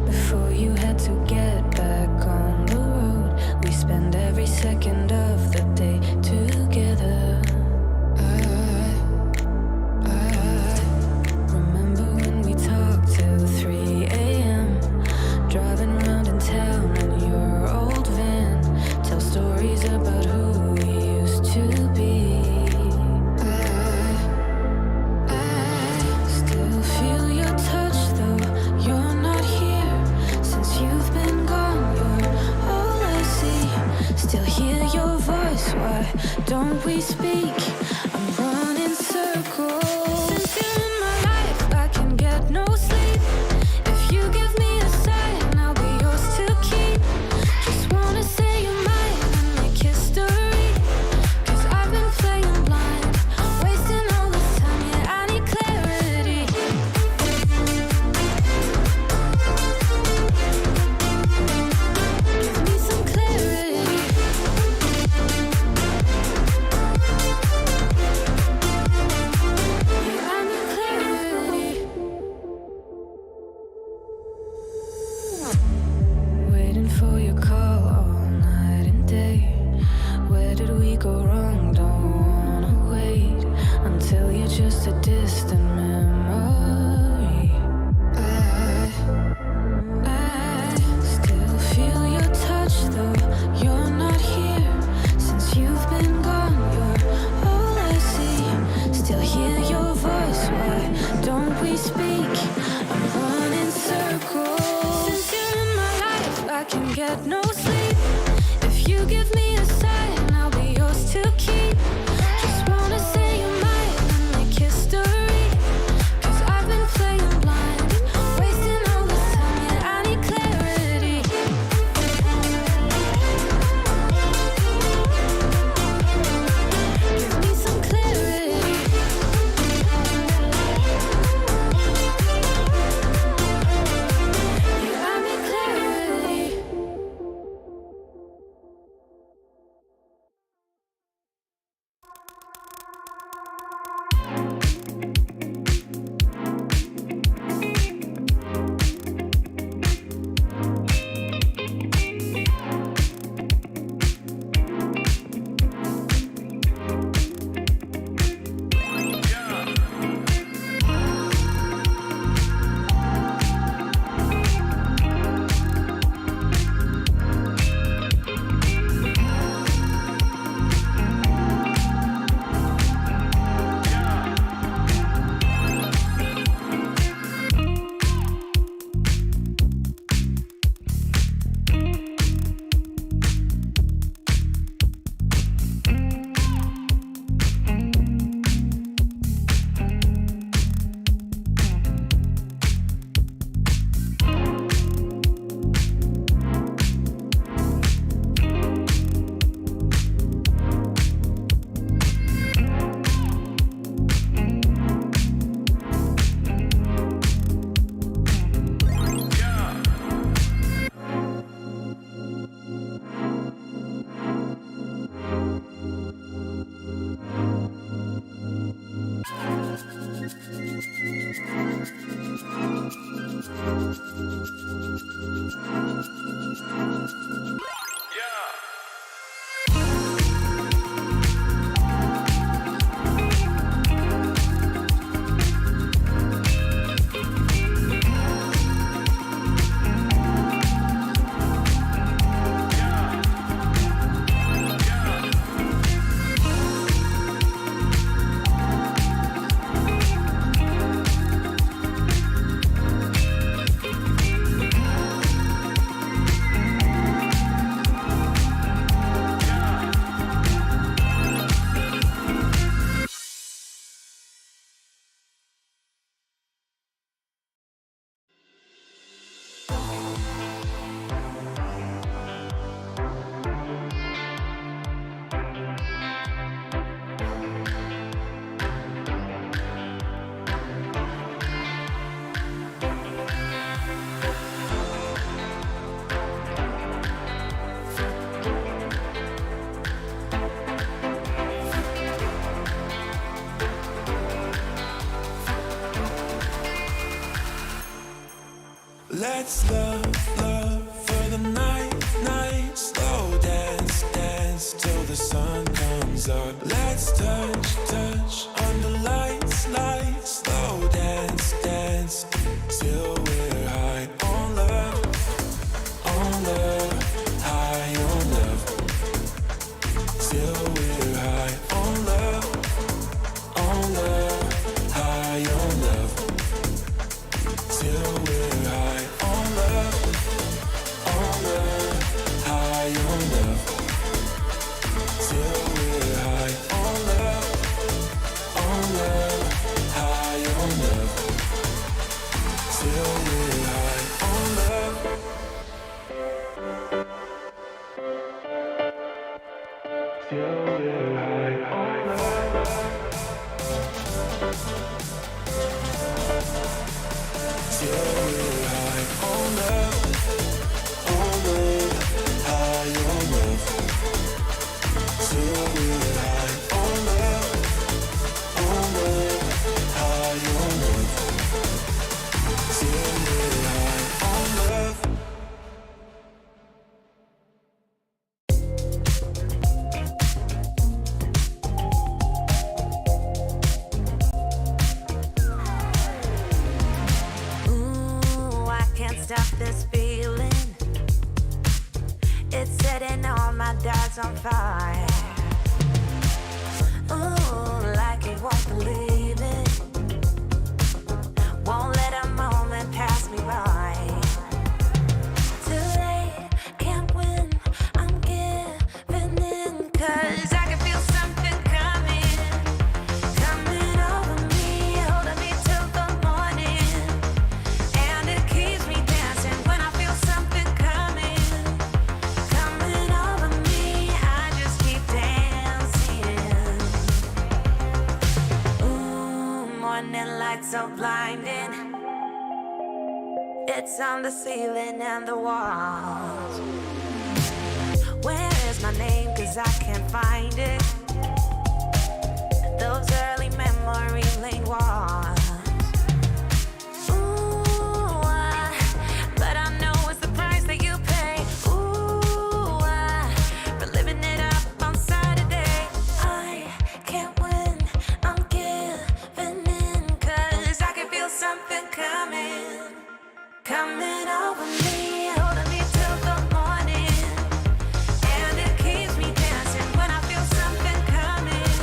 Before you had to get back on the road, we spend every second of the day together. I remember when we talked till 3 a.m. Driving around in town in your old van. Tell stories about who we used to be. I still feel your touch though you're not here. Since you've been gone, you're all I see. Still hear your voice, why don't we speak? I'm running circles. Since you're in my life, I can get no sleep. If you give me a sign, I'll be yours to keep. Just wanna say you're mine and make history. 'Cause I've been playing blind, wasting all this time, yeah, I need clarity. Give me some clarity. Yeah, I need clarity. Waiting for your call all night and day. Where did we go wrong? Don't wanna wait until you're just a distant memory. I still feel your touch though you're not here. Since you've been gone, you're all I see. Still hear your voice, why don't we speak? I'm running circles. Since you're in my can get no sleep. If you give me a sign, I'll be yours to keep. Just wanna say you're mine and make history. 'Cause I've been playing blind, wasting all this time, yeah, I need clarity. Give me some clarity. Yeah, I need clarity. Let's love for the night. Slow dance till the sun comes up. Let's touch under lights. Slow dance till we're high on love, high on love. Till we're high on love, high on love. Till we're high on love, high on love. Till we're high on love, high on love. Till we're high on love. Till we're high on love. Till we're high on love, high on love. Till we're high on love, high on love. Till we're high on love. Ooh, I can't stop this feeling. It's setting all my doubts on fire. Ooh, like you won't believe it. Won't let a moment pass me by. Too late, morning light so blinding. It's on the ceiling and the walls. Where is my name? 'Cause I can't find it. Those early memory lane walls. Ooh, but I know it's the price that you pay. Ooh, for living it up on Saturday. I can't win, I'm giving in. 'Cause I can feel something coming over me, holding me till the morning. And it keeps me dancing when I feel something coming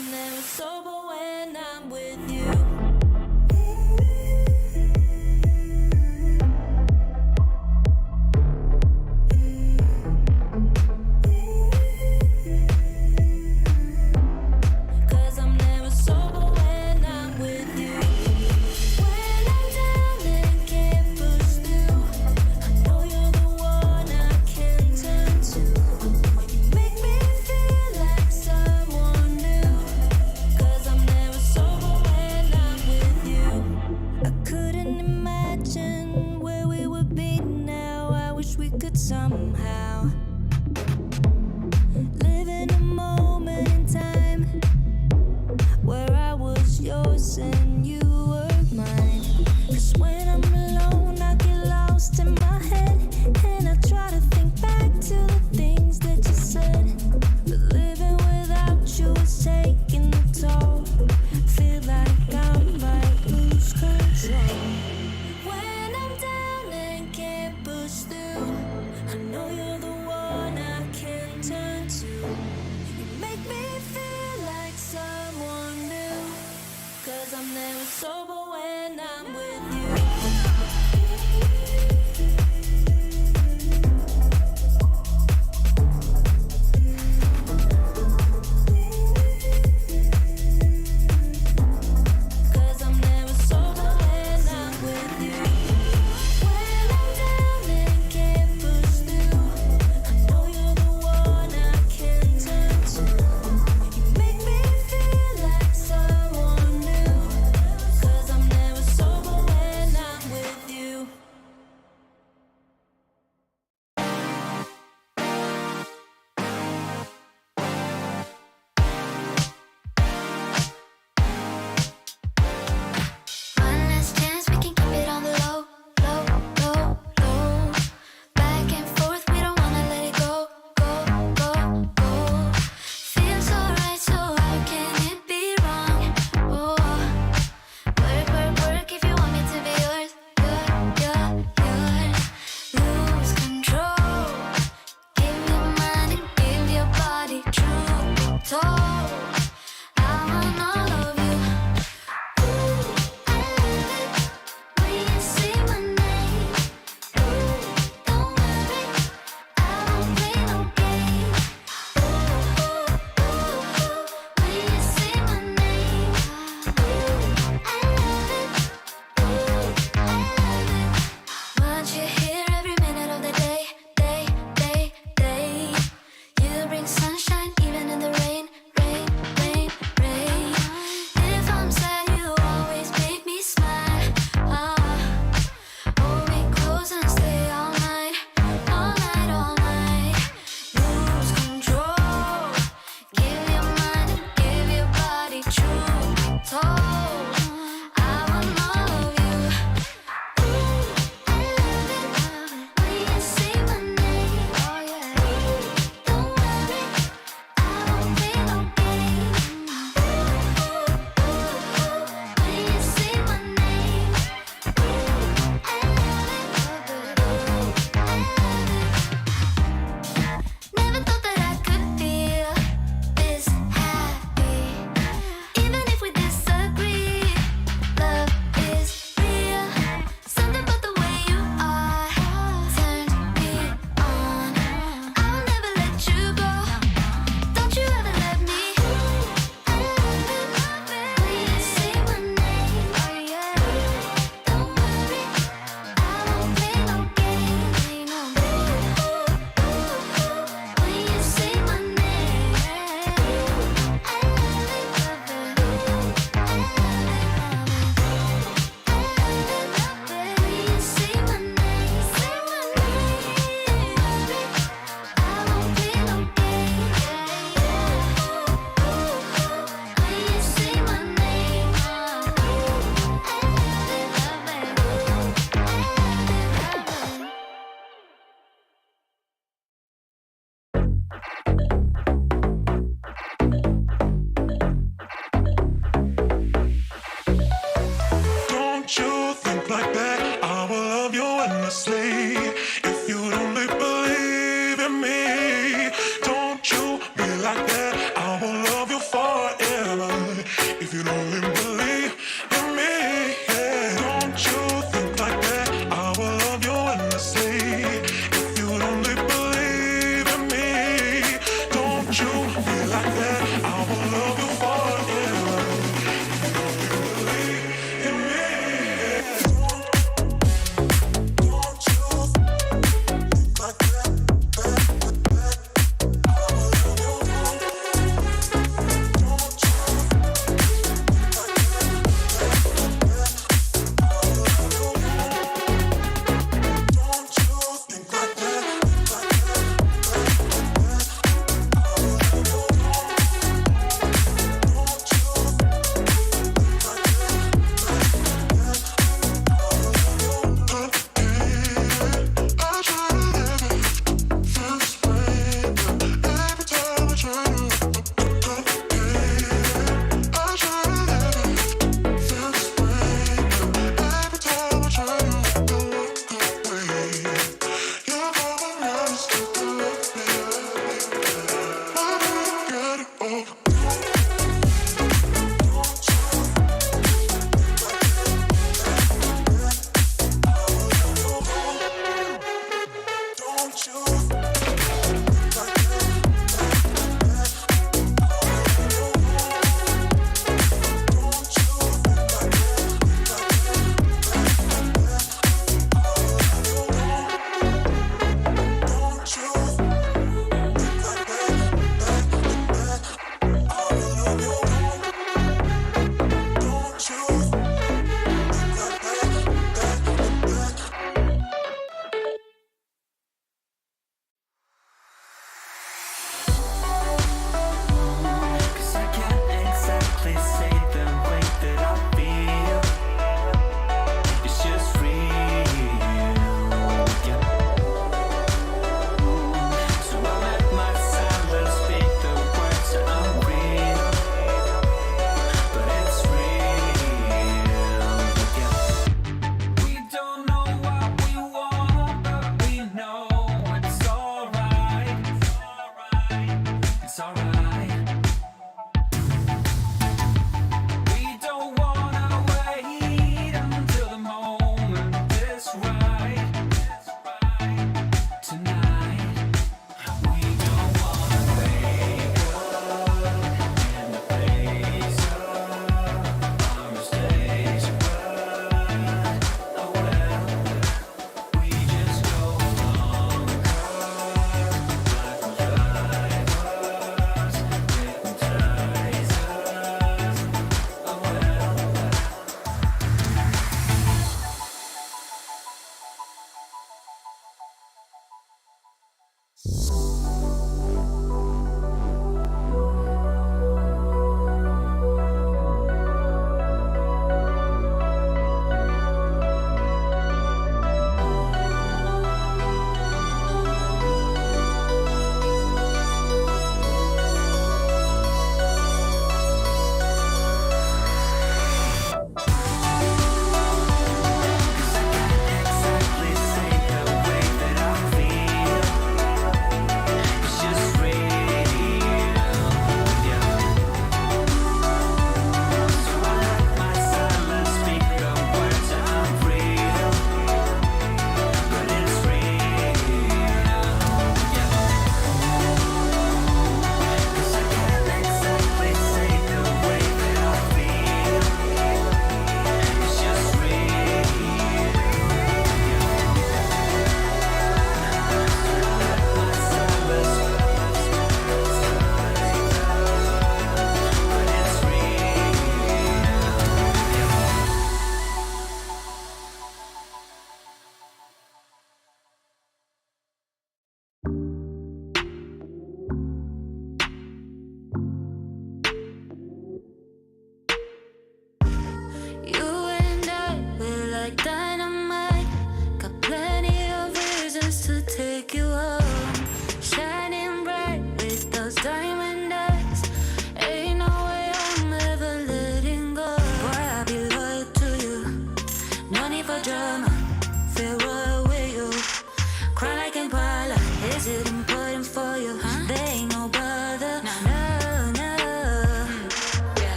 I'm never sober when I'm with you. Cause I'm never sober when I'm with you. When I'm down and can't push through, I know you're the one I can turn to. You make me feel like someone new. Cause I'm never sober when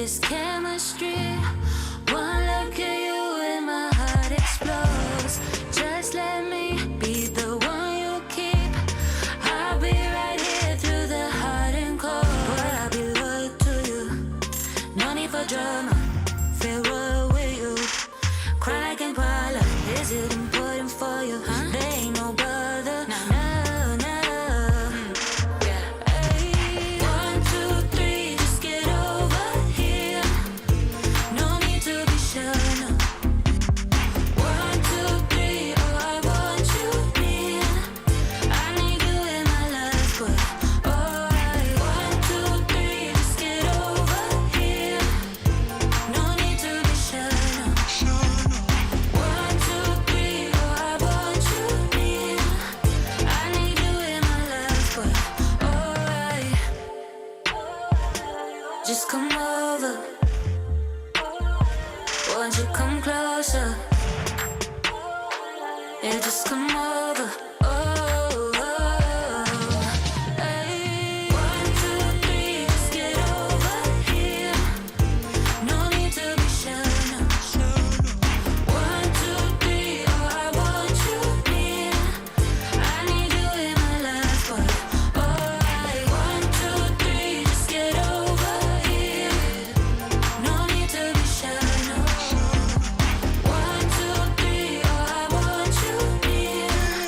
this chemistry. One look at you and my heart explodes. Just let me be the one you keep. I'll be right here through the hot and cold. But I'll be loyal to you. No need for drama. Feel royal with you. Cry like Impala. Is it important for you? There ain't no bother. No, no. Ay, 1, 2, 3, just get over here. No need to be sure, no. 1, 2, 3, oh, I want you near. I need you in my life, but alright. 1, 2, 3, just get over here. No need to be sure, no. 1, 2, 3, oh, I want you near. I need you in my life, but alright. Just come over. Won't you come closer? Yeah, just come over. Ay, 1, 2, 3, just get over here. No need to be sure, no. 1, 2, 3, oh, I want you near. I need you in my life, but alright. 1, 2, 3, just get over here. No need to be sure, no. 1, 2, 3, oh, I want you near.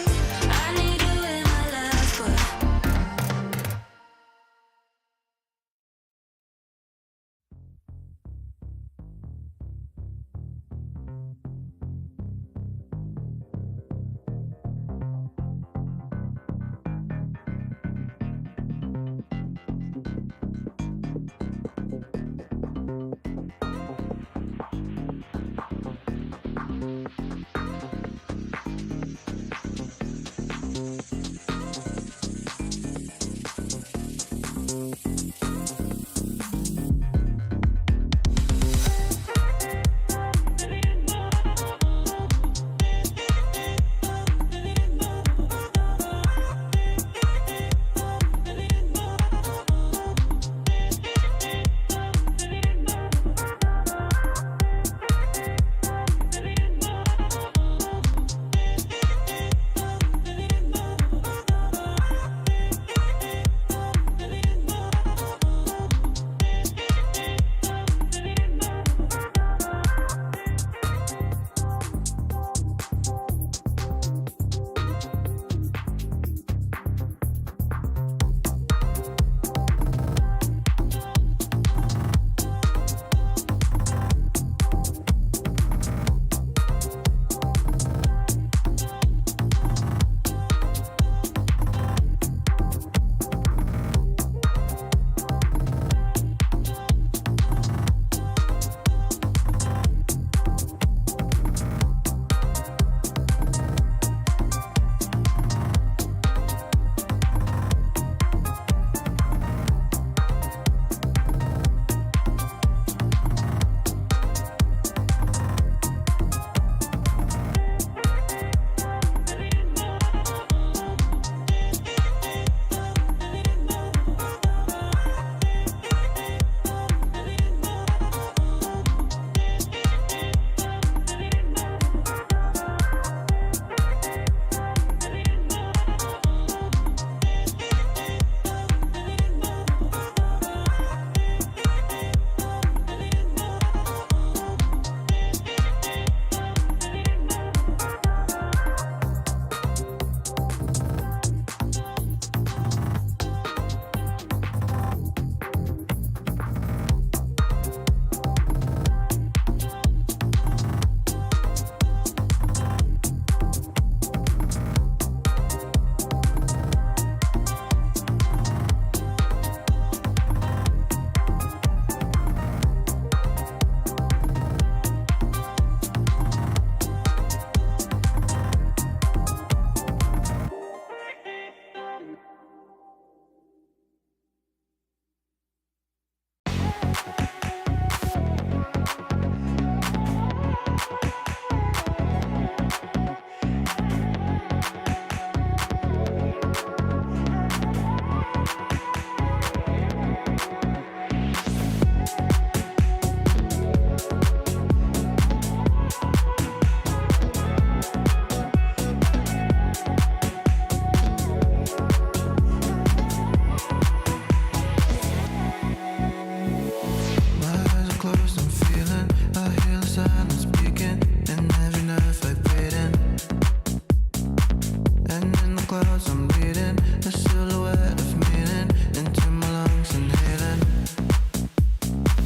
clouds I'm reading a silhouette of meaning into my lungs, inhaling.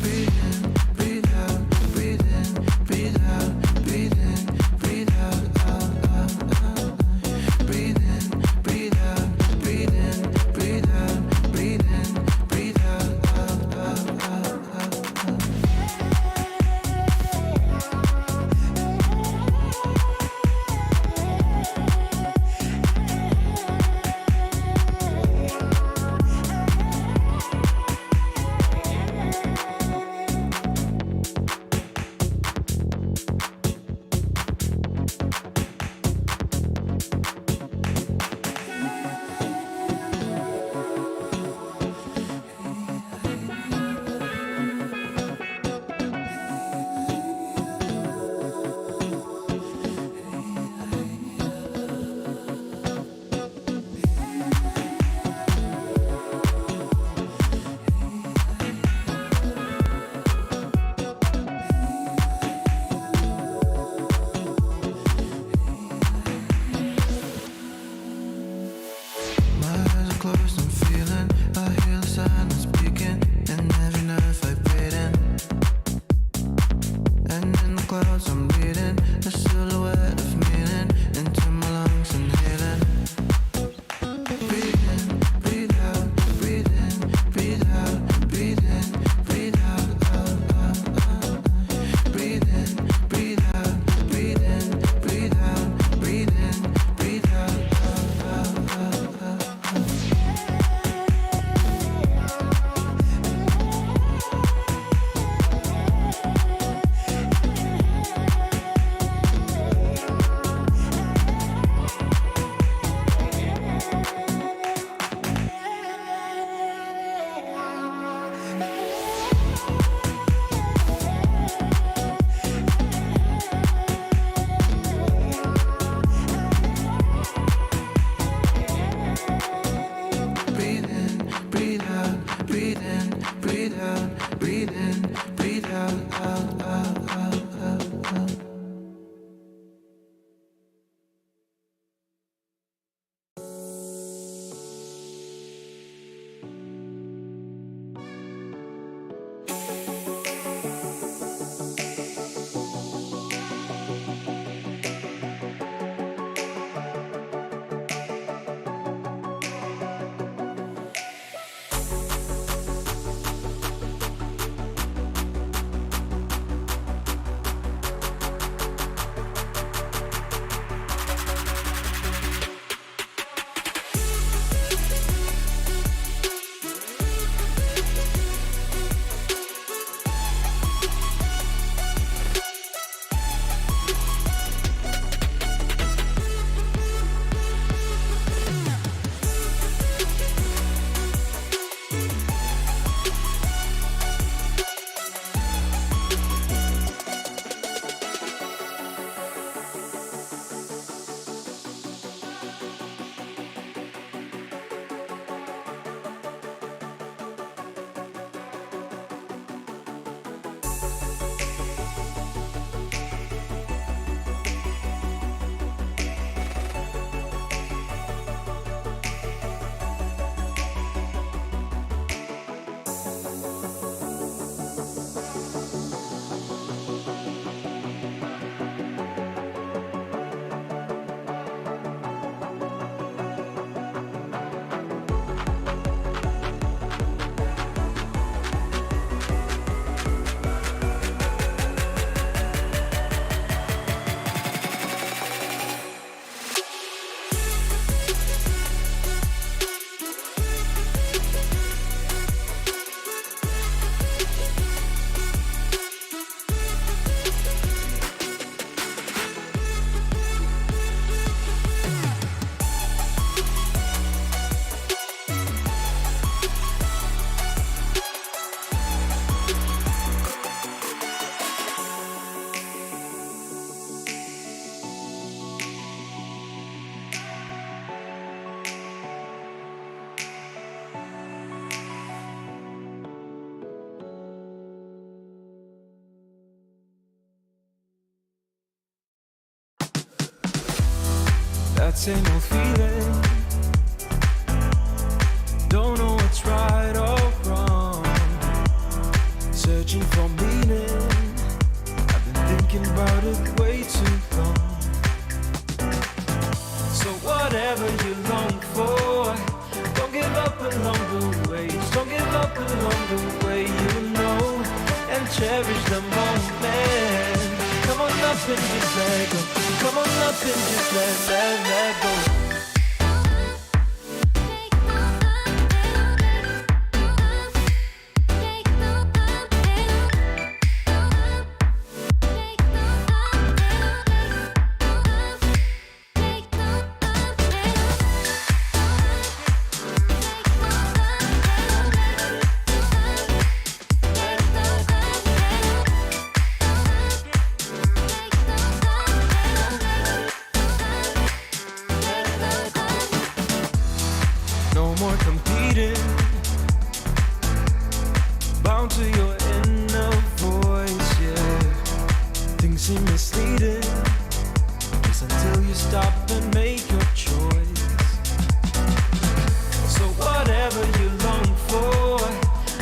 Breathe in, breathe out, breathe in, breathe out, breathe in, breathe out, out, out, out. Breathe in, breathe out, breathe in, breathe out, breathe in, breathe out, out, out, out, out, out. My eyes are closed, I'm feeling. I hear the silence speaking, and every nerve vibrating. And in the clouds, I'm reading a silhouette of meaning into my lungs, inhaling. Breathe in, breathe out, breathe in, breathe out, breathe in, breathe out, out, out, out. Breathe in, breathe out, breathe in, breathe out, breathe in, breathe out, out, out, out, out. Breathe in, breathe out, breathe in, breathe out, breathe in, breathe out, out, out, out, out, out. That same old feeling whatever you long for. Don't give up along the way. Don't give up along the way, you know, and cherish the moment. Come on up and just let go. Come on up and just let go. No more competing, bound to your inner voice, yeah. Things seem misleading, just until you stop and make your choice. So whatever you long for,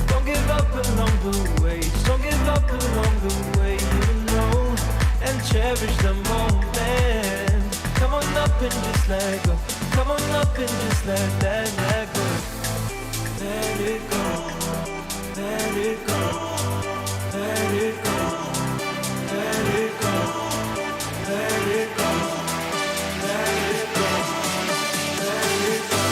don't give up along the way. Don't give up along the way, you know, and cherish the moment. Come on up and just let go. Come on up and just let go. Let it go. Let it go. Let it go. Let it go. Let it go. Let it go. Let it go.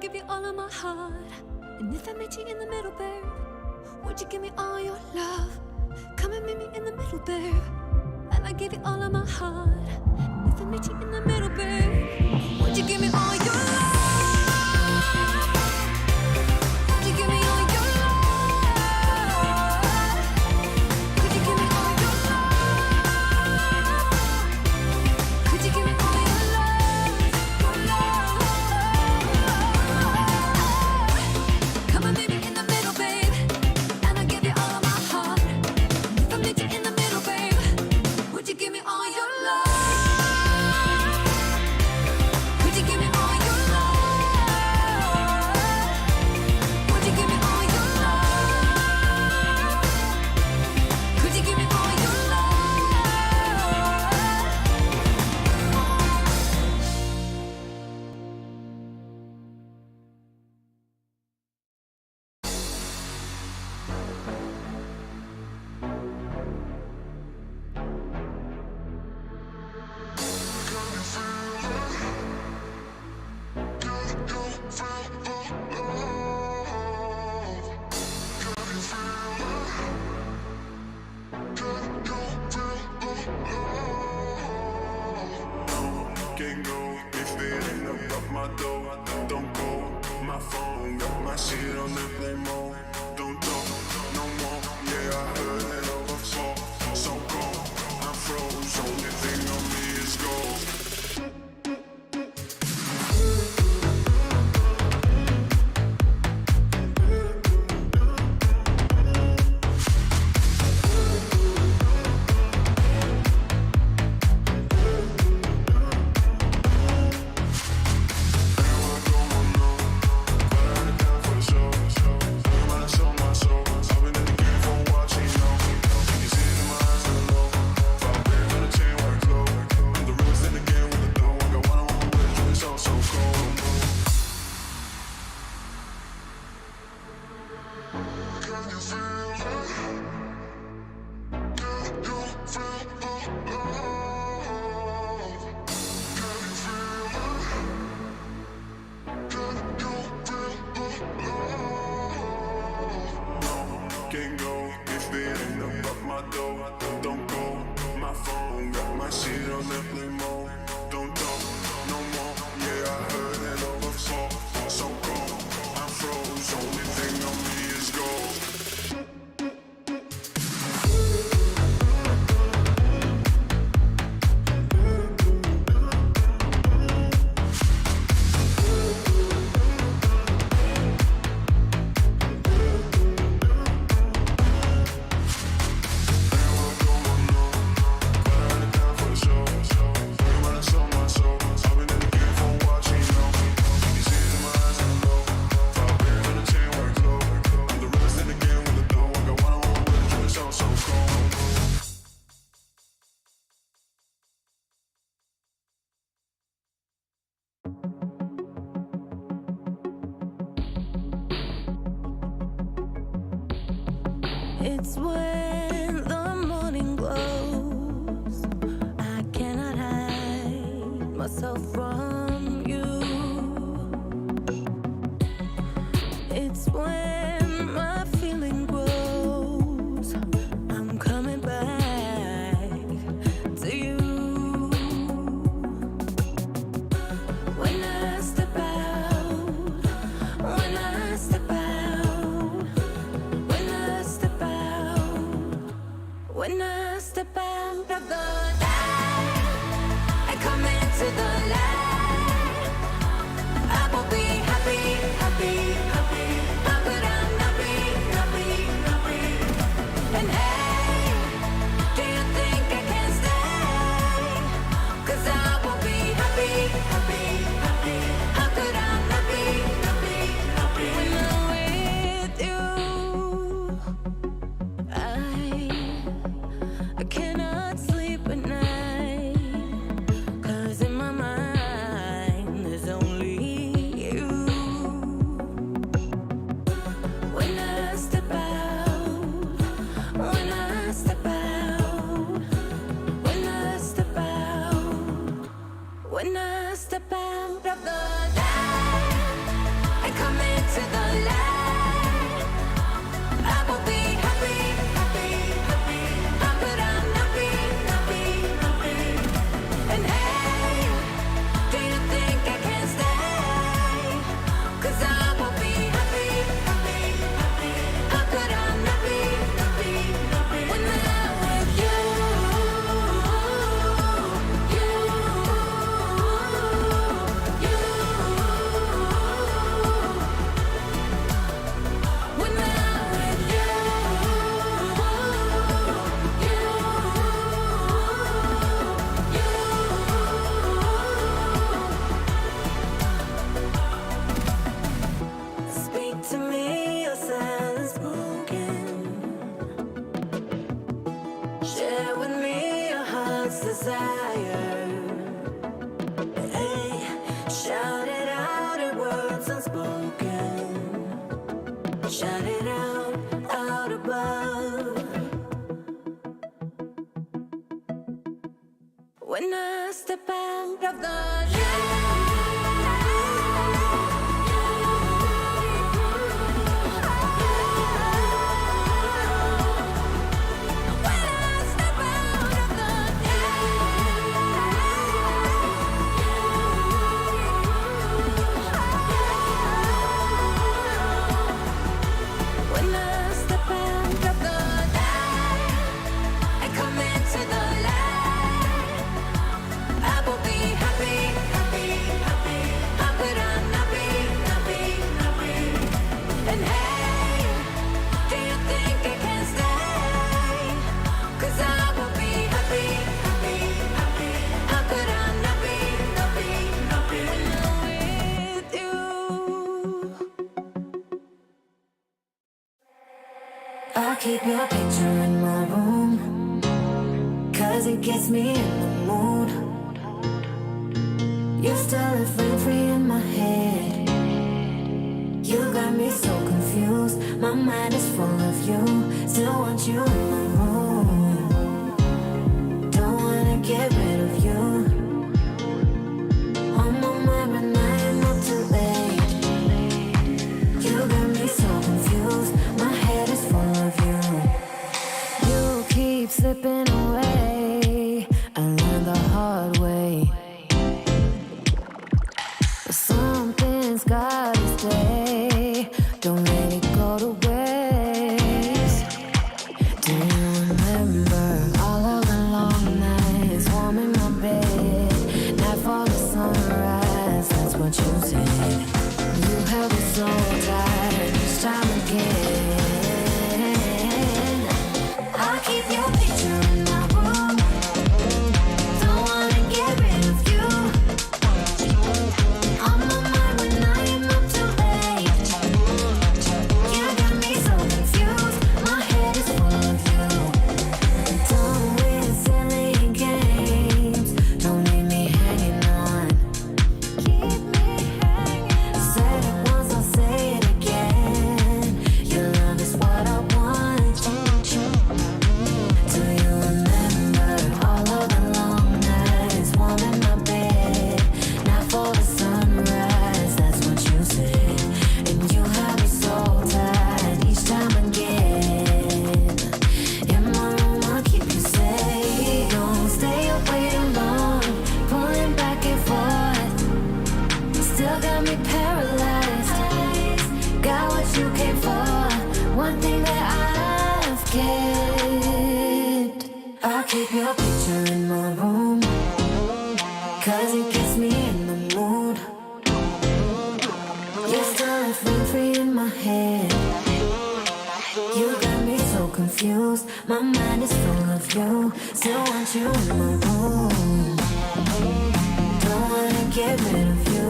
give you all of my heart. And if I met you in the middle, babe, would you give me all your love? Come and meet me in the middle, babe, and I give you all of my heart. And if I met you in the middle, babe, would you give me all your love? Would you give me all your love? Could you give me all your love? Could you give me all your love? Your love. Come and meet me in the middle, babe, and I give you all of my heart. And if I meet you in the middle, babe, would you give me all your love? Could you give me all your love? Would you give me all your love? Could you give me all your love? Can't go if it ain't about my dough. Don't call my phone, got my shit on airplane mode. Don't talk no more. Yeah, I heard it over before. So cold, I'm froze. Only thing on me is gold. Can't go if it ain't about my dough. Don't call my phone, got my shit on airplane mode. Don't talk no more. Yeah, I heard it over before. So cold, I'm froze. Only thing on me is gold. It's when the morning glows. I cannot hide myself from you. It's when my feeling grows. I'm coming back to you. When I step out, when I step out, when I step out, when I step out of the light and come into the light, I will be happy, happy, happy. How could unspoken. Shout it out above. When I step out of the I'll keep your picture in my room, 'cause it gets me in the mood. You still live free in my head. You got me so confused. My mind is full of you. Still want you in my room. Don't wanna get rid of you. On my mind but I am up too late. You got me so confused. My head is full of you. You keep slipping away. I learned the hard way. But something's gotta stay. Don't let it go to waste. Do you remember all of the long nights, warm in my bed, nightfall to sunrise? That's what you said. You held me so tight each time again. I'll keep your picture in my room. Don't wanna get rid of you. On my mind when I am up too late. You got me so confused. My head is full of you. Done with silly games. Don't leave me hanging on. Keep me hanging. Said it once, I'll say it again. Your love is what I want. Do you remember all of the long nights, warm in my bed, nightfall to sunrise? That's what you said. And you had me so tight each time again. In my room, I'll keep you safe. Don't stay away too long, pulling back and forth. Still got me paralyzed. Got what you came for. One thing that I've kept. I'll keep your picture in my room, 'cause it gets me in the mood. You're still free in my head. You got me so confused. My mind is full of you. Still want you in my room. Don't wanna get rid of you.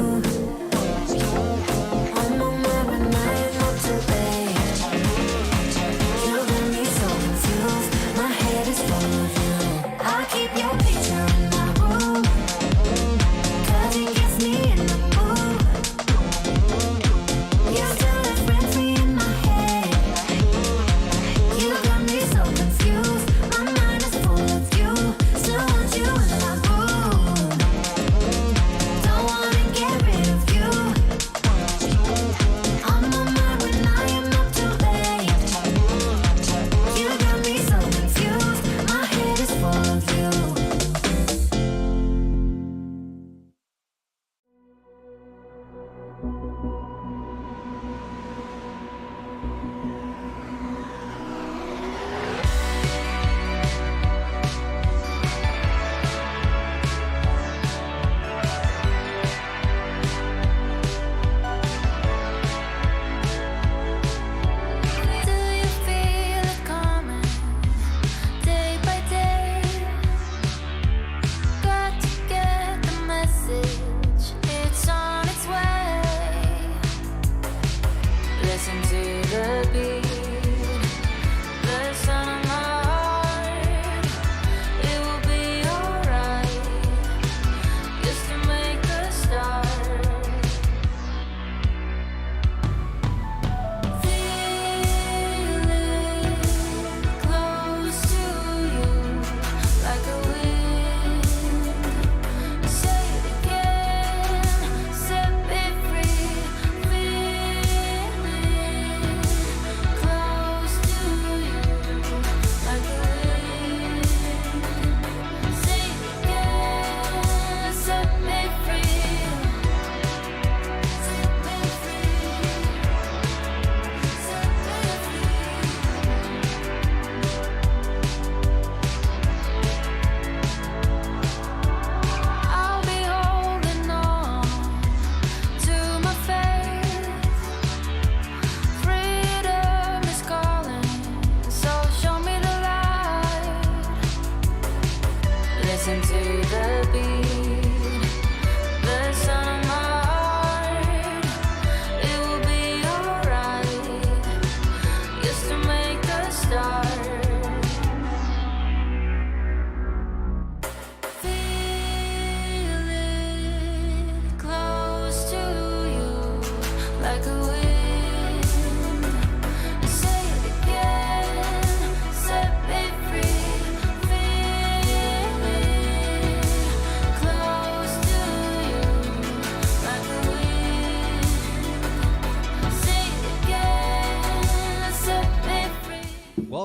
On my mind when I am up too late. You got me so confused. My head is full of you. I'll keep your picture in my room, 'cause it gets me in the mood. You're still a friend free in my head. You got me so confused. My mind is full of you. Still want you in my room. Don't wanna get rid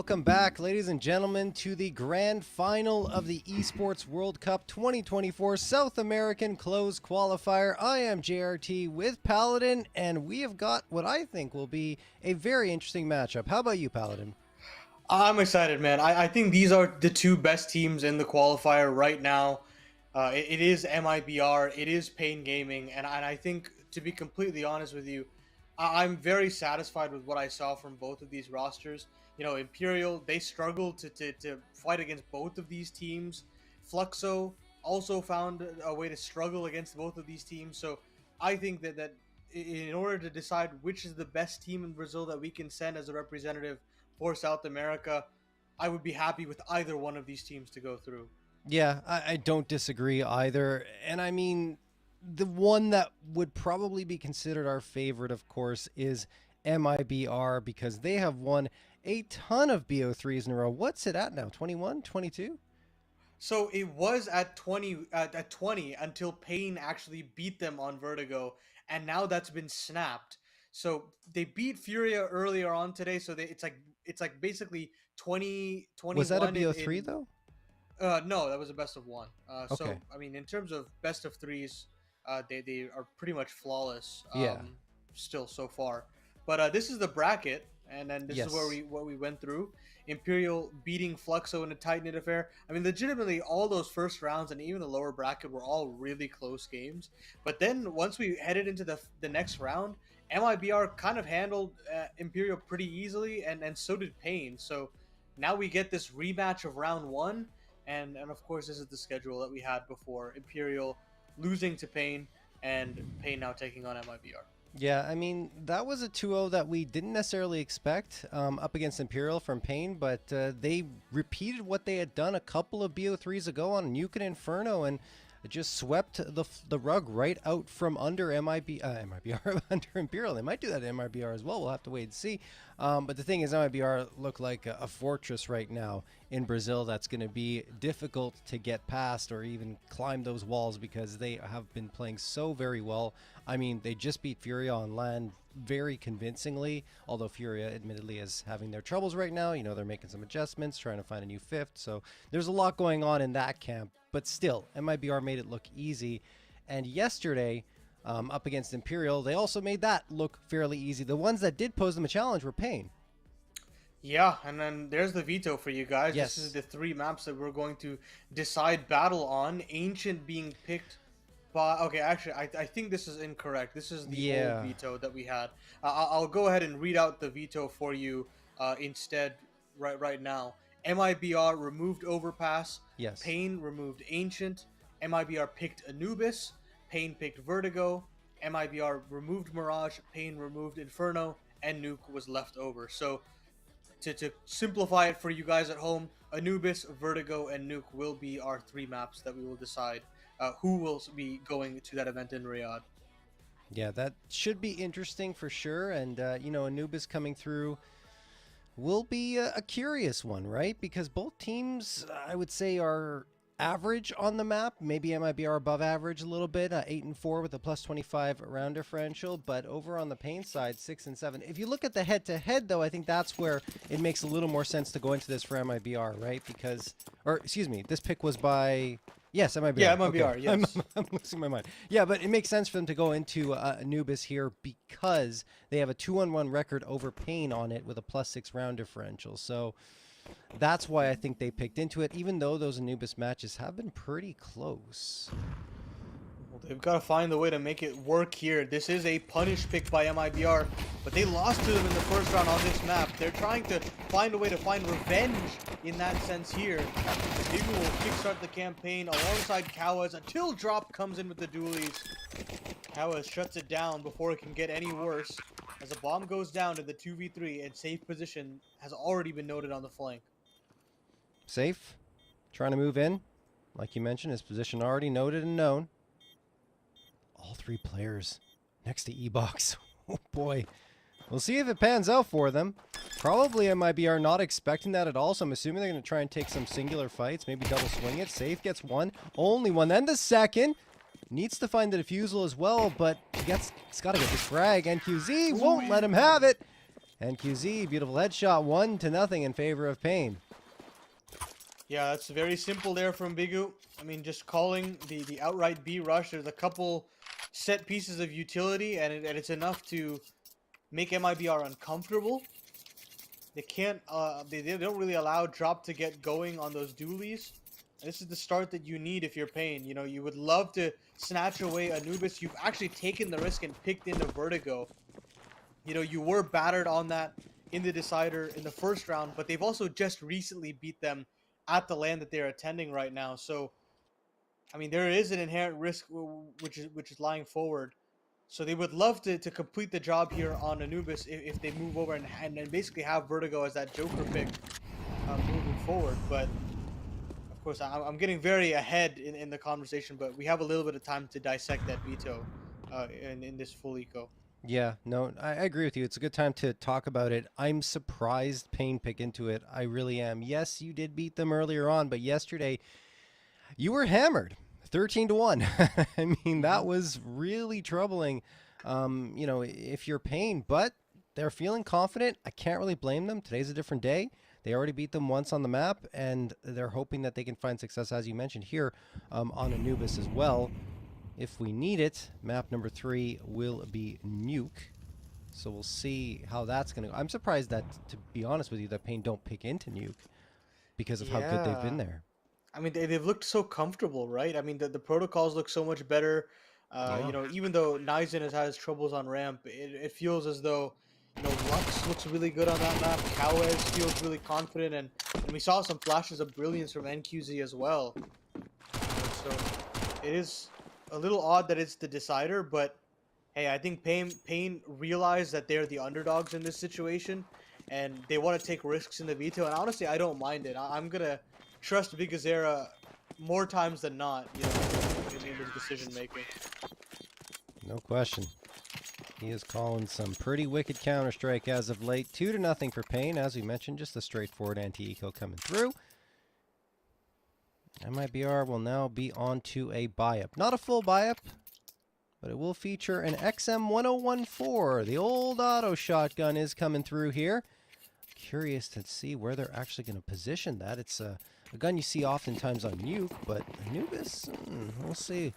Welcome back, ladies and gentlemen, to the grand final of the Esports World Cup 2024 South American Closed Qualifier. I am JRT with Paladin, and we have got what I think will be a very interesting matchup. How about you, Paladin? I'm excited, man. I think these are the two best teams in the qualifier right now. It is MIBR, it is Pain Gaming, and I think, to be completely honest with you, I'm very satisfied with what I saw from both of these rosters. You know, Imperial, they struggled to fight against both of these teams. Fluxo also found a way to struggle against both of these teams. So I think that in order to decide which is the best team in Brazil that we can send as a representative for South America, I would be happy with either one of these teams to go through. Yeah, I don't disagree either. And I mean, the one that would probably be considered our favorite, of course, is MIBR, because they have won a ton of BO3s in a row. What's it at now? 21, 22? So it was at 20 until Pain actually beat them on Vertigo, and now that's been snapped. So they beat Furia earlier on today, so it's like basically 20 21. Was that a BO3 though? No, that was a best of one. So Okay. I mean, in terms of best of threes, they are pretty much flawless. Yeah. Still so far, but this is the bracket, and then this is where Yes. we went through. Imperial beating Fluxo in a tight knit affair. I mean, legitimately, all those first rounds and even the lower bracket were all really close games. But then once we headed into the next round, MIBR kind of handled Imperial pretty easily, and so did Pain. So now we get this rematch of round one, and of course this is the schedule that we had before: Imperial losing to Pain, and Pain now taking on MIBR. Yeah, I mean, that was a 2-0 that we didn't necessarily expect up against Imperial from Pain, but they repeated what they had done a couple of BO3s ago on Nuke and Inferno, and just swept the rug right out from under MIBR, under Imperial. They might do that at MIBR as well. We'll have to wait and see. But the thing is, MIBR look like a fortress right now in Brazil that's going to be difficult to get past or even climb those walls, because they have been playing so very well. I mean, they just beat Furia on land very convincingly, although Furia admittedly is having their troubles right now. You know, they're making some adjustments, trying to find a new fifth. So there's a lot going on in that camp. But still, MIBR made it look easy. And yesterday, up against Imperial, they also made that look fairly easy. The ones that did pose them a challenge were Pain. Yeah, and then there's the veto for you guys. Yes. This is the three maps that we're going to decide battle on. Ancient being picked by... Okay, actually, I think this is incorrect. This is the old veto that we had. I'll go ahead and read out the veto for you instead right now. MIBR removed Overpass. Yes. Pain removed Ancient. MIBR picked Anubis. Pain picked Vertigo. MIBR removed Mirage. Pain removed Inferno. And Nuke was left over. So to simplify it for you guys at home, Anubis, Vertigo, and Nuke will be our three maps that we will decide who will be going to that event in Riyadh. Yeah, that should be interesting for sure. And, you know, Anubis coming through will be a curious one, right? Because both teams, I would say, are average on the map. Maybe MIBR above average a little bit, 8 and 4 with a plus 25 round differential. But over on the Pain side, 6 and 7. If you look at the head-to-head, though, I think that's where it makes a little more sense to go into this for MIBR, right? Because, or excuse me, this pick was by... Yes, MIBR. Yeah, MIBR, okay. yes. I'm losing my mind. Yeah, but it makes sense for them to go into Anubis here because they have a 2-on-1 record over Pain on it with a plus 6 round differential. So that's why I think they picked into it, even though those Anubis matches have been pretty close. Well, they've got to find a way to make it work here. This is a punish pick by MIBR, but they lost to them in the first round on this map. They're trying to find a way to find revenge in that sense here. Maybe will kickstart the campaign alongside Kawas until Drop comes in with the dualies. Kawas shuts it down before it can get any worse, as a bomb goes down to the 2v3, and safe position has already been noted on the flank. Safe, trying to move in. Like you mentioned, his position already noted and known. All three players next to E-Box. Oh boy. We'll see if it pans out for them. Probably MIBR not expecting that at all, so I'm assuming they're going to try and take some singular fights, maybe double swing it. Safe gets one, only one, then the second. Needs to find the defusal as well, but he's got to get the frag. NQZ won't let him have it. And QZ, beautiful headshot, 1-0 in favor of Pain. Yeah, that's very simple there from Bigu. I mean, just calling the outright B rush. There's a couple set pieces of utility, and it's enough to make MIBR uncomfortable. They can't, they don't really allow drop to get going on those dualies. This is the start that you need if you're Pain. You know, you would love to snatch away Anubis. You've actually taken the risk and picked into Vertigo. You know, you were battered on that in the decider in the first round, but they've also just recently beat them at the land that they're attending right now. So, I mean, there is an inherent risk which is lying forward. So they would love to complete the job here on Anubis if they move over and basically have Vertigo as that Joker pick moving forward. But of course, I'm getting very ahead in the conversation, but we have a little bit of time to dissect that Veto in this full eco. Yeah, no, I agree with you. It's a good time to talk about it. I'm surprised Pain pick into it. I really am. Yes, you did beat them earlier on, but yesterday you were hammered 13-1. I mean, that was really troubling, you know, if you're Pain, but they're feeling confident. I can't really blame them. Today's a different day. They already beat them once on the map, and they're hoping that they can find success, as you mentioned here, on Anubis as well. If we need it, map number 3 will be Nuke. So we'll see how that's going to go. I'm surprised that, to be honest with you, that Pain don't pick into Nuke because of how good they've been there. I mean, they've looked so comfortable, right? I mean, the protocols look so much better. You know, even though Nizen has had his troubles on ramp, it feels as though, you know, Lux looks really good on that map. Cowes feels really confident, and we saw some flashes of brilliance from NQZ as well. So it is a little odd that it's the decider, but hey, I think Pain realized that they're the underdogs in this situation, and they want to take risks in the Veto, and honestly, I don't mind it. I'm gonna trust Bigazera more times than not, you know, in his decision making. No question. He is calling some pretty wicked Counter-Strike as of late. 2-0 for Pain, as we mentioned, just a straightforward anti-eco coming through. MIBR will now be on to a buy-up. Not a full buy-up, but it will feature an XM1014. The old auto shotgun is coming through here. Curious to see where they're actually going to position that. It's a gun you see oftentimes on Nuke, but Anubis, we'll see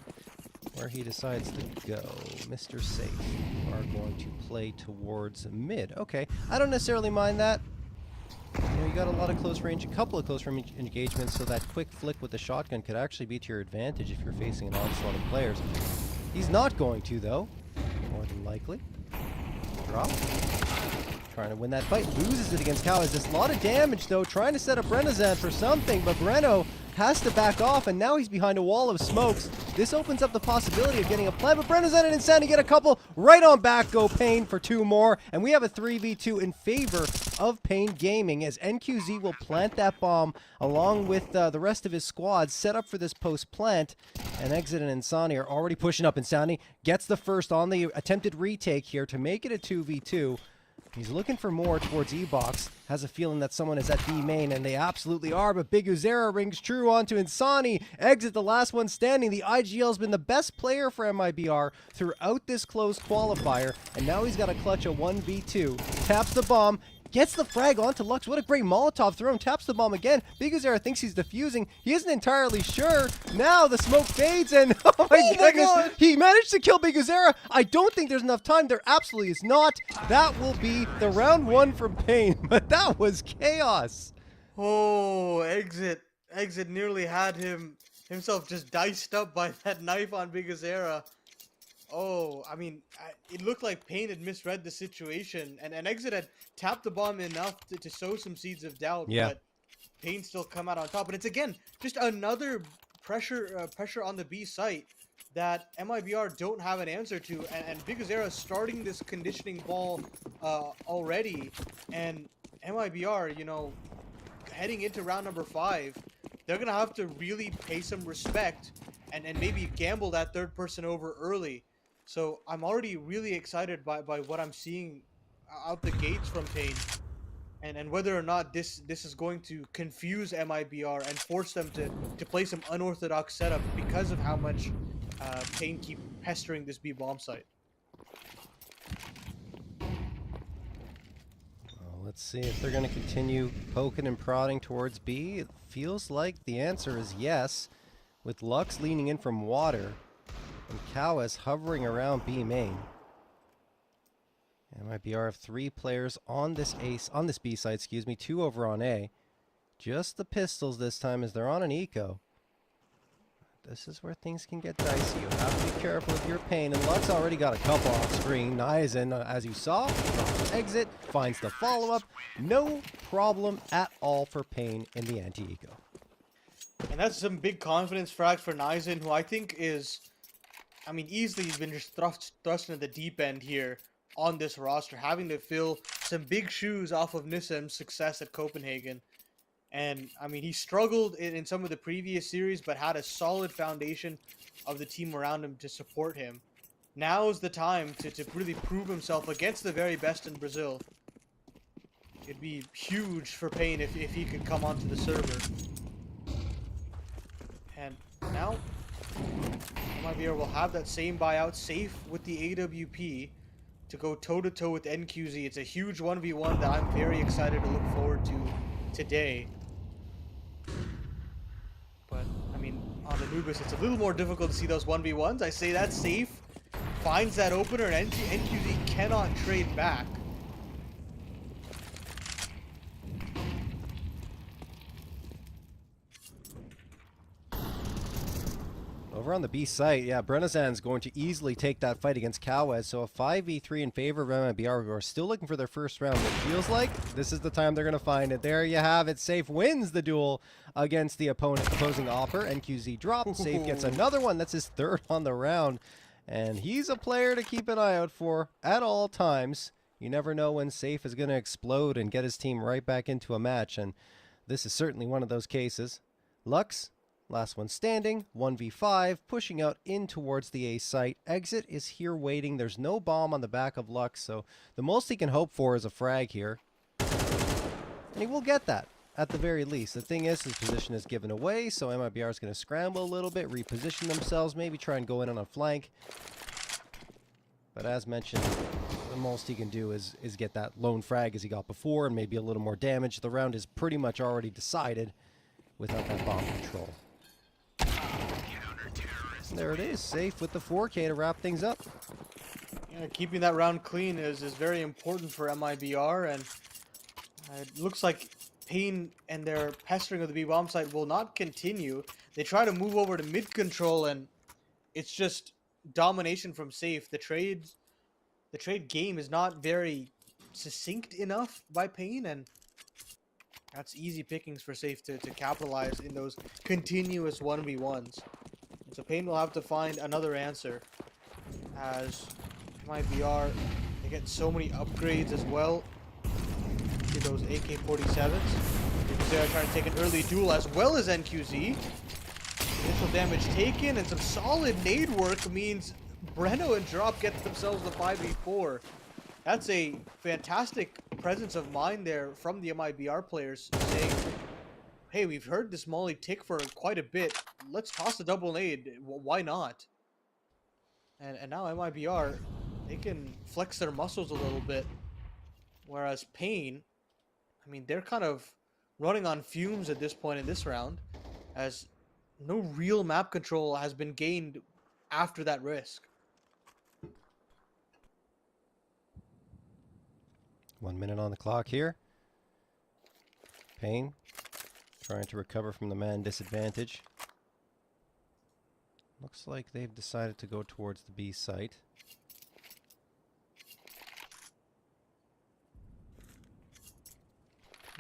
where he decides to go. Mr. Safe are going to play towards mid. Okay, I don't necessarily mind that. You know, you got a lot of close range, a couple of close range engagements, so that quick flick with the shotgun could actually be to your advantage if you're facing an onslaught of players. He's not going to, though, more than likely. Drop. Trying to win that fight, loses it against Cowes. There's a lot of damage, though, trying to set up Renazan for something, but Breno has to back off, and now he's behind a wall of smokes. This opens up the possibility of getting a plant, but Renazan and Insanity get a couple right on back. Go Pain for 2 more, and we have a 3v2 in favor of Pain Gaming as NQZ will plant that bomb along with the rest of his squad set up for this post plant, and Exit and Insani are already pushing up. Insani gets the first on the attempted retake here to make it a 2v2. He's looking for more towards E-Box. Has a feeling that someone is at B main, and they absolutely are, but Big Uzera rings true onto Insani. Exit the last one standing. The IGL's been the best player for MIBR throughout this closed qualifier, and now he's got to clutch a 1v2. Taps the bomb. Gets the frag onto Lux. What a great Molotov throw. Taps the bomb again. Big Uzera thinks he's defusing. He isn't entirely sure. Now the smoke fades and oh my goodness. God. He managed to kill Big Uzera. I don't think there's enough time. There absolutely is not. That will be the round 1 from Pain. But that was chaos. Oh, Exit nearly had himself just diced up by that knife on Big Uzera. Oh, I mean, it looked like Pain had misread the situation, and Exit had tapped the bomb enough to sow some seeds of doubt, but Pain still come out on top. And it's, again, just another pressure on the B site that MIBR don't have an answer to, and Big Uzera starting this conditioning ball already, and MIBR, you know, heading into round number 5, they're going to have to really pay some respect and maybe gamble that third person over early. So I'm already really excited by what I'm seeing out the gates from Pain, and whether or not this is going to confuse MIBR and force them to play some unorthodox setup because of how much Pain keep pestering this B bomb site. Let's see if they're going to continue poking and prodding towards B. It feels like the answer is yes, with Lux leaning in from water and Cowes hovering around B main. MIBR have 3 players on this B side, 2 over on A. Just the pistols this time as they're on an eco. This is where things can get dicey. You have to be careful with your pain. And Lux already got a couple off screen. Nizen, as you saw, exit, finds the follow-up. No problem at all for Pain in the anti-eco. And that's some big confidence frags for Nizen, who I think is, easily he's been just thrust into the deep end here on this roster, having to fill some big shoes off of Nissem's success at Copenhagen. And, he struggled in some of the previous series, but had a solid foundation of the team around him to support him. Now is the time to really prove himself against the very best in Brazil. It'd be huge for Pain if he could come onto the server. And now, MIBR will have that same buyout safe with the AWP to go toe-to-toe with NQZ. It's a huge 1v1 that I'm very excited to look forward to today. But, on Anubis, it's a little more difficult to see those 1v1s. I say that's safe. Finds that opener, and NQZ cannot trade back. Over on the B site, yeah, Brennazan's going to easily take that fight against Cowes. So a 5v3 in favor of MIBR, who are still looking for their first round. It feels like this is the time they're going to find it. There you have it. Safe wins the duel against the opposing offer. NQZ dropped. Safe gets another one. That's his 3rd on the round. And he's a player to keep an eye out for at all times. You never know when Safe is going to explode and get his team right back into a match. And this is certainly one of those cases. Lux, last one standing, 1v5, pushing out in towards the A site. Exit is here waiting. There's no bomb on the back of Lux, so the most he can hope for is a frag here. And he will get that, at the very least. The thing is, his position is given away, so MIBR is going to scramble a little bit, reposition themselves, maybe try and go in on a flank. But as mentioned, the most he can do is get that lone frag as he got before, and maybe a little more damage. The round is pretty much already decided without that bomb control. And there it is, Safe with the 4K to wrap things up. Yeah, keeping that round clean is very important for MIBR, and it looks like Pain and their pestering of the B bomb site will not continue. They try to move over to mid control, and it's just domination from Safe. The trade game is not very succinct enough by Pain, and that's easy pickings for Safe to capitalize in those continuous 1v1s. So Pain will have to find another answer, as MIBR, they get so many upgrades as well to those AK-47s. They are trying to take an early duel as well as NQZ. Initial damage taken, and some solid nade work means Breno and Drop get themselves the 5v4. That's a fantastic presence of mind there from the MIBR players, saying, hey, we've heard this Molly tick for quite a bit. Let's toss a double nade. Why not? And now MIBR, they can flex their muscles a little bit. Whereas Pain, they're kind of running on fumes at this point in this round, as no real map control has been gained after that risk. 1 minute on the clock here. Pain trying to recover from the man disadvantage. Looks like they've decided to go towards the B site.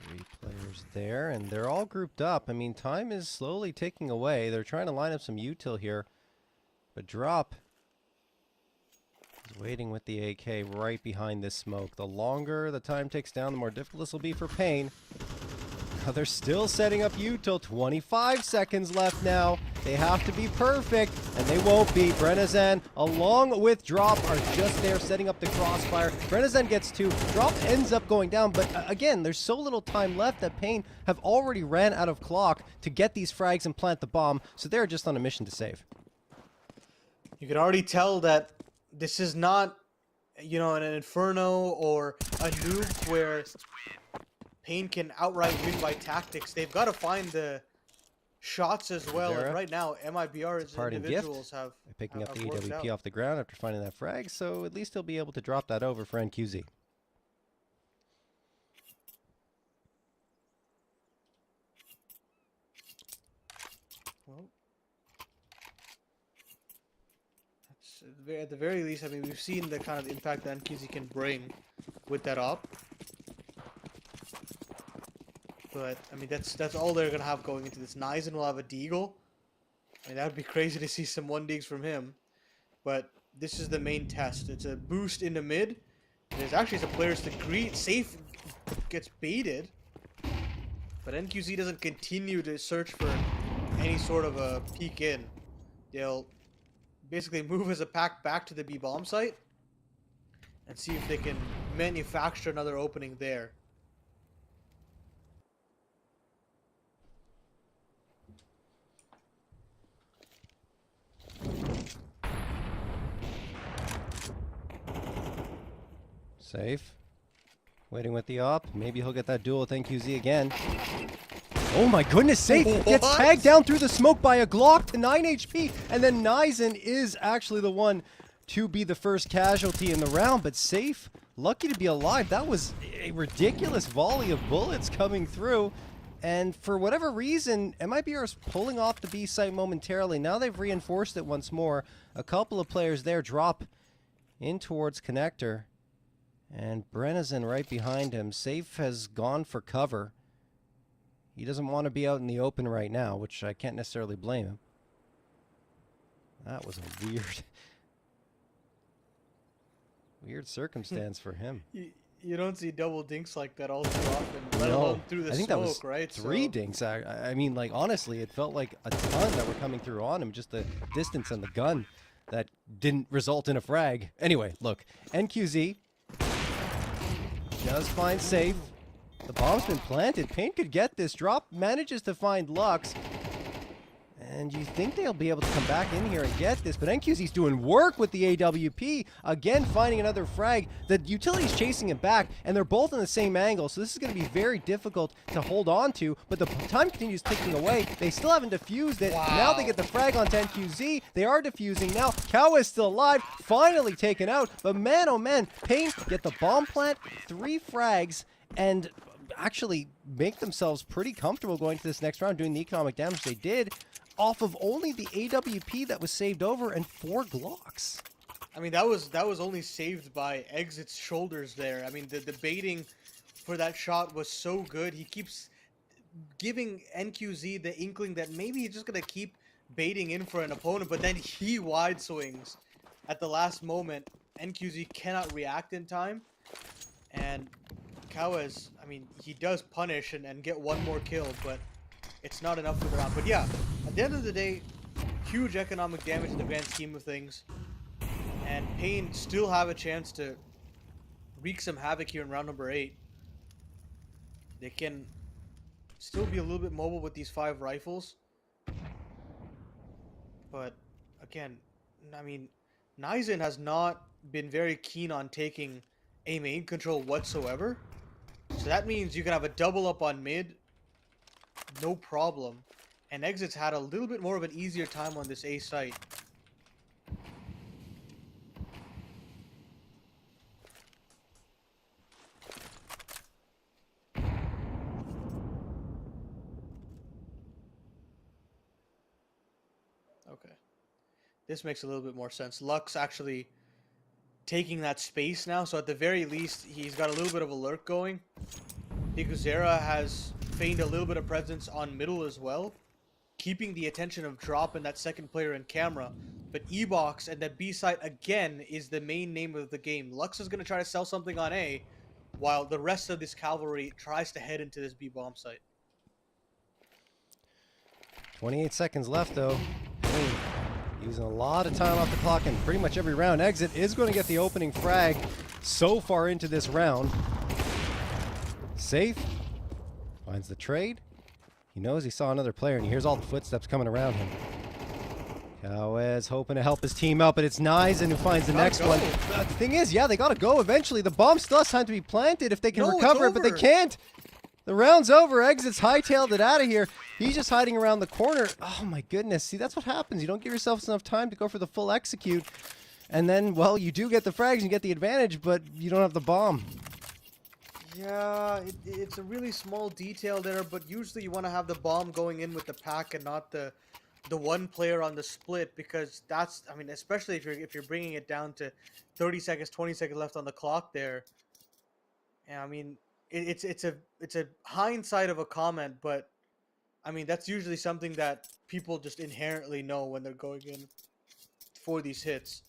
Three players there, and they're all grouped up. Time is slowly ticking away. They're trying to line up some util here, but Drop is waiting with the AK right behind this smoke. The longer the time ticks down, the more difficult this will be for Pain. They're still setting up util. 25 seconds left now. They have to be perfect, and they won't be. Brennazan, along with Drop, are just there setting up the crossfire. Brennazan gets 2. Drop ends up going down, but again, there's so little time left that Pain have already ran out of clock to get these frags and plant the bomb, so they're just on a mission to save. You can already tell that this is not, an Inferno or a nuke where Pain can outright win by tactics. They've got to find the shots as well. And Zera. right now, MIBR's Parting gift. individuals have They're picking up the worked AWP out. off the ground after finding that frag, so at least he'll be able to drop that over for NQZ. Well, at the very least, I mean, we've seen the kind of impact that NQZ can bring with that op. But I mean, that's all they're gonna have going into this. Nizen will have a deagle. I mean, that would be crazy to see some 1-digs from him. But this is the main test. It's a boost in the mid. There's actually some players to greet. Safe gets baited. But NQZ doesn't continue to search for any sort of a peek in. They'll basically move as a pack back to the B bomb site and see if they can manufacture another opening there. Safe. Waiting with the op. Maybe he'll get that duel with NQZ again. Oh my goodness, Safe gets What? tagged down through the smoke by a Glock to 9 HP. And then Nizen is actually the one to be the first casualty in the round. But Safe, lucky to be alive. That was a ridiculous volley of bullets coming through. And for whatever reason, MIBR is pulling off the B site momentarily. Now they've reinforced it once more. A couple of players there drop in towards Connector. And Brennison right behind him. Safe has gone for cover. He doesn't want to be out in the open right now, which I can't necessarily blame him. That was a weird circumstance for him. You don't see double dinks like that all too often, let No, alone through the I think smoke, that was right? three So- dinks. I mean, like, honestly, it felt like a ton that were coming through on him. Just the distance and the gun that didn't result in a frag. Anyway, look, NQZ does find Safe. The bomb's been planted. Pain could get this. Drop manages to find Lux. And you think they'll be able to come back in here and get this, but NQZ's doing work with the AWP. Again, finding another frag. The utility's chasing him back, and they're both in the same angle, so this is going to be very difficult to hold on to, but the time continues ticking away. They still haven't defused it. Wow. Now they get the frag onto NQZ. They are defusing now. Kawa is still alive, finally taken out, but man, oh man, Pain get the bomb plant, 3 frags, and actually make themselves pretty comfortable going to this next round, doing the economic damage they did off of only the AWP that was saved over and 4 Glocks. I mean, that was only saved by Exit's shoulders there. I mean, the baiting for that shot was so good. He keeps giving NQZ the inkling that maybe he's just going to keep baiting in for an opponent, but then he wide swings at the last moment. NQZ cannot react in time, and Kawa's, I mean, he does punish and get one more kill, but it's not enough for the round. But yeah, at the end of the day, huge economic damage in the grand scheme of things. And Pain still have a chance to wreak some havoc here in round number 8. They can still be a little bit mobile with these 5 rifles. But again, I mean, Nizen has not been very keen on taking a main control whatsoever. So that means you can have a double up on mid, no problem. And Exit's had a little bit more of an easier time on this A site. Okay. This makes a little bit more sense. Lux actually taking that space now, so at the very least, he's got a little bit of a lurk going. Zera has feigned a little bit of presence on middle as well, keeping the attention of Drop and that second player in camera. But E-Box and that B site again is the main name of the game. Lux is going to try to sell something on A, while the rest of this cavalry tries to head into this B bomb site. 28 seconds left though. Pain using a lot of time off the clock in pretty much every round. Exit is going to get the opening frag so far into this round. Safe. Finds the trade. He knows he saw another player and he hears all the footsteps coming around him. Cowes hoping to help his team out, but it's Nizen who finds the next one. The thing is, yeah, they gotta go eventually. The bomb still has time to be planted if they can No, it's recover it, but they over. can't. The round's over. Exits hightailed it out of here. He's just hiding around the corner. Oh my goodness. See, that's what happens. You don't give yourself enough time to go for the full execute. And then, well, you do get the frags and get the advantage, but you don't have the bomb. Yeah, it's a really small detail there, but usually you want to have the bomb going in with the pack and not the one player on the split, because that's, I mean, especially if you're bringing it down to 30 seconds, 20 seconds left on the clock there. And I mean, it's a hindsight of a comment, but I mean that's usually something that people just inherently know when they're going in for these hits.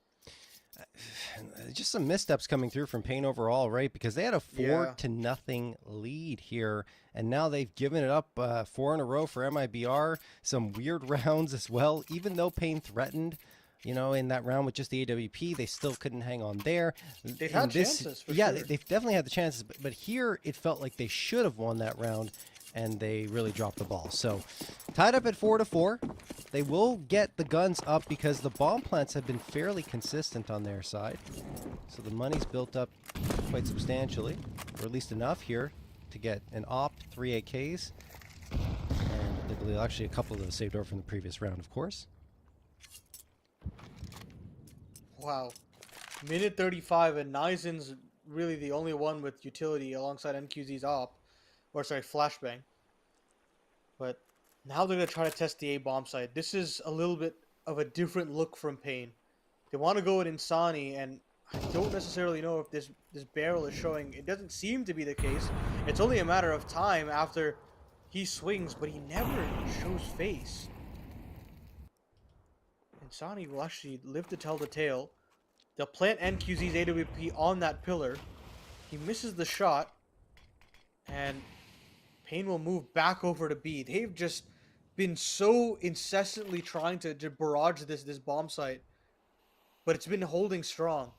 Just some missteps coming through from Pain overall, right? Because they had a 4-0 lead here, and now they've given it up 4 in a row for MIBR. Some weird rounds as well. Even though Pain threatened, you know, in that round with just the AWP, they still couldn't hang on there. They've had chances, for yeah, sure. they've definitely had the chances, but here it felt like they should have won that round, and they really dropped the ball. So tied up at 4-4. They will get the guns up because the bomb plants have been fairly consistent on their side. So the money's built up quite substantially, or at least enough here to get an op, 3 AKs. And actually a couple of those saved over from the previous round, of course. Wow. Minute 35, and Nizen's really the only one with utility alongside NQZ's op. Or sorry, flashbang. But now they're going to try to test the A bomb side. This is a little bit of a different look from Pain. They want to go with Insani, and I don't necessarily know if this barrel is showing. It doesn't seem to be the case. It's only a matter of time after he swings, but he never shows face. Insani will actually live to tell the tale. They'll plant NQZ's AWP on that pillar. He misses the shot, and Pain will move back over to B. They've just been so incessantly trying to barrage this bomb site, but it's been holding strong.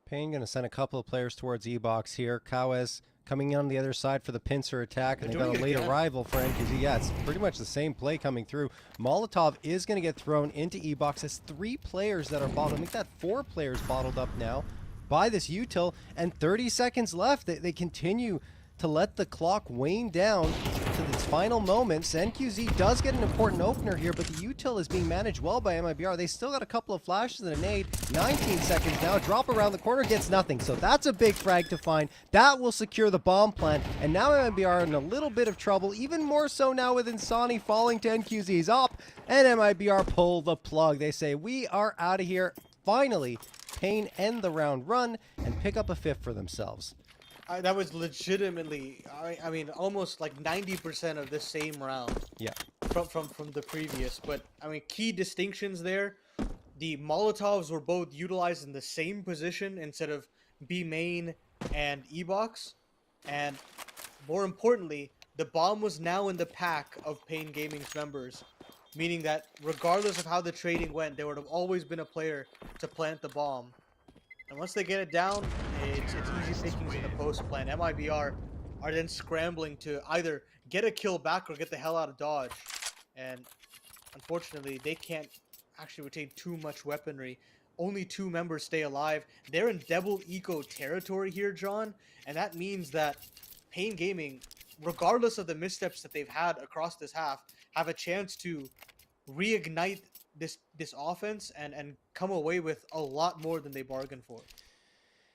Pain going to send a couple of players towards E-Box here. Kawes coming in on the other side for the pincer attack, and they got a late arrival for NQZ. Yeah, it's pretty much the same play coming through. Molotov is going to get thrown into E-Box. It's 3 players that are bottled. Make that 4 players bottled up now by this util, and 30 seconds left. They continue to let the clock wane down to its final moments. NQZ does get an important opener here, but the util is being managed well by MIBR. They still got a couple of flashes and a nade. 19 seconds now. Drop around the corner, gets nothing. So that's a big frag to find. That will secure the bomb plant. And now MIBR are in a little bit of trouble, even more so now with Insani falling to NQZ's op. And MIBR pull the plug. They say, we are out of here. Finally, Pain end the round run and pick up a 5th for themselves. That was legitimately, I mean, almost like 90% of this same round. Yeah. From the previous. But, I mean, key distinctions there. The Molotovs were both utilized in the same position instead of B main and E-Box. And, more importantly, the bomb was now in the pack of Pain Gaming's members. Meaning that, regardless of how the trading went, there would have always been a player to plant the bomb. And once they get it down, it's easy pickings in the post plan. MIBR are then scrambling to either get a kill back or get the hell out of Dodge. And unfortunately, they can't actually retain too much weaponry. Only 2 members stay alive. They're in double eco territory here, John. And that means that Pain Gaming, regardless of the missteps that they've had across this half, have a chance to reignite this offense and come away with a lot more than they bargained for.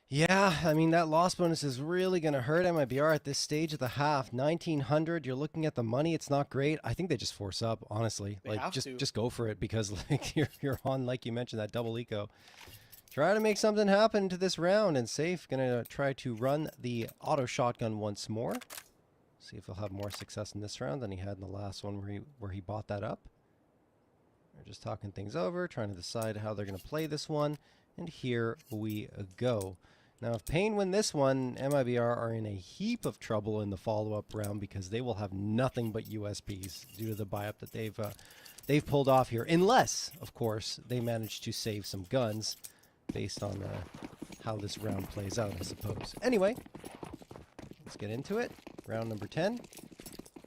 Yeah, I mean, that loss bonus is really going to hurt MIBR at this stage of the half. 1900, you're looking at the money, it's not great. I think they just force up, honestly. They like just go for it, because like you're on, like you mentioned, that double eco. Try to make something happen to this round, and Safe going to try to run the auto shotgun once more. See if he'll have more success in this round than he had in the last one where he bought that up. They're just talking things over, trying to decide how they're going to play this one. And here we go. Now, if Pain win this one, MIBR are in a heap of trouble in the follow-up round, because they will have nothing but USPs due to the buy-up that they've pulled off here. Unless, of course, they manage to save some guns based on how this round plays out, I suppose. Anyway, let's get into it. Round number 10.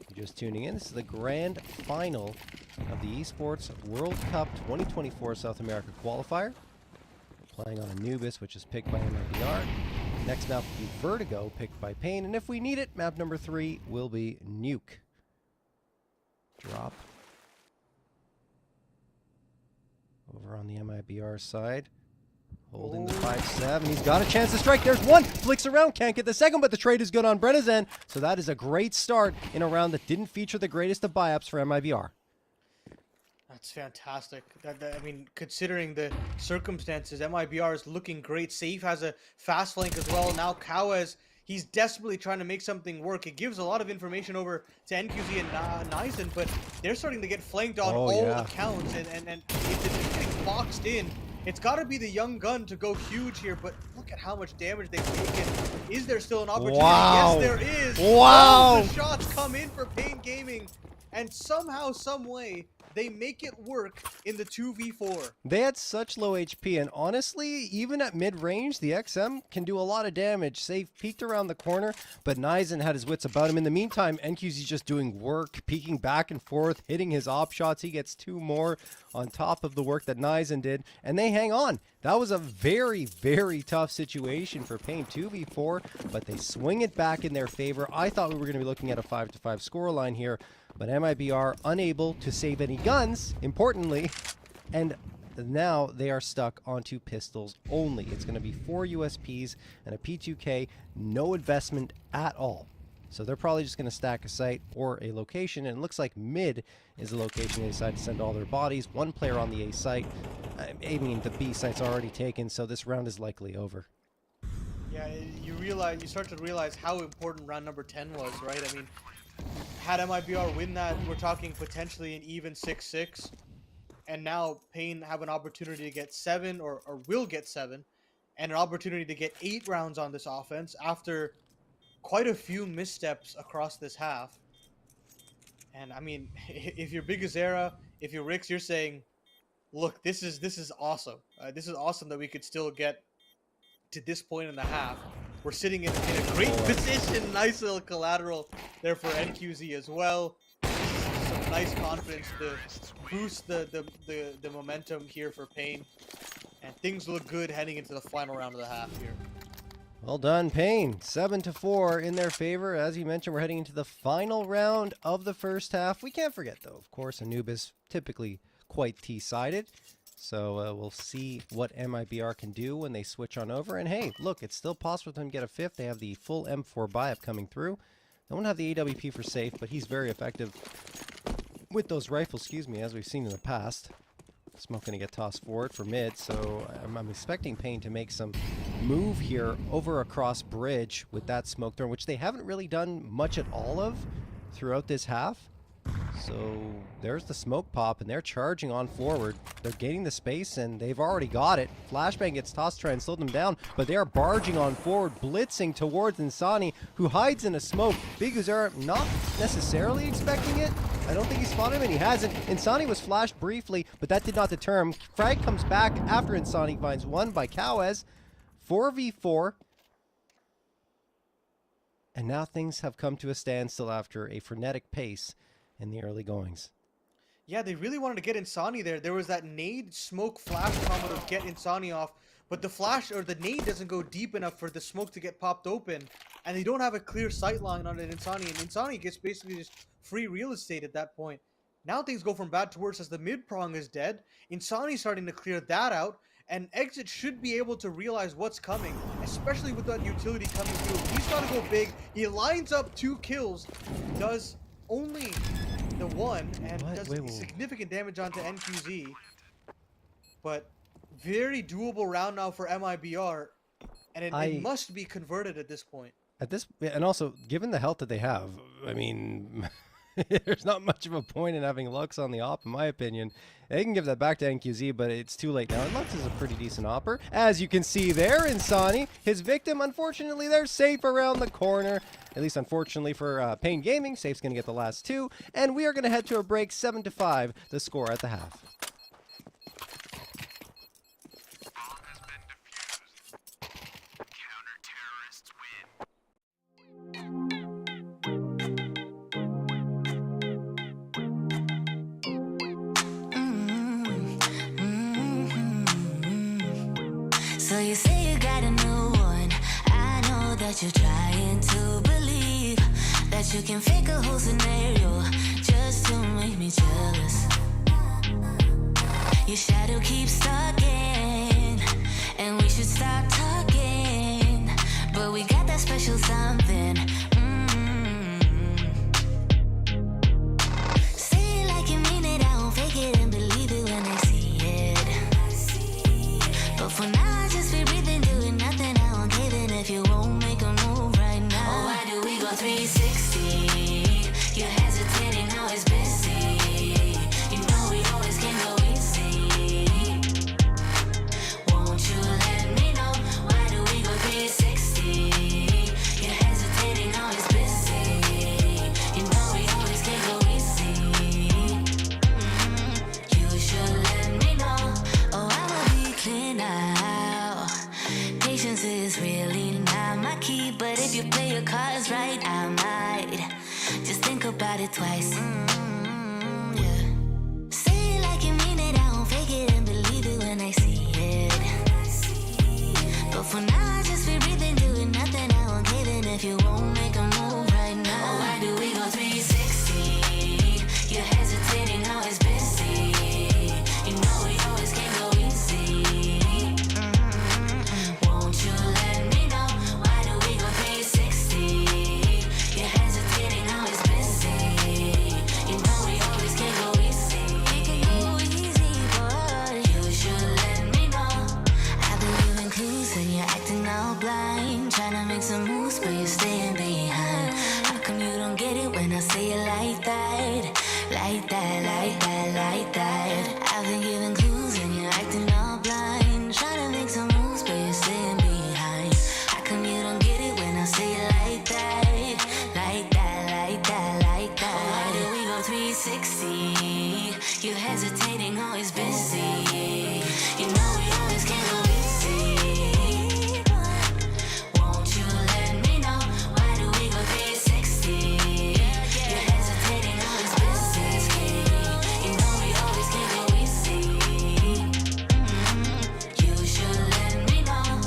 If you're just tuning in, this is the grand final of the Esports World Cup 2024 South America Qualifier. Playing on Anubis, which is picked by MIBR. Next map will be Vertigo, picked by Pain, and if we need it, map number 3 will be Nuke. Drop. Over on the MIBR side. Holding the 5-7. He's got a chance to strike. There's one. Flicks around. Can't get the second, but the trade is good on Brenna's end. So that is a great start in a round that didn't feature the greatest of buy-ups for MIBR. That's fantastic. I mean, considering the circumstances, MIBR is looking great. Safe has a fast flank as well. Now Kawes, he's desperately trying to make something work. It gives a lot of information over to NQZ and Nizen, but they're starting to get flanked on all accounts. And if they're getting boxed in, it's got to be the young gun to go huge here, but look at how much damage they've taken. Is there still an opportunity? Wow. Yes, there is. Wow. All the shots come in for Pain Gaming, and somehow, some way, they make it work in the 2v4. They had such low HP, and honestly, even at mid-range, the XM can do a lot of damage. Safe peeked around the corner, but Nizen had his wits about him. In the meantime, NQZ just doing work, peeking back and forth, hitting his op shots. He gets 2 more on top of the work that Nizen did, and they hang on. That was a very, very tough situation for Pain, 2v4, but they swing it back in their favor. I thought we were going to be looking at a 5-5 scoreline here, but MIBR unable to save any guns, importantly, and now they are stuck onto pistols only. It's going to be 4 USPs and a P2K, no investment at all. So they're probably just going to stack a site or a location, and it looks like mid is the location they decide to send all their bodies. 1 player on the A site. I mean, the B site's already taken, so this round is likely over. Yeah, you start to realize how important round number 10 was, right? I mean, had MIBR win that, we're talking potentially an even 6-6, and now Pain have an opportunity to get 7, or will get 7, and an opportunity to get 8 rounds on this offense after quite a few missteps across this half. And I mean, if you're Big Azera, if you're Rix, you're saying, look, this is awesome. This is awesome that we could still get to this point in the half. We're sitting in a great position. Nice little collateral there for NQZ as well. Some nice confidence to boost the momentum here for Pain. And things look good heading into the final round of the half here. Well done, Pain. 7-4 in their favor. As you mentioned, we're heading into the final round of the first half. We can't forget, though, of course, Anubis typically quite T-sided. So we'll see what MIBR can do when they switch on over. And hey, look, it's still possible for them to get a 5th. They have the full M4 buy-up coming through. They won't have the AWP for Safe, but he's very effective with those rifles, as we've seen in the past. Smoke going to get tossed forward for mid, so I'm expecting Pain to make some move here over across bridge with that smoke thrown, which they haven't really done much at all of throughout this half. So there's the smoke pop, and they're charging on forward. They're gaining the space, and they've already got it. Flashbang gets tossed to try and slow them down, but they are barging on forward, blitzing towards Insani, who hides in a smoke. Big Azera not necessarily expecting it. I don't think he spotted him, and he hasn't. Insani was flashed briefly, but that did not deter him. Frag comes back after Insani finds one by Kawes. 4v4. And now things have come to a standstill after a frenetic pace in the early goings. Yeah, they really wanted to get Insani there. There was that nade smoke flash combo to get Insani off, but the flash or the nade doesn't go deep enough for the smoke to get popped open, and they don't have a clear sight line on an Insani, and Insani gets basically just free real estate at that point. Now things go from bad to worse as the mid prong is dead. Insani's starting to clear that out, and Exit should be able to realize what's coming, especially with that utility coming through. He's got to go big. He lines up 2 kills, does only the 1, and does significant damage onto NQZ. But very doable round now for MIBR, and it must be converted at this point. And also, given the health that they have, I mean, there's not much of a point in having Lux on the op, in my opinion. They can give that back to NQZ, but it's too late now. And Lux is a pretty decent opper. As you can see there, Insani, his victim, unfortunately, they're safe around the corner. At least, unfortunately, for Pain Gaming, Safe's going to get the last 2. And we are going to head to a break, 7-5, the score at the half. So you say you got a new one. I that you're trying to believe that you can fake a whole scenario just to make me jealous. Your shadow keeps stalking, and we should stop talking. But we got that special something. Say it like you mean it, I won't fake it and believe it when I see it. But for now, I just be breathing, doing nothing. I won't give in if you won't make a move right now. Oh, why do we go 360? You're hesitating, now it's busy. You know we always can go easy. Won't you let me know? Why do we go 360? You're hesitating, now it's busy. You know we always can go easy. You should let me know. Oh, I'ma be clear now. Patience is really not my key, but if you play your cards right, I might just think about it twice. Yeah. Say it like you mean it, I won't fake it and believe it when I see it. But for now, I just be breathing, doing nothing. I won't give in if you won't make a move right now. Oh, why do we go 360? You're hesitating, now it's busy. You know we always can go easy. Won't you let me know? Why do we go 360? You're hesitating, now it's busy. You know we always can go easy. We can go easy, boy. You should let me know. I've been giving clues and you're acting all blind. Trying to make some moves, but you're staying behind. How come you don't get it when I say it like that? Like that, like that, like that. I've been giving clues and you're acting all blind. Trying to make some moves, but you're staying behind. How come you don't get it when I say it like that? Like that, like that, like that. Oh, why do we go 360? You're hesitating, always busy. You know we always can go easy. Won't you let me know? Why do we go 360? You're hesitating, always busy. You know we always can go easy. You should let me know.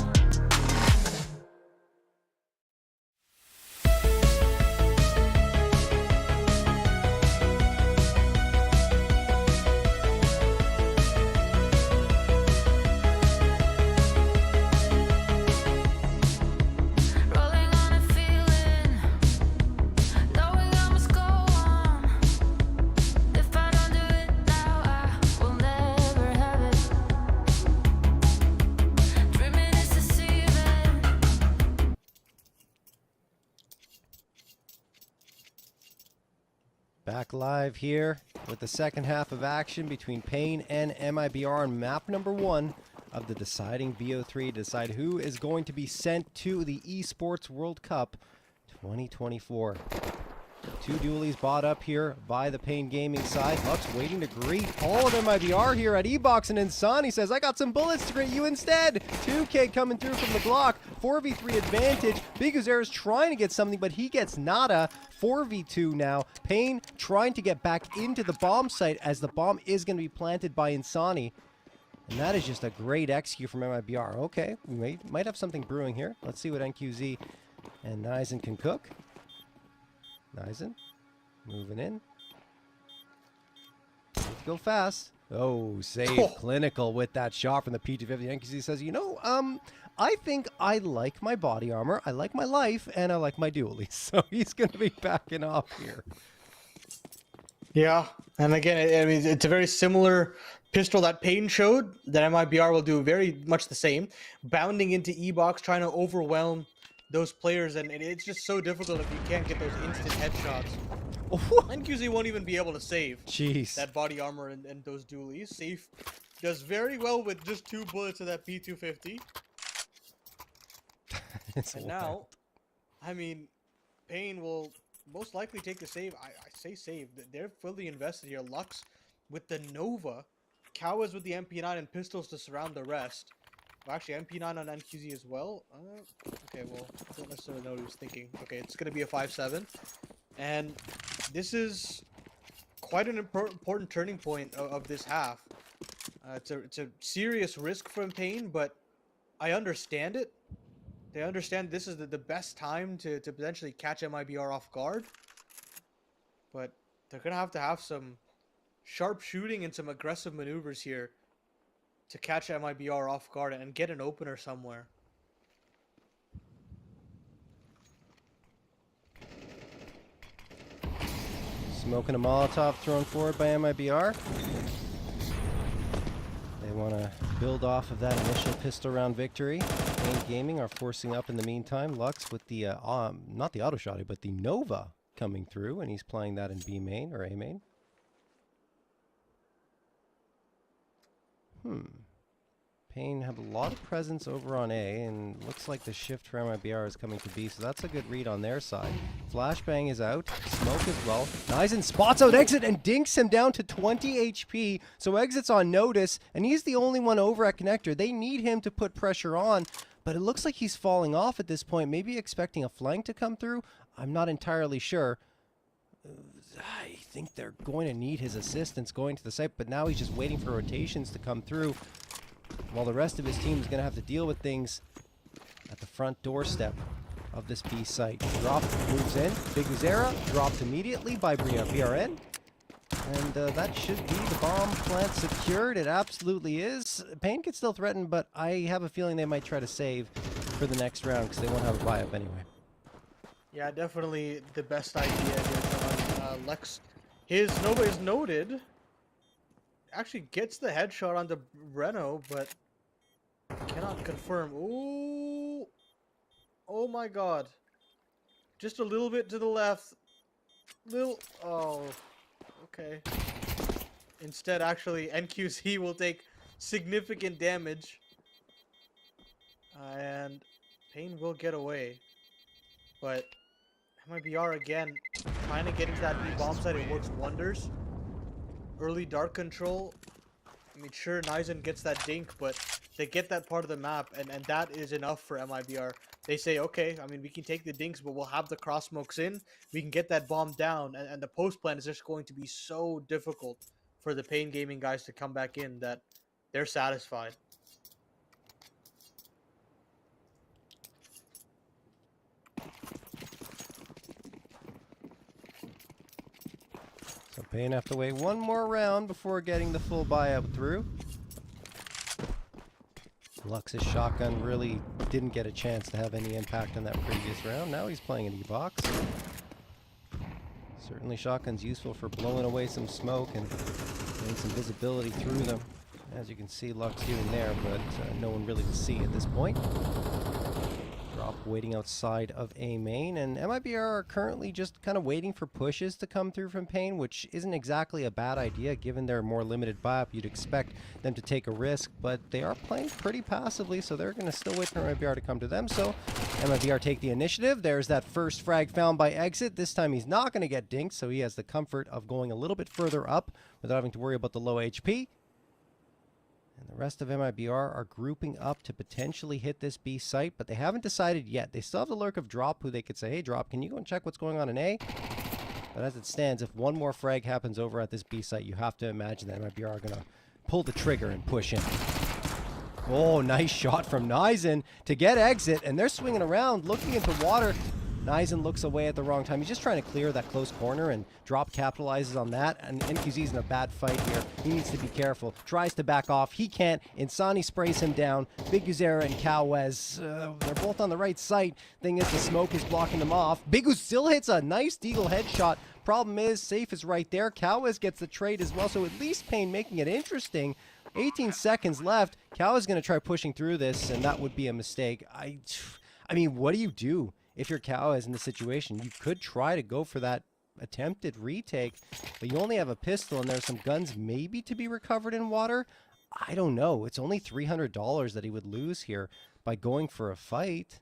Rolling on a feeling, knowing I must go on. If I don't do it now, I will never have it. Dreaming is deceiving. Back live here with the second half of action between Pain and MIBR on map number 1 of the deciding VO3 to decide who is going to be sent to the Esports World Cup 2024. Two dualies bought up here by the Pain Gaming side. Lux waiting to greet all of MIBR here at E-Box, and Insani says, I got some bullets to greet you instead. 2K coming through from the Glock. 4v3 advantage. Big Uzer is trying to get something, but he gets nada. 4v2 now. Pain trying to get back into the bomb site as the bomb is going to be planted by Insani. And that is just a great execute from MIBR. Okay, we might have something brewing here. Let's see what NQZ and Nizen can cook. Nizen moving in. Need to go fast. Oh, save clinical with that shot from the P250. NQZ says, you know, I think I like my body armor, I like my life, and I like my dualies. So he's going to be backing off here. Yeah, and again, I mean, it's a very similar pistol that Payne showed. That MIBR will do very much the same, bounding into E-Box, trying to overwhelm those players, and it's just so difficult if you can't get those instant headshots. NQZ won't even be able to save that body armor and those dualies. Safe does very well with just 2 bullets of that P250. And now, I mean, Payne will most likely take the save. I say save. They're fully invested here. Lux with the Nova. Cowas with the MP9 and pistols to surround the rest. Well, actually, MP9 on NQZ as well. Okay, well, I don't necessarily know what he was thinking. Okay, it's going to be a 5-7. And this is quite an important turning point of this half. It's a serious risk from Payne, but I understand it. They understand this is the best time to potentially catch MIBR off guard. But they're going to have some sharp shooting and some aggressive maneuvers here to catch MIBR off guard and get an opener somewhere. Smoking a Molotov thrown forward by MIBR. They want to build off of that initial pistol round victory. Pain Gaming are forcing up in the meantime. Lux with the, not the auto shotty, but the Nova coming through, and he's playing that in B main or A main. Pain have a lot of presence over on A, and looks like the shift for MIBR is coming to B, so that's a good read on their side. Flashbang is out, smoke as well. Nizen spots out Exit and dinks him down to 20 HP, so Exit's on notice, and he's the only one over at Connector. They need him to put pressure on, but it looks like he's falling off at this point, maybe expecting a flank to come through. I'm not entirely sure. I think they're going to need his assistance going to the site, but now he's just waiting for rotations to come through, while the rest of his team is going to have to deal with things at the front doorstep of this B site. Drop moves in. Big Uzera dropped immediately by BRN. And that should be the bomb plant secured. It absolutely is. Pain could still threaten, but I have a feeling they might try to save for the next round because they won't have a buy-up anyway. Yeah, definitely the best idea here, John. Lex, his Nova is noted. Actually gets the headshot onto Reno, but cannot confirm. Ooh. Oh my god. Just a little bit to the left. Oh. Okay. Instead, actually, NQC will take significant damage. And Pain will get away. But MIBR again, trying to get into that B bomb site, it works wonders. Early dark control. I mean, sure, Nizen gets that dink, but they get that part of the map, and that is enough for MIBR. They say, okay, I mean, we can take the dinks, but we'll have the cross smokes in. We can get that bomb down, and the post plan is just going to be so difficult for the Pain Gaming guys to come back in that they're satisfied. So Pain have to wait one more round before getting the full buy-up through. Lux's shotgun really didn't get a chance to have any impact on that previous round. Now he's playing an E-box. Certainly shotgun's useful for blowing away some smoke and getting some visibility through them. As you can see, Lux doing there, but no one really to see at this point. Drop waiting outside of A main, and MIBR are currently just kind of waiting for pushes to come through from Pain, which isn't exactly a bad idea given their more limited buy-up. You'd expect them to take a risk, but they are playing pretty passively, so they're going to still wait for MIBR to come to them. So MIBR take the initiative. There's that first frag found by Exit. This time he's not going to get dinked, so he has the comfort of going a little bit further up without having to worry about the low HP. And the rest of MIBR are grouping up to potentially hit this B site, but they haven't decided yet. They still have the lurk of Drop, who they could say, hey, Drop, can you go and check what's going on in A? But as it stands, if one more frag happens over at this B site, you have to imagine that MIBR are going to pull the trigger and push in. Oh, nice shot from Nizen to get Exit, and they're swinging around, looking into water. Nizen looks away at the wrong time. He's just trying to clear that close corner, and Drop capitalizes on that, and NQZ's in a bad fight here. He needs to be careful. Tries to back off. He can't. Insani sprays him down. Big Uzera and Calwez, they're both on the right site. Thing is, the smoke is blocking them off. Big Uz still hits a nice Deagle headshot. Problem is, Safe is right there. Calwez gets the trade as well, so at least Pain making it interesting. 18 seconds left. Calwez is going to try pushing through this, and that would be a mistake. I mean, what do you do? If your cow is in the situation, you could try to go for that attempted retake, but you only have a pistol and there's some guns maybe to be recovered in water. I don't know. It's only $300 that he would lose here by going for a fight.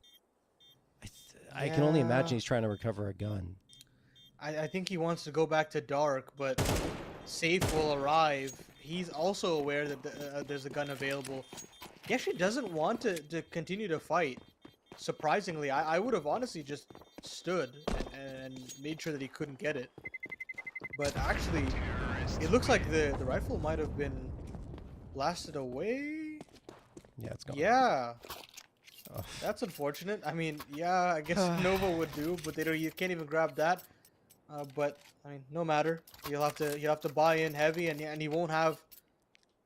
I can only imagine he's trying to recover a gun. I think he wants to go back to dark, but Safe will arrive. He's also aware that there's a gun available. He actually doesn't want to continue to fight. Surprisingly, I would have honestly just stood and made sure that he couldn't get it. But actually, it looks like the rifle might have been blasted away. Yeah, it's gone. Yeah. That's unfortunate. I mean, yeah, I guess Nova would do, but they don't. You can't even grab that. But I mean, no matter. You'll have to buy in heavy, and he won't have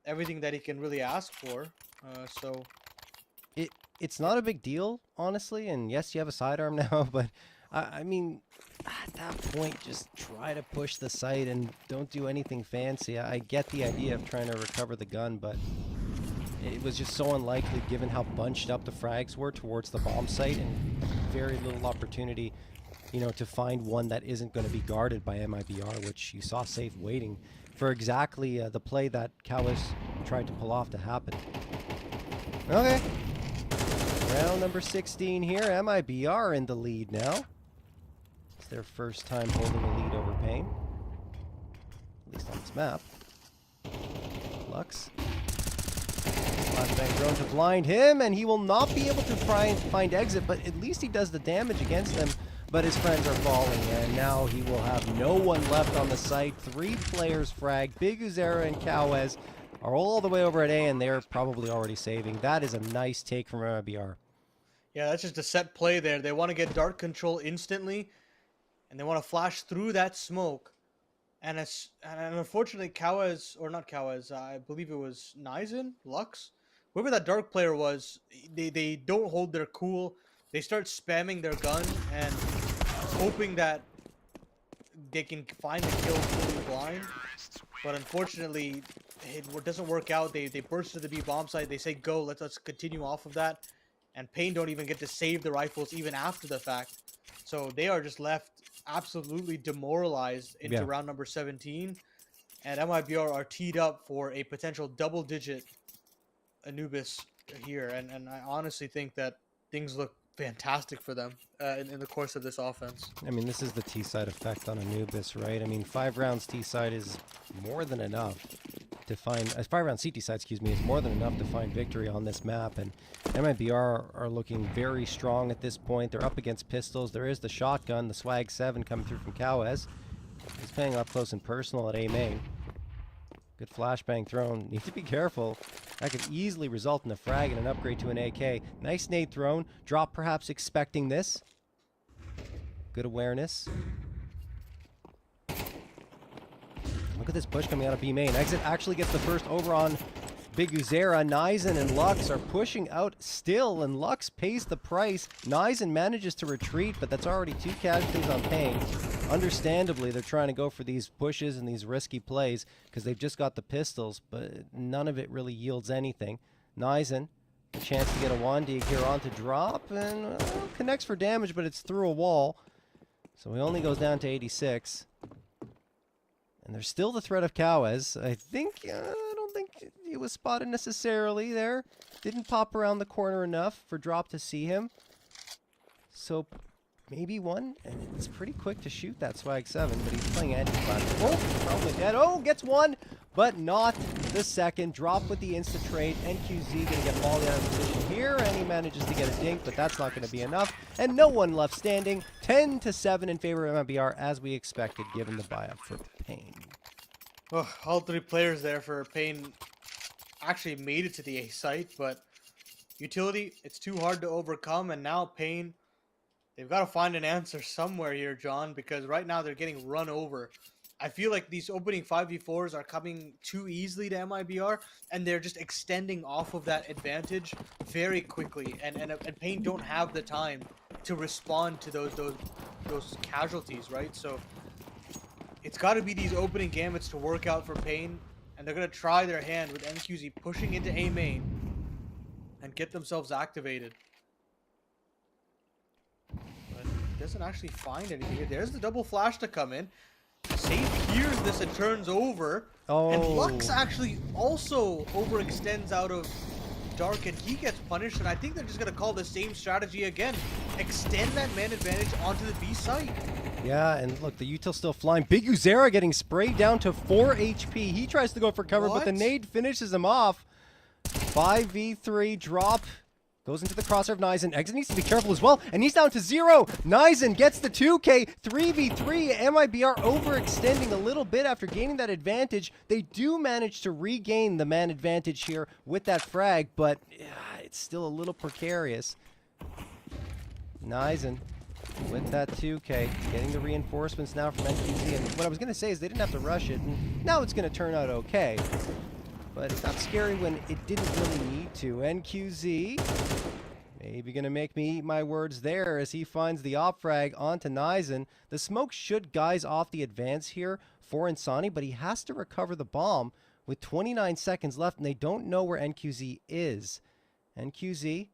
everything that he can really ask for. So It's not a big deal, honestly. And yes, you have a sidearm now, but I mean, at that point, just try to push the site and don't do anything fancy. I get the idea of trying to recover the gun, but it was just so unlikely given how bunched up the frags were towards the bomb site and very little opportunity, you know, to find one that isn't going to be guarded by MIBR, which you saw safe waiting for exactly the play that Cowis tried to pull off to happen. Okay. Round number 16 here. MIBR in the lead now. It's their first time holding a lead over Pain. At least on this map. Lux. Flashbang drone to blind him, and he will not be able to find exit, but at least he does the damage against them. But his friends are falling, and now he will have no one left on the site. 3 players frag. Big Uzera and Cowes are all the way over at A, and they're probably already saving. That is a nice take from MIBR. yeah, that's just a set play there. They want to get dark control instantly, and they want to flash through that smoke. And unfortunately, Cowes, or not Cowes, I believe it was Nizen, Lux, whoever that dark player was, they don't hold their cool. They start spamming their gun and hoping that they can find the kill fully blind. But unfortunately, it doesn't work out. They burst to the B bomb site. They say, go, let's continue off of that. And Pain don't even get to save the rifles even after the fact. So they are just left absolutely demoralized into round number 17. And MIBR are teed up for a potential double-digit Anubis here. And I honestly think that things look fantastic for them in the course of this offense. I mean, this is the T-side effect on Anubis, right? I mean, 5 rounds T-side is more than enough to find... 5 rounds CT side, excuse me, is more than enough to find victory on this map. And MIBR are looking very strong at this point. They're up against pistols. There is the shotgun, the Swag 7 coming through from Cowes. He's playing up close and personal at A main. Good flashbang thrown. Need to be careful. That could easily result in a frag and an upgrade to an AK. Nice nade thrown. Drop perhaps expecting this. Good awareness. Look at this push coming out of B main. Exit actually gets the first over on Big Uzera. Nizen and Lux are pushing out still, and Lux pays the price. Nizen manages to retreat, but that's already 2 casualties on Pain. Understandably, they're trying to go for these pushes and these risky plays because they've just got the pistols, but none of it really yields anything. Nizen, a chance to get a 1D here on to drop, and connects for damage, but it's through a wall. So he only goes down to 86. And there's still the threat of Cowes. I don't think he was spotted necessarily there. Didn't pop around the corner enough for Drop to see him. So maybe one, and it's pretty quick to shoot that Swag 7, but he's playing anti-platform. Oh, probably dead. Oh, gets one, but not the second. Drop with the insta-trade. NQZ gonna get volleyed out of position here, and he manages to get a dink, but that's not gonna be enough. And no one left standing. 10-7 in favor of MIBR, as we expected, given the buy-up for Pain. Oh, all 3 players there for Pain actually made it to the A site, but utility, it's too hard to overcome, and now Pain, they've got to find an answer somewhere here, John, because right now they're getting run over. I feel like these opening 5v4s are coming too easily to MIBR, and they're just extending off of that advantage very quickly, and Pain don't have the time to respond to those casualties, right? So it's got to be these opening gambits to work out for Pain, and they're going to try their hand with NQZ pushing into A main and get themselves activated. But he doesn't actually find anything here. There's the double flash to come in. Safe hears this and turns over. Oh. And Lux actually also overextends out of Dark, and he gets punished, and I think they're just going to call the same strategy again. Extend that man advantage onto the B site. Yeah, and look, the util still flying. Big Uzera getting sprayed down to 4 HP. He tries to go for cover, but the nade finishes him off. 5v3 drop. Goes into the crosshair of Nizen. Exit needs to be careful as well, and he's down to 0. Nizen gets the 2K. 3v3. MIBR overextending a little bit after gaining that advantage. They do manage to regain the man advantage here with that frag, but it's still a little precarious. Nizen with that 2K, getting the reinforcements now from NQZ. And what I was going to say is they didn't have to rush it, and now it's going to turn out okay. But it got scary when it didn't really need to. NQZ maybe going to make me eat my words there as he finds the op frag onto Nizen. The smoke should guys off the advance here for Insani, but he has to recover the bomb with 29 seconds left, and they don't know where NQZ is. NQZ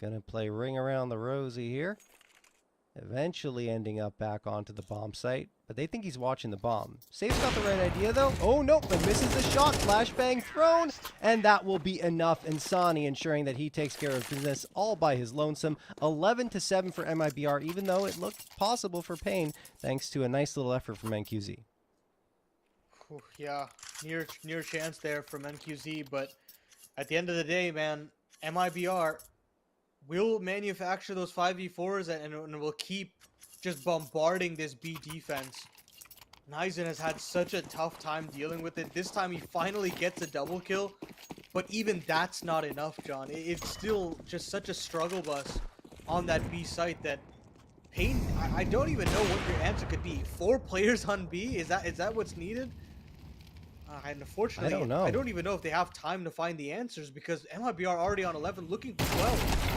gonna play ring around the rosy here, eventually ending up back onto the bomb site, but they think he's watching the bomb. Safe's got the right idea though. Oh no, but misses the shot. Flashbang thrown, and that will be enough. Insani ensuring that he takes care of business all by his lonesome. 11-7 for MIBR, even though it looked possible for Pain, thanks to a nice little effort from NQZ. Yeah, near chance there from NQZ, but at the end of the day, man, MIBR will manufacture those 5v4s and will keep just bombarding this B defense. Nizen has had such a tough time dealing with it. This time he finally gets a double kill, but even that's not enough, John. It's still just such a struggle bus on that B site that Pain, I don't even know what your answer could be. 4 players on B? Is that what's needed? And unfortunately, I don't know. I don't even know if they have time to find the answers because MIBR are already on 11 looking for 12.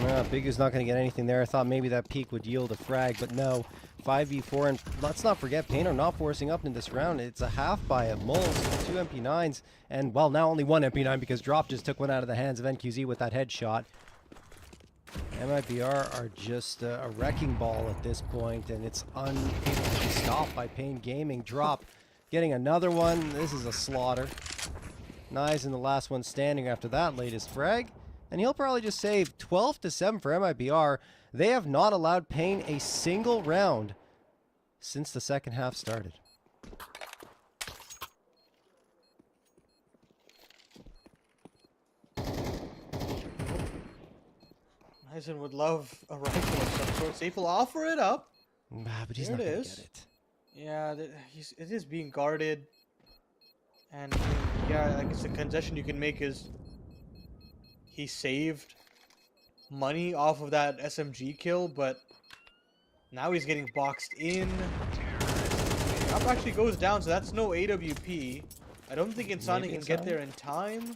Yeah, Bigu's not going to get anything there. I thought maybe that peak would yield a frag, but no. 5v4, and let's not forget, Pain are not forcing up in this round. It's a half by at Moles, 2 MP9s, and, well, now only 1 MP9 because Drop just took one out of the hands of NQZ with that headshot. MIBR are just a wrecking ball at this point, and it's unable to be stopped by Pain Gaming. Drop getting another one. This is a slaughter. Nice in the last one standing after that latest frag. And he'll probably just save 12-7 for MIBR. They have not allowed Pain a single round since the second half started. Nizen would love a rifle of some sort. Safe will offer it up. But he's There not it going to is. get it. Yeah, it is being guarded. And yeah, I guess the concession you can make is he saved money off of that SMG kill, but now he's getting boxed in. Up actually goes down, so that's no AWP. I don't think Insani Maybe can get Insani? there in time.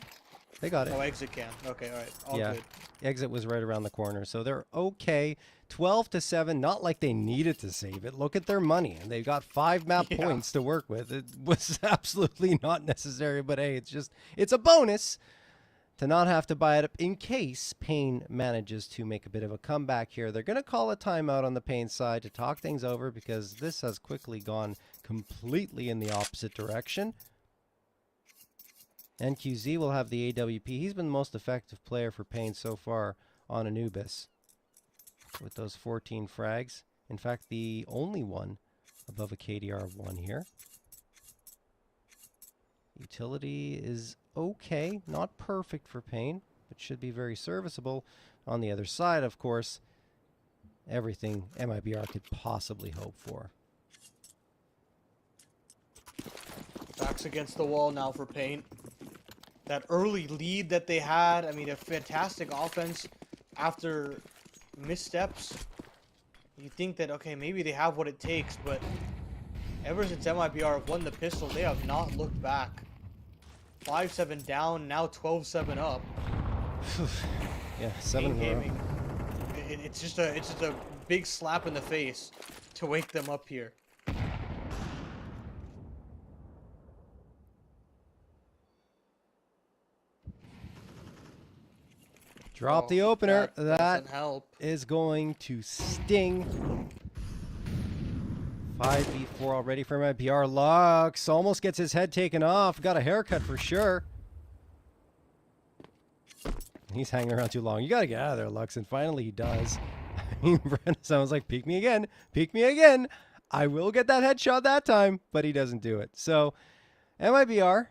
They got it. Oh, exit can. Okay, alright. All Yeah. good. Exit was right around the corner, so they're okay. 12-7, not like they needed to save it. Look at their money, and they've got 5 map Yeah. points to work with. It was absolutely not necessary, but hey, it's a bonus to not have to buy it up in case Pain manages to make a bit of a comeback here. They're going to call a timeout on the Pain side to talk things over because this has quickly gone completely in the opposite direction. NQZ will have the AWP. He's been the most effective player for Pain so far on Anubis with those 14 frags. In fact, the only one above a KDR of 1 here. Utility is okay, not perfect for Pain, but should be very serviceable. On the other side, of course, everything MIBR could possibly hope for. Backs against the wall now for Pain. That early lead that they had, I mean, a fantastic offense after missteps. You think that, okay, maybe they have what it takes, but ever since MIBR have won the pistol, they have not looked back. 5-7 down, now 12-7 up. Yeah, 7 Pain in a row. Gaming. It's just a big slap in the face to wake them up here. Drop Oh, the opener. that That doesn't help. is going to sting. 5v4 already for MIBR. Lux almost gets his head taken off. Got a haircut for sure. He's hanging around too long. You got to get out of there, Lux. And finally he does. I mean, Brennan was like, peek me again. Peek me again. I will get that headshot that time. But he doesn't do it. So, MIBR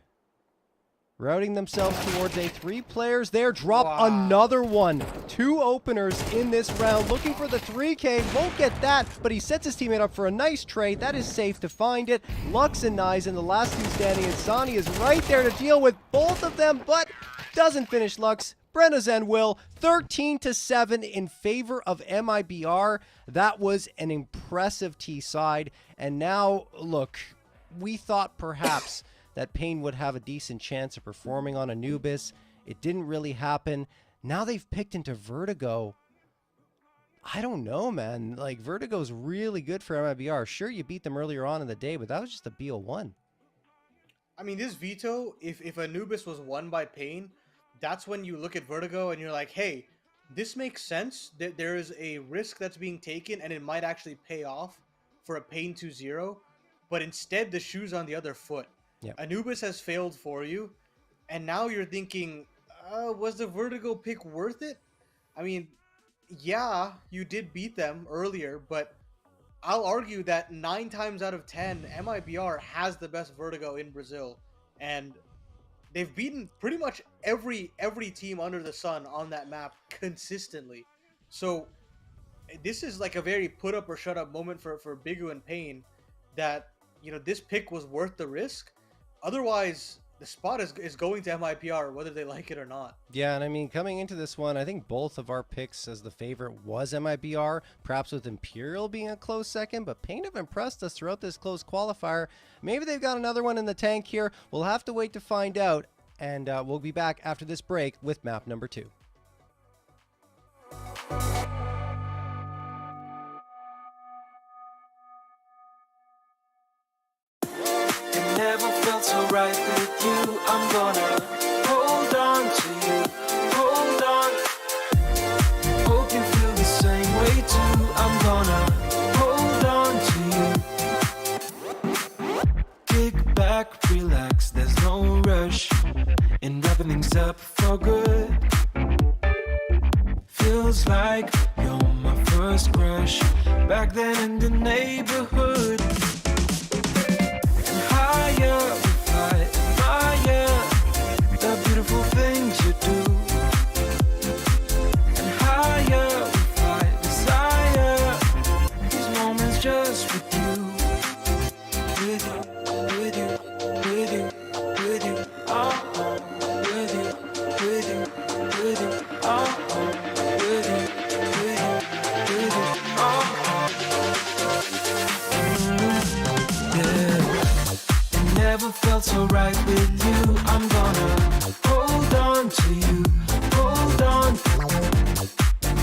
routing themselves towards a 3 players there. Drop Wow. another one. 2 openers in this round. Looking for the 3K. Won't get that, but he sets his teammate up for a nice trade. That is safe to find it. Lux and Nizen, the last 2 standing, and Sani is right there to deal with both of them, but doesn't finish Lux. Brenna's and Will, 13-7 in favor of MIBR. That was an impressive T side. And now, look, we thought perhaps that Pain would have a decent chance of performing on Anubis. It didn't really happen. Now they've picked into Vertigo. I don't know, man. Like, Vertigo's really good for MIBR. Sure, you beat them earlier on in the day, but that was just a BO1. I mean, this Veto, if Anubis was won by Pain, that's when you look at Vertigo and you're like, hey, this makes sense. There is a risk that's being taken and it might actually pay off for a Pain 2-0. But instead, the shoe's on the other foot. Yeah. Anubis has failed for you. And now you're thinking, was the Vertigo pick worth it? I mean, yeah, you did beat them earlier, but I'll argue that 9 times out of 10, MIBR has the best Vertigo in Brazil. And they've beaten pretty much every team under the sun on that map consistently. So this is like a very put up or shut up moment for Bigu and Pain, that, you know, this pick was worth the risk. Otherwise, the spot is going to MIPR, whether they like it or not. Yeah, and I mean, coming into this one, I think both of our picks as the favorite was MIBR, perhaps with Imperial being a close second, but Pain have impressed us throughout this close qualifier. Maybe they've got another one in the tank here. We'll have to wait to find out, and we'll be back after this break with map number 2. Never felt so right with you. I'm gonna hold on to you. Hold on. Hope you feel the same way too. I'm gonna hold on to you. Kick back, relax, there's no rush. And wrapping things up for good. Feels like you're my first crush. Back then in the neighborhood. Higher, I admire the beautiful things you do. And higher, I desire these moments just with you. With you, with you, with you, with you, oh, with you, with you, with you, oh, with you, with you, with you, oh, yeah. Never felt so right with you. I'm gonna hold on to you. Hold on.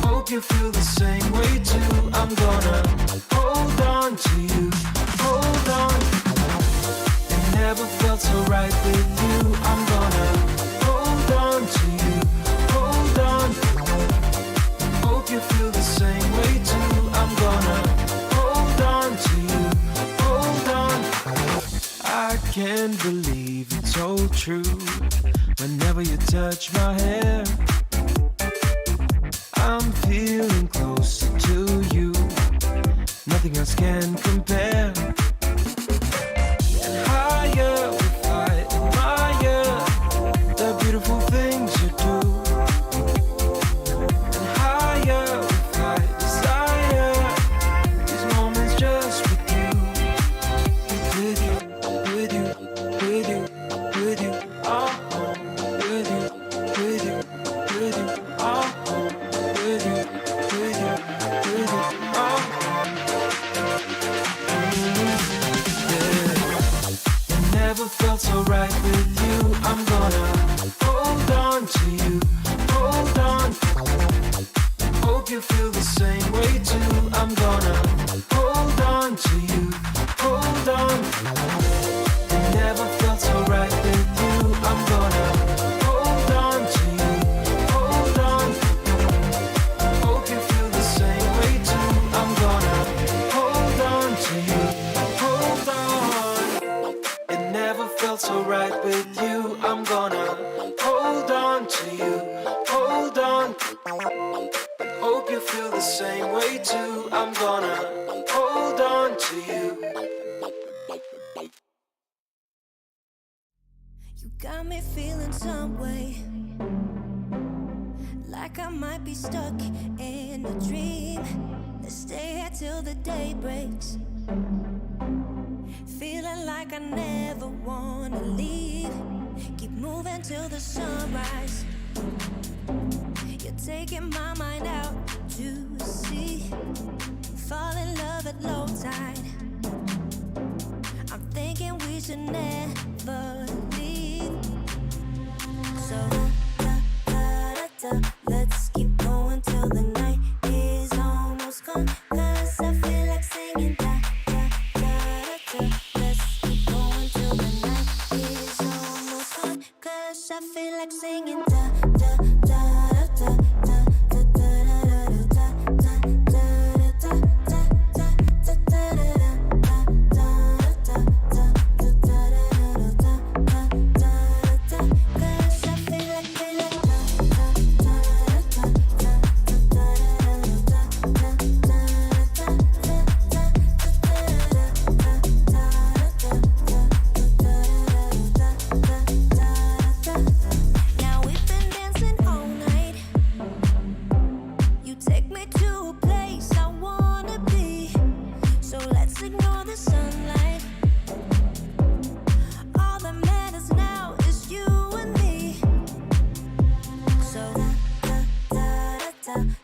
Hope you feel the same way too. I'm gonna hold on to you. Hold on. It never felt so right with you. I'm gonna hold on to you. Hold on. Hope you feel the same way too. I'm gonna hold on to you. Hold on. I can't believe it's so true. Whenever you touch my hair, I'm feeling closer to you. Nothing else can compare. And higher, I admire the beautiful things you do. And higher, I desire these moments just with you. With you, with you, with you, with you, oh, with you, with you, with you, oh, with you, with you, with you, oh, yeah. It never felt so right with you. I'm gonna hold on to you, hold on. Hope you feel the same way too. I'm gonna hold on to you, hold on. It never felt so right with you. I'm gonna hold on to you, hold on. Hope you feel the same way too. I'm gonna hold on to you, hold on. It never felt so right with you. I'm gonna hold on to you, hold on. Hope you feel the same way too. I'm gonna hold on to you. You got me feeling some way, like I might be stuck in a dream. Let's stay here till the day breaks, feeling like I never wanna leave. Keep moving till the sunrise. taking my mind out to sea. Fall in love at low tide. I'm thinking we should never leave. So let's keep going till the night is almost gone. 'Cause I feel like singing Let's keep going till the night is almost gone. 'Cause I feel like singing Now we've been dancing all night. You take me to a place I wanna be. So let's ignore the sunlight. All that matters now is you and me. So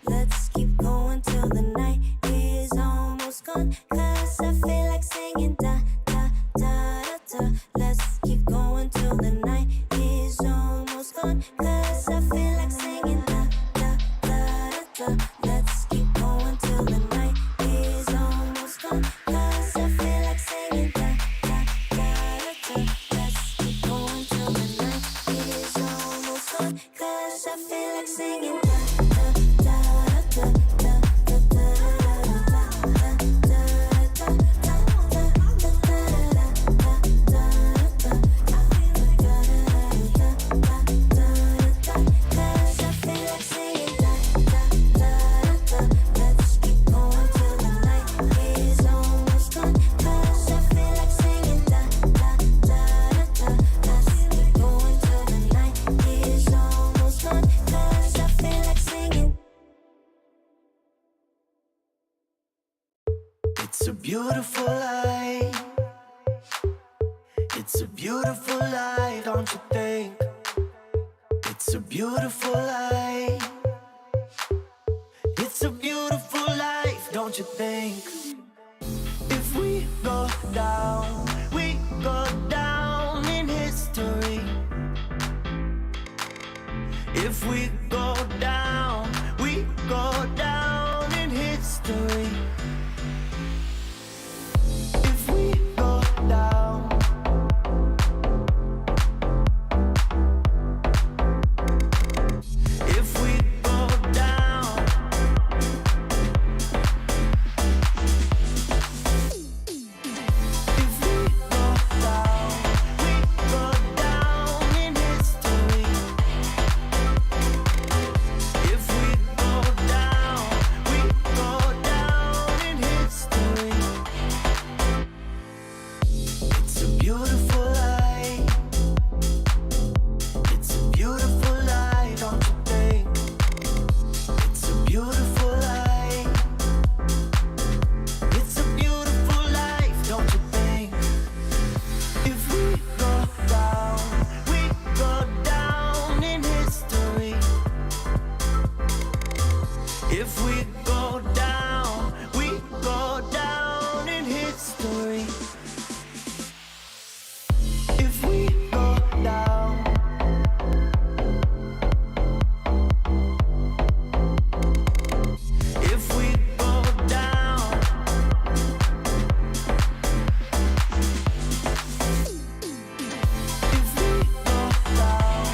let's keep going till the night is almost gone. 'Cause I feel like singing Let's keep going till the night is almost gone. 'Cause I feel like singing Let's keep going till the night is almost gone. 'Cause I feel like singing Let's keep going till the night is almost gone. 'Cause I feel like singing It's a beautiful life. It's a beautiful life, don't you think? It's a beautiful life. It's a beautiful life, don't you think? If we go down, we go down in history. If we go down, we go down in history. If we go down, if we go down, if we go down, we go down in history. If we go down, we go down in history. It's a beautiful life. It's a beautiful life, don't you think? It's a beautiful life. It's a beautiful life, don't you think? If we go down, we go down in history. If we go down, we go down in history. If we go down, if we go down, if we go down,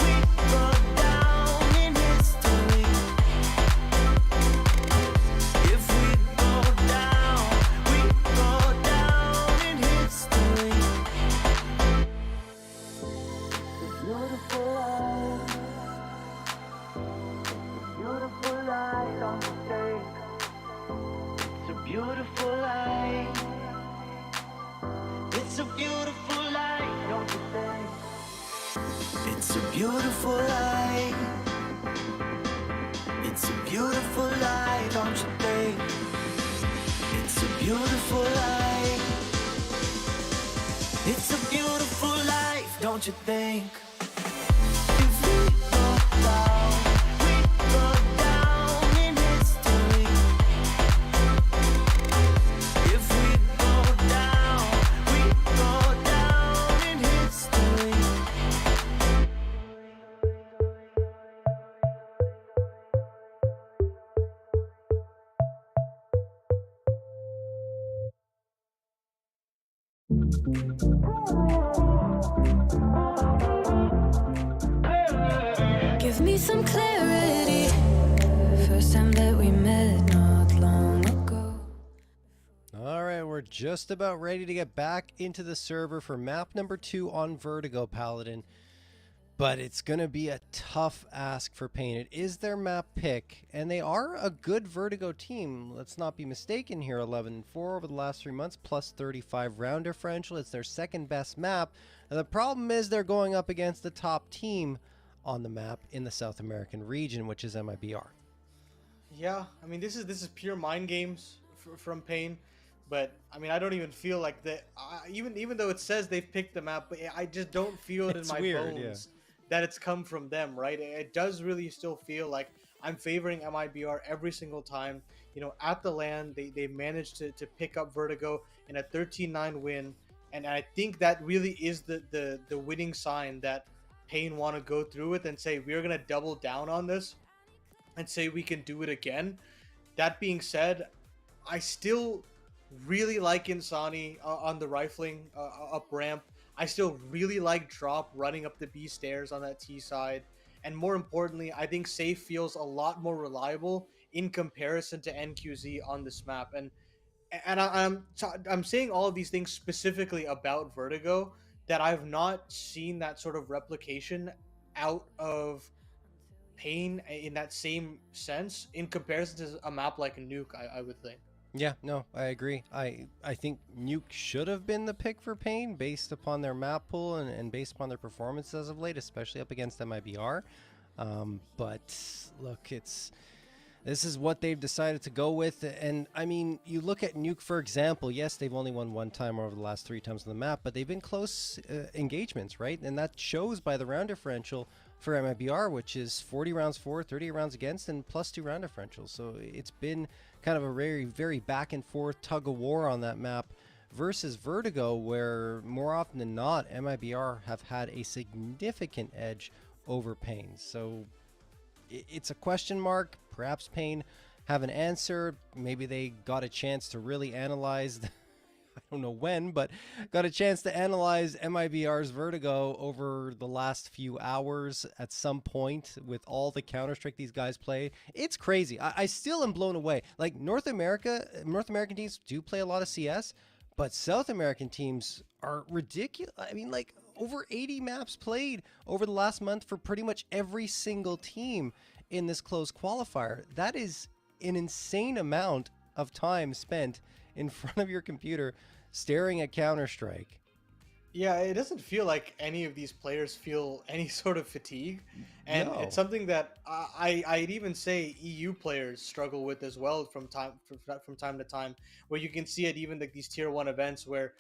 we go down in history. If we go down, we go down in history. Beautiful life. Beautiful life, don't you think? It's a beautiful life. It's a beautiful life, don't you think? It's a beautiful life. It's a beautiful life, don't you think? It's a beautiful life. It's a beautiful life, don't you think? If we go down, we go Give me some clarity. First time that we met not long ago. All right, we're just about ready to get back into the server for map number 2 on Vertigo, Paladin. But it's going to be a tough ask for Pain. It is their map pick, and they are a good Vertigo team. Let's not be mistaken here. 11-4 over the last 3 months, plus 35 round differential. It's their second best map. And the problem is they're going up against the top team on the map in the South American region, which is MIBR. Yeah, I mean, this is pure mind games from Pain, but I mean, I don't even feel like that. Even though it says they've picked the map, but I just don't feel it in my bones that it's come from them, right? It does really still feel like I'm favoring MIBR every single time. You know, at the LAN, they managed to pick up Vertigo in a 13-9 win, and I think that really is the winning sign that Pain want to go through with and say we're gonna double down on this and say we can do it again. That being said, I still really like Insani on the rifling up ramp. I still really like Drop running up the B stairs on that T side. And more importantly, I think Safe feels a lot more reliable in comparison to NQZ on this map. I'm saying all of these things specifically about Vertigo that I've not seen that sort of replication out of Pain in that same sense in comparison to a map like Nuke, I would think. Yeah, no, I agree. I think Nuke should have been the pick for Pain based upon their map pool and based upon their performance as of late, especially up against MIBR. But look, this is what they've decided to go with. And I mean, you look at Nuke, for example. Yes, they've only won one time over the last 3 times on the map, but they've been close engagements, right? And that shows by the round differential for MIBR, which is 40 rounds for, 30 rounds against, and +2 round differential. So it's been kind of a very, very back and forth tug of war on that map versus Vertigo, where more often than not, MIBR have had a significant edge over Pain. So it's a question mark. Perhaps Pain have an answer. Maybe they got a chance to really analyze I don't know when, but got a chance to analyze MIBR's Vertigo over the last few hours at some point with all the Counter-Strike these guys play. It's crazy. I still am blown away. Like North American teams do play a lot of CS, but South American teams are ridiculous. I mean, like over 80 maps played over the last month for pretty much every single team in this closed qualifier. That is an insane amount of time spent in front of your computer staring at Counter-Strike. Yeah, it doesn't feel like any of these players feel any sort of fatigue, and No. it's something that I'd even say EU players struggle with as well from time to time, where you can see it even like these tier 1 events where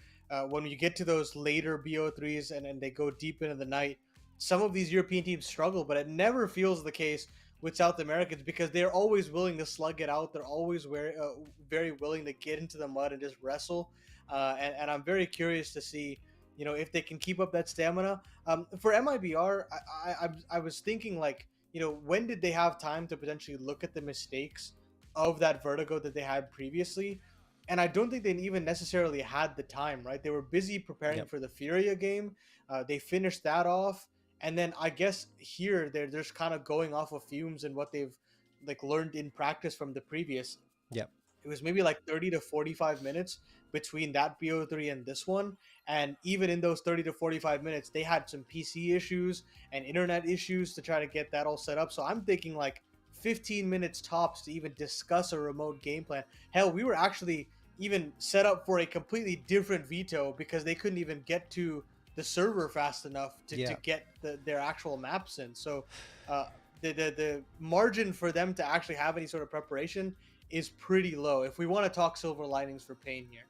when you get to those later BO3s and they go deep into the night, some of these European teams struggle, but it never feels the case with South Americans because they're always willing to slug it out. They're always very willing to get into the mud and just wrestle. And I'm very curious to see, you know, if they can keep up that stamina. For MIBR, I was thinking like, you know, when did they have time to potentially look at the mistakes of that Vertigo that they had previously? And I don't think they even necessarily had the time, right? They were busy preparing for the Furia game. They finished that off. And then I guess here they're just kind of going off of fumes and what they've like learned in practice from the previous. Yep. It was maybe like 30 to 45 minutes between that BO3 and this one. And even in those 30 to 45 minutes, they had some PC issues and internet issues to try to get that all set up. So I'm thinking like 15 minutes tops to even discuss a remote game plan. Hell, we were actually even set up for a completely different Veto because they couldn't even get to the server fast enough to get their actual maps in. So the margin for them to actually have any sort of preparation is pretty low if we want to talk silver linings for Pain here.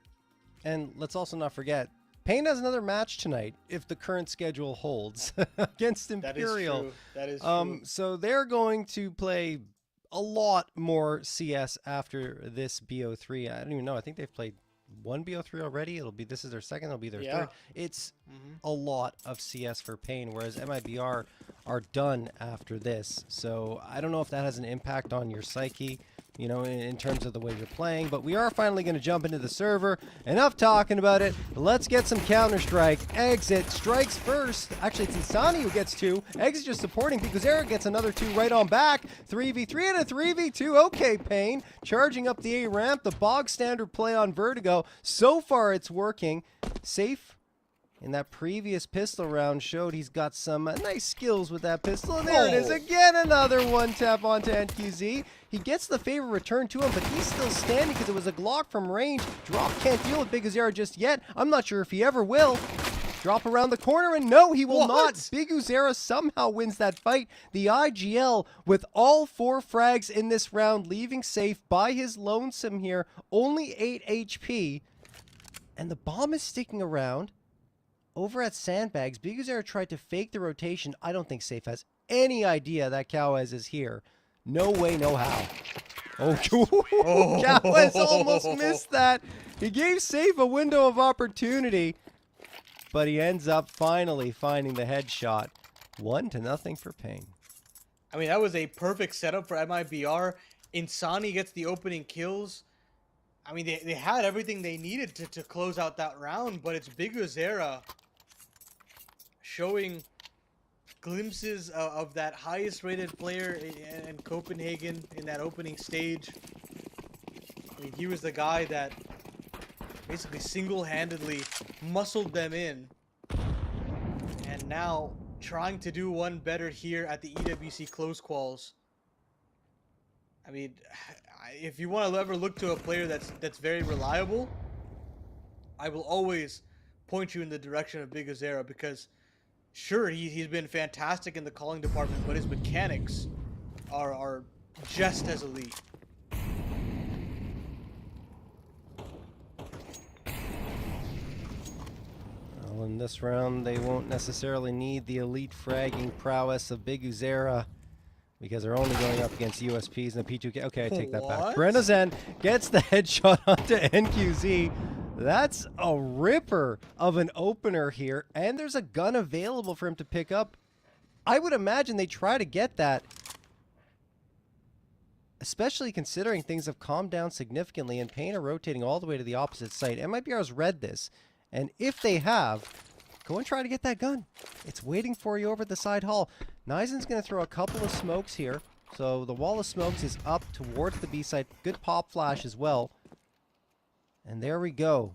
And let's also not forget, Pain has another match tonight if the current schedule holds against Imperial. That is true. So they're going to play a lot more CS after this BO3. I don't even know. I think they've played one BO3 already. This is their second. It'll be their third. It's a lot of CS for Pain, whereas MIBR are done after this. So I don't know if that has an impact on your psyche. you know, in terms of the way you're playing. But we are finally going to jump into the server. Enough talking about it. Let's get some Counter-Strike. Exit strikes first. Actually, it's Insani who gets 2. Exit just supporting because Eric gets another 2 right on back. 3v3 and a 3v2. Okay, Pain. Charging up the A ramp. The bog standard play on Vertigo. So far, it's working. Safe. In that previous pistol round showed he's got some nice skills with that pistol. And there it is again, another one tap onto NQZ. He gets the favor returned to him, but he's still standing because it was a Glock from range. Drop can't deal with Big Uzera just yet. I'm not sure if he ever will. Drop around the corner, and no, he will not. Big Uzera somehow wins that fight. The IGL with all 4 frags in this round, leaving Safe by his lonesome here. Only 8 HP. And the bomb is sticking around. Over at Sandbags, Big Uzera tried to fake the rotation. I don't think Safe has any idea that Cowes is here. No way, no how. Oh, Cowes almost missed that. He gave Safe a window of opportunity, but he ends up finally finding the headshot. 1-0 for Pain. I mean, that was a perfect setup for MIBR. Insani gets the opening kills. I mean, they had everything they needed to close out that round, but it's Big Uzera showing glimpses of that highest rated player in Copenhagen in that opening stage. I mean, he was the guy that basically single-handedly muscled them in. And now trying to do one better here at the EWC close quals. I mean, if you want to ever look to a player that's very reliable, I will always point you in the direction of Big Uzera because sure, he's been fantastic in the calling department, but his mechanics are just as elite. Well, in this round, they won't necessarily need the elite fragging prowess of Big Uzera because they're only going up against USPs and the P2K. Okay, I take that back. Brenda Zen gets the headshot onto NQZ. That's a ripper of an opener here, and there's a gun available for him to pick up. I would imagine they try to get that, especially considering things have calmed down significantly and Pain are rotating all the way to the opposite site. MIBR has read this, and if they have, go and try to get that gun. It's waiting for you over at the side hall. Nizen's going to throw a couple of smokes here, so the wall of smokes is up towards the B site. Good pop flash as well. And there we go.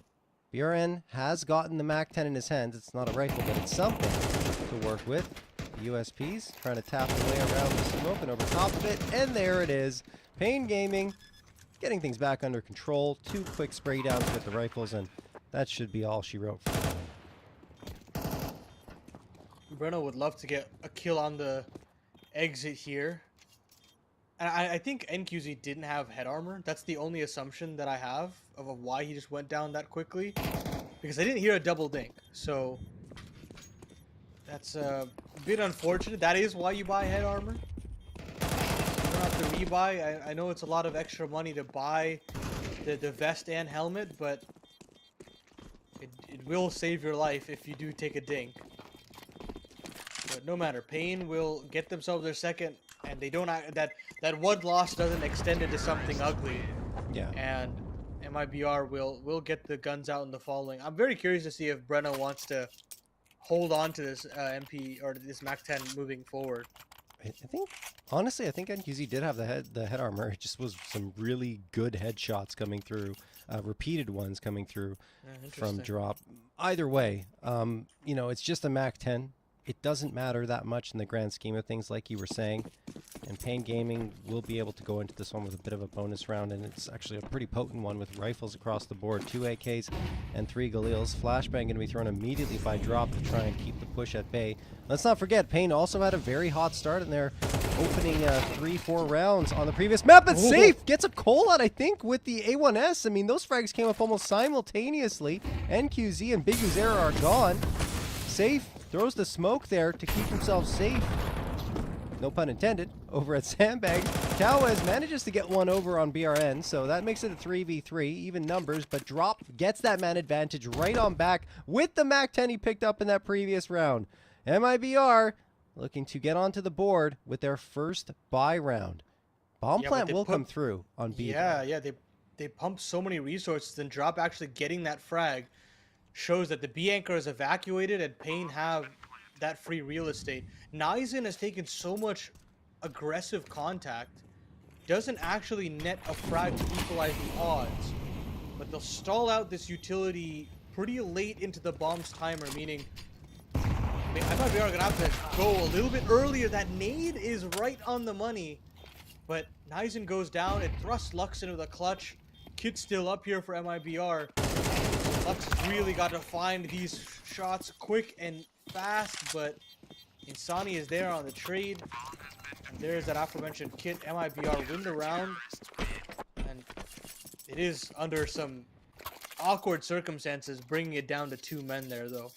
BRN has gotten the MAC-10 in his hands. It's not a rifle, but it's something to work with. The USPs trying to tap their way around the smoke and over top of it. And there it is. Pain Gaming getting things back under control. 2 quick spray downs with the rifles, and that should be all she wrote for them. Breno would love to get a kill on the exit here. And I think NQZ didn't have head armor. That's the only assumption that I have of why he just went down that quickly. Because I didn't hear a double dink. So that's a bit unfortunate. That is why you buy head armor. You don't have to rebuy. I know it's a lot of extra money to buy the vest and helmet, but it will save your life if you do take a dink. But no matter, Pain will get themselves their second, and they don't that one loss doesn't extend into something ugly. Yeah. And MIBR will get the guns out in the following. I'm very curious to see if Brenna wants to hold on to this MP or this MAC-10 moving forward. I think, honestly, I think NQZ did have the head armor. It just was some really good headshots coming through, repeated ones coming through from drop. Either way, you know, it's just a MAC-10. It doesn't matter that much in the grand scheme of things, like you were saying. And Pain Gaming will be able to go into this one with a bit of a bonus round, and it's actually a pretty potent one with rifles across the board. 2 AKs and 3 Galils. Flashbang going to be thrown immediately by drop to try and keep the push at bay. Let's not forget, Pain also had a very hot start in their opening 3-4 rounds on the previous map. But Safe gets a call out, I think, with the A1S. I mean, those frags came up almost simultaneously. NQZ and Big Uzera are gone. Safe throws the smoke there to keep himself safe. No pun intended. Over at Sandbags, Cowes manages to get one over on BRN, so that makes it a 3v3, even numbers, but Drop gets that man advantage right on back with the MAC-10 he picked up in that previous round. MIBR looking to get onto the board with their first buy round. Bomb Yeah, but plant they will come put- through on B. Yeah, yeah, they pump so many resources, and Drop actually getting that frag shows that the B anchor is evacuated and Pain have that free real estate. Nizen has taken so much aggressive contact, doesn't actually net a frag to equalize the odds, but they'll stall out this utility pretty late into the bomb's timer, meaning I might be gonna have to go a little bit earlier. That nade is right on the money, but Nizen goes down. It thrusts Lux into the clutch. Kid's still up here for MIBR. Lux has really got to find these shots quick and fast, but Insani is there on the trade. And there's that aforementioned Kid. MIBR win the round. And it is under some awkward circumstances, bringing it down to 2 men there, though.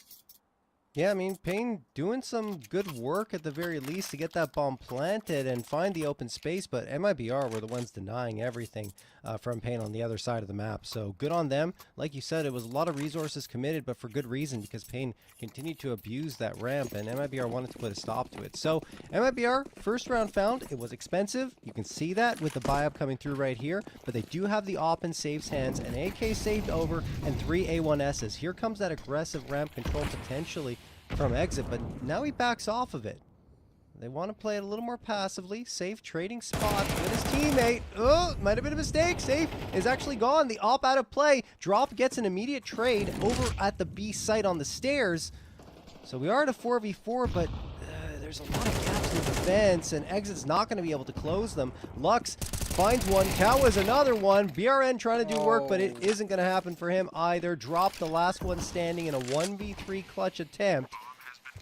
Yeah, I mean, Payne doing some good work at the very least to get that bomb planted and find the open space, but MIBR were the ones denying everything from Payne on the other side of the map. So good on them. Like you said, it was a lot of resources committed, but for good reason, because Payne continued to abuse that ramp, and MIBR wanted to put a stop to it. So MIBR, first round found. It was expensive. You can see that with the buy-up coming through right here, but they do have the op in Save's hands, an AK saved over, and 3 A1Ss. Here comes that aggressive ramp control potentially from Exit, but now he backs off of it. They want to play it a little more passively. Safe trading spots with his teammate. Oh, might have been a mistake. Safe is actually gone. The op out of play. Drop gets an immediate trade over at the B site on the stairs. So we are at a 4v4, but there's a lot of gaps in the defense, and Exit's not going to be able to close them. Lux finds one. Kawa's another one. BRN trying to do work, but it isn't going to happen for him either. Dropped the last one standing in a 1v3 clutch attempt.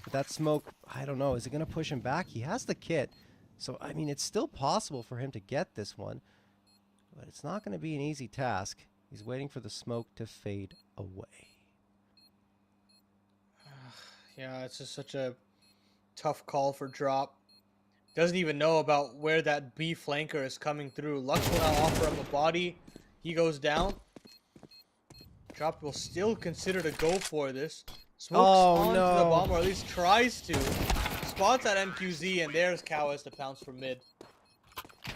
But that smoke, I don't know. Is it going to push him back? He has the kit. So, I mean, it's still possible for him to get this one. But it's not going to be an easy task. He's waiting for the smoke to fade away. Yeah, it's just such a tough call for Drop. Doesn't even know about where that B flanker is coming through. Lux will now offer up a body. He goes down. Drop will still consider to go for this. Smokes onto the bomb, or at least tries to. Spots at NQZ, and there's Kawas to pounce from mid.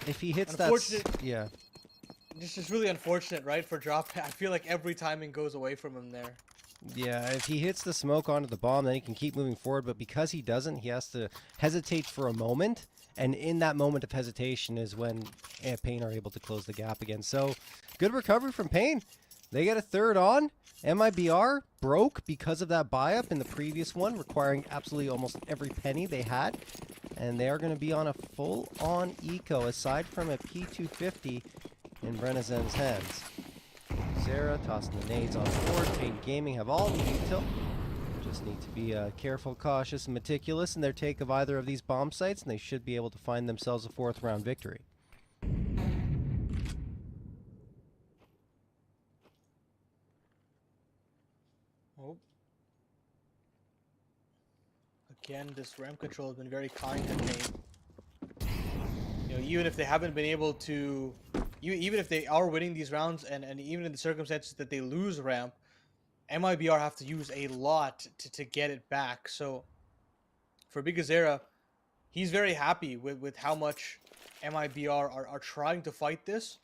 If he hits that... Yeah. This is really unfortunate, right, for Drop. I feel like every timing goes away from him there. Yeah, if he hits the smoke onto the bomb, then he can keep moving forward. But because he doesn't, he has to hesitate for a moment. And in that moment of hesitation is when Payne are able to close the gap again. So, good recovery from Payne. They get a third on. MIBR broke because of that buy-up in the previous one, requiring absolutely almost every penny they had. And they are going to be on a full-on eco, aside from a P250 in Brenezen's hands. Zera tossing the nades on board. Payne Gaming have all the util. Just need to be careful, cautious, and meticulous in their take of either of these bomb sites, and they should be able to find themselves a 4th round victory. Oh. Again, this ramp control has been very kind to Payne. You know, even if they haven't been able to, even if they are winning these rounds, and even in the circumstances that they lose ramp, MIBR have to use a lot to get it back. So for Bigazera, he's very happy with how much MIBR are trying to fight this.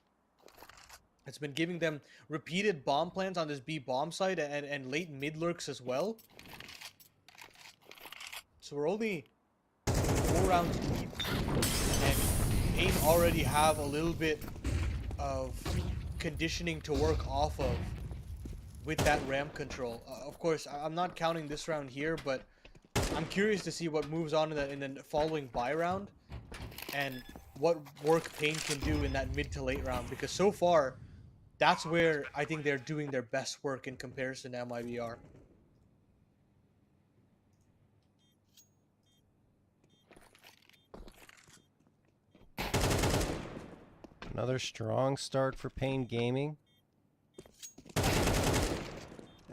It's been giving them repeated bomb plans on this B bomb site and late mid lurks as well. So we're only 4 rounds deep, and Payne already have a little bit of conditioning to work off of with that ramp control. Of course, I'm not counting this round here, but I'm curious to see what moves on in the following buy round and what work Payne can do in that mid to late round, because so far, that's where I think they're doing their best work in comparison to MIBR. Another strong start for Payne Gaming.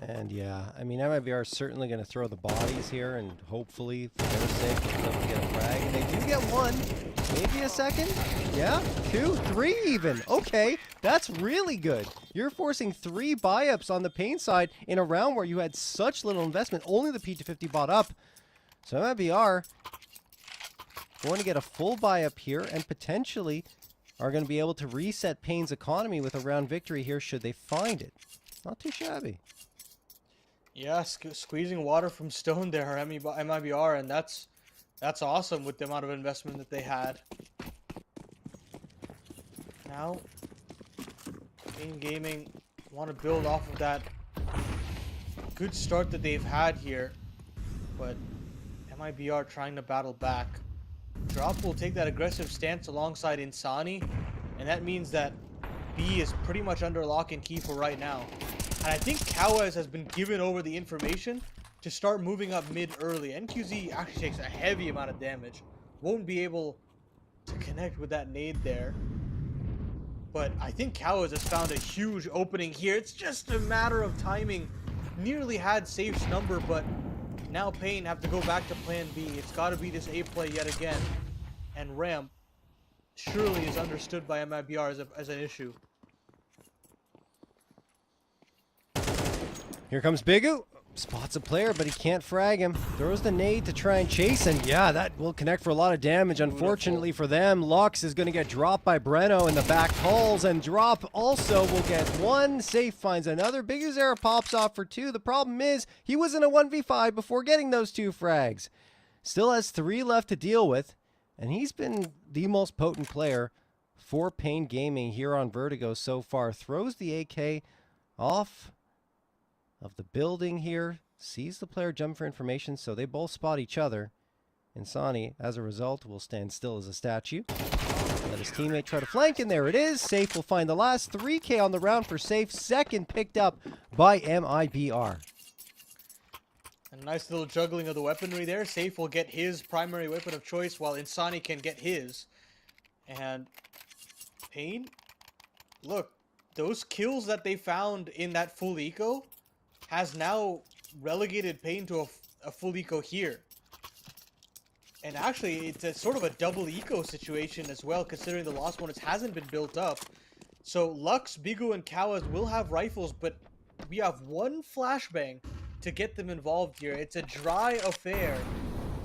And yeah, I mean, MIBR is certainly going to throw the bodies here, and hopefully, for their sake, they'll get a frag. And they do get one, maybe a second. Yeah, 2, 3 even. Okay, that's really good. You're forcing 3 buy-ups on the Payne side in a round where you had such little investment. Only the P250 bought up. So MIBR going to get a full buy-up here and potentially are going to be able to reset Payne's economy with a round victory here should they find it. Not too shabby. Yeah, squeezing water from stone there, MIBR, and that's awesome with the amount of investment that they had. Now, Payne Gaming want to build off of that good start that they've had here, but MIBR trying to battle back. Drop will take that aggressive stance alongside Insani, and that means that B is pretty much under lock and key for right now. And I think Kawaz has been given over the information to start moving up mid early. NQZ actually takes a heavy amount of damage. Won't be able to connect with that nade there. But I think Kawaz has found a huge opening here. It's just a matter of timing. Nearly had Safe's number, but now Payne have to go back to plan B. It's got to be this A play yet again. And ramp surely is understood by MIBR as an issue. Here comes Bigu. Spots a player, but he can't frag him. Throws the nade to try and chase, and yeah, that will connect for a lot of damage. Unfortunately for them, Lux is going to get dropped by Breno in the back halls, and Drop also will get one. Safe finds another. Bigu's arrow pops off for 2. The problem is, he was in a 1v5 before getting those 2 frags. Still has 3 left to deal with, and he's been the most potent player for Payne Gaming here on Vertigo so far. Throws the AK off of the building here, sees the player jump for information, so they both spot each other. Insani, as a result, will stand still as a statue. Let his teammate try to flank, and there it is. Safe will find the last 3K on the round for Safe. Second picked up by MIBR. A nice little juggling of the weaponry there. Safe will get his primary weapon of choice while Insani can get his. And Payne, look, those kills that they found in that full eco has now relegated Payne to a full eco here. And actually, it's a sort of a double eco situation as well, considering the lost bonus hasn't been built up. So Lux, Bigu, and Kawaz will have rifles, but we have one flashbang to get them involved here. It's a dry affair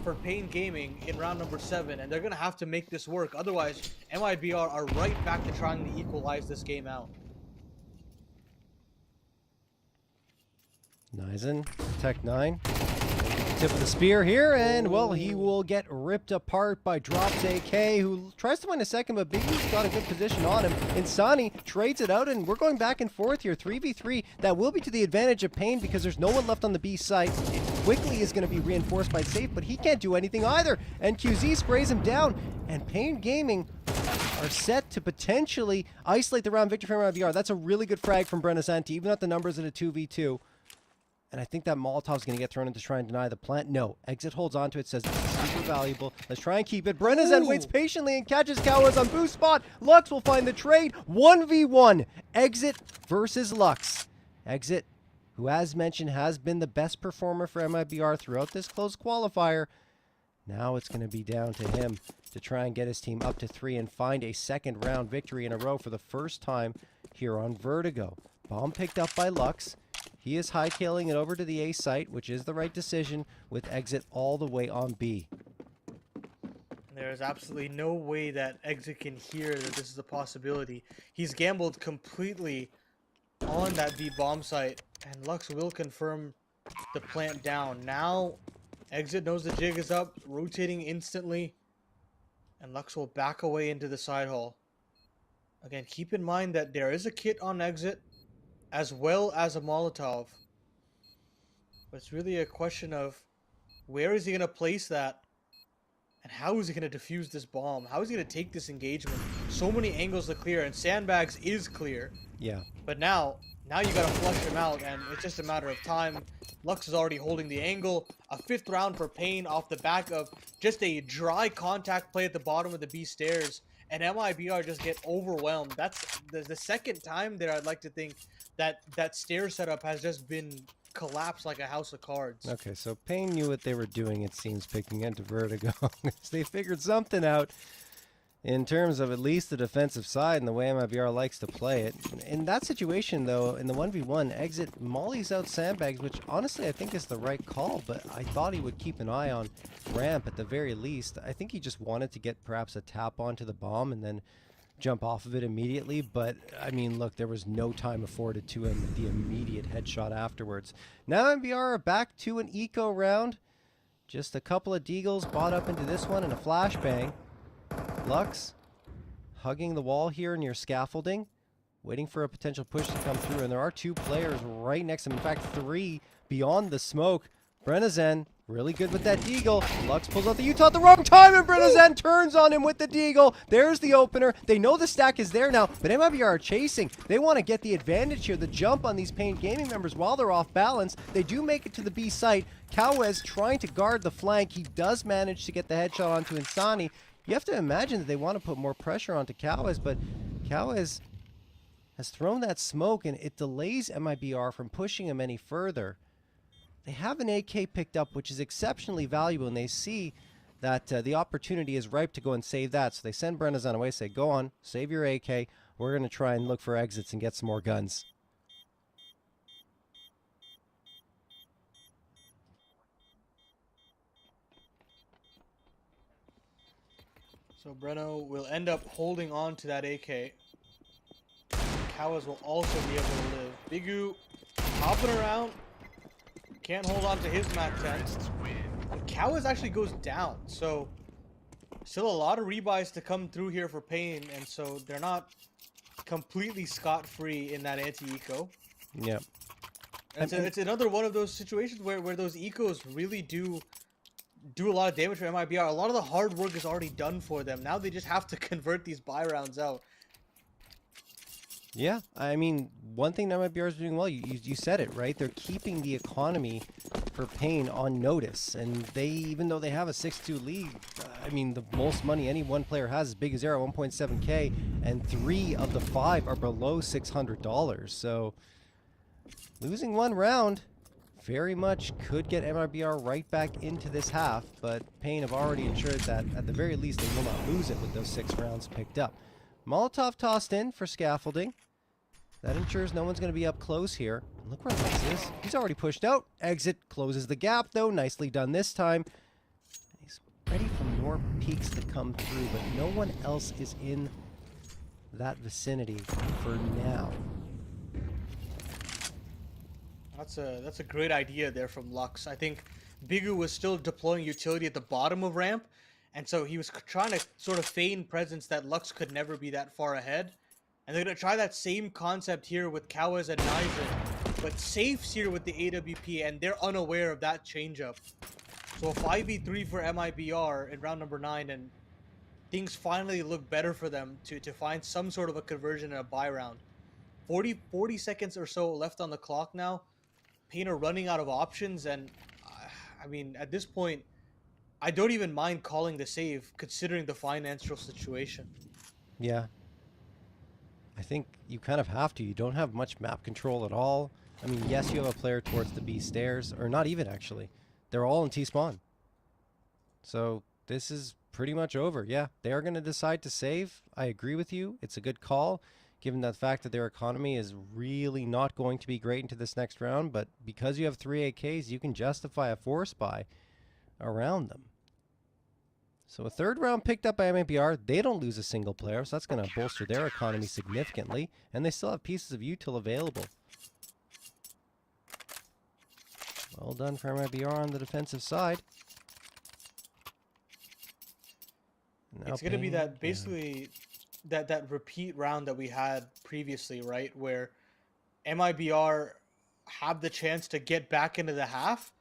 for Payne Gaming in round number 7, and they're going to have to make this work. Otherwise, MIBR are right back to trying to equalize this game out. Nizen, Tech 9. Tip of the spear here, and well, he will get ripped apart by Drops AK, who tries to win a second, but Bigu's got a good position on him. Insani trades it out, and we're going back and forth here. 3v3. That will be to the advantage of Payne because there's no one left on the B site. It quickly is going to be reinforced by Safe, but he can't do anything either. And QZ sprays him down, and Payne Gaming are set to potentially isolate the round victory from MIBR. That's a really good frag from Brenasanti, even at the numbers at a 2v2. And I think that Molotov's going to get thrown in to try and deny the plant. No. Exit holds on to it, says this is super valuable. Let's try and keep it. Brennazen waits patiently and catches Kawaz on boost spot. Lux will find the trade. 1v1. Exit versus Lux. Exit, who as mentioned has been the best performer for MIBR throughout this close qualifier. Now it's going to be down to him to try and get his team up to 3 and find a second round victory in a row for the first time here on Vertigo. Bomb picked up by Lux. He is hightailing it over to the A site, which is the right decision, with Exit all the way on B. There's absolutely no way that Exit can hear that this is a possibility. He's gambled completely on that B bomb site, and Lux will confirm the plant down. Now, Exit knows the jig is up, rotating instantly, and Lux will back away into the side hall. Again, keep in mind that there is a kit on Exit, as well as a Molotov. But it's really a question of where is he going to place that, and how is he going to defuse this bomb? How is he going to take this engagement? So many angles to clear, and Sandbags is clear. Yeah. But now you got to flush him out, and it's just a matter of time. Lux is already holding the angle. A 5th round for Payne off the back of just a dry contact play at the bottom of the B stairs, and MIBR just get overwhelmed. That's the second time there I'd like to think that stair setup has just been collapsed like a house of cards. Okay, so Payne knew what they were doing, it seems, picking into Vertigo. They figured something out in terms of at least the defensive side and the way MIBR likes to play it. In that situation, though, in the 1v1, Exit mollies out Sandbags, which honestly I think is the right call, but I thought he would keep an eye on Ramp at the very least. I think he just wanted to get perhaps a tap onto the bomb and then jump off of it immediately, but I mean, look, there was no time afforded to him with the immediate headshot afterwards. Now MBR are back to an eco round. Just a couple of deagles bought up into this one and a flashbang. Lux hugging the wall here near scaffolding, waiting for a potential push to come through, and there are 2 players right next to him. In fact, 3 beyond the smoke. Brenazen really good with that deagle. Lux pulls out the Utah at the wrong time, and Brenazen turns on him with the deagle. There's the opener. They know the stack is there now, but MIBR are chasing. They want to get the advantage here, the jump on these Pain Gaming members while they're off balance. They do make it to the B site. Kawez trying to guard the flank. He does manage to get the headshot onto Insani. You have to imagine that they want to put more pressure onto Kawez, but Kawez has thrown that smoke, and it delays MIBR from pushing him any further. They have an AK picked up, which is exceptionally valuable, and they see that the opportunity is ripe to go and save that. So they send Brenazen away, say, go on, save your AK. We're going to try and look for exits and get some more guns. So Breno will end up holding on to that AK. Kawez will also be able to live. Bigu hopping around. Can't hold on to his Mac 10. And Kawez actually goes down. So still a lot of rebuys to come through here for Pain. And so they're not completely scot-free in that anti-eco. Yep. It's another one of those situations where those ecos really do a lot of damage for MIBR. A lot of the hard work is already done for them. Now they just have to convert these buy rounds out. Yeah, I mean, one thing that MIBR is doing well, you said it, right? They're keeping the economy for Pain on notice. And they, even though they have a 6-2 lead, I mean, the most money any one player has is Big as Arrow, 1.7K, and 3 of the 5 are below $600. So losing one round very much could get MIBR right back into this half, but Pain have already ensured that at the very least they will not lose it with those 6 rounds picked up. Molotov tossed in for scaffolding. That ensures no one's going to be up close here. Look where Lux is. He's already pushed out. Exit closes the gap, though. Nicely done this time. He's ready for more peaks to come through, but no one else is in that vicinity for now. That's a great idea there from Lux. I think Bigu was still deploying utility at the bottom of ramp, and so he was trying to sort of feign presence that Lux could never be that far ahead. And they're going to try that same concept here with Kawez and Nizen, but Safe's here with the AWP, and they're unaware of that changeup. So a 5v3 for MIBR in round number 9, and things finally look better for them to find some sort of a conversion in a buy round. 40 seconds or so left on the clock now. Pain are running out of options, and I mean, at this point, I don't even mind calling the save considering the financial situation. Yeah. I think you kind of have to. You don't have much map control at all. I mean, yes, you have a player towards the B stairs, or not even actually. They're all in T-spawn. So this is pretty much over. Yeah, they are going to decide to save. I agree with you. It's a good call, given the fact that their economy is really not going to be great into this next round. But because you have 3 AKs, you can justify a force buy around them. So a 3rd round picked up by MIBR. They don't lose a single player, so that's going to bolster their economy significantly. And they still have pieces of util available. Well done for MIBR on the defensive side. Now It's going to be that basically that repeat round that we had previously, right? Where MIBR have the chance to get back into the half,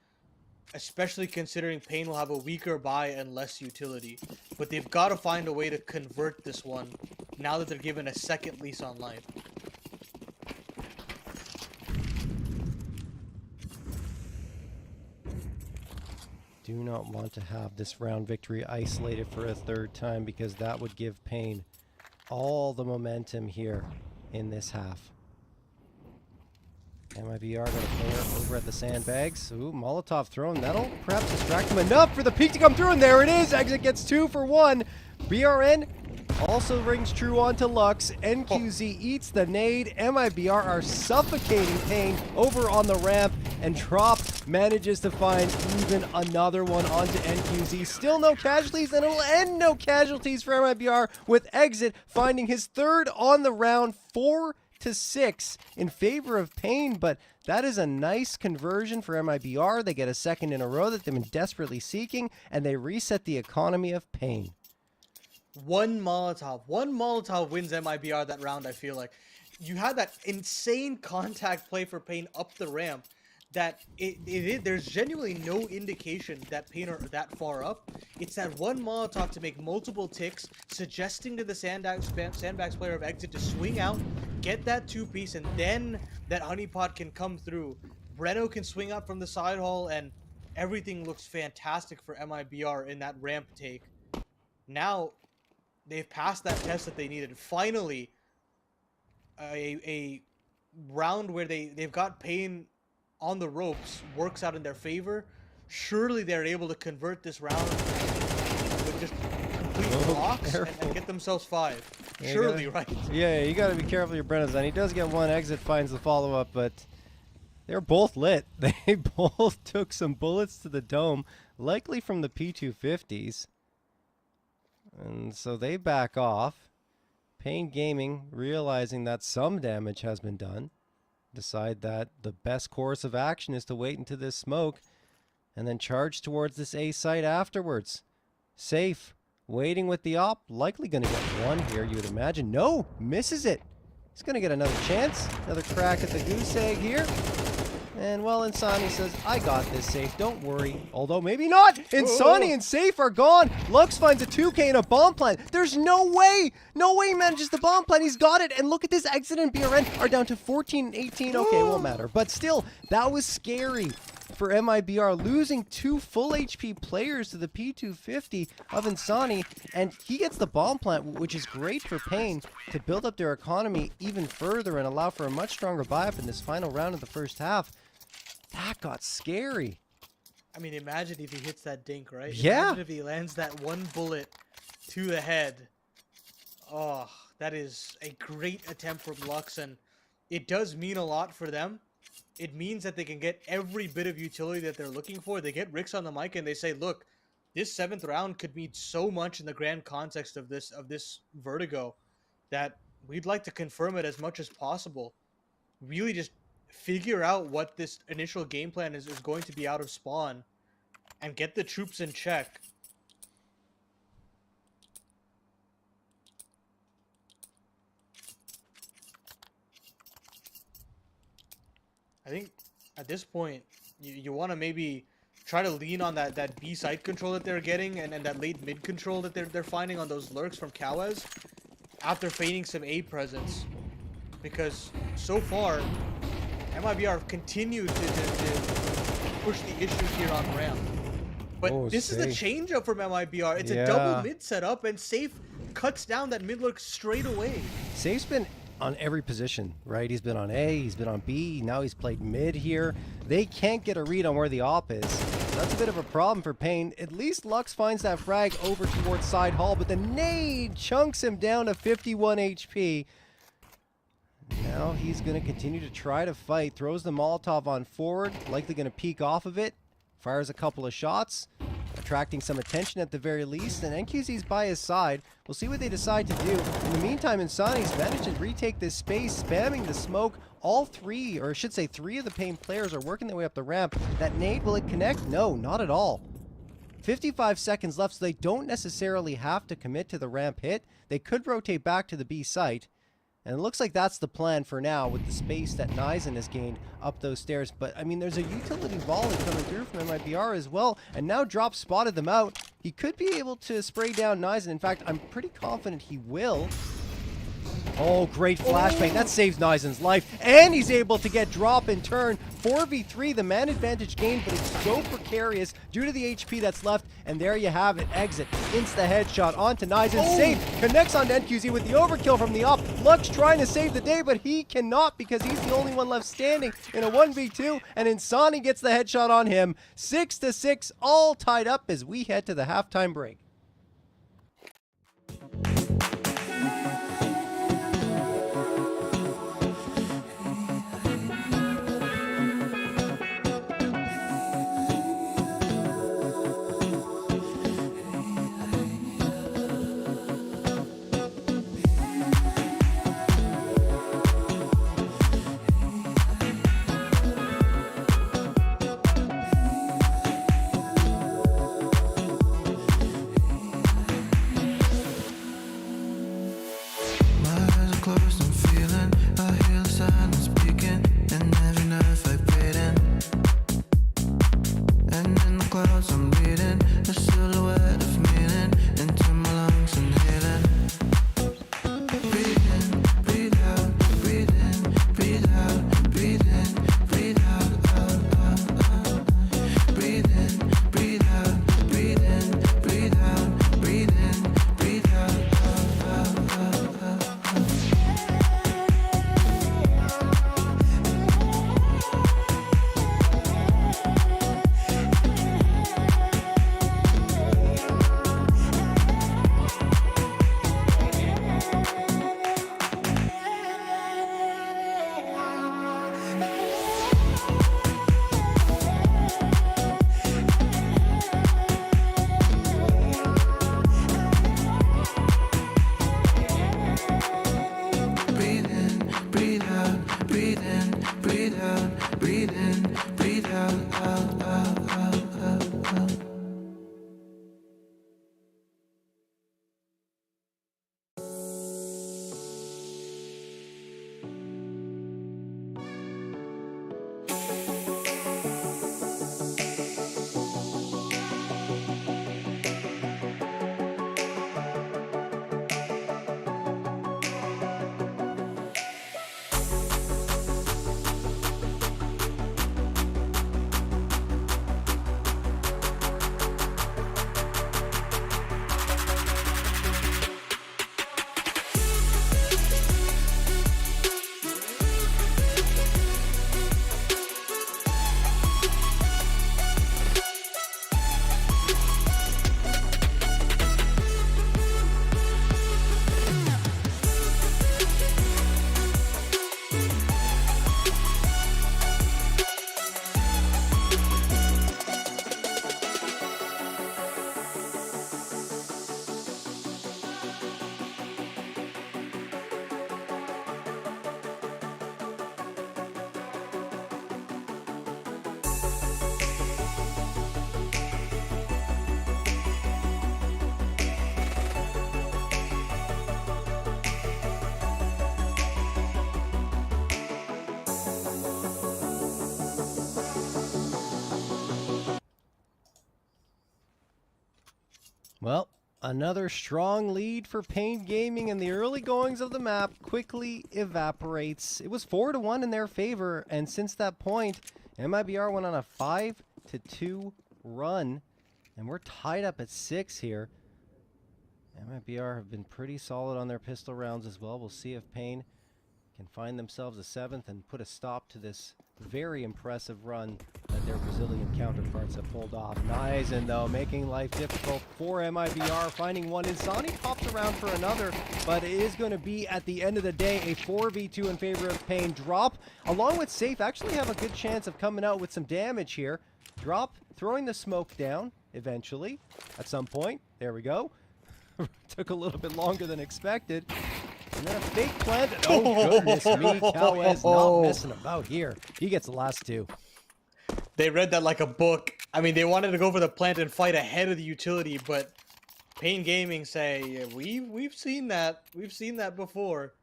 especially considering Pain will have a weaker buy and less utility. But they've got to find a way to convert this one now that they're given a second lease on life. Do not want to have this round victory isolated for a 3rd time, because that would give Pain all the momentum here in this half. MIBR got a player over at the sandbags. Ooh, Molotov thrown. That'll perhaps distract him enough for the peak to come through, and there it is. Exit gets 2 for 1. BRN also rings true onto Lux. NQZ eats the nade. MIBR are suffocating Pain over on the ramp and drop manages to find even another one onto NQZ. Still no casualties, and it'll end no casualties for MIBR with Exit finding his third on the round, 4-6 in favor of Pain, but that is a nice conversion for MIBR. They get a second in a row that they've been desperately seeking, and they reset the economy of Pain. One Molotov wins MIBR that round, I feel like. You had that insane contact play for Pain up the ramp that there's genuinely no indication that Pain are that far up. It's that one Molotov to make multiple ticks, suggesting to the Sandbags player of Exit to swing out, get that two-piece, and then that honeypot can come through. Breno can swing out from the side hall, and everything looks fantastic for MIBR in that ramp take. Now, they've passed that test that they needed. Finally, a round where they've got Pain on the ropes works out in their favor. Surely they're able to convert this round with just complete blocks and get themselves 5. Yeah, Surely, right? Yeah, you got to be careful your Brenna's on. He does get one. Exit finds the follow-up, but they're both lit. They both took some bullets to the dome, likely from the P250s. And so they back off. Pain Gaming, realizing that some damage has been done, decide that the best course of action is to wait into this smoke and then charge towards this A site afterwards. Safe, waiting with the op, likely going to get one here, you would imagine. No, misses it. He's going to get another chance, another crack at the goose egg here. And, well, Insani says, I got this, Safe, don't worry. Although, maybe not! Insani and Safe are gone! Lux finds a 2K and a bomb plant. There's no way! No way he manages the bomb plant. He's got it! And look at this, Exit and BRN are down to 14 and 18. Okay, won't matter. But still, that was scary for MIBR, losing 2 full HP players to the P250 of Insani. And he gets the bomb plant, which is great for Pain to build up their economy even further and allow for a much stronger buy-up in this final round of the first half. That got scary. I mean, imagine if he hits that dink, right? Yeah. Imagine if he lands that one bullet to the head. Oh, that is a great attempt from Lux, and it does mean a lot for them. It means that they can get every bit of utility that they're looking for. They get Rix on the mic and they say, look, this 7th round could mean so much in the grand context of this Vertigo that we'd like to confirm it as much as possible. Really just figure out what this initial game plan is going to be out of spawn and get the troops in check. I think at this point you want to maybe try to lean on that B side control that they're getting and that late mid control that they're finding on those lurks from Kawaz after feigning some A presence, because so far MIBR continued to push the issues here on ramp. But this is the change-up from MIBR. It's a double mid setup, and Safe cuts down that mid lurk straight away. Safe's been on every position, right? He's been on A, he's been on B, now he's played mid here. They can't get a read on where the op is. That's a bit of a problem for Pain. At least Lux finds that frag over towards side hall, but the nade chunks him down to 51 HP. Now he's going to continue to try to fight. Throws the Molotov on forward, likely going to peek off of it. Fires a couple of shots, attracting some attention at the very least. And NQZ's by his side. We'll see what they decide to do. In the meantime, Insani's managed to retake this space, spamming the smoke. All 3, or I should say 3 of the Pain players are working their way up the ramp. That nade, will it connect? No, not at all. 55 seconds left, so they don't necessarily have to commit to the ramp hit. They could rotate back to the B site. And it looks like that's the plan for now with the space that Nizen has gained up those stairs. But, I mean, there's a utility volley coming through from MIBR as well. And now Drop spotted them out. He could be able to spray down Nizen. In fact, I'm pretty confident he will. Oh, great flashbang. That saves Nizen's life. And he's able to get Drop in turn. 4v3, the man advantage gained, but it's so precarious due to the HP that's left. And there you have it. Exit. Insta headshot onto Nizen. Safe. Connects on NQZ with the overkill from the op. Lux trying to save the day, but he cannot because he's the only one left standing in a 1v2. And Insani gets the headshot on him. 6-6, all tied up as we head to the halftime break. breathe in, breathe out, out, out, out, out, out. Well, another strong lead for Pain Gaming, and the early goings of the map quickly evaporates. It was 4-1 in their favor, and since that point, MIBR went on a 5-2 run, and we're tied up at 6 here. MIBR have been pretty solid on their pistol rounds as well. We'll see if Pain can find themselves a 7th and put a stop to this very impressive run that their Brazilian counterparts have pulled off. Nizen, though, making life difficult for MIBR, finding one. Insani pops around for another, but it is going to be, at the end of the day, a 4v2 in favor of Pain. Drop, along with Safe, actually have a good chance of coming out with some damage here. Drop, throwing the smoke down, eventually, at some point. There we go. Took a little bit longer than expected. And then a fake plant. Oh, goodness me. Cowes not messing about here. He gets the last 2. They read that like a book. I mean, they wanted to go for the plant and fight ahead of the utility, but Pain Gaming say, yeah, we've seen that. We've seen that before.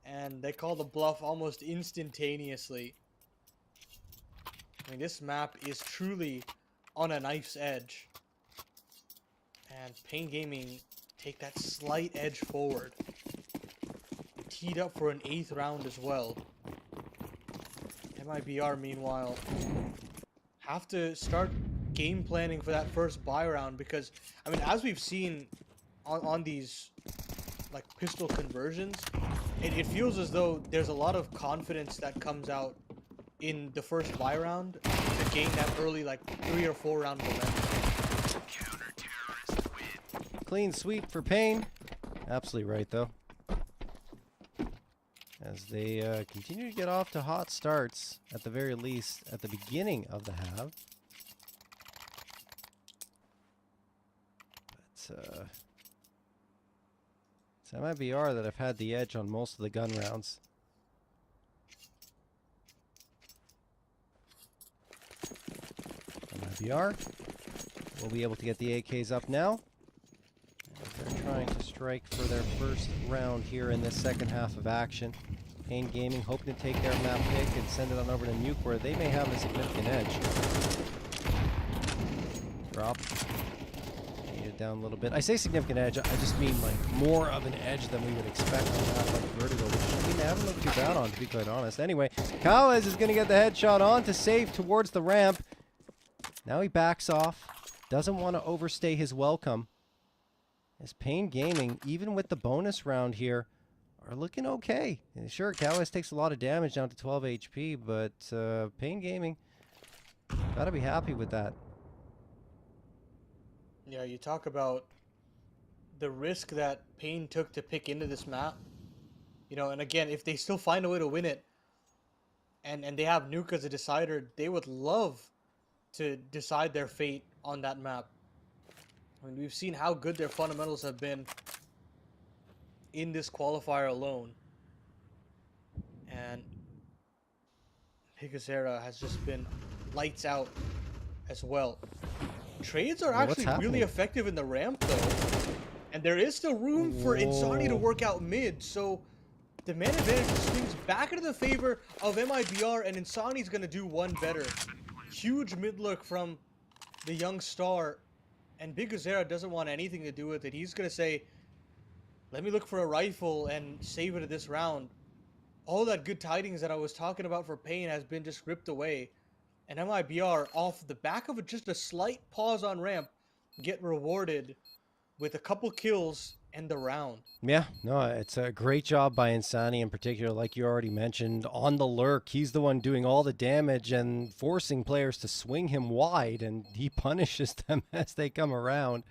And they call the bluff almost instantaneously. I mean, this map is truly on a knife's edge. And Pain Gaming take that slight edge forward. Teed up for an 8th round as well. MIBR, meanwhile, have to start game planning for that first buy round, because, I mean, as we've seen on these, like, pistol conversions, it feels as though there's a lot of confidence that comes out in the first buy round to gain that early, like, 3 or 4 round momentum. Clean sweep for Pain. Absolutely right, though. As they continue to get off to hot starts, at the very least, at the beginning of the half. But it's MIBR that have had the edge on most of the gun rounds. MIBR will be able to get the AKs up now. They're trying to strike for their first round here in this second half of action. Pain Gaming hoping to take their map pick and send it on over to Nuke, where they may have a significant edge. Drop. Need it down a little bit. I say significant edge, I just mean like more of an edge than we would expect on a map like Vertigo, which I mean, they haven't looked too bad on, to be quite honest. Anyway, Cowes is going to get the headshot on to save towards the ramp. Now he backs off. Doesn't want to overstay his welcome. As Pain Gaming, even with the bonus round here, are looking okay. And sure, Cowes takes a lot of damage down to 12 HP, but Pain Gaming, gotta be happy with that. Yeah, you talk about the risk that Pain took to pick into this map. You know, and again, if they still find a way to win it, and they have Nuke as a decider, they would love to decide their fate on that map. I mean, we've seen how good their fundamentals have been in this qualifier alone. And Higazera has just been lights out as well. Trades are Well, what's actually happening? really effective in the ramp though. And there is still room for Insani to Whoa. work out mid, so the man advantage swings back into the favor of MIBR, and Insani's gonna do one better. Huge mid lurk from the young star, and Big Uzera doesn't want anything to do with it. He's gonna say, let me look for a rifle and save it at this round. All that good tidings that I was talking about for Pain has been just ripped away. And MIBR, off the back of just a slight pause on ramp, get rewarded with a couple kills and the round. Yeah, no, it's a great job by Insani in particular, like you already mentioned, on the lurk. He's the one doing all the damage and forcing players to swing him wide, and he punishes them as they come around.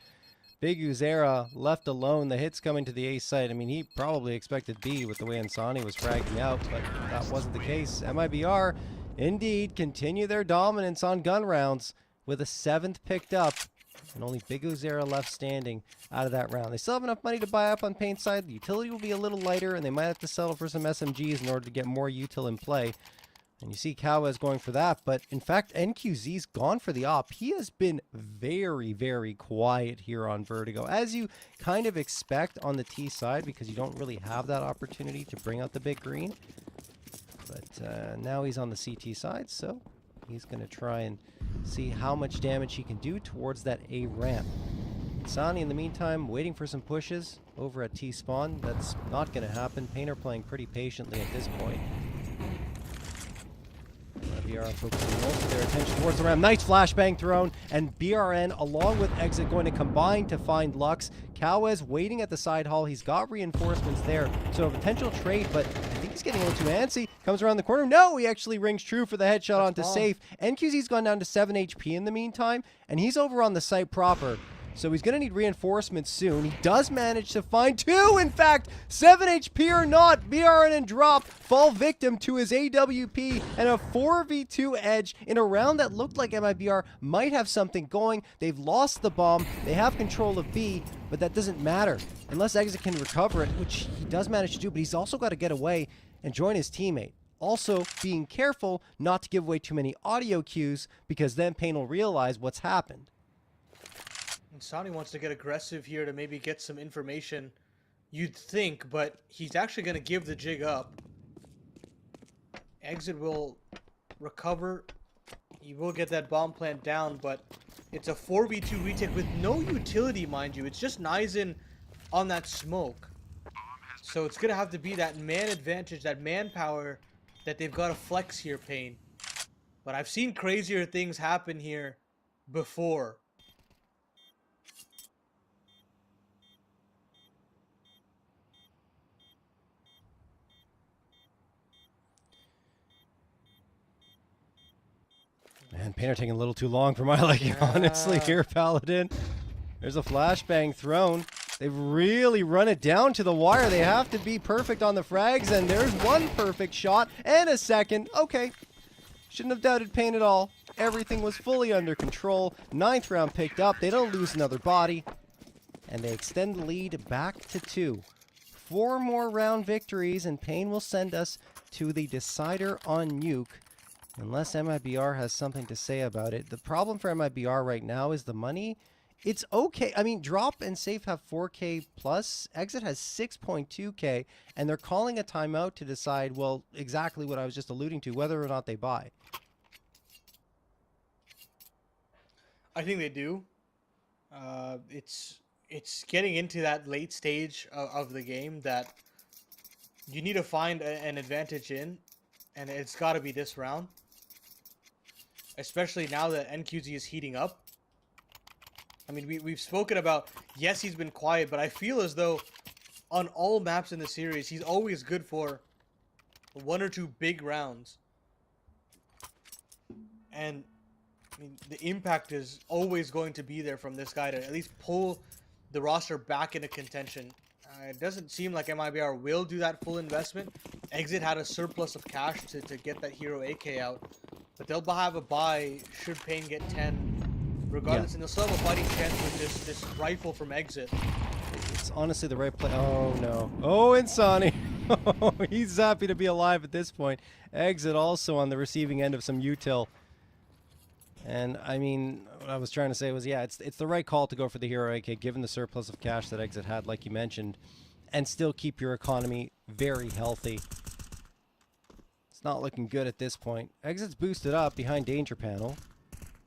Big Uzera left alone, the hits coming to the A site. I mean, he probably expected B with the way Insani was fragging out, but that wasn't the case. MIBR, indeed, continue their dominance on gun rounds with a 7th picked up. And only Big Uzera left standing out of that round. They still have enough money to buy up on Paint's side. The utility will be a little lighter, and they might have to settle for some SMGs in order to get more util in play. And you see Cowes going for that, but in fact, NQZ's gone for the op. He has been very, very quiet here on Vertigo, as you kind of expect on the T side, because you don't really have that opportunity to bring out the big green. But now he's on the CT side, so he's going to try and see how much damage he can do towards that A ramp. Sani, in the meantime, waiting for some pushes over at T-spawn. That's not going to happen. Painter playing pretty patiently at this point. BRN focusing most of their attention towards the ramp. Nice flashbang thrown, and BRN, along with Exit, going to combine to find Lux. Cowes waiting at the side hall. He's got reinforcements there, so a potential trade, but I think he's getting a little too antsy. Comes around the corner. No, he actually rings true for the headshot onto safe. NQZ's gone down to 7 HP in the meantime, and he's over on the site proper. So he's going to need reinforcements soon. He does manage to find 2, in fact. 7 HP or not, BRN and Drop fall victim to his AWP and a 4v2 edge in a round that looked like MIBR might have something going. They've lost the bomb. They have control of B, but that doesn't matter unless Exit can recover it, which he does manage to do, but he's also got to get away and join his teammate. Also, being careful not to give away too many audio cues, because then Payne will realize what's happened. Insani wants to get aggressive here to maybe get some information, you'd think, but he's actually going to give the jig up. Exit will recover. He will get that bomb plant down, but it's a 4v2 retake with no utility, mind you. It's just Nizen on that smoke. So it's going to have to be that man advantage, that manpower that they've got to flex here, Payne. But I've seen crazier things happen here before. Man, Painter taking a little too long for my liking, honestly, here, Paladin. There's a flashbang thrown. They've really run it down to the wire. They have to be perfect on the frags, and there's one perfect shot and a second. Okay. Shouldn't have doubted Pain at all. Everything was fully under control. 9th round picked up. They don't lose another body. And they extend the lead back to 2. 4 more round victories, and Pain will send us to the decider on Nuke. Unless MIBR has something to say about it. The problem for MIBR right now is the money. It's okay. I mean, Drop and Safe have 4K plus. Exit has 6.2K. And they're calling a timeout to decide, well, exactly what I was just alluding to, whether or not they buy. I think they do. It's getting into that late stage of the game that you need to find an advantage in. And it's got to be this round. Especially now that NQZ is heating up. I mean, we've spoken about, yes, he's been quiet, but I feel as though on all maps in the series, he's always good for 1 or 2 big rounds. And I mean, the impact is always going to be there from this guy to at least pull the roster back into contention. It doesn't seem like MIBR will do that full investment. Exit had a surplus of cash to get that hero AK out. But they'll have a buy should Pain get 10 regardless. Yeah. And they'll still have a fighting chance with this rifle from Exit. It's honestly the right play. Oh, no. Oh, Insani. He's happy to be alive at this point. Exit also on the receiving end of some util. And I mean, what I was trying to say was, yeah, it's the right call to go for the hero AK, given the surplus of cash that Exit had, like you mentioned, and still keep your economy very healthy. It's not looking good at this point. Exit's boosted up behind danger panel.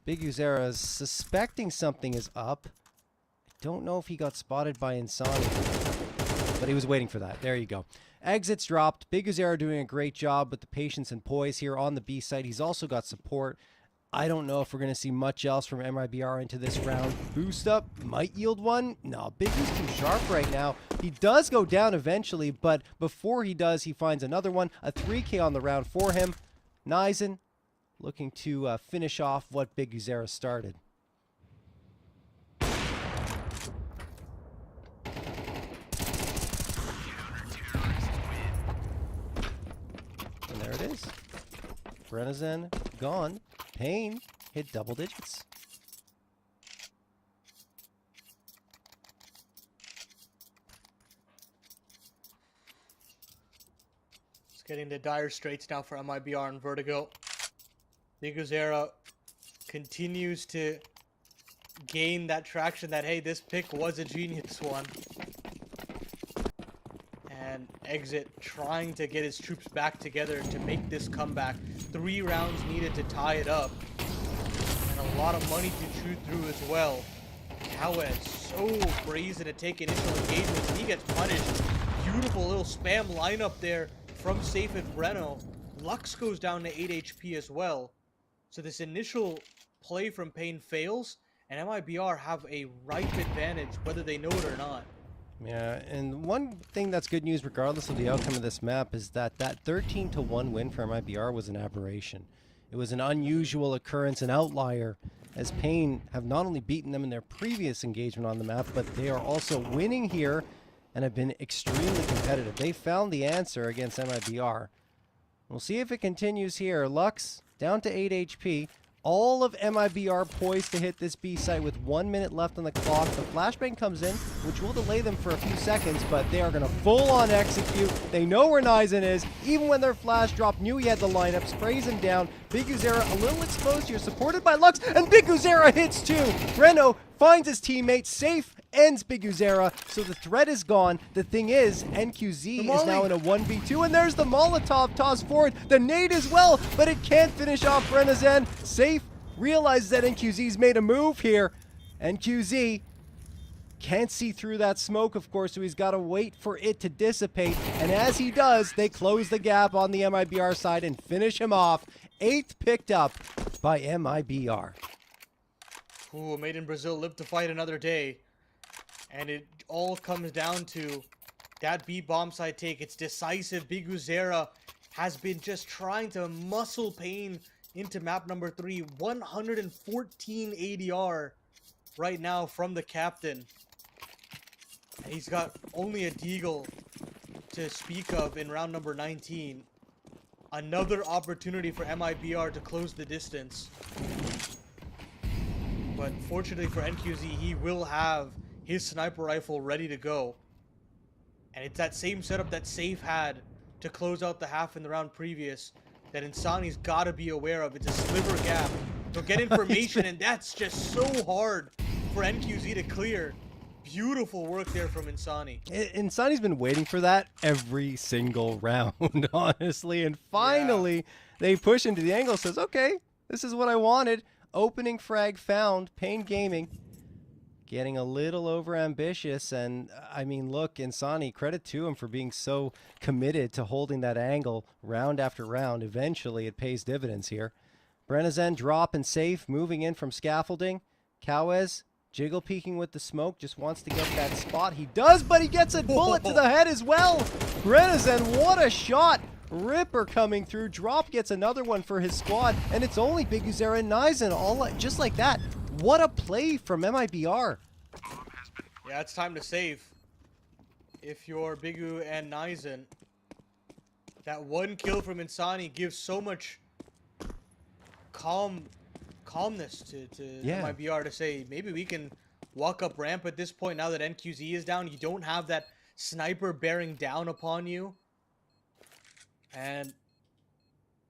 Big Uzera is suspecting something is up. I don't know if he got spotted by Insani, but he was waiting for that. There you go. Exit's dropped. Big Uzera doing a great job with the patience and poise here on the B site. He's also got support. I don't know if we're going to see much else from MIBR into this round. Boost up might yield one. No, Big U's too sharp right now. He does go down eventually, but before he does, he finds another one. A 3K on the round for him. Nizen looking to finish off what Big Uzera started. And there it is. Brenazen gone. Payne hit double digits. It's getting to dire straits now for MIBR and Vertigo. Big Uzera continues to gain that traction that, hey, this pick was a genius one. And Exit trying to get his troops back together to make this comeback. 3 rounds needed to tie it up. And a lot of money to chew through as well. Cowhead so brazen to take initial engagements, and he gets punished. Beautiful little spam lineup there from Safe and Breno. Lux goes down to 8 HP as well. So this initial play from Payne fails, and MIBR have a ripe advantage whether they know it or not. Yeah, and one thing that's good news regardless of the outcome of this map is that 13-1 win for MIBR was an aberration. It was an unusual occurrence, an outlier, as Payne have not only beaten them in their previous engagement on the map, but they are also winning here and have been extremely competitive. They found the answer against MIBR. We'll see if it continues here. Lux down to 8 HP. All of MIBR poised to hit this B site with 1 minute left on the clock. The flashbang comes in, which will delay them for a few seconds, but they are going to full-on execute. They know where Nizen is. Even when their flash drop, knew he had the lineup, sprays him down. Big Uzera a little exposed here, supported by Lux, and Big Uzera hits too. Breno finds his teammate, Safe ends Big Uzera, so the threat is gone. The thing is, NQZ is now in a 1v2, and there's the Molotov toss forward, the nade as well, but it can't finish off Brenazen. Safe realizes that NQZ's made a move here. NQZ can't see through that smoke, of course, so he's got to wait for it to dissipate, and as he does, they close the gap on the MIBR side and finish him off. 8th picked up by MIBR. Ooh, Made in Brazil lived to fight another day. And it all comes down to that B bomb side take. It's decisive. Big Uzera has been just trying to muscle Payne into map number 3. 114 ADR right now from the captain. And he's got only a deagle to speak of in round number 19. Another opportunity for MIBR to close the distance. But fortunately for NQZ, he will have his sniper rifle ready to go. And it's that same setup that Safe had to close out the half in the round previous that Insani's got to be aware of. It's a sliver gap. They'll get information, and that's just so hard for NQZ to clear. Beautiful work there from Insani. Insani's been waiting for that every single round, honestly. And finally, they push into the angle, says, okay, this is what I wanted. Opening frag found. Payne Gaming getting a little over ambitious, and I mean, look, Insani, credit to him for being so committed to holding that angle round after round. Eventually it pays dividends here. Brenazen drop and Safe moving in from scaffolding. Cowes jiggle peeking with the smoke, just wants to get that spot. He does, but he gets a bullet to the head as well. Brenazen, what a shot. Ripper coming through. Drop gets another one for his squad, and it's only Big Uzera and Nizen, all just like that. What a play from MIBR. Yeah, it's time to save. If you're Bigu and Nizen, that one kill from Insani gives so much calmness to MIBR to say, maybe we can walk up ramp at this point now that NQZ is down. You don't have that sniper bearing down upon you And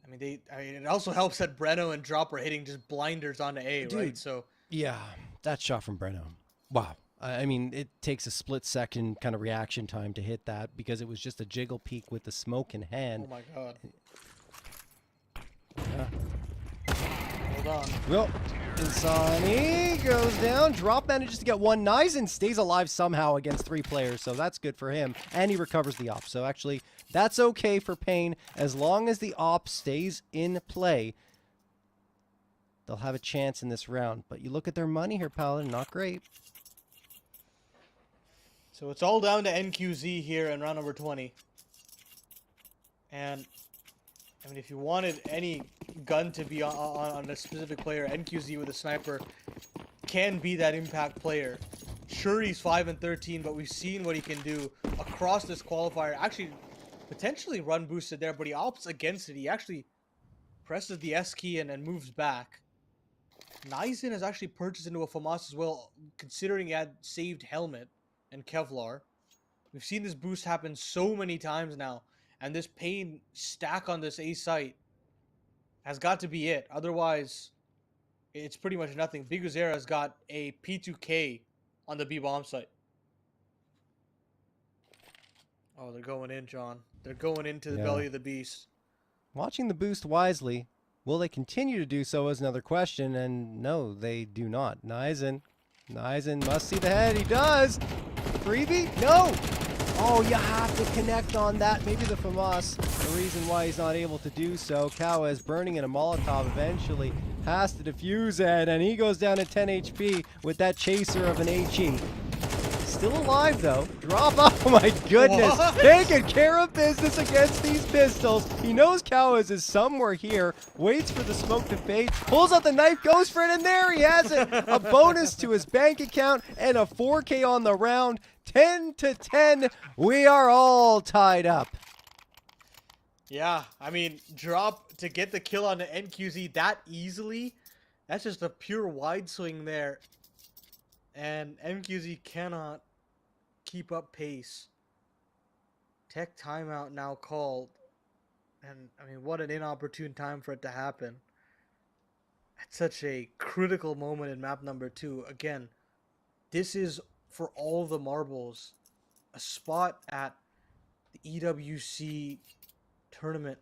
I mean, it also helps that Breno and Drop are hitting just blinders onto A, right? Dude. So Yeah, that shot from Breno. Wow. I mean, it takes a split second kind of reaction time to hit that because it was just a jiggle peek with the smoke in hand. oh my god. Yeah. Hold on. Well, Insani goes down. Drop manages to get one. Nizen stays alive somehow against 3 players, so that's good for him. And he recovers the op. So actually, that's okay for Pain. As long as the op stays in play, they'll have a chance in this round. But you look at their money here, Paladin, not great. So it's all down to NQZ here in round number 20. And I mean, if you wanted any gun to be on a specific player, NQZ with a sniper can be that impact player. Sure, he's 5 and 13, but we've seen what he can do across this qualifier. Actually, potentially run boosted there, but he opts against it. He actually presses the S key and moves back. Nizen has actually purchased into a FAMAS as well, considering he had saved Helmet and Kevlar. We've seen this boost happen so many times now. And this Pain stack on this A site has got to be it. Otherwise, it's pretty much nothing. Biguzera's got a P2K on the B bomb site. Oh, they're going in, John. They're going into the belly of the beast. Watching the boost wisely. Will they continue to do so is another question, and no, they do not. Nizen must see the head. He does. Freebie? No. Oh, you have to connect on that. Maybe the FAMAS, the reason why he's not able to do so. Kawa is burning in a Molotov eventually. Has to defuse it, and he goes down to 10 HP with that chaser of an HE. Still alive, though. Drop. Oh, my goodness. What? Taking care of business against these pistols. He knows Kawas is somewhere here. Waits for the smoke to fade. Pulls out the knife, goes for it, and there he has it. A bonus to his bank account and a 4K on the round. 10 to 10. We are all tied up. Yeah, I mean, Drop to get the kill on the NQZ that easily. That's just a pure wide swing there. And NQZ cannot keep up pace. Tech timeout now called. And, I mean, what an inopportune time for it to happen. At such a critical moment in map number 2. Again, this is, for all the marbles, a spot at the EWC tournament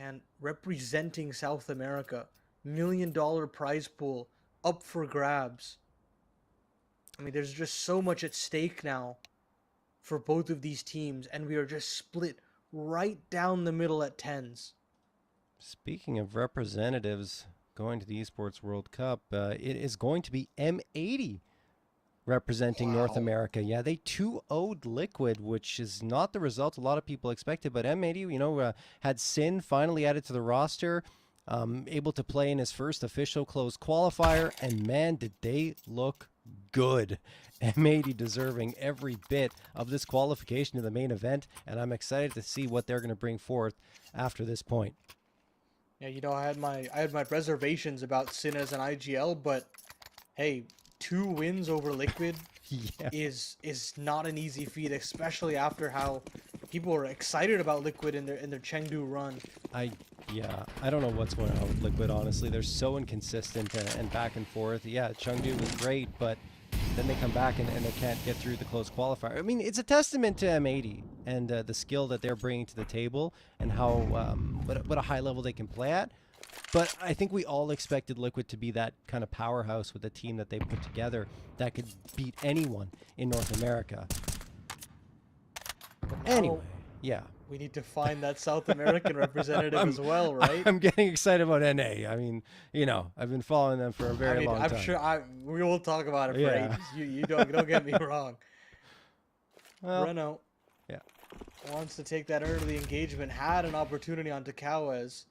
and representing South America. $1 million prize pool up for grabs. I mean, there's just so much at stake now for both of these teams, and we are just split right down the middle at 10s. Speaking of representatives going to the Esports World Cup, it is going to be M80 representing North America. Yeah, they 2-0'd Liquid, which is not the result a lot of people expected, but M80, you know, had Sin finally added to the roster, able to play in his first official closed qualifier, and man, did they look good. M80 deserving every bit of this qualification to the main event, and I'm excited to see what they're going to bring forth after this point. Yeah, you know, I had my reservations about Sin as an IGL, but hey, 2 wins over Liquid is not an easy feat, especially after how people were excited about Liquid in their Chengdu run. I don't know what's going on with Liquid, honestly. They're so inconsistent and back and forth. Yeah, Chengdu was great, but then they come back and they can't get through the close qualifier. I mean, it's a testament to M80 and the skill that they're bringing to the table and how what a high level they can play at. But I think we all expected Liquid to be that kind of powerhouse with the team that they put together that could beat anyone in North America. Anyway, yeah. We need to find that South American representative as well, right? I'm getting excited about NA. I mean, you know, I've been following them for a very long time. I'm sure we will talk about it for Yeah. ages. You don't get me wrong. Well, Breno yeah. wants to take that early engagement, had an opportunity on Takawaz.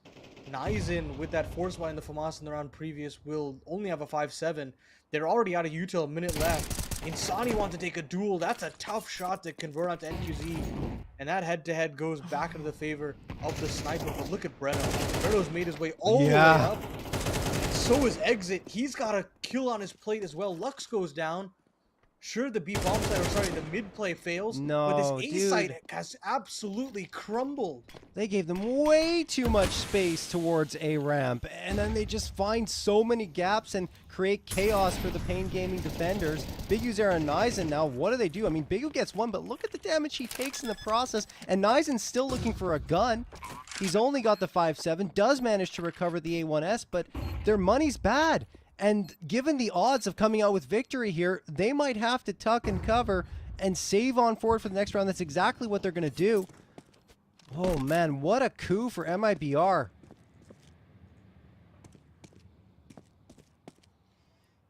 Nizen, with that force line the FAMAS in the round previous, will only have a 5-7. They're already out of util, a minute left. Insani wants to take a duel. That's a tough shot to convert onto NQZ. And that head-to-head goes back into the favor of the sniper. But look at Breno. Breno's made his way all the way up. So is Exit. He's got a kill on his plate as well. Lux goes down. Sure, the B bomb side, or sorry, the mid play fails, but No, this A dude. side has absolutely crumbled. They gave them way too much space towards A ramp, and then they just find so many gaps and create chaos for the Pain Gaming defenders. Big Uzera and Nizen now, what do they do? I mean, Bigu gets one, but look at the damage he takes in the process, and Nizen's still looking for a gun. He's only got the 5-7, does manage to recover the A1S, but their money's bad. And given the odds of coming out with victory here, they might have to tuck and cover and save on forward for the next round. That's exactly what they're going to do. Oh man, what a coup for MIBR.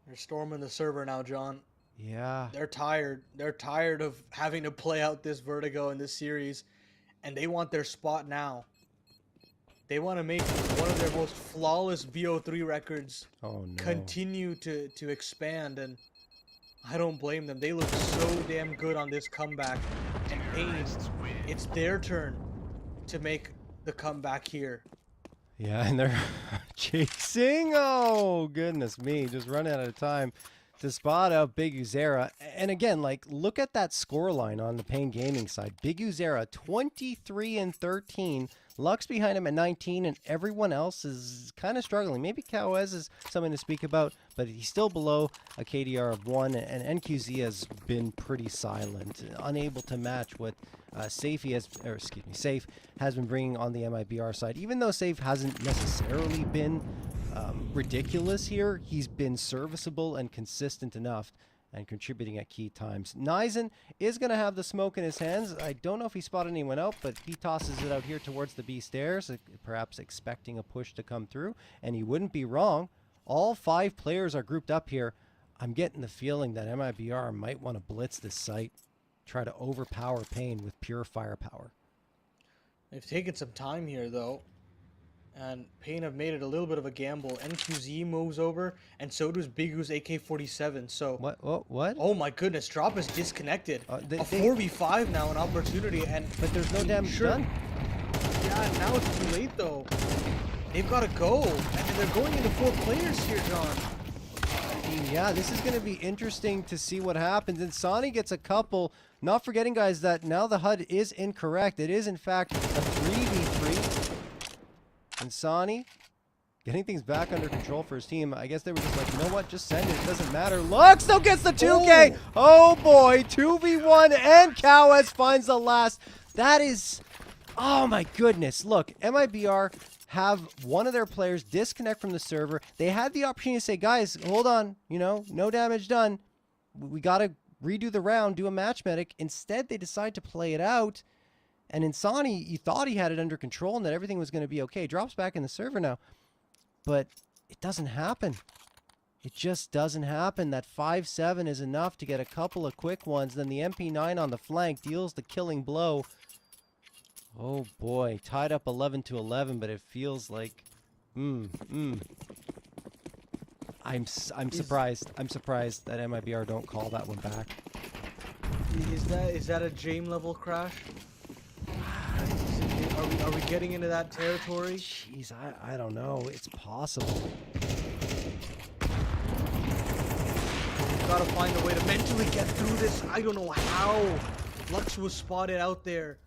They're storming the server now, John. Yeah. They're tired. They're tired of having to play out this Vertigo in this series, and they want their spot now. They want to make one of their most flawless VO3 records continue to expand, and I don't blame them. They look so damn good on this comeback. And Pain, it's their turn to make the comeback here. Yeah, and they're chasing. Oh, goodness me. Just running out of time to spot out Big Uzera. And again, like, look at that score line on the Pain Gaming side. Big Uzera, 23-13. Lux behind him at 19, and everyone else is kind of struggling. Maybe Kawez is something to speak about, but he's still below a KDR of 1, and NQZ has been pretty silent, unable to match what Safe has been bringing on the MIBR side. Even though Safe hasn't necessarily been ridiculous here, he's been serviceable and consistent enough and contributing at key times. Nizen is going to have the smoke in his hands. I don't know if he spotted anyone out, but he tosses it out here towards the B stairs, perhaps expecting a push to come through, and he wouldn't be wrong. All 5 players are grouped up here. I'm getting the feeling that MIBR might want to blitz this site, try to overpower Pain with pure firepower. They've taken some time here, though. And Pain have made it a little bit of a gamble. NQZ moves over, and so does Bigu's AK-47. So What? Oh my goodness, Drop is disconnected. A 4v5 now, an opportunity, But there's no damage done. Yeah, now it's too late though. They've got to go, and they're going into 4 players here, John. Yeah, this is going to be interesting to see what happens. And Sonny gets a couple. Not forgetting, guys, that now the HUD is incorrect. It is, in fact, a 3v3. And Sonny getting things back under control for his team. I guess they were just like, you know what? Just send it. It doesn't matter. Lux still gets the 2K. Oh, boy. 2v1, and Kawez finds the last. That is... Oh, my goodness. Look, MIBR have one of their players disconnect from the server. They had the opportunity to say, guys, hold on. You know, no damage done. We got to redo the round, do a match medic. Instead, they decide to play it out. And Insani, you thought he had it under control and that everything was going to be okay. Drops back in the server now. But it doesn't happen. It just doesn't happen. That 5-7 is enough to get a couple of quick ones. Then the MP9 on the flank deals the killing blow. Oh boy, tied up 11-11, but it feels like... I'm surprised. I'm surprised that MIBR don't call that one back. Is that a Jame level crash? Are we getting into that territory? Jeez, I don't know. It's possible. We've got to find a way to mentally get through this. I don't know how. Lux was spotted out there.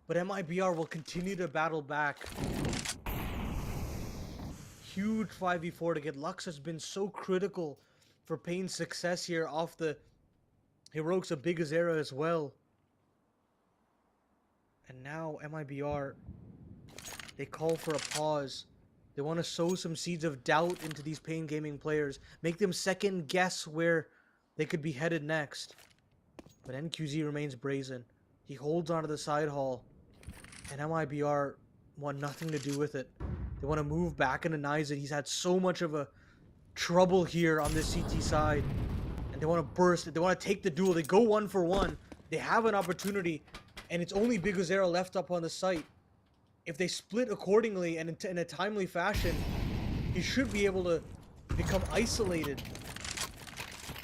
But MIBR will continue to battle back. Huge 5v4 to get. Lux has been so critical for Pain's success here off the heroics of Big Azera as well. And now MIBR, they call for a pause. They want to sow some seeds of doubt into these Pain Gaming players. Make them second guess where they could be headed next. But NQZ remains brazen. He holds onto the side hall. And MIBR want nothing to do with it. They want to move back into Nizen. He's had so much of a trouble here on this CT side. And they want to burst it. They want to take the duel. They go 1 for 1. They have an opportunity. And it's only Big Azera left up on the site. If they split accordingly and in a timely fashion, he should be able to become isolated.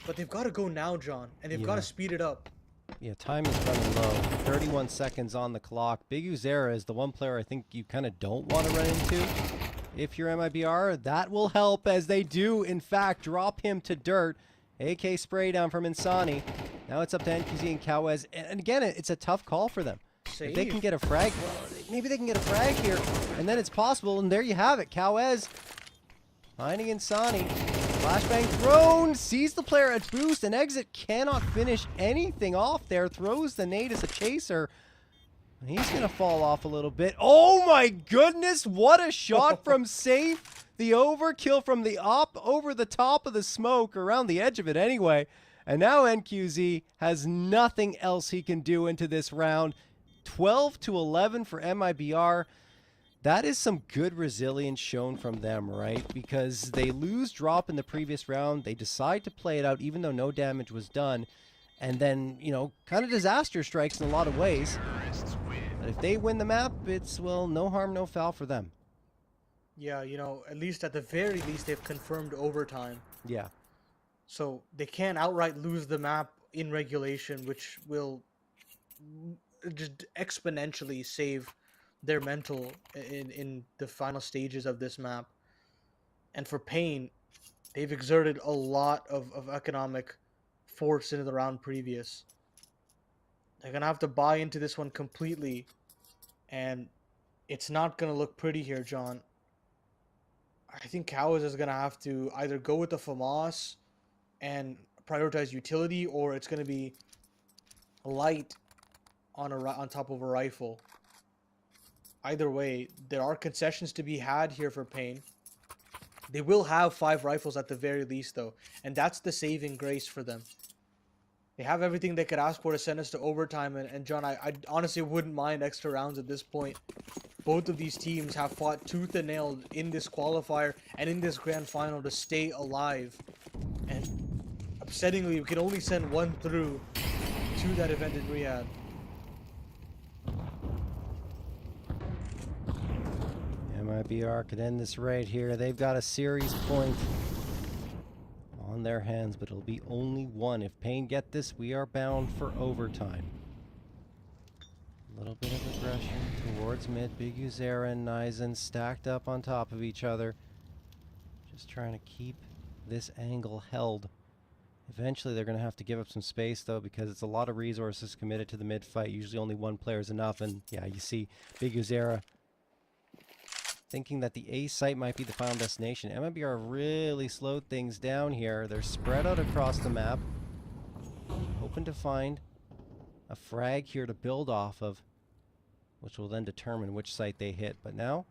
But they've got to go now, John. And they've got to speed it up. Yeah, time is running low. 31 seconds on the clock. Big Uzera is the one player I think you kind of don't want to run into. If you're MIBR, that will help as they do, in fact, drop him to dirt. AK spray down from Insani. Now it's up to NQZ and Cowes. And again, it's a tough call for them. If they can get a frag, well, maybe they can get a frag here, and then it's possible, and there you have it. Cowes finding Insani. Flashbang thrown, sees the player at boost, and Exit cannot finish anything off there. Throws the nade as a chaser. He's going to fall off a little bit. Oh my goodness, what a shot from Safe. The overkill from the op over the top of the smoke, around the edge of it anyway. And now NQZ has nothing else he can do into this round. 12-11 for MIBR. That is some good resilience shown from them, right? Because they lose drop in the previous round. They decide to play it out even though no damage was done. And then, you know, kind of disaster strikes in a lot of ways. But if they win the map, it's, well, no harm, no foul for them. Yeah, you know, at least at the very least, they've confirmed overtime. Yeah. So they can't outright lose the map in regulation, which will just exponentially save their mental in the final stages of this map. And for Pain, they've exerted a lot of economic force into the round previous. They're going to have to buy into this one completely, and it's not going to look pretty here, John. I think Cows is going to have to either go with the FAMAS and prioritize utility, or it's going to be light on top of a rifle. Either way, there are concessions to be had here for Pain. They will have 5 rifles at the very least, though, and that's the saving grace for them. They have everything they could ask for to send us to overtime, and John, I honestly wouldn't mind extra rounds at this point. Both of these teams have fought tooth and nail in this qualifier and in this grand final to stay alive. And upsettingly, we can only send one through to that event in Riyadh. MIBR could end this right here. They've got a series point on their hands, but it'll be only one. If Pain get this, we are bound for overtime. A little bit of aggression towards mid. Big Uzera and Nizen stacked up on top of each other. Just trying to keep this angle held. Eventually they're going to have to give up some space, though, because it's a lot of resources committed to the mid fight. Usually only one player is enough, and yeah, you see Big Uzera thinking that the A site might be the final destination. MIBR really slowed things down here. They're spread out across the map, hoping to find a frag here to build off of, which will then determine which site they hit. But now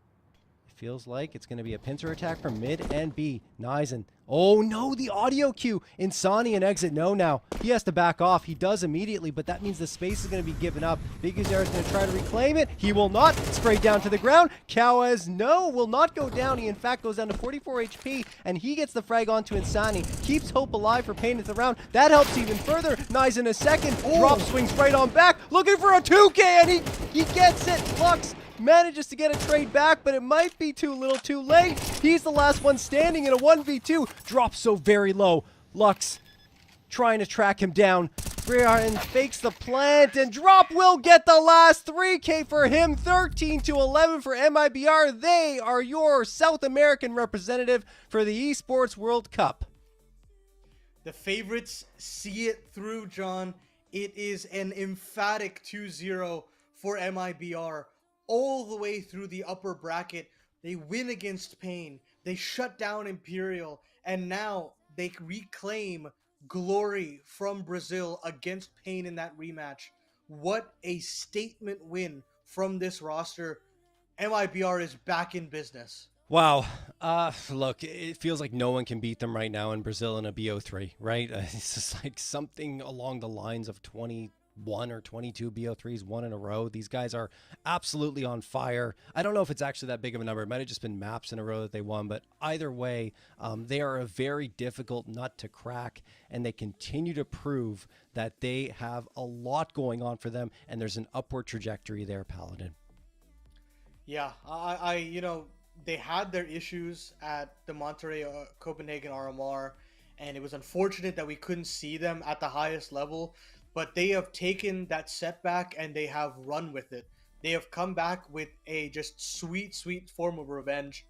it feels like it's going to be a pincer attack from mid and B. Nizen. Oh no, the audio cue. Insani and Exit no now. He has to back off. He does immediately, but that means the space is going to be given up. Big Uzera is going to try to reclaim it. He will not. Sprayed down to the ground. Cowes, no, will not go down. He in fact goes down to 44 HP, and he gets the frag onto Insani. Keeps hope alive for Pain at the round. That helps even further. Nizen a second. Drop swings right on back. Looking for a 2K, and he gets it. Lux manages to get a trade back, but it might be too little too late. He's the last one standing in a 1v2. Drops so very low. Lux trying to track him down. Brian fakes the plant, and Drop will get the last 3K for him. 13-11 for MIBR. They are your South American representative for the Esports World Cup. The favorites see it through, John. It is an emphatic 2-0 for MIBR. All the way through the upper bracket. They win against Pain. They shut down Imperial. And now they reclaim glory from Brazil against Pain in that rematch. What a statement win from this roster. MIBR is back in business. Wow. Look, it feels like no one can beat them right now in Brazil in a BO3, right? It's just like something along the lines of 21 or 22 BO3s, one in a row. These guys are absolutely on fire. I don't know if it's actually that big of a number. It might have just been maps in a row that they won, but either way, they are a very difficult nut to crack, and they continue to prove that they have a lot going on for them, and there's an upward trajectory there, Paladin. Yeah, you know, they had their issues at the Monterrey Copenhagen RMR, and it was unfortunate that we couldn't see them at the highest level. But they have taken that setback and they have run with it. They have come back with a just sweet, sweet form of revenge,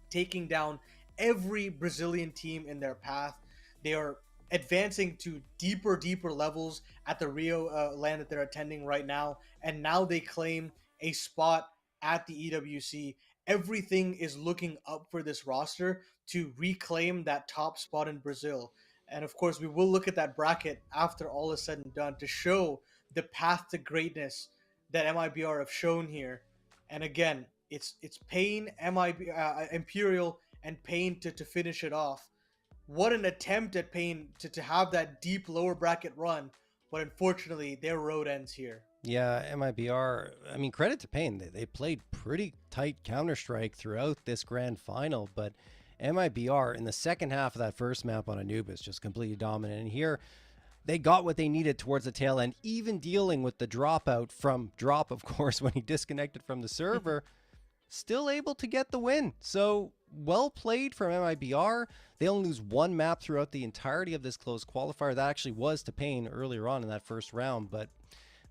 taking down every Brazilian team in their path. They are advancing to deeper levels at the Rio land that they're attending right now, and now they claim a spot at the EWC. Everything is looking up for this roster to reclaim that top spot in Brazil. And of course, we will look at that bracket after all is said and done to show the path to greatness that MIBR have shown here. And again, it's Pain, Imperial, and Pain to finish it off. What an attempt at Pain to have that deep lower bracket run, but unfortunately, their road ends here. Yeah, MIBR, I mean, credit to Pain. They played pretty tight Counter-Strike throughout this grand final, but MIBR in the second half of that first map on Anubis just completely dominant. And here, they got what they needed towards the tail end, even dealing with the dropout from Drop, of course, when he disconnected from the server, still able to get the win. So well played from MIBR. They only lose one map throughout the entirety of this close qualifier. That actually was to Pain earlier on in that first round, but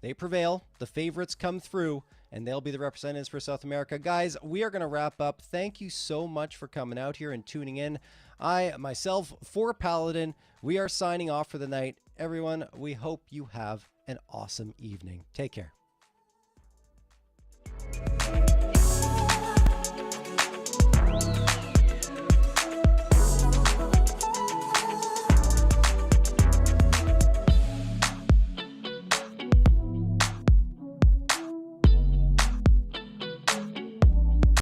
they prevail. The favorites come through, and they'll be the representatives for South America. Guys, we are going to wrap up. Thank you so much for coming out here and tuning in. I, myself, for Paladin, we are signing off for the night. Everyone, we hope you have an awesome evening. Take care.